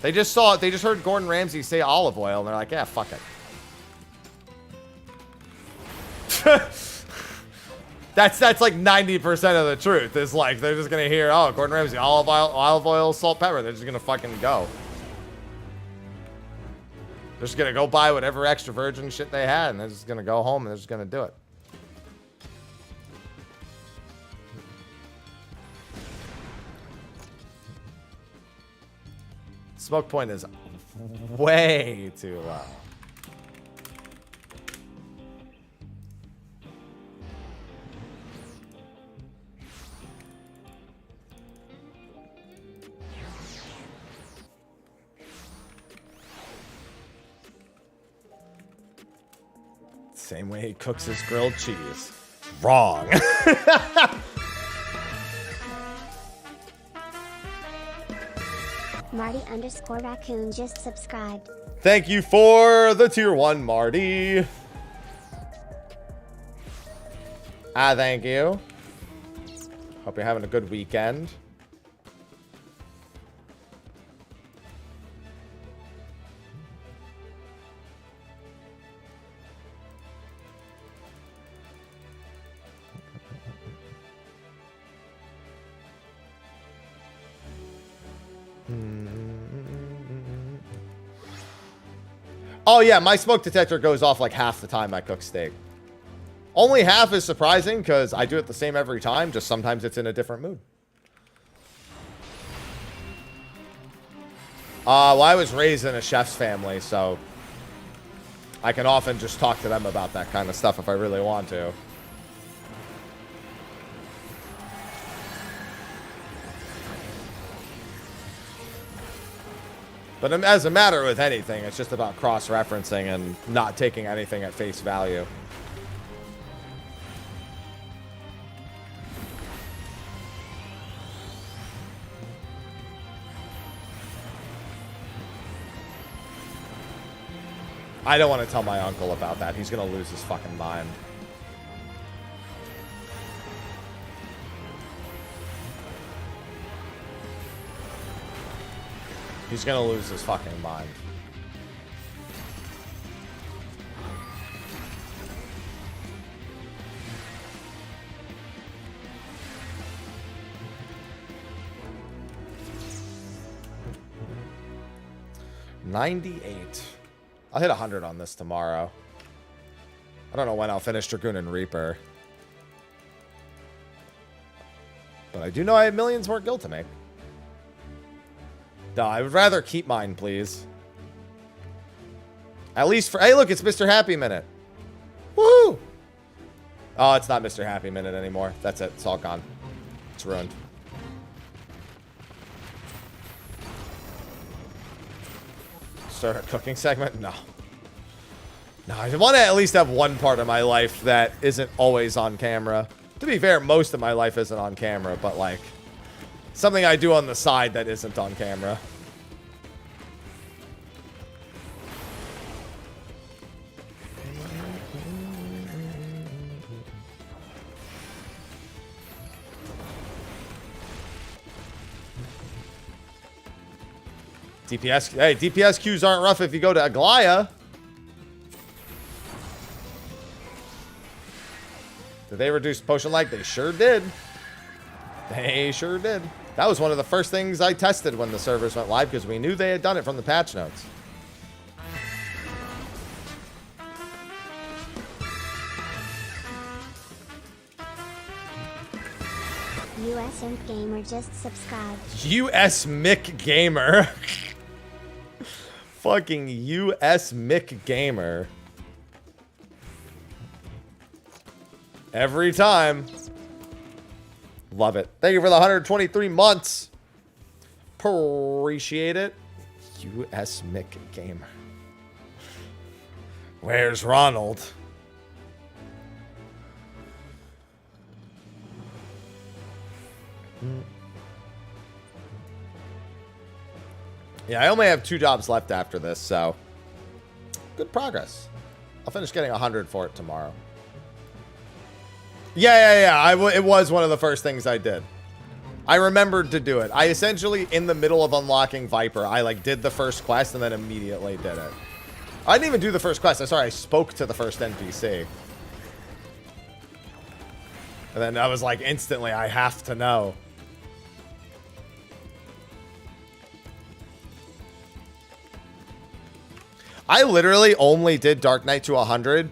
They just heard Gordon Ramsay say olive oil, and they're like, yeah, fuck it. That's like 90% of the truth. Is like, they're just gonna hear, oh, Gordon Ramsay, olive oil, salt, pepper. They're just gonna fucking go. They're just gonna go buy whatever extra virgin shit they had, and they're just gonna go home, and they're just gonna do it. Smoke point is way too low. Same way he cooks his grilled cheese. Wrong. Marty_raccoon just subscribed. Thank you for the tier 1, Marty. Thank you. Hope you're having a good weekend. Oh yeah, my smoke detector goes off like half the time I cook steak. Only half is surprising because I do it the same every time, just sometimes it's in a different mood. Well, I was raised in a chef's family, so I can often just talk to them about that kind of stuff if I really want to. But as a matter with anything, it's just about cross-referencing and not taking anything at face value. I don't want to tell my uncle about that. He's going to lose his fucking mind. He's going to lose his fucking mind. $98. I'll hit 100 on this tomorrow. I don't know when I'll finish Dragoon and Reaper. But I do know I have millions more guild to make. No, I would rather keep mine, please. At least for... Hey, look, it's Mr. Happy Minute. Woo! Oh, it's not Mr. Happy Minute anymore. That's it. It's all gone. It's ruined. Start a cooking segment? No. No, I want to at least have one part of my life that isn't always on camera. To be fair, most of my life isn't on camera, but like something I do on the side that isn't on camera. DPS, hey, DPS queues aren't rough if you go to Aglaya. Did they reduce potion lag? They sure did. They sure did. That was one of the first things I tested when the servers went live because we knew they had done it from the patch notes. US Imp Gamer just subscribed. US Mick Gamer. Fucking US Mick Gamer. Every time. Love it. Thank you for the 123 months. Appreciate it. US Mick Gamer. Where's Ronald? Yeah, I only have 2 jobs left after this, so good progress. I'll finish getting 100 for it tomorrow. Yeah. It was one of the first things I did. I remembered to do it. I essentially, in the middle of unlocking Viper, I like did the first quest and then immediately did it. I didn't even do the first quest. I'm sorry, I spoke to the first NPC. And then I was like, instantly, I have to know. I literally only did Dark Knight to 100,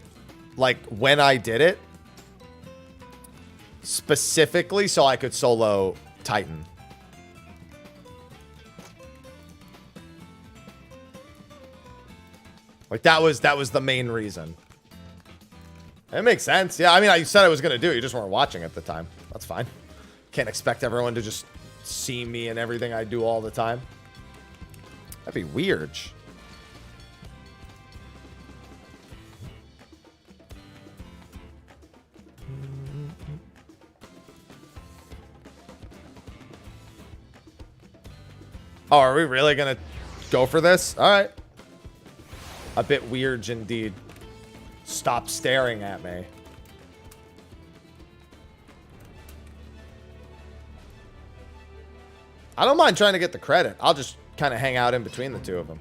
like, when I did it. Specifically so I could solo Titan. Like, that was the main reason. It makes sense. Yeah, I mean, I said I was going to do it. You just weren't watching at the time. That's fine. Can't expect everyone to just see me and everything I do all the time. That'd be weird. Oh, are we really going to go for this? All right. A bit weird indeed. Stop staring at me. I don't mind trying to get the credit. I'll just kind of hang out in between the two of them.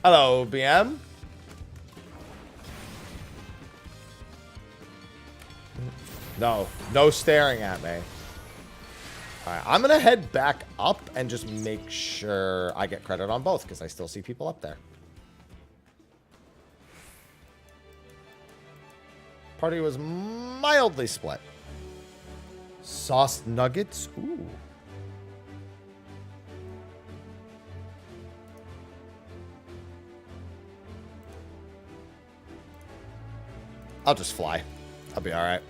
Hello, BM. No staring at me. All right, I'm going to head back up and just make sure I get credit on both because I still see people up there. Party was mildly split. Sauced nuggets. Ooh. I'll just fly. I'll be all right.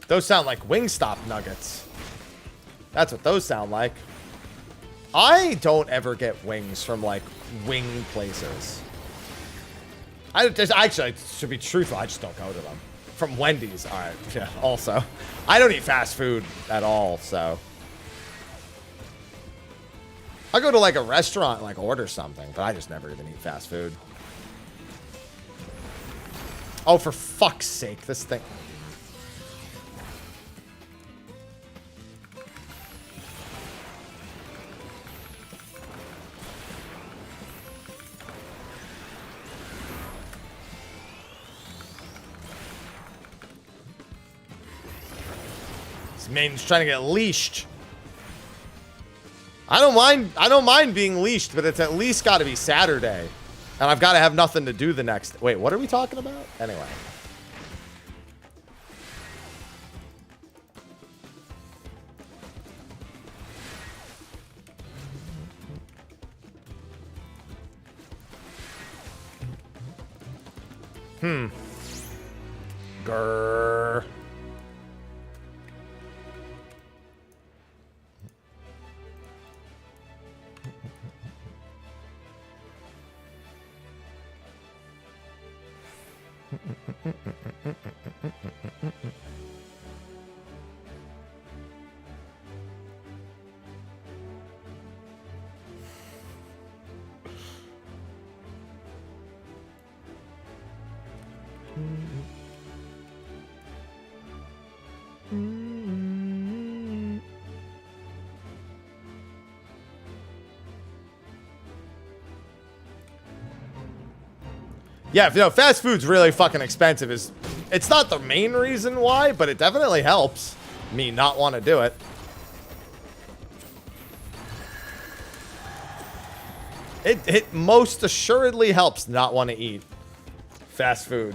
Those sound like Wingstop nuggets. That's what those sound like. I don't ever get wings from, like, wing places. Actually, to be truthful, I just don't go to them. From Wendy's. All right, yeah, also. I don't eat fast food at all, so. I go to, like, a restaurant and, like, order something, but I just never even eat fast food. Oh, for fuck's sake, this thing. Maiden's trying to get leashed. I don't mind being leashed, but it's at least got to be Saturday. And I've got to have nothing to do the next. Wait, what are we talking about? Anyway. Grrr. Yeah, you know, fast food's really fucking expensive. It's not the main reason why, but it definitely helps me not want to do it. It most assuredly helps not want to eat fast food.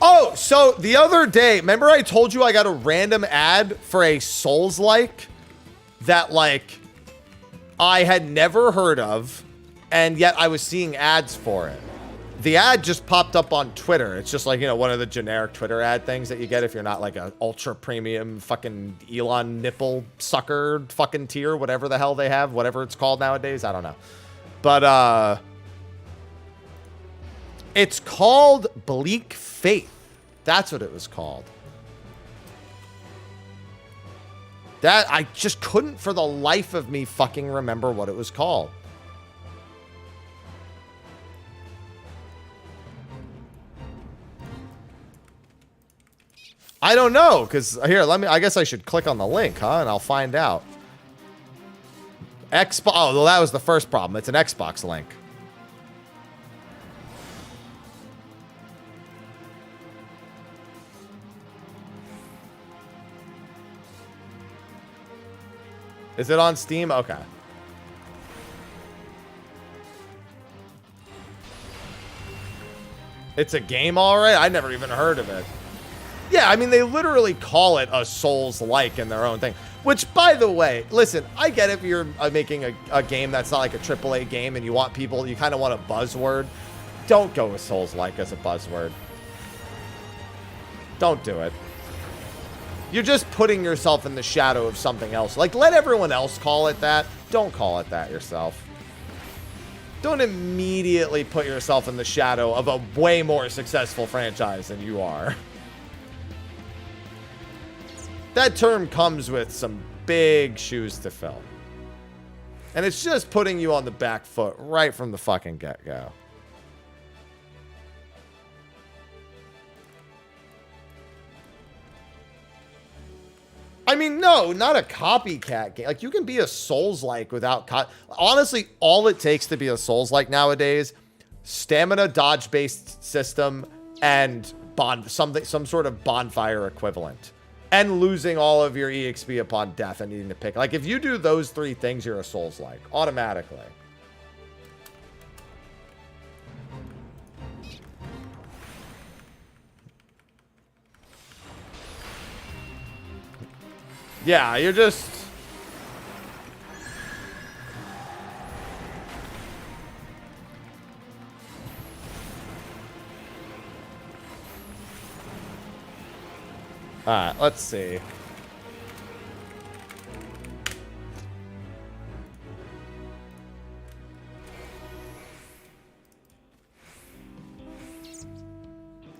Oh, so the other day, remember I told you I got a random ad for a Souls-like that, like, I had never heard of, and yet I was seeing ads for it. The ad just popped up on Twitter. It's just like, you know, one of the generic Twitter ad things that you get if you're not like a ultra premium fucking Elon nipple sucker fucking tier, whatever the hell they have, whatever it's called nowadays. I don't know. But, it's called Bleak Faith. That's what it was called. That, I just couldn't for the life of me fucking remember what it was called. I don't know, because here, I guess I should click on the link, huh? And I'll find out. Xbox, oh, well, that was the first problem. It's an Xbox link. Is it on Steam? Okay. It's a game, all right? I never even heard of it. Yeah, I mean, they literally call it a Souls-like in their own thing. Which, by the way, listen, I get if you're making a game that's not like a AAA game and you want people, you kind of want a buzzword. Don't go with Souls-like as a buzzword. Don't do it. You're just putting yourself in the shadow of something else. Like, let everyone else call it that. Don't call it that yourself. Don't immediately put yourself in the shadow of a way more successful franchise than you are. That term comes with some big shoes to fill. And it's just putting you on the back foot right from the fucking get-go. I mean, no, not a copycat game. Like, you can be a Souls-like without... Honestly, all it takes to be a Souls-like nowadays, stamina dodge-based system and some sort of bonfire equivalent. And losing all of your EXP upon death and needing to pick. Like, if you do those 3 things, you're a Souls-like. Automatically. Yeah, you're just... Alright, let's see.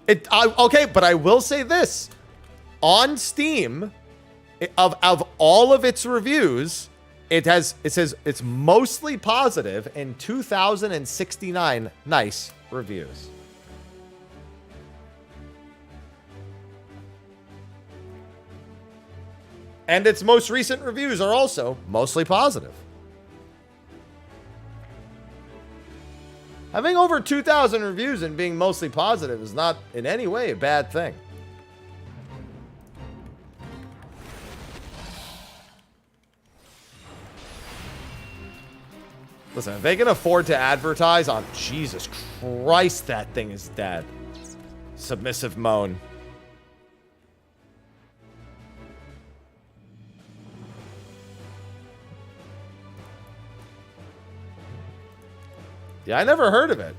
Okay, but I will say this. On Steam... Of all of its reviews, it says it's mostly positive and 2,069 nice reviews. And its most recent reviews are also mostly positive. Having over 2,000 reviews and being mostly positive is not in any way a bad thing. Listen, if they can afford to advertise on... Jesus Christ, that thing is dead. Submissive moan. Yeah, I never heard of it.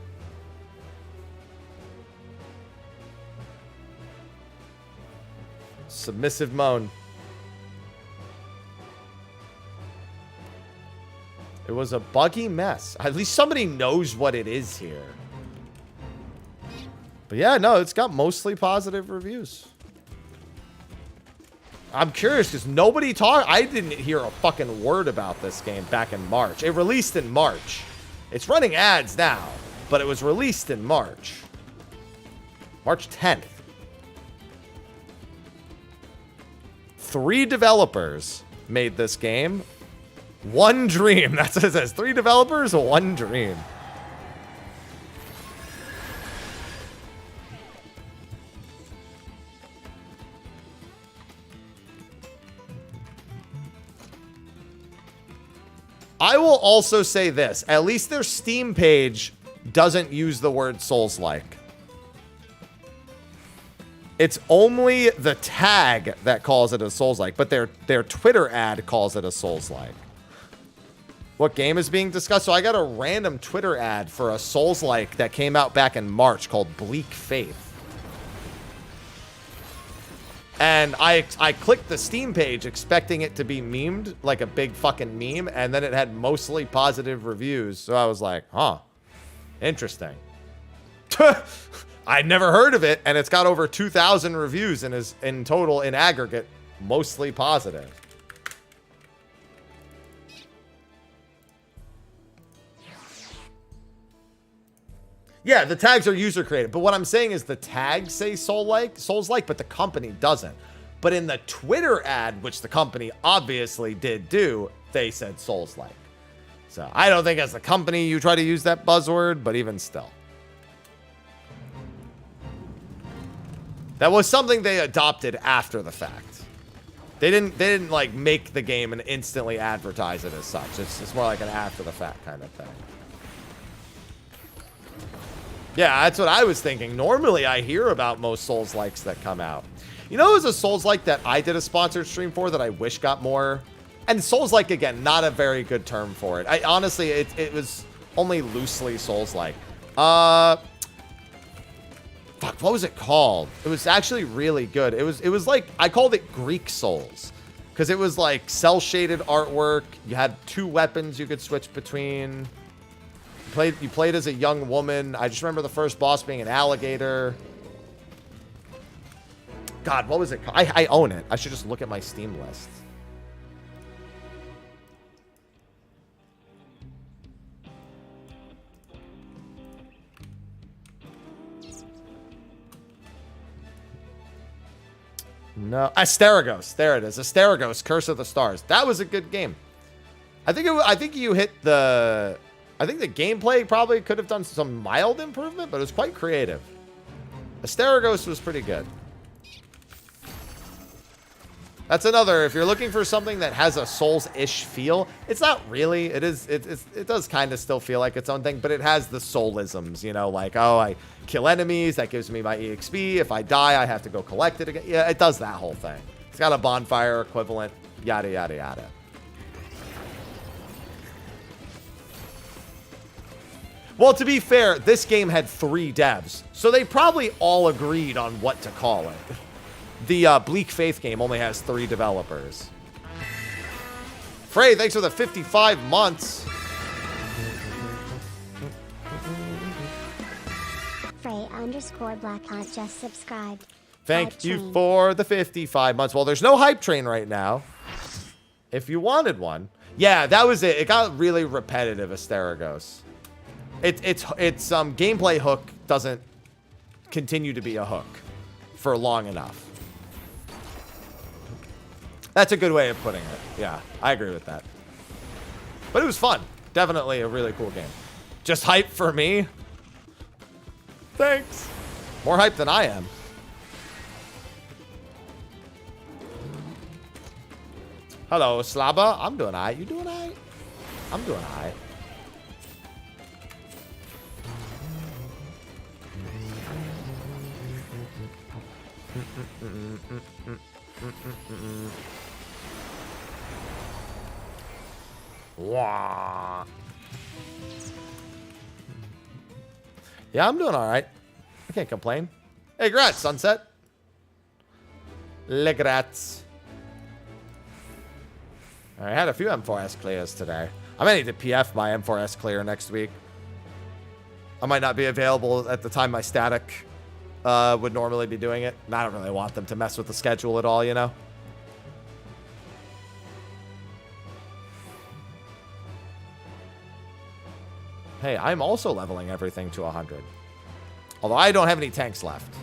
Submissive moan. It was a buggy mess. At least somebody knows what it is here. But yeah, no, it's got mostly positive reviews. I'm curious because nobody talked. I didn't hear a fucking word about this game back in March. It released in March. It's running ads now, but it was released in March. March 10th. 3 developers made this game. 1 dream. That's what it says. 3 developers, 1 dream. I will also say this. At least their Steam page doesn't use the word Souls-like. It's only the tag that calls it a Souls-like, but their Twitter ad calls it a Souls-like. What game is being discussed? So I got a random Twitter ad for a Souls-like that came out back in March called Bleak Faith. And I clicked the Steam page expecting it to be memed, like a big fucking meme, and then it had mostly positive reviews. So I was like, huh, interesting. I'd never heard of it, and it's got over 2,000 reviews and is in total, in aggregate, mostly positive. Yeah, the tags are user created, but what I'm saying is the tags say Souls-like, but the company doesn't. But in the Twitter ad, which the company obviously did do, they said Souls-like. So I don't think as a company you try to use that buzzword, but even still. That was something they adopted after the fact. They didn't like make the game and instantly advertise it as such. It's more like an after the fact kind of thing. Yeah, that's what I was thinking. Normally, I hear about most Souls-likes that come out. You know, there's a Souls-like that I did a sponsored stream for that I wish got more. And Souls-like, again, not a very good term for it. Honestly, it was only loosely Souls-like. Fuck. what was it called? It was actually really good. It was like, I called it Greek Souls, because it was like cel-shaded artwork. You had 2 weapons you could switch between. You played as a young woman. I just remember the first boss being an alligator. God, what was it called? I own it. I should just look at my Steam list. No, Asterigos. There it is. Asterigos, Curse of the Stars. That was a good game. I think you hit the... I think the gameplay probably could have done some mild improvement, but it was quite creative. Asterigos was pretty good. That's another, if you're looking for something that has a Souls-ish feel, it's not really. It does kind of still feel like its own thing, but it has the Soulisms, you know, like, oh, I kill enemies, that gives me my EXP. If I die, I have to go collect it again. Yeah, it does that whole thing. It's got a bonfire equivalent, yada, yada, yada. Well, to be fair, this game had 3 devs, so they probably all agreed on what to call it. The Bleak Faith game only has 3 developers. Frey, thanks for the 55 months. Frey_Blackhot just subscribed. Thank you for the 55 months. Well, there's no hype train right now. If you wanted one. Yeah, that was it. It got really repetitive, Asterigos. Its gameplay hook doesn't continue to be a hook for long enough. That's a good way of putting it. Yeah, I agree with that. But it was fun. Definitely a really cool game. Just hype for me? Thanks. More hype than I am. Hello, Slaba. I'm doing alright. You doing alright? I'm doing alright. Wah. Yeah, I'm doing all right. I can't complain. Hey, grats, Sunset. Le grats. I had a few M4S clears today. I might need to PF my M4S clear next week. I might not be available at the time my static would normally be doing it. And I don't really want them to mess with the schedule at all, you know? Hey, I'm also leveling everything to 100. Although I don't have any tanks left.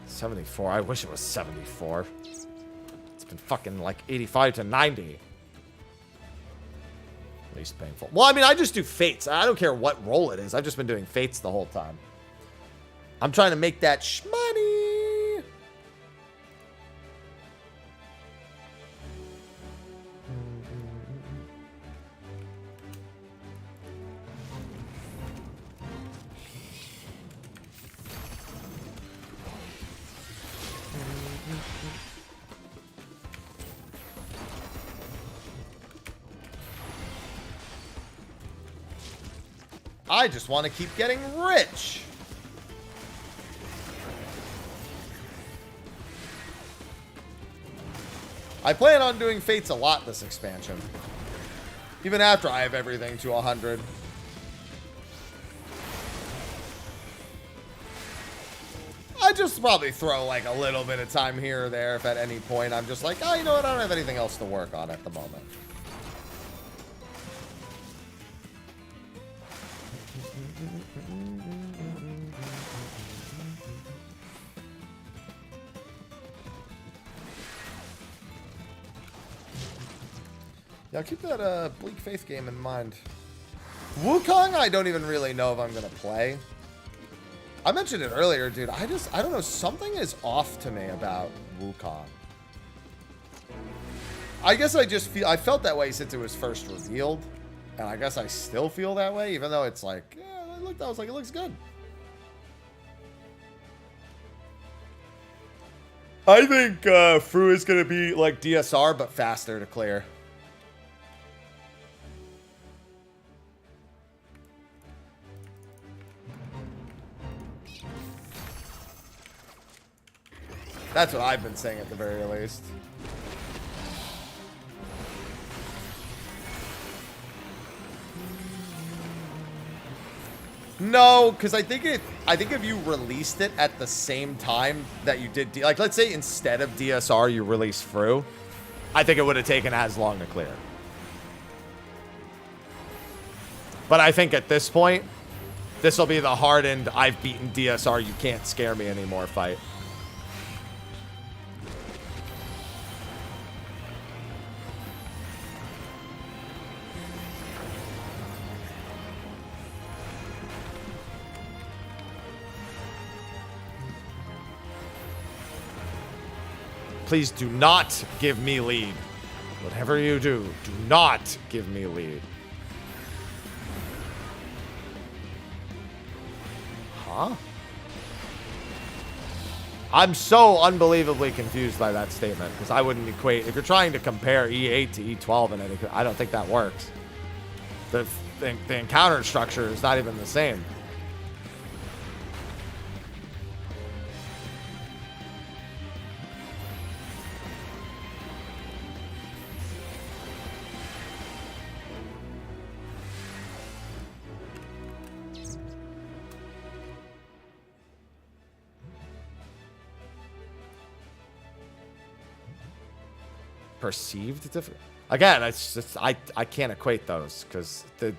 $74. I wish it was 74. It's been fucking like 85 to 90. Least painful. Well, I mean, I just do fates. I don't care what role it is. I've just been doing fates the whole time. I'm trying to make that shmoney. I just want to keep getting rich. I plan on doing fates a lot this expansion. Even after I have everything to 100. I just probably throw like a little bit of time here or there if at any point I'm just like, oh, you know what? I don't have anything else to work on at the moment. Yeah, keep that Bleak Faith game in mind. Wukong, I don't even really know if I'm gonna play. I mentioned it earlier, dude. I don't know. Something is off to me about Wukong. I guess I felt that way since it was first revealed. And I guess I still feel that way, even though it's like, yeah, I was like, it looks good. I think Fru is going to be like DSR, but faster to clear. That's what I've been saying at the very least. No, because I think if you released it at the same time that you did, like, let's say instead of DSR you release Fru, I think it would have taken as long to clear. But I think at this point, this will be the hardened, I've beaten DSR, you can't scare me anymore fight. Please do not give me lead. Whatever you do not give me lead. Huh? I'm so unbelievably confused by that statement, because I wouldn't equate... If you're trying to compare E8 to E12, and I don't think that works. The encounter structure is not even the same. Perceived difficult. Again, it's just I can't equate those because the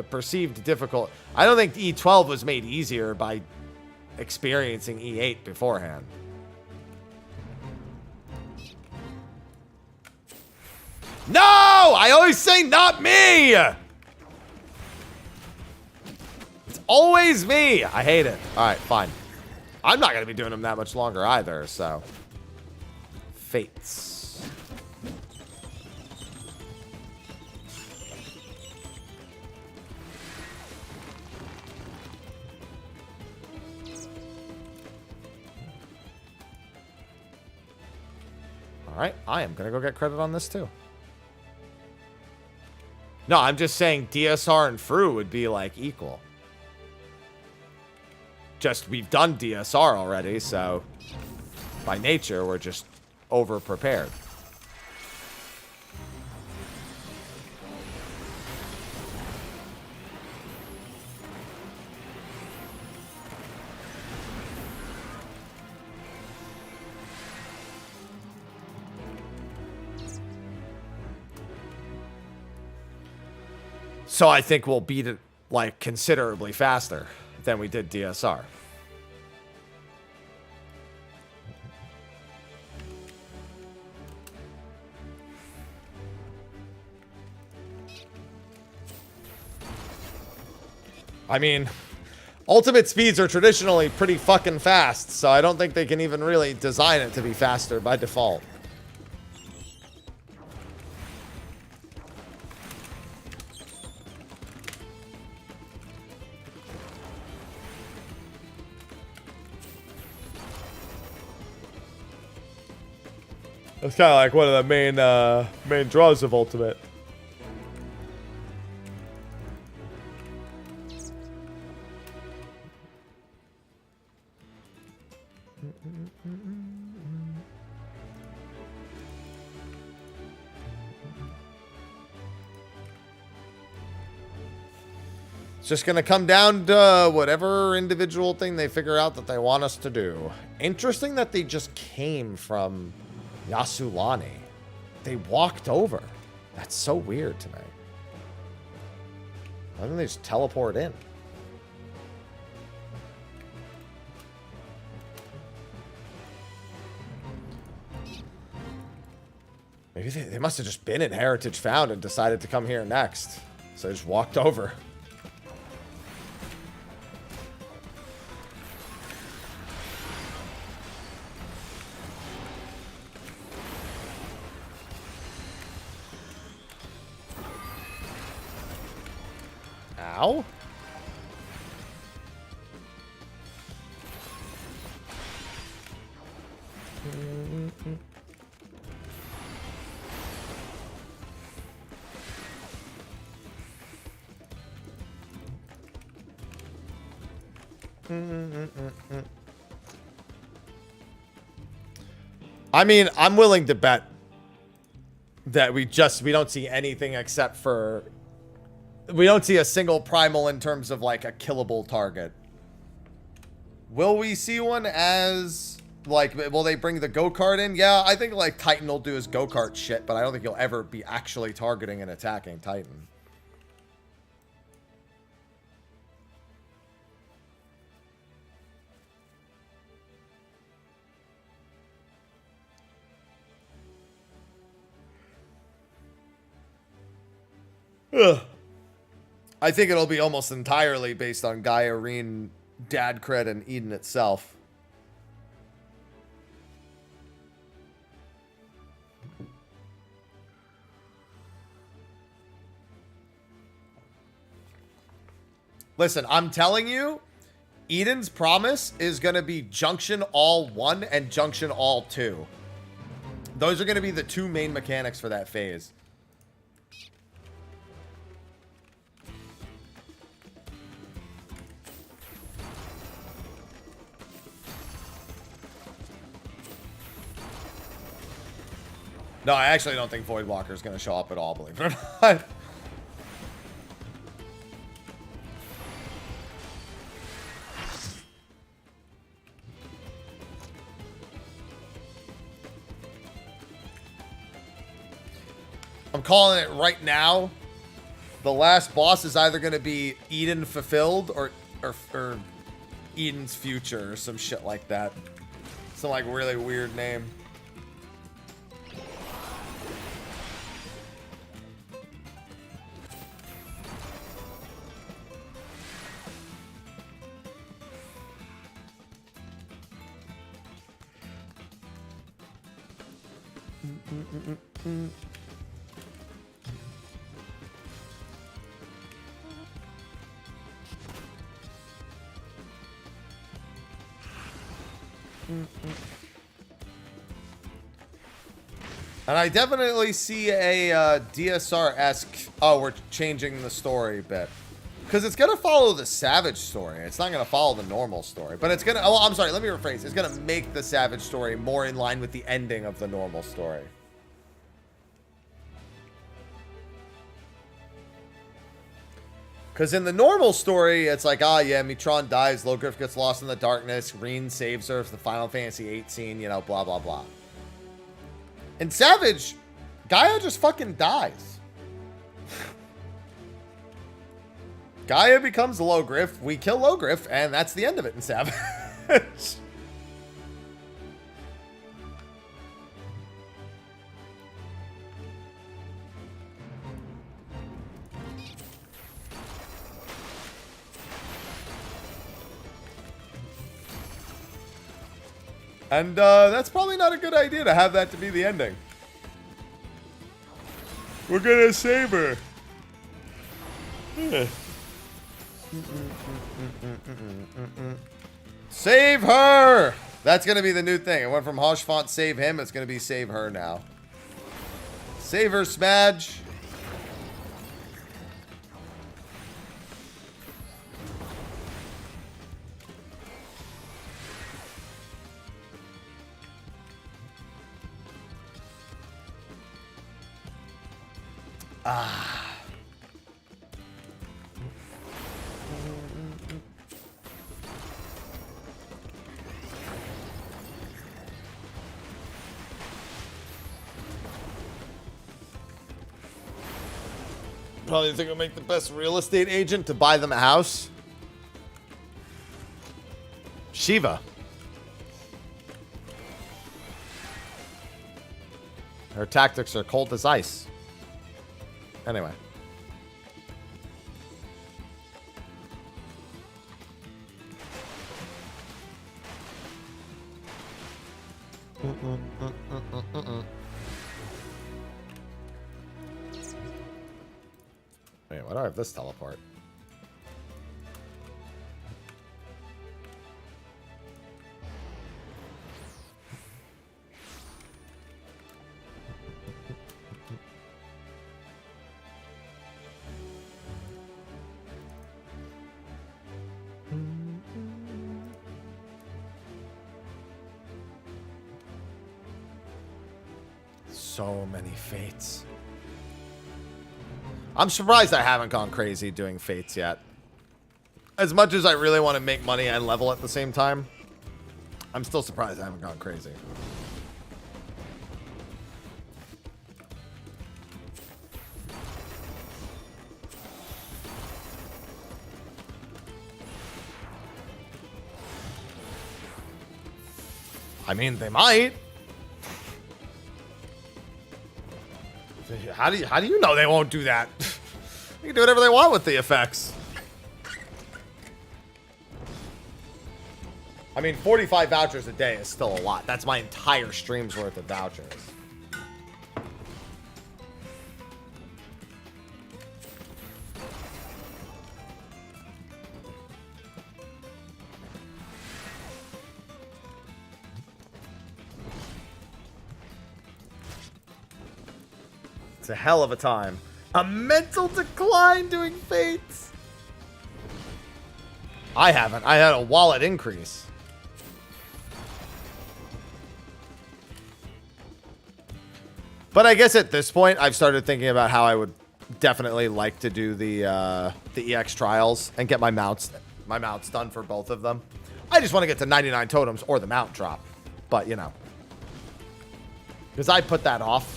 perceived difficult. I don't think E12 was made easier by experiencing E8 beforehand. No! I always say not me! It's always me! I hate it. Alright, fine. I'm not going to be doing them that much longer either, so. Fates. Alright, I am going to go get credit on this too. No, I'm just saying DSR and Fru would be like equal. Just we've done DSR already, so by nature we're just over prepared. So I think we'll beat it like considerably faster than we did DSR. I mean, ultimate speeds are traditionally pretty fucking fast, so I don't think they can even really design it to be faster by default. That's kind of like one of the main draws of Ultimate. It's just going to come down to whatever individual thing they figure out that they want us to do. Interesting that they just came from Yasulani. They walked over. That's so weird to me. Why don't they just teleport in? Maybe they must have just been in Heritage Found and decided to come here next. So they just walked over. Ow. I mean, I'm willing to bet that we don't see anything except for... We don't see a single primal in terms of, like, a killable target. Will we see one as... Like, will they bring the go-kart in? Yeah, I think, like, Titan will do his go-kart shit, but I don't think he'll ever be actually targeting and attacking Titan. Ugh. I think it'll be almost entirely based on Gaia, Reen, Dad Cred, and Eden itself. Listen, I'm telling you, Eden's promise is going to be Junction All 1 and Junction All 2. Those are going to be the two main mechanics for that phase. No, I actually don't think Voidwalker is going to show up at all, believe it or not. I'm calling it right now. The last boss is either going to be Eden Fulfilled or Eden's Future or some shit like that. Some like really weird name. And I definitely see a DSR-esque... Oh, we're changing the story bit. Because it's going to follow the Savage story. It's not going to follow the normal story. But it's going to... Oh, I'm sorry. Let me rephrase. It's going to make the Savage story more in line with the ending of the normal story. Because in the normal story, it's like, ah, yeah, Mitron dies, Logriff gets lost in the darkness, Reen saves her for the Final Fantasy VIII scene, you know, blah, blah, blah. In Savage, Gaia just fucking dies. Gaia becomes Logriff, we kill Logriff, and that's the end of it in Savage. And that's probably not a good idea to have that to be the ending. We're gonna save her. Save her! That's gonna be the new thing. It went from Hoshfont save him, it's gonna be save her now. Save her, Smadge. Ah. Probably think it'll make the best real estate agent to buy them a house. Shiva. Her tactics are cold as ice. Anyway. Wait, why do I have this teleport? So many fates. I'm surprised I haven't gone crazy doing fates yet. As much as I really want to make money and level at the same time, I'm still surprised I haven't gone crazy. I mean, they might. How do you know they won't do that? They can do whatever they want with the effects. I mean, 45 vouchers a day is still a lot. That's my entire stream's worth of vouchers. It's a hell of a time. A mental decline doing fates. I haven't. I had a wallet increase. But I guess at this point, I've started thinking about how I would definitely like to do the EX trials and get my mounts done for both of them. I just want to get to 99 totems or the mount drop. But, you know. Because I put that off.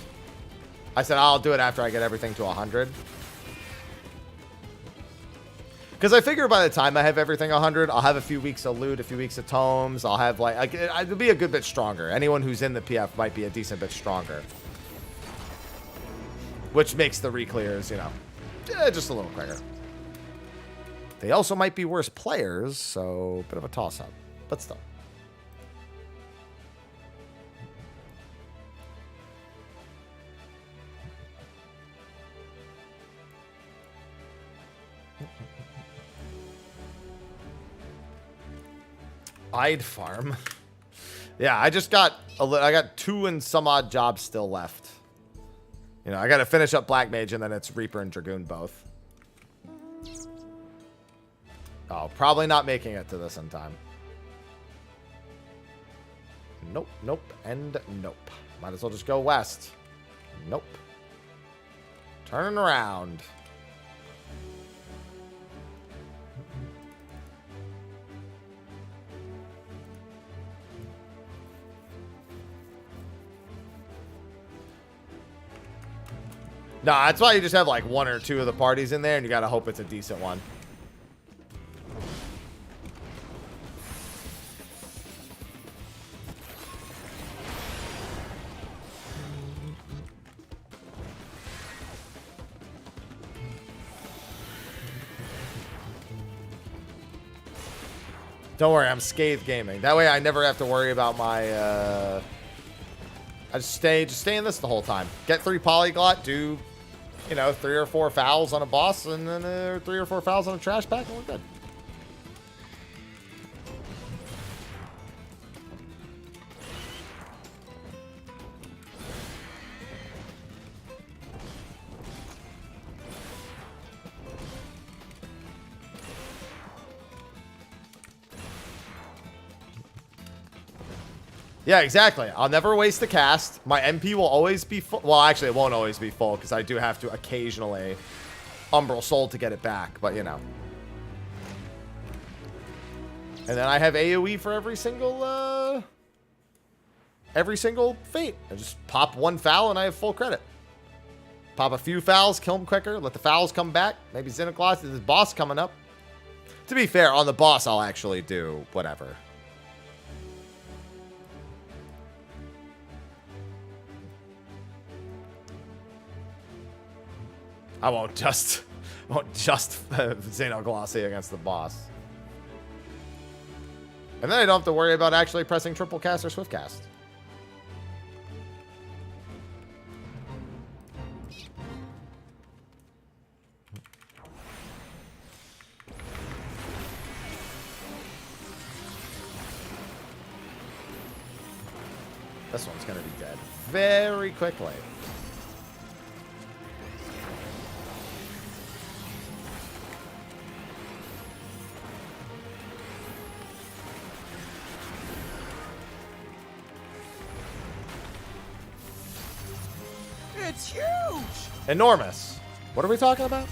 I said, I'll do it after I get everything to 100. Because I figure by the time I have everything 100, I'll have a few weeks of loot, a few weeks of tomes. I'll have, like, it'll be a good bit stronger. Anyone who's in the PF might be a decent bit stronger. Which makes the re-clears, you know, just a little quicker. They also might be worse players, so bit of a toss-up. But still. I'd farm. Yeah, I just got I got 2 and some odd jobs still left. You know, I got to finish up Black Mage and then it's Reaper and Dragoon both. Oh, probably not making it to this in time. Nope, nope, and nope. Might as well just go west. Nope. Turning around. No, that's why you just have like 1 or 2 of the parties in there and you gotta hope it's a decent one. Don't worry, I'm Scathed Gaming. That way I never have to worry about my, I just stay in this the whole time. Get 3 Polyglot, do, you know, 3 or 4 fouls on a boss, and then 3 or 4 fouls on a trash pack, and we're good. Yeah, exactly. I'll never waste the cast. My MP will always be full. Well, actually, it won't always be full because I do have to occasionally Umbral Soul to get it back, but you know. And then I have AoE for every single fate. I just pop 1 foul and I have full credit. Pop a few fouls, kill them quicker, let the fouls come back. Maybe Xenoclaw, there's this boss coming up. To be fair, on the boss, I'll actually do whatever. I won't just Xenoglossy against the boss. And then I don't have to worry about actually pressing triple cast or swift cast. This one's going to be dead very quickly. It's huge! Enormous. What are we talking about?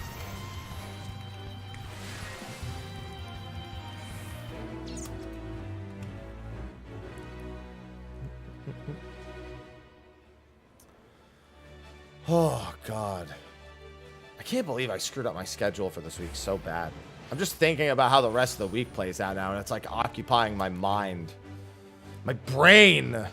Oh, God. I can't believe I screwed up my schedule for this week so bad. I'm just thinking about how the rest of the week plays out now, and it's like occupying my mind. My brain.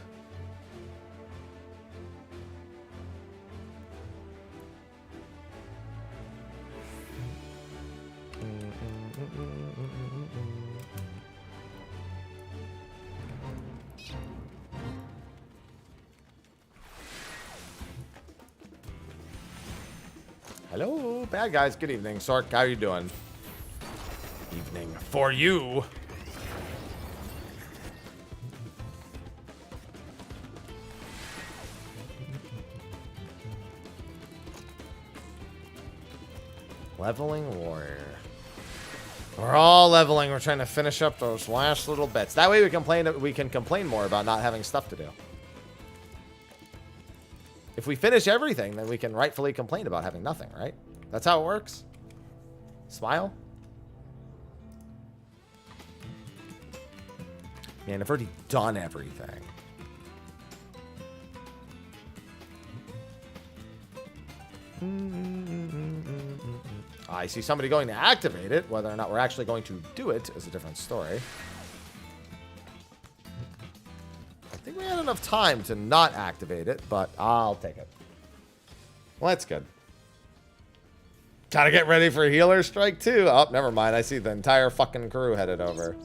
Hello, bad guys. Good evening, Sork. How are you doing? Evening for you. Leveling warrior. We're all leveling. We're trying to finish up those last little bits. That way we can complain more about not having stuff to do. If we finish everything, then we can rightfully complain about having nothing, right? That's how it works. Smile. Man, I've already done everything. I see somebody going to activate it. Whether or not we're actually going to do it is a different story. I think we had enough time to not activate it, but I'll take it. Well, that's good. Gotta get ready for a healer strike, too. Oh, never mind. I see the entire fucking crew headed over.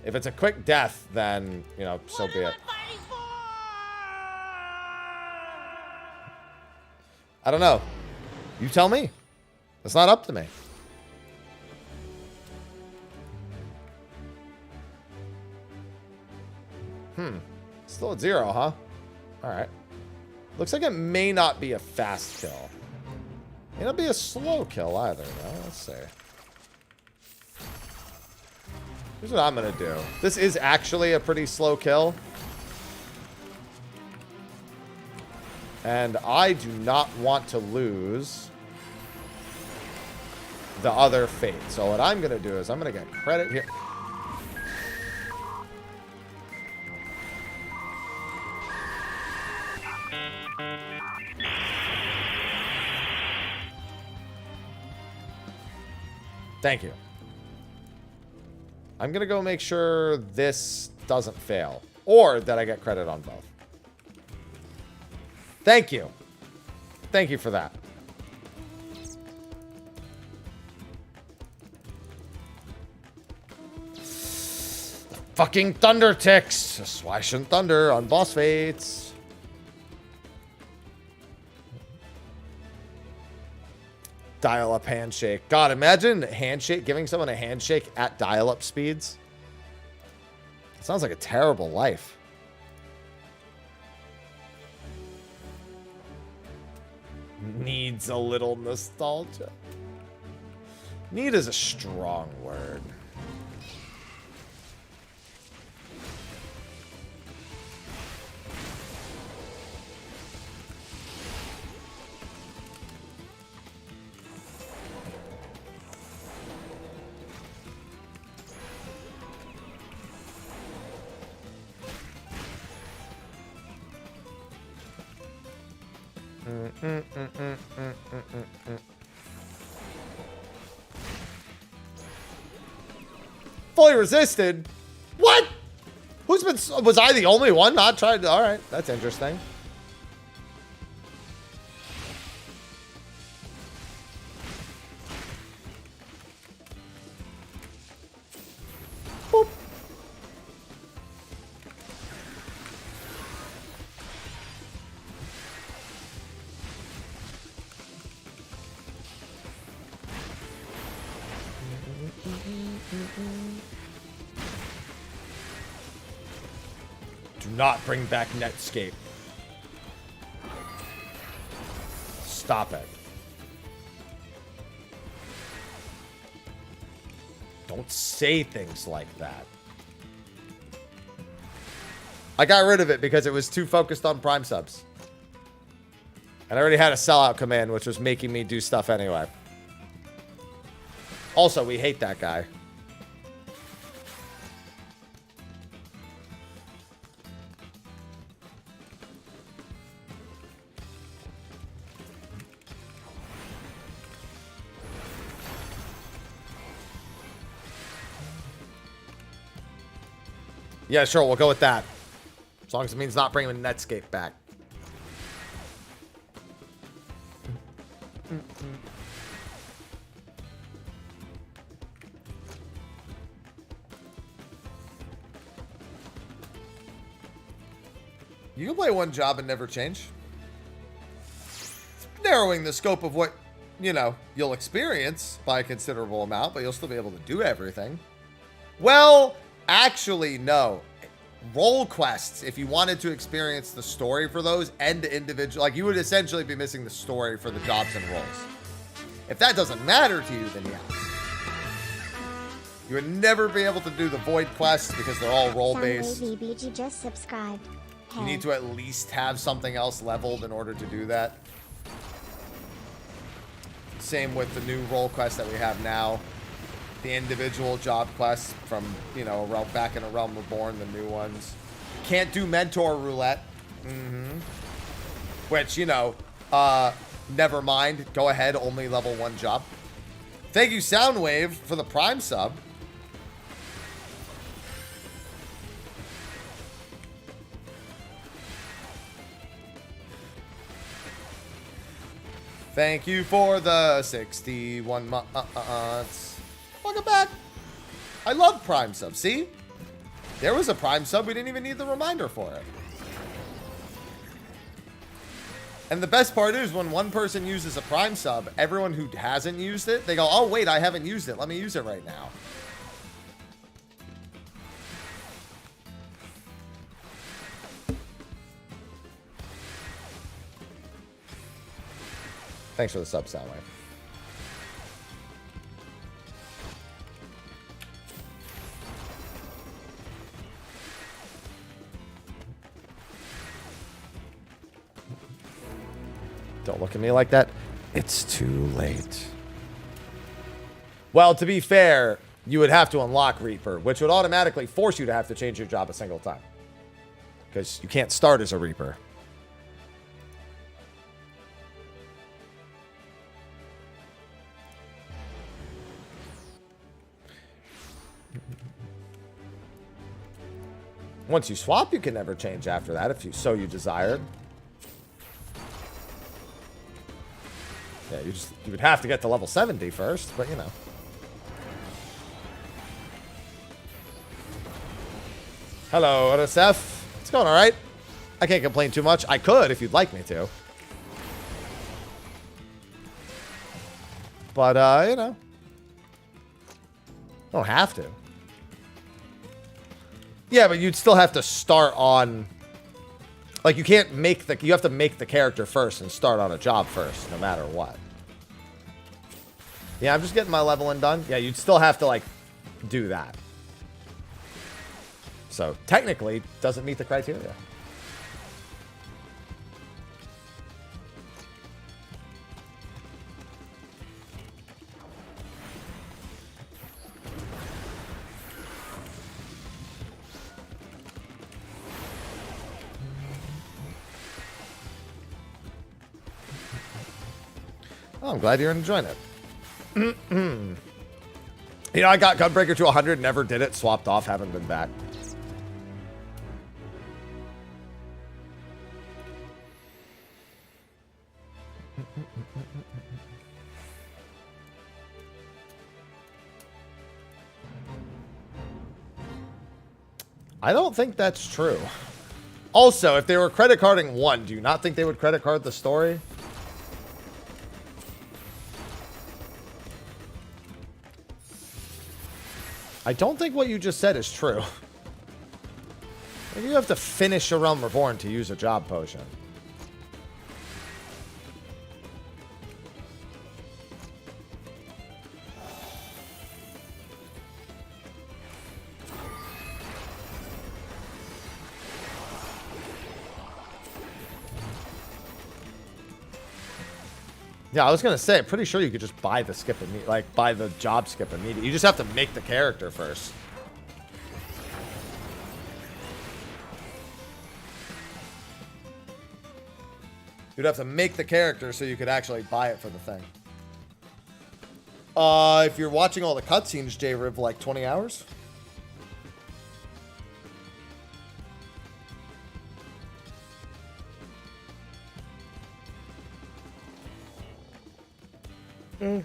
If it's a quick death, then, you know, so be it. I don't know. You tell me. It's not up to me. Still at 0, huh? Alright. Looks like it may not be a fast kill. May not be a slow kill either, though. Let's see. Here's what I'm gonna do. This is actually a pretty slow kill. And I do not want to lose the other fate. So what I'm gonna do is I'm gonna get credit here. Thank you. I'm going to go make sure this doesn't fail. Or that I get credit on both. Thank you. Thank you for that. Fucking thunder ticks. Swashing thunder on boss fates. Dial-up handshake. God, imagine handshake, giving someone a handshake at dial-up speeds. Sounds like a terrible life. Needs a little nostalgia. Need is a strong word. Fully resisted? What? Who's been... Was I the only one not tried? Alright, that's interesting. Do not bring back Netscape. Stop it. Don't say things like that. I got rid of it because it was too focused on Prime subs. And I already had a sellout command, which was making me do stuff anyway. Also, we hate that guy. Yeah, sure, we'll go with that. As long as it means not bringing Netscape back. You can play one job and never change. It's narrowing the scope of what, you know, you'll experience by a considerable amount, but you'll still be able to do everything. Well, actually, no. Role quests, if you wanted to experience the story for those and individual, like you would essentially be missing the story for the jobs and roles. If that doesn't matter to you, then yeah. You would never be able to do the void quests because they're all role-based. BBG just subscribed. Hey. You need to at least have something else leveled in order to do that. Same with the new role quest that we have now. The individual job quests from, you know, back in A Realm Reborn, the new ones. Can't do mentor roulette. Which, you know, never mind. Go ahead, only level 1 job. Thank you, Soundwave, for the Prime sub. Thank you for the 61 months. Welcome back. I love Prime sub. See? There was a Prime sub. We didn't even need the reminder for it. And the best part is when one person uses a Prime sub, everyone who hasn't used it, they go, oh, wait, I haven't used it. Let me use it right now. Thanks for the sub, Soundwave. Don't look at me like that. It's too late. Well, to be fair, you would have to unlock Reaper, which would automatically force you to have to change your job a single time. Because you can't start as a Reaper. Once you swap, you can never change after that if you so desired. Yeah, you would have to get to level 70 first, but you know. Hello, RSF. It's going all right. I can't complain too much. I could if you'd like me to. But, you know. Don't have to. Yeah, but you'd still have to start on... Like, you can't make the... You have to make the character first and start on a job first, no matter what. Yeah, I'm just getting my leveling done. Yeah, you'd still have to, like, do that. So, technically, doesn't meet the criteria. Oh, I'm glad you're enjoying it. You know, I got Gunbreaker to 100, never did it, swapped off, haven't been back. I don't think that's true. Also, if they were credit carding 1, do you not think they would credit card the story? I don't think what you just said is true. You have to finish a Realm Reborn to use a job potion. Yeah, I was gonna say, pretty sure you could just buy the skip immediately, like buy the job skip immediately. You just have to make the character first. You'd have to make the character so you could actually buy it for the thing. If you're watching all the cutscenes, J-Riv, like 20 hours? Yeah,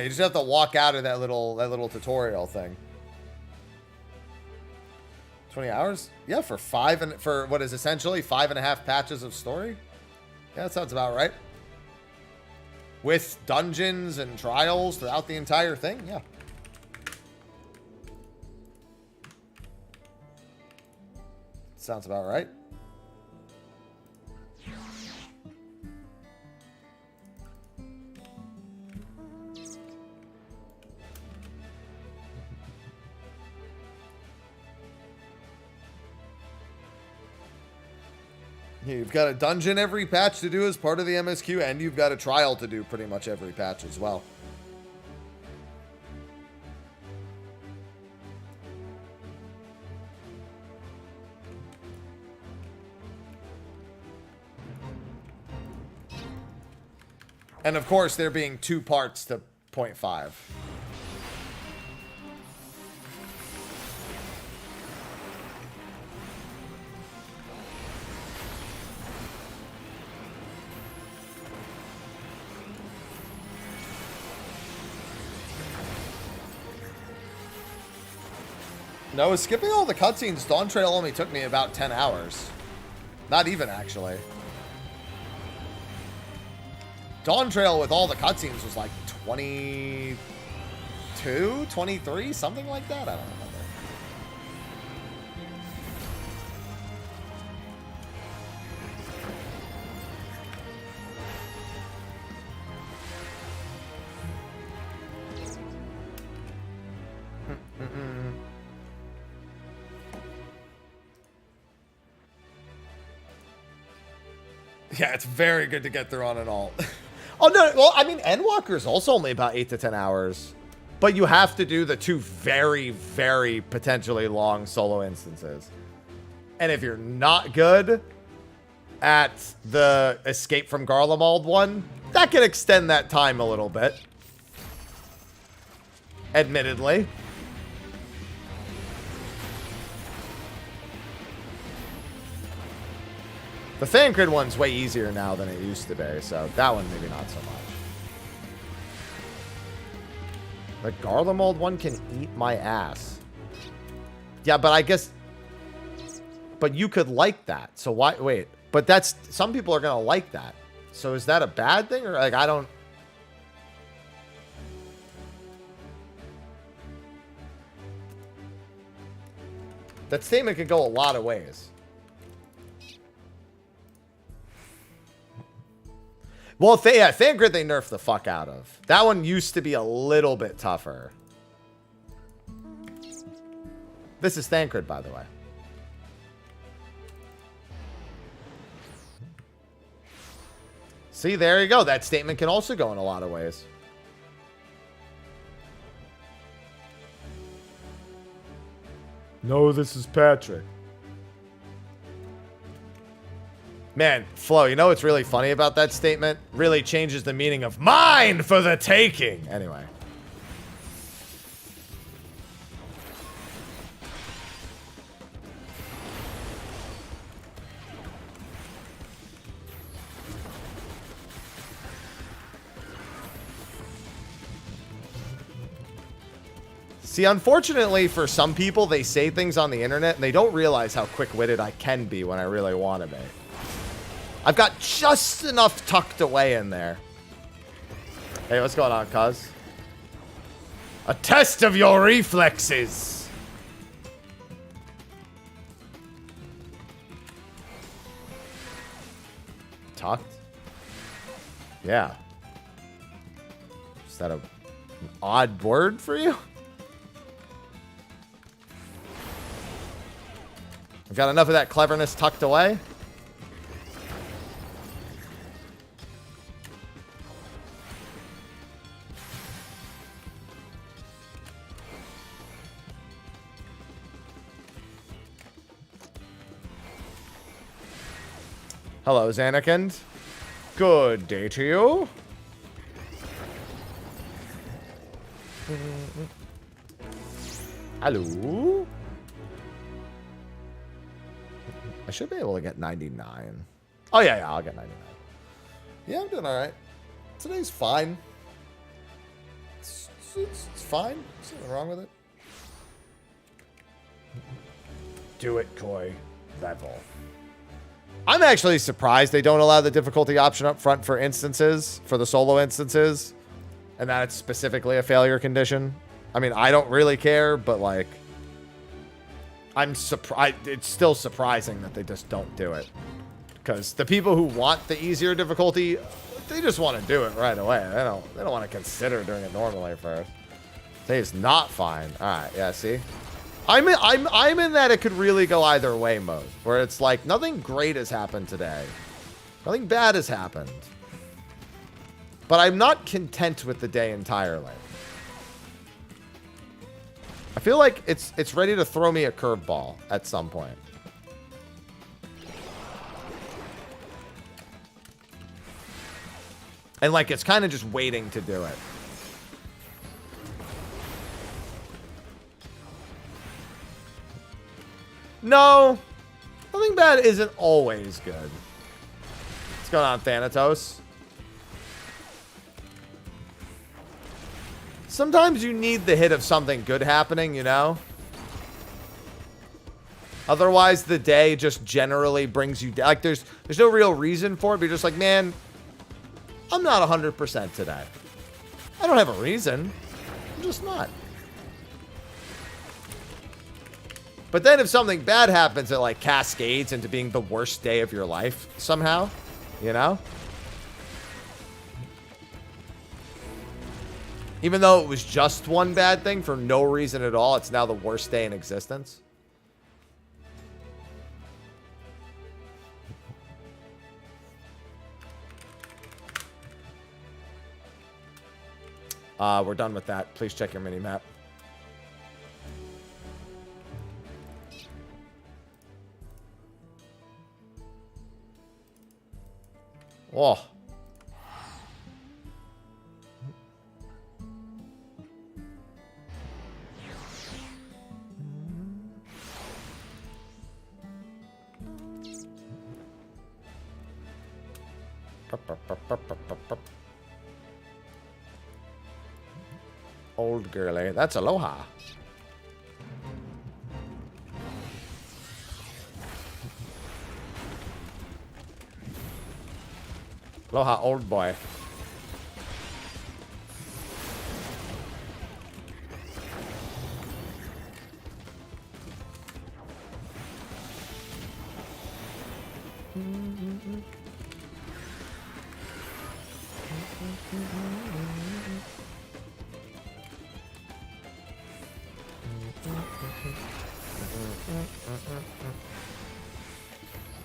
you just have to walk out of that little tutorial thing. 20 hours? Yeah, for what is essentially 5.5 patches of story? Yeah, that sounds about right. With dungeons and trials throughout the entire thing, yeah. Sounds about right. You've got a dungeon every patch to do as part of the MSQ, and you've got a trial to do pretty much every patch as well. And of course, there being 2 parts to 0.5. No, skipping all the cutscenes, Dawntrail only took me about 10 hours. Not even, actually. Dawntrail with all the cutscenes was like 22, 23, something like that? I don't remember. Yeah, it's very good to get through on an alt. Oh, no. Well, I mean, Endwalker is also only about 8 to 10 hours. But you have to do the 2 very, very potentially long solo instances. And if you're not good at the Escape from Garlemald one, that can extend that time a little bit. Admittedly. The Thancred one's way easier now than it used to be, so that one maybe not so much. The Garlemald one can eat my ass. Yeah, but I guess... But you could like that, so why... Wait, but that's... Some people are gonna like that. So is that a bad thing, or like, I don't... That statement could go a lot of ways. Well, yeah, Thancred they nerfed the fuck out of. That one used to be a little bit tougher. This is Thancred, by the way. See, there you go. That statement can also go in a lot of ways. No, this is Patrick. Man, Flo, you know what's really funny about that statement? Really changes the meaning of mine for the taking. Anyway. See, unfortunately for some people, they say things on the internet and they don't realize how quick-witted I can be when I really want to be. I've got just enough tucked away in there. Hey, what's going on, cuz? A test of your reflexes. Tucked? Yeah. Is that an odd word for you? I've got enough of that cleverness tucked away. Hello, Xanakind. Good day to you. Hello. I should be able to get 99. Oh, yeah, I'll get 99. Yeah, I'm doing all right. Today's fine. It's fine. There's nothing wrong with it. Do it, Koi. Level. I'm actually surprised they don't allow the difficulty option up front for instances, for the solo instances, and that it's specifically a failure condition. I mean, I don't really care, but like, I'm surprised. It's still surprising that they just don't do it, because the people who want the easier difficulty, they just want to do it right away. They don't want to consider doing it normally first. Today's not fine. All right, yeah. See. I'm in that it could really go either way mode, where it's like nothing great has happened today. Nothing bad has happened. But I'm not content with the day entirely. I feel like it's ready to throw me a curveball at some point. And like it's kind of just waiting to do it. No, nothing bad isn't always good. What's going on, Thanatos? Sometimes you need the hit of something good happening, you know? Otherwise, the day just generally brings you down. Like, there's no real reason for it, but you're just like, man, I'm not 100% today. I don't have a reason. I'm just not. But then if something bad happens, it like cascades into being the worst day of your life somehow, you know? Even though it was just one bad thing for no reason at all, it's now the worst day in existence. We're done with that. Please check your mini-map. Oh. Old girly. That's Aloha. Aloha, old boy.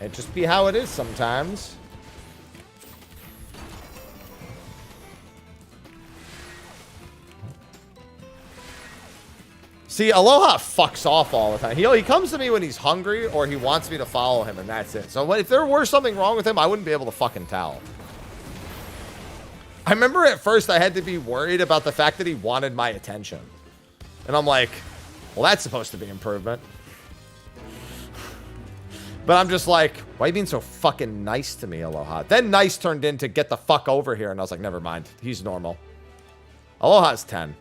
It just be how it is sometimes. See, Aloha fucks off all the time. He comes to me when he's hungry or he wants me to follow him, and that's it. So if there were something wrong with him, I wouldn't be able to fucking tell. I remember at first I had to be worried about the fact that he wanted my attention. And I'm like, well, that's supposed to be improvement. But I'm just like, why are you being so fucking nice to me, Aloha? Then nice turned into get the fuck over here. And I was like, never mind. He's normal. Aloha's 10.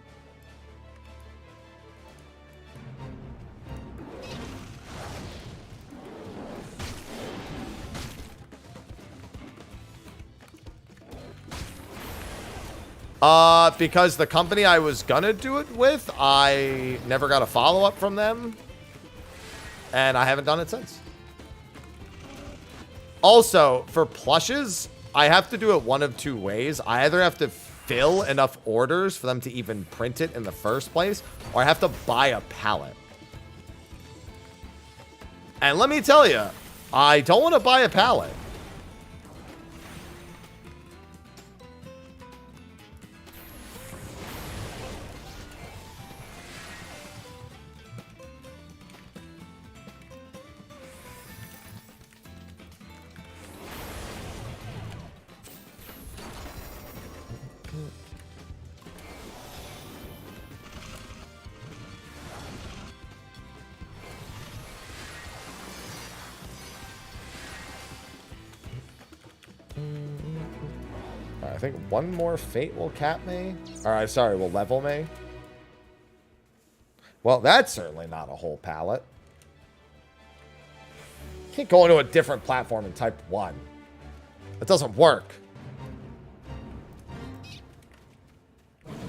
Because the company I was gonna do it with, I never got a follow-up from them. And I haven't done it since. Also, for plushes, I have to do it one of two ways. I either have to fill enough orders for them to even print it in the first place, or I have to buy a pallet. And let me tell you, I don't want to buy a pallet. I think one more fate will cap me. Alright, sorry, will level me. Well, that's certainly not a whole pallet. Can't go into a different platform in type 1. That doesn't work.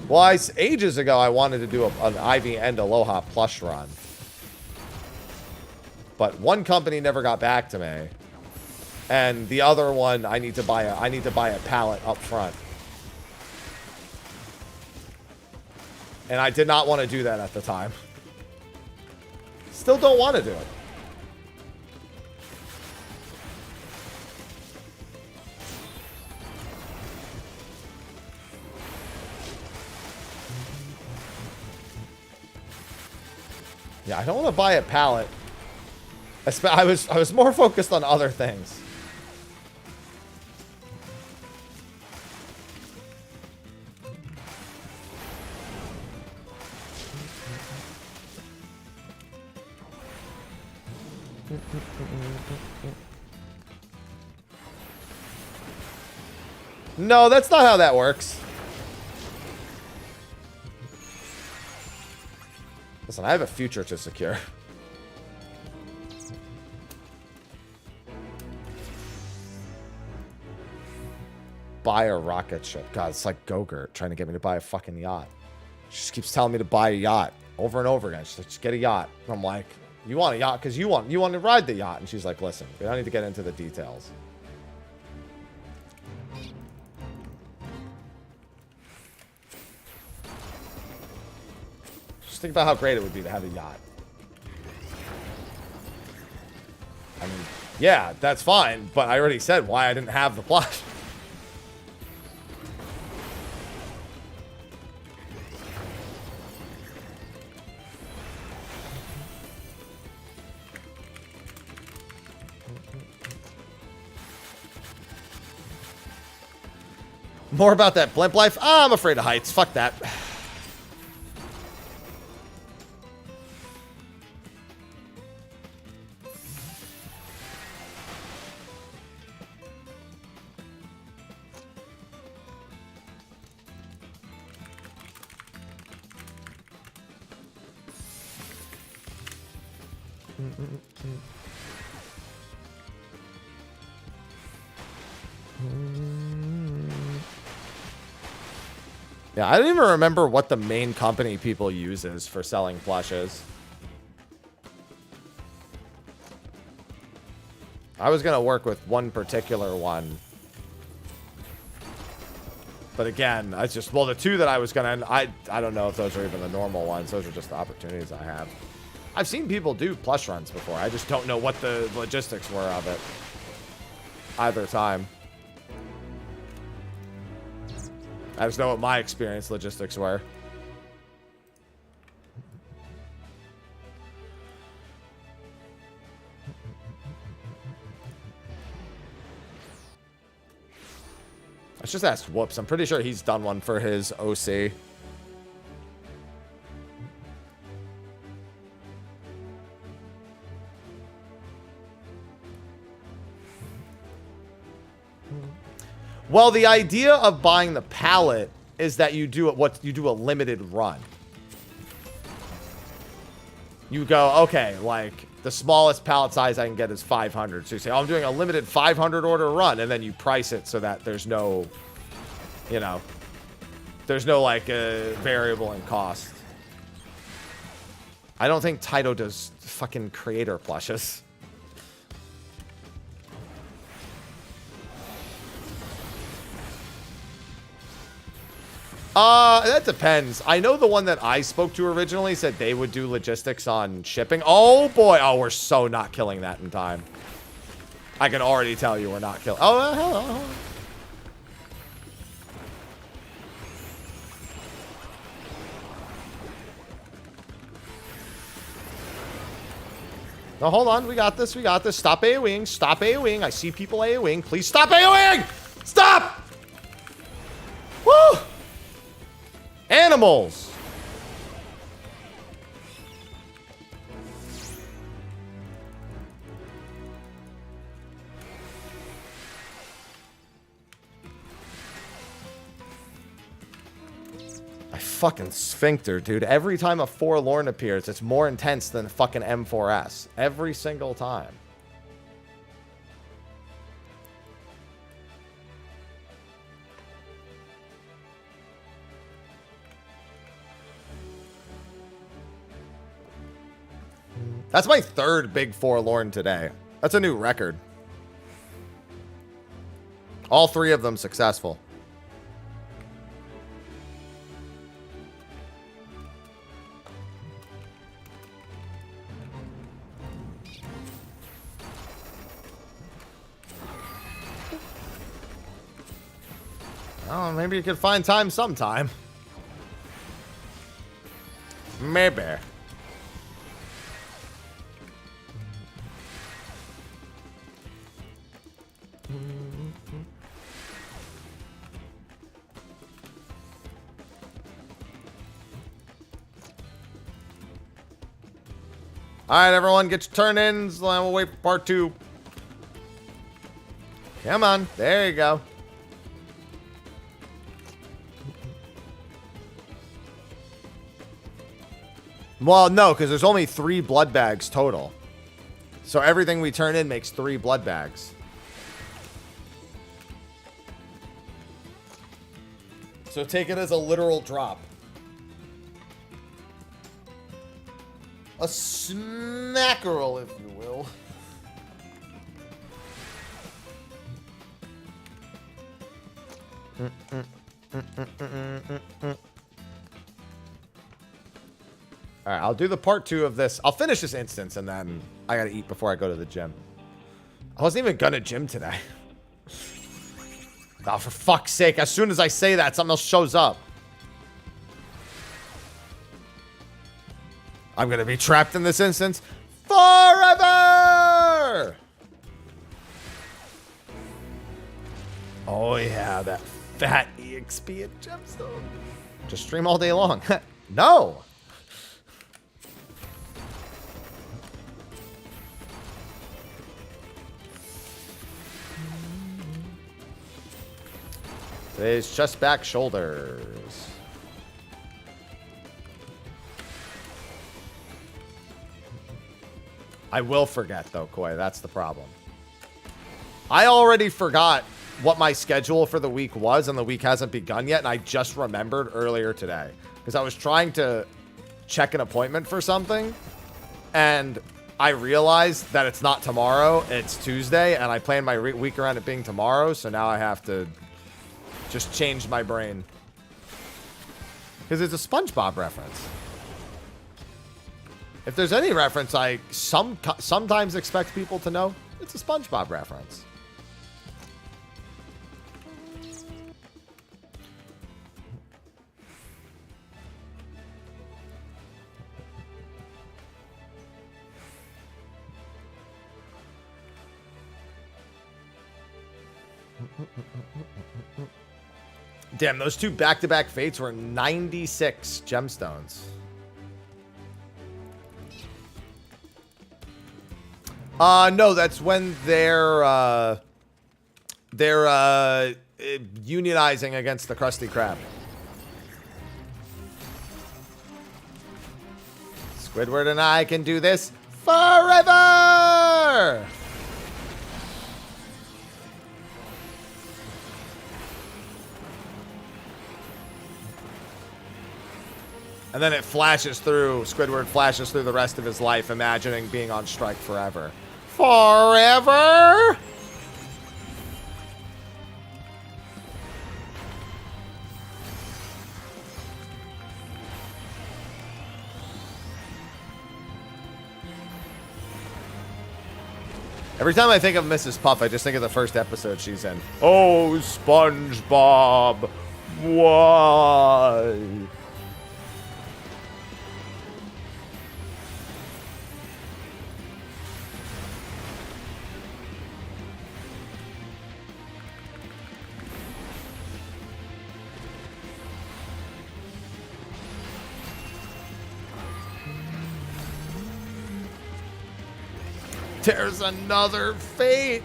Well, ages ago, I wanted to do an Ivy and Aloha plush run. But one company never got back to me. And the other one, I need to buy a pallet up front. And I did not want to do that at the time. Still don't want to do it. Yeah, I don't want to buy a pallet. I was more focused on other things. No, that's not how that works. Listen, I have a future to secure. Buy a rocket ship. God, it's like Gogurt trying to get me to buy a fucking yacht. She just keeps telling me to buy a yacht over and over again. She's like, just get a yacht. And I'm like, you want a yacht because you want to ride the yacht. And she's like, listen, we don't need to get into the details. Just think about how great it would be to have a yacht. I mean, yeah, that's fine, but I already said why I didn't have the plush. More about that blimp life? Oh, I'm afraid of heights. Fuck that. Yeah, I don't even remember what the main company people uses for selling plushes. I was going to work with one particular one. But again, I just, well, the two that I was going to, I don't know if those are even the normal ones. Those are just the opportunities I have. I've seen people do plush runs before. I just don't know what the logistics were of it. Either time. I just know what my experience logistics were. Let's just ask Whoops. I'm pretty sure he's done one for his OC. Well, the idea of buying the pallet is that you do a limited run. You go, okay, like the smallest pallet size I can get is 500. So you say, oh, I'm doing a limited 500 order run, and then you price it so that there's no There's no, like, variable in cost. I don't think Taito does fucking creator plushes. That depends. I know the one that I spoke to originally said they would do logistics on shipping. Oh, boy. Oh, we're so not killing that in time. I can already tell you we're not killing. Oh, hello. No, hold on. We got this. We got this. Stop AoEing. Stop AoEing. I see people AoEing. Please stop AoEing! Stop! Woo! Animals! I fucking sphincter, dude. Every time a Forlorn appears, it's more intense than fucking M4S. Every single time. That's my third big Forlorn today. That's a new record. All three of them successful. Oh, maybe you could find time sometime. Maybe. All right, everyone, get your turn-ins. We'll wait for part 2. Come on. There you go. Well, no, because there's only 3 blood bags total. So everything we turn in makes 3 blood bags. So take it as a literal drop. A smackerel, if you will. All right, I'll do the part 2 of this. I'll finish this instance, and then I gotta eat before I go to the gym. I wasn't even gonna gym today. Oh, for fuck's sake. As soon as I say that, something else shows up. I'm gonna be trapped in this instance forever! Oh yeah, that fat EXP and gemstone. Just stream all day long. No! Today's chest, back, shoulders. I will forget, though, Koi. That's the problem. I already forgot what my schedule for the week was, and the week hasn't begun yet, and I just remembered earlier today. Because I was trying to check an appointment for something, and I realized that it's not tomorrow, it's Tuesday, and I planned my week around it being tomorrow, so now I have to just change my brain. Because it's a SpongeBob reference. If there's any reference I sometimes expect people to know, it's a SpongeBob reference. Damn, those 2 back-to-back fates were 96 gemstones. No, that's when they're unionizing against the Krusty Krab. Squidward and I can do this forever! And then it flashes through, Squidward flashes through the rest of his life, imagining being on strike forever. Forever? Every time I think of Mrs. Puff, I just think of the first episode she's in. Oh, SpongeBob. Why? There's another fate.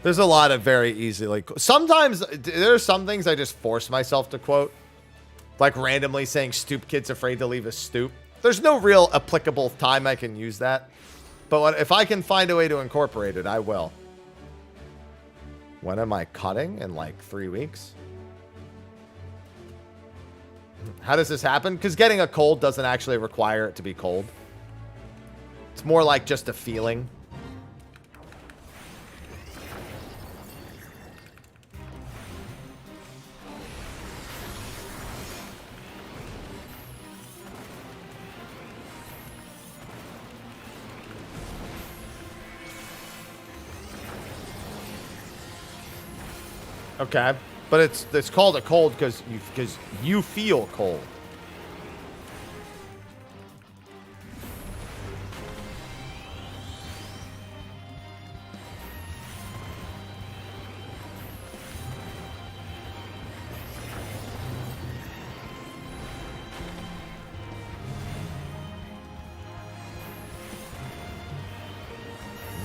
There's a lot of very easily. Sometimes there's some things I just force myself to quote, like randomly saying "stoop kid's afraid to leave a stoop." There's no real applicable time I can use that. But if I can find a way to incorporate it, I will. When am I cutting? In like 3 weeks? How does this happen? Because getting a cold doesn't actually require it to be cold. It's more like just a feeling. Okay, but it's called a cold because you feel cold.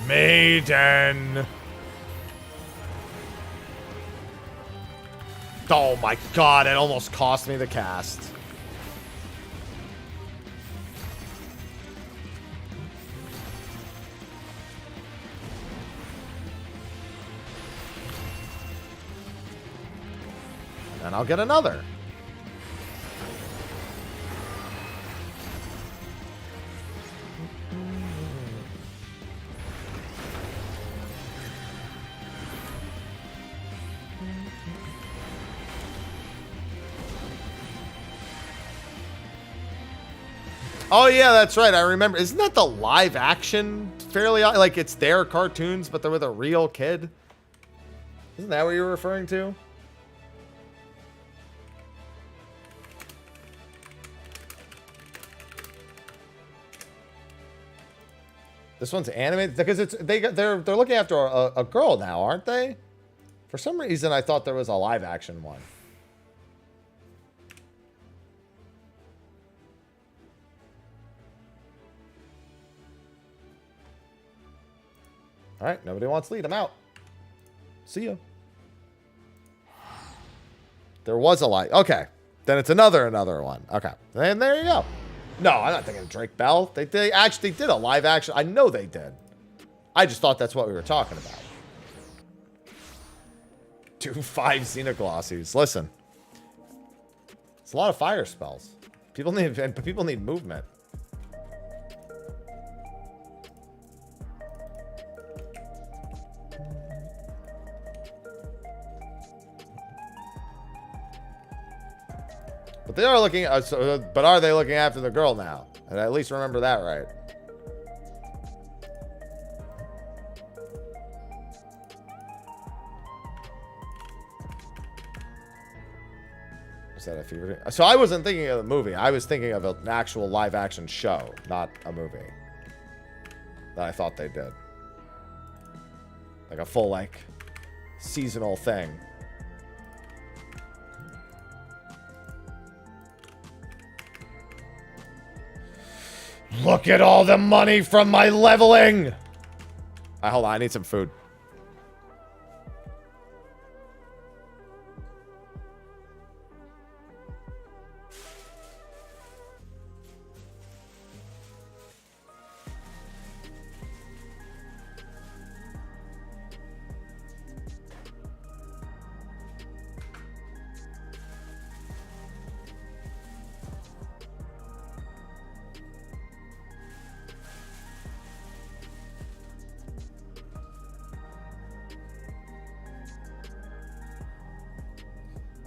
Maiden. Oh my god, it almost cost me the cast. And I'll get another. Oh yeah, that's right. I remember. Isn't that the live action? Fairly like it's their cartoons, but they're with a real kid. Isn't that what you were referring to? This one's animated because they're looking after a girl now, aren't they? For some reason, I thought there was a live action one. All right, nobody wants lead. I'm out. See ya. There was a light. Okay, then it's another one. Okay, and there you go. No, I'm not thinking of Drake Bell. They actually did a live action. I know they did. I just thought that's what we were talking about. 2-5 Xenoglossies. Listen, it's a lot of fire spells. People need movement. But they are looking. But are they looking after the girl now? And at least remember that right. Is that a fever? So I wasn't thinking of the movie. I was thinking of an actual live action show, not a movie. That I thought they did. Like a full seasonal thing. Look at all the money from my leveling. Hold on, I need some food.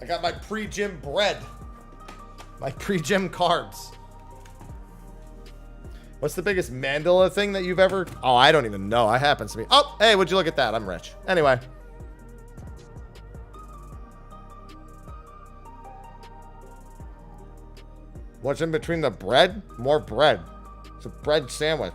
I got my pre-gym bread. My pre-gym carbs. What's the biggest mandala thing that you've ever... Oh, I don't even know. I happens to be... Oh, hey, would you look at that? I'm rich. Anyway. What's in between the bread? More bread. It's a bread sandwich.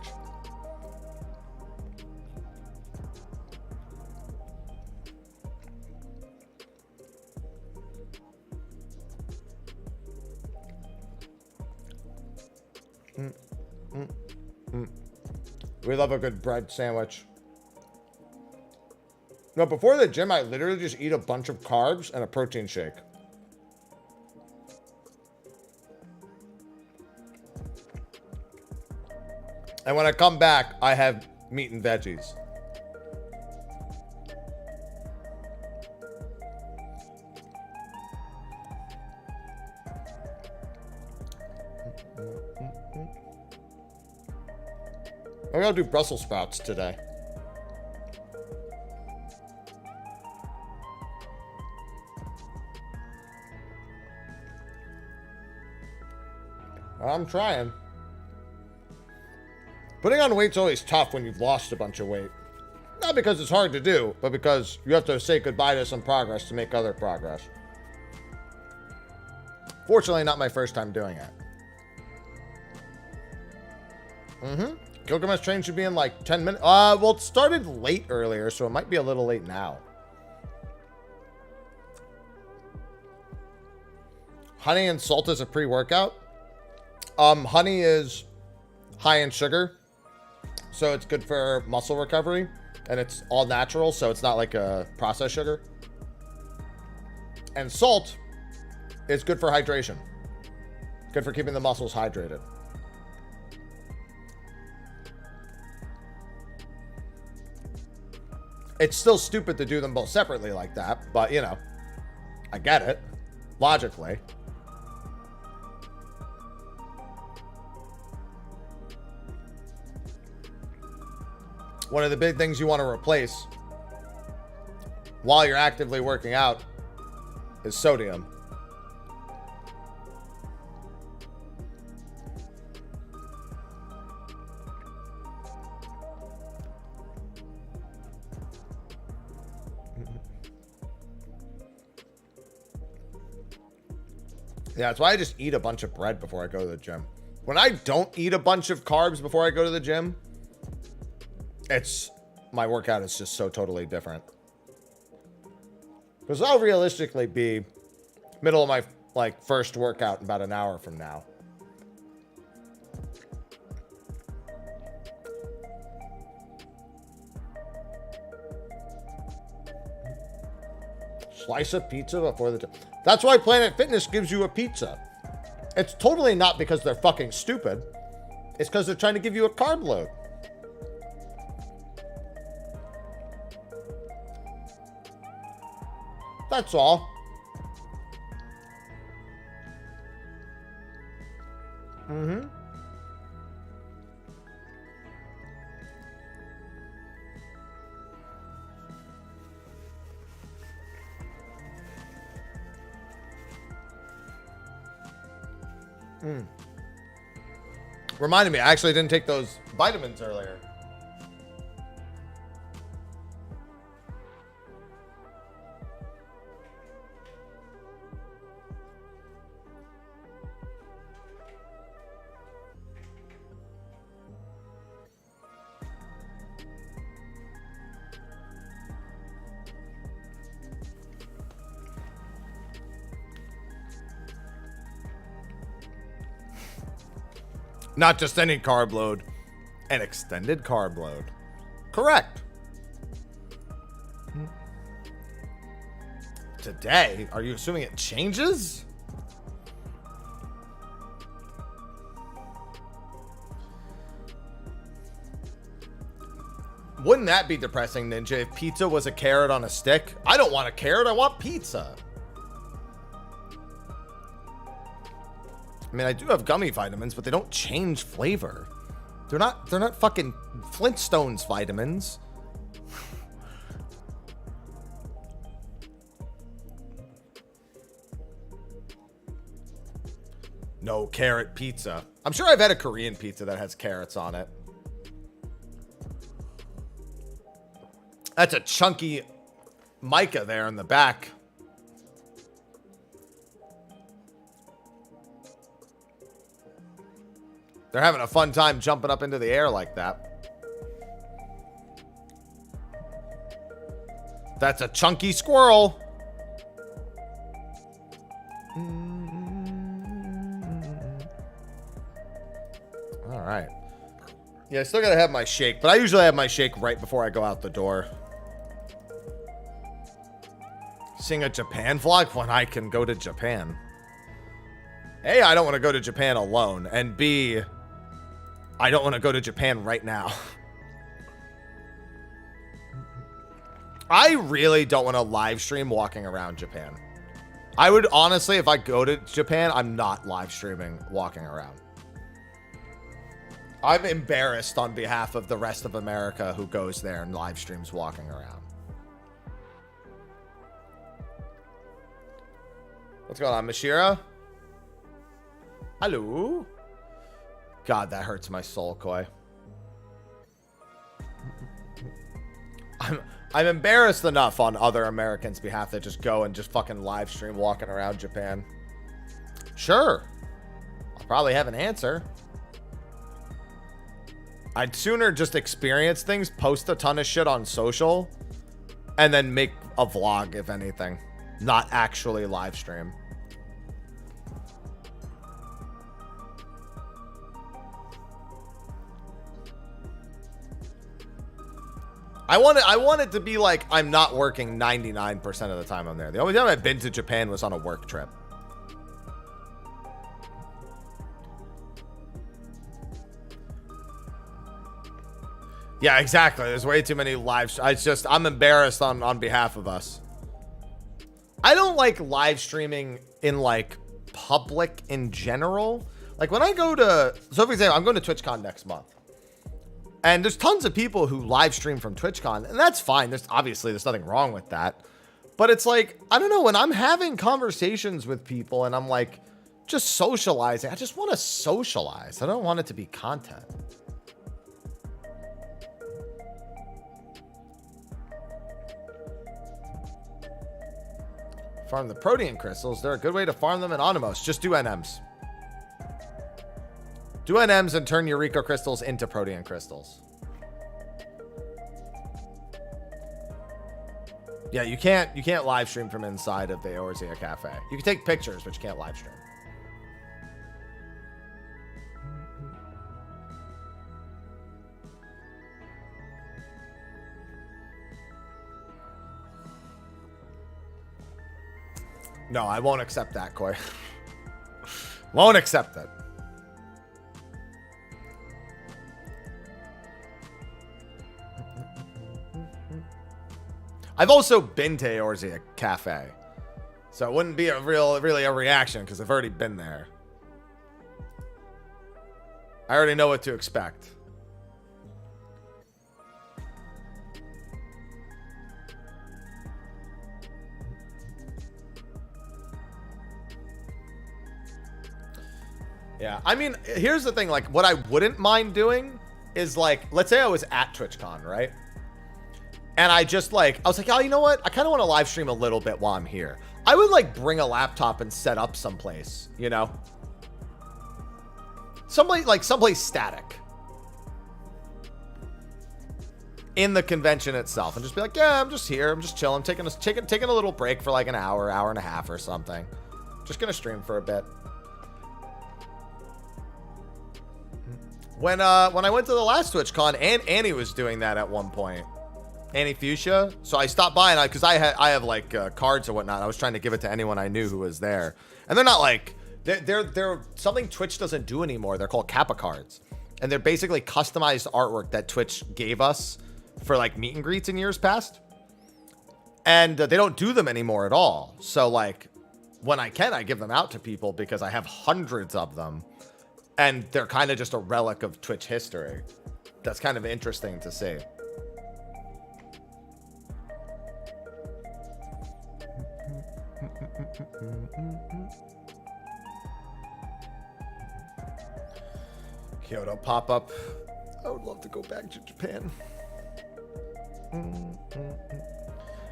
We love a good bread sandwich. No, before the gym, I literally just eat a bunch of carbs and a protein shake. And when I come back, I have meat and veggies. I'm gonna do Brussels sprouts today. I'm trying. Putting on weight's always tough when you've lost a bunch of weight. Not because it's hard to do, but because you have to say goodbye to some progress to make other progress. Fortunately, not my first time doing it. Gilgamesh train should be in like 10 minutes. Well, it started late earlier, so it might be a little late now. Honey and salt is a pre-workout. Honey is high in sugar, so it's good for muscle recovery, and it's all natural, so it's not like a processed sugar. And salt is good for hydration. Good for keeping the muscles hydrated. It's still stupid to do them both separately like that, but you know, I get it, logically. One of the big things you want to replace while you're actively working out is sodium. Yeah, that's why I just eat a bunch of bread before I go to the gym. When I don't eat a bunch of carbs before I go to the gym, my workout is just so totally different. Because I'll realistically be middle of my first workout in about an hour from now. Slice of pizza before the gym. That's why Planet Fitness gives you a pizza. It's totally not because they're fucking stupid. It's because they're trying to give you a carb load. That's all. Reminded me, I actually didn't take those vitamins earlier. Not just any carb load, an extended carb load. Correct. Today? Are you assuming it changes? Wouldn't that be depressing, Ninja, if pizza was a carrot on a stick? I don't want a carrot, I want pizza. I mean, I do have gummy vitamins, but they don't change flavor. They're not fucking Flintstones vitamins. No carrot pizza. I'm sure I've had a Korean pizza that has carrots on it. That's a chunky mica there in the back. They're having a fun time jumping up into the air like that. That's a chunky squirrel. All right. Yeah, I still gotta have my shake, but I usually have my shake right before I go out the door. Seeing a Japan vlog when I can go to Japan. A, I don't want to go to Japan alone, and B, I don't want to go to Japan right now. I really don't want to live stream walking around Japan. I would honestly, if I go to Japan, I'm not live streaming walking around. I'm embarrassed on behalf of the rest of America who goes there and live streams walking around. What's going on, Mashira? Hello? God, that hurts my soul, Koi. I'm embarrassed enough on other Americans' behalf that just go and just fucking live stream walking around Japan. Sure. I'll probably have an answer. I'd sooner just experience things, post a ton of shit on social, and then make a vlog, if anything. Not actually live stream. I want it to be like I'm not working 99% of the time I'm there. The only time I've been to Japan was on a work trip. Yeah, exactly. There's way too many live. I'm embarrassed on behalf of us. I don't like live streaming in like public in general. Like when I go to, so for example, I'm going to TwitchCon next month. And there's tons of people who live stream from TwitchCon, and that's fine. There's nothing wrong with that. But it's like, I don't know, when I'm having conversations with people and I'm like just socializing, I just want to socialize. I don't want it to be content. Farm the protein crystals. They're a good way to farm them in Onimos. Just do NMs. Do NMs and turn Eureka crystals into protein crystals. Yeah, you can't live stream from inside of the Eorzea Cafe. You can take pictures, but you can't live stream. No, I won't accept that, Koi. Won't accept it. I've also been to Eorzea Cafe, so it wouldn't be really a reaction because I've already been there. I already know what to expect. Yeah, I mean, here's the thing. Like, what I wouldn't mind doing is like, let's say I was at TwitchCon, right? And I was like, oh, you know what? I kind of want to live stream a little bit while I'm here. I would like bring a laptop and set up someplace, you know? Someplace static. In the convention itself. And just be like, yeah, I'm just here. I'm just chilling. Taking a little break for like an hour and a half or something. Just going to stream for a bit. When I went to the last TwitchCon, Annie was doing that at one point. Annie Fuchsia. So I stopped by and because I have like cards or whatnot. I was trying to give it to anyone I knew who was there. And they're not like, they're something Twitch doesn't do anymore. They're called Kappa cards. And they're basically customized artwork that Twitch gave us for like meet and greets in years past. And they don't do them anymore at all. So like when I can, I give them out to people because I have hundreds of them. And they're kind of just a relic of Twitch history. That's kind of interesting to see. Kyoto pop-up. I would love to go back to Japan.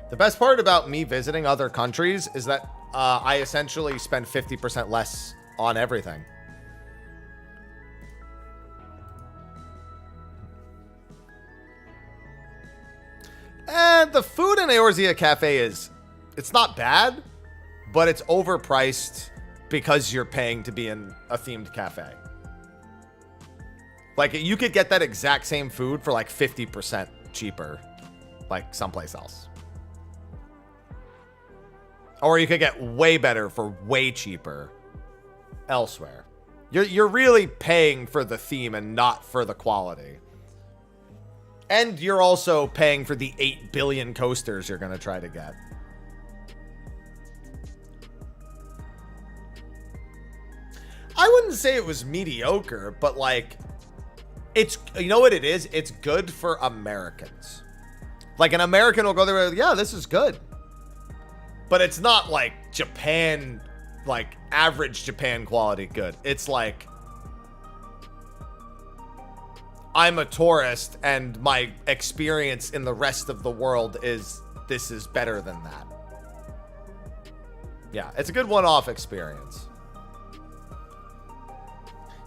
The best part about me visiting other countries is that I essentially spend 50% less on everything. And the food in Eorzea Cafe it's not bad, but it's overpriced because you're paying to be in a themed cafe. Like, you could get that exact same food for like 50% cheaper, like someplace else. Or you could get way better for way cheaper elsewhere. You're really paying for the theme and not for the quality. And you're also paying for the 8 billion coasters you're going to try to get. I wouldn't say it was mediocre, but like, it's, you know what it is? It's good for Americans. Like, an American will go there and, yeah, this is good. But it's not like Japan, like average Japan quality good. It's like, I'm a tourist and my experience in the rest of the world is, this is better than that. Yeah, it's a good one-off experience.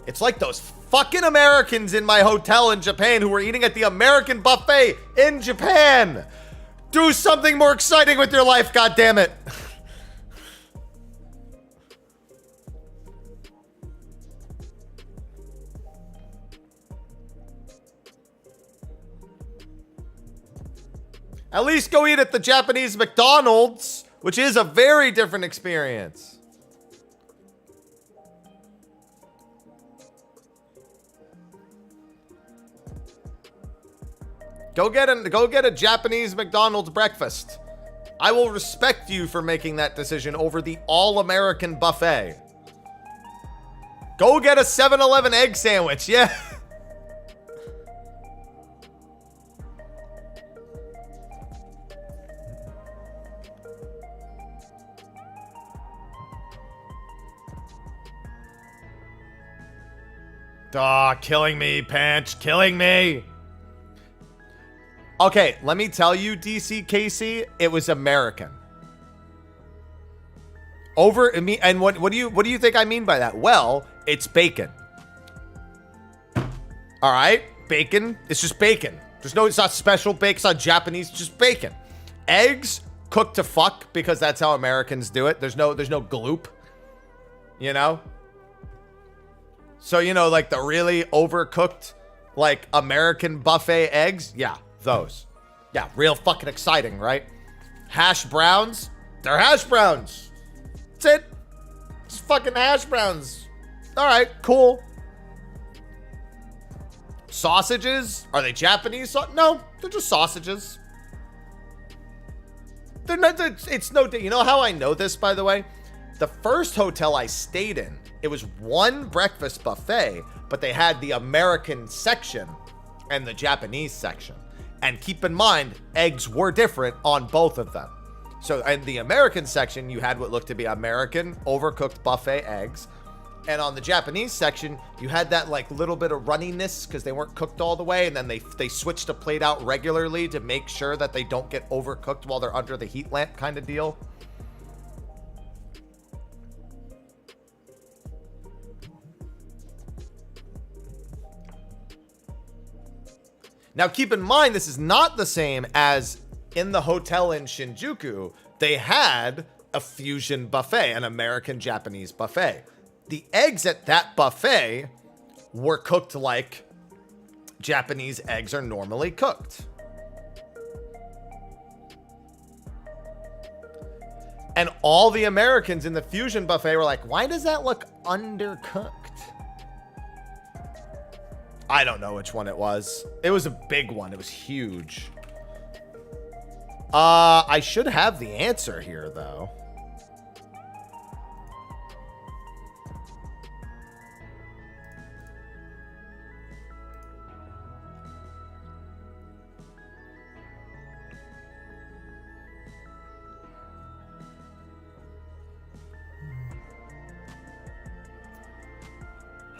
It's like those fucking Americans in my hotel in Japan who were eating at the American buffet in Japan. Do something more exciting with your life, goddammit. At least go eat at the Japanese McDonald's, which is a very different experience. Go get a Japanese McDonald's breakfast. I will respect you for making that decision over the all-American buffet. Go get a 7-Eleven egg sandwich, yeah. Aw, killing me, Panch, killing me. Okay, let me tell you, DCKC, it was American. And what do you think I mean by that? Well, it's bacon. All right, bacon. It's just bacon. It's not special bacon. It's not Japanese. It's just bacon. Eggs cooked to fuck because that's how Americans do it. There's no gloop. You know. So you know, like the really overcooked, like American buffet eggs. Yeah. Those. Yeah, real fucking exciting, right? Hash browns. They're hash browns. That's it. It's fucking hash browns. All right, cool. Sausages. Are they Japanese? No, they're just sausages. They're not, it's no, you know how I know this, by the way? The first hotel I stayed in, it was one breakfast buffet, but they had the American section and the Japanese section. And keep in mind, eggs were different on both of them. So in the American section, you had what looked to be American overcooked buffet eggs. And on the Japanese section, you had that like little bit of runniness because they weren't cooked all the way. And then they switched a plate out regularly to make sure that they don't get overcooked while they're under the heat lamp kind of deal. Now, keep in mind, this is not the same as in the hotel in Shinjuku. They had a fusion buffet, an American-Japanese buffet. The eggs at that buffet were cooked like Japanese eggs are normally cooked. And all the Americans in the fusion buffet were like, why does that look undercooked? I don't know which one it was. It was a big one. It was huge. I should have the answer here, though.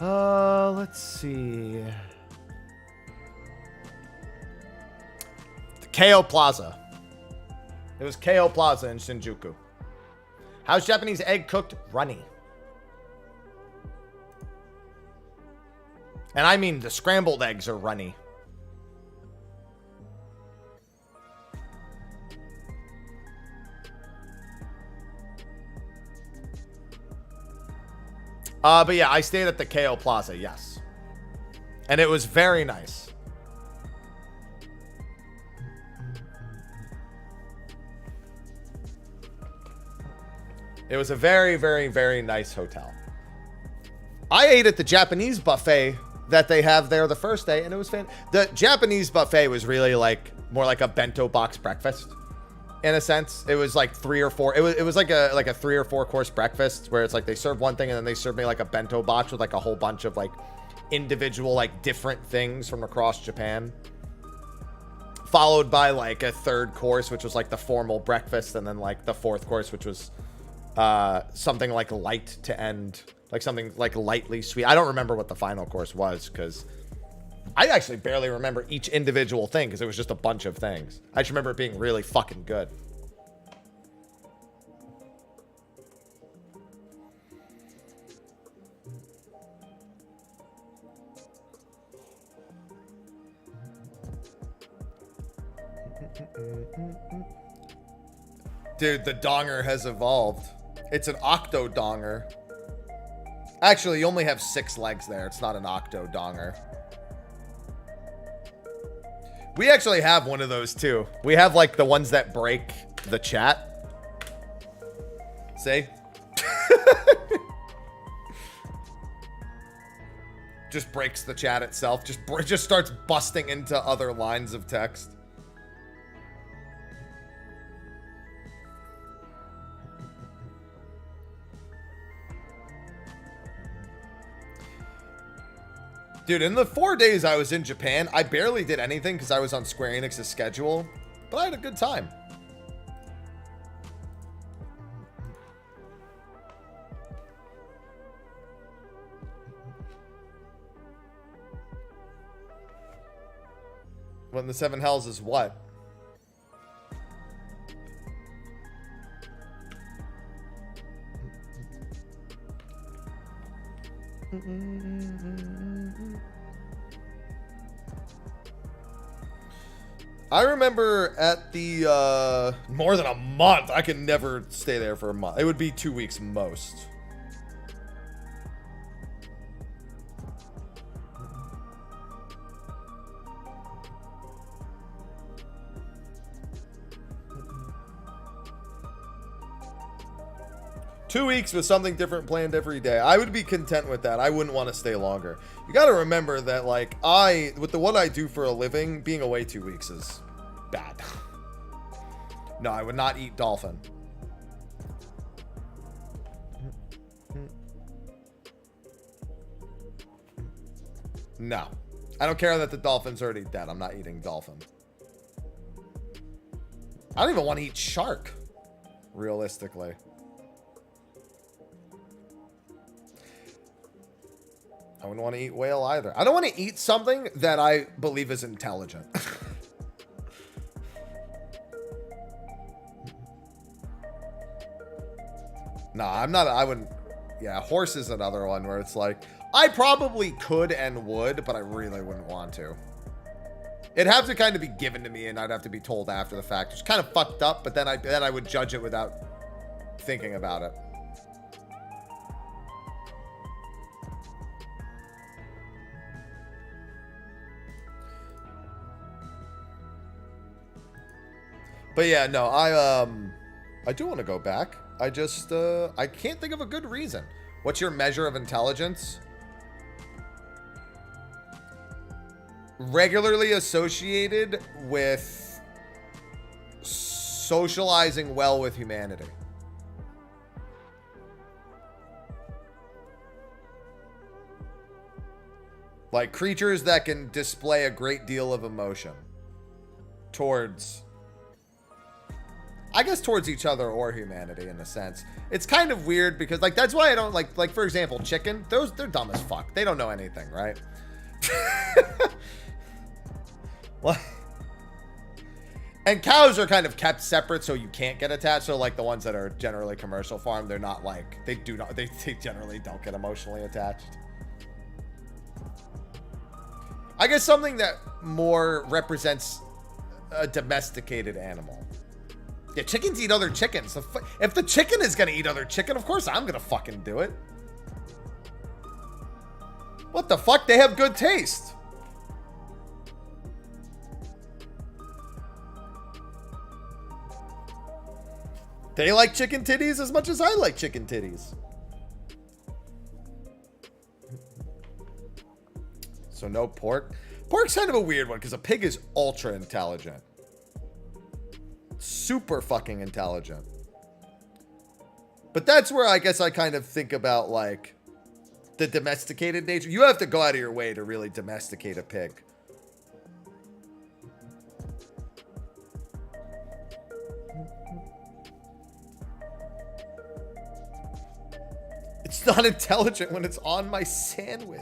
Let's see. The Keio Plaza. It was Keio Plaza in Shinjuku. How's Japanese egg cooked? Runny. And I mean the scrambled eggs are runny. But yeah, I stayed at the Keio Plaza, yes. And it was very nice. It was a very, very, very nice hotel. I ate at the Japanese buffet that they have there the first day, and it was the Japanese buffet was really like more like a bento box breakfast. In a sense, it was like 3 or 4. It was like a 3 or 4 course breakfast where it's like they serve one thing and then they serve me like a bento box with like a whole bunch of like individual like different things from across Japan, followed by like a 3rd course which was like the formal breakfast, and then like the 4th course which was something like light to end, like something like lightly sweet. I don't remember what the final course was because I actually barely remember each individual thing because it was just a bunch of things. I just remember it being really fucking good. Dude, the donger has evolved. It's an octo donger. Actually, you only have 6 legs there. It's not an octo donger. We actually have one of those too. We have like the ones that break the chat. See? Just breaks the chat itself. Just starts busting into other lines of text. Dude, in the 4 days I was in Japan, I barely did anything because I was on Square Enix's schedule, but I had a good time. When the 7 Hells is what? I remember at the more than a month. I could never stay there for a month. It would be 2 weeks most. Two weeks with something different planned every day. I would be content with that. I wouldn't want to stay longer. You got to remember that, like, with what I do for a living, being away 2 weeks is bad. No, I would not eat dolphin. No. I don't care that the dolphin's already dead. I'm not eating dolphin. I don't even want to eat shark, realistically. I wouldn't want to eat whale either. I don't want to eat something that I believe is intelligent. Nah, I'm not. I wouldn't. Yeah, horse is another one where it's like, I probably could and would, but I really wouldn't want to. It'd have to kind of be given to me and I'd have to be told after the fact. It's kind of fucked up, but then I would judge it without thinking about it. But yeah, no, I do want to go back. I just, I can't think of a good reason. What's your measure of intelligence? Regularly associated with socializing well with humanity. Like creatures that can display a great deal of emotion towards... I guess towards each other or humanity in a sense. It's kind of weird because like that's why I don't like for example, chicken, they're dumb as fuck. They don't know anything, right? What? And cows are kind of kept separate so you can't get attached. So like the ones that are generally commercial farm, they're not like, they generally don't get emotionally attached. I guess something that more represents a domesticated animal. Yeah, chickens eat other chickens. If the chicken is going to eat other chicken, of course I'm going to fucking do it. What the fuck? They have good taste. They like chicken titties as much as I like chicken titties. So no pork. Pork's kind of a weird one because a pig is ultra intelligent. Super fucking intelligent. But that's where I guess I kind of think about like the domesticated nature. You have to go out of your way to really domesticate a pig. It's not intelligent when it's on my sandwich.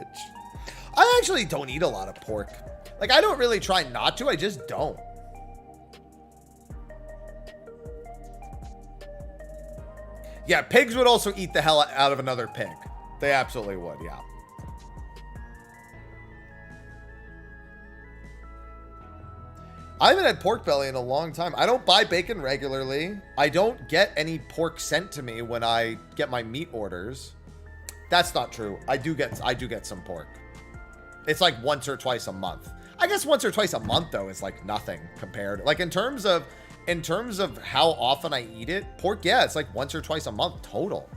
I actually don't eat a lot of pork. Like, I don't really try not to. I just don't. Yeah, pigs would also eat the hell out of another pig. They absolutely would, yeah. I haven't had pork belly in a long time. I don't buy bacon regularly. I don't get any pork sent to me when I get my meat orders. That's not true. I do get some pork. It's like once or twice a month. I guess once or twice a month though is like nothing compared. Like in terms of how often I eat it, pork, yeah, it's like once or twice a month total.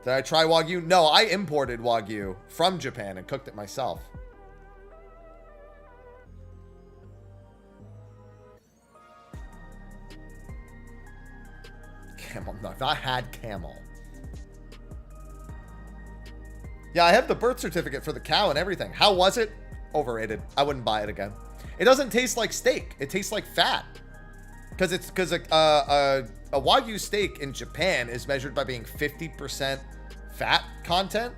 Did I try Wagyu? No, I imported Wagyu from Japan and cooked it myself. Camel, no, I've not had camel. Yeah, I have the birth certificate for the cow and everything. How was it? Overrated. I wouldn't buy it again. It doesn't taste like steak. It tastes like fat. Because a Wagyu steak in Japan is measured by being 50% fat content.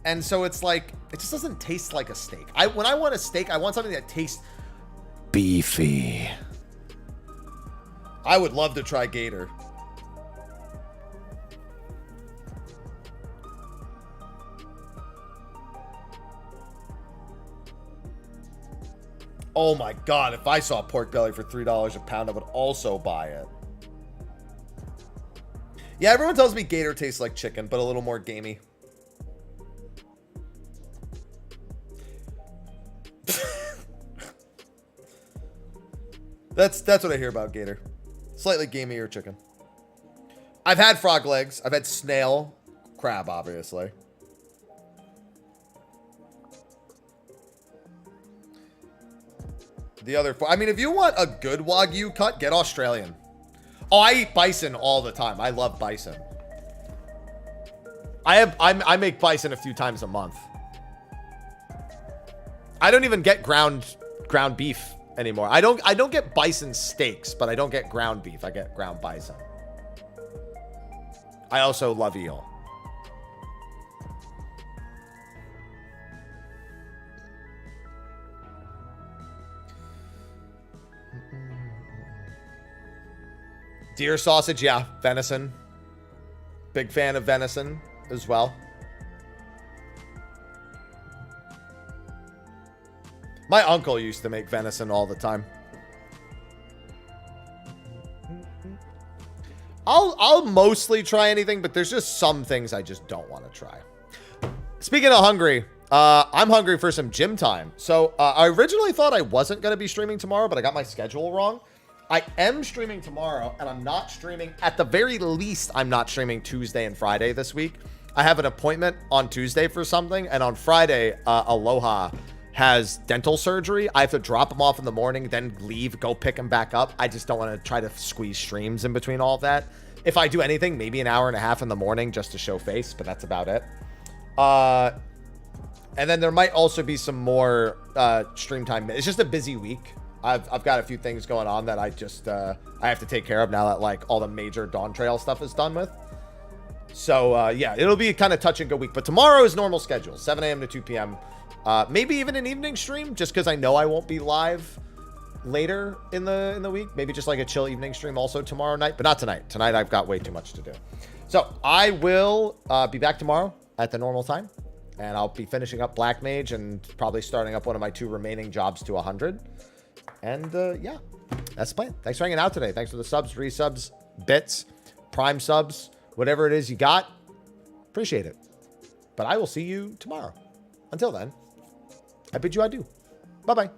And so it's like, it just doesn't taste like a steak. When I want a steak, I want something that tastes beefy. I would love to try gator. Oh my God, if I saw pork belly for $3 a pound, I would also buy it. Yeah, everyone tells me gator tastes like chicken, but a little more gamey. That's what I hear about gator. Slightly gamier chicken. I've had frog legs. I've had snail. Crab, obviously. The other, I mean, if you want a good Wagyu cut, get Australian. Oh, I eat bison all the time. I love bison. I make bison a few times a month. I don't even get ground beef anymore. I don't get bison steaks, but I don't get ground beef. I get ground bison. I also love eel. Deer sausage, yeah. Venison. Big fan of venison as well. My uncle used to make venison all the time. I'll mostly try anything, but there's just some things I just don't want to try. Speaking of hungry, I'm hungry for some gym time. So I originally thought I wasn't going to be streaming tomorrow, but I got my schedule wrong. I am streaming tomorrow, and I'm not streaming. At the very least, I'm not streaming Tuesday and Friday this week. I have an appointment on Tuesday for something, and on Friday, Aloha has dental surgery. I have to drop him off in the morning, then leave, go pick him back up. I just don't want to try to squeeze streams in between all of that. If I do anything, maybe an hour and a half in the morning just to show face, but that's about it. And then there might also be some more stream time. It's just a busy week. I've got a few things going on that I just I have to take care of now that like all the major Dawntrail stuff is done with. So yeah, it'll be kind of touch and go week. But tomorrow is normal schedule, 7 a.m. to 2 p.m. Maybe even an evening stream, just because I know I won't be live later in the week. Maybe just like a chill evening stream also tomorrow night, but not tonight. Tonight I've got way too much to do. So I will be back tomorrow at the normal time, and I'll be finishing up Black Mage and probably starting up one of my 2 remaining jobs to 100. And yeah, that's the plan. Thanks for hanging out today. Thanks for the subs, resubs, bits, prime subs, whatever it is you got. Appreciate it. But I will see you tomorrow. Until then, I bid you adieu. Bye-bye.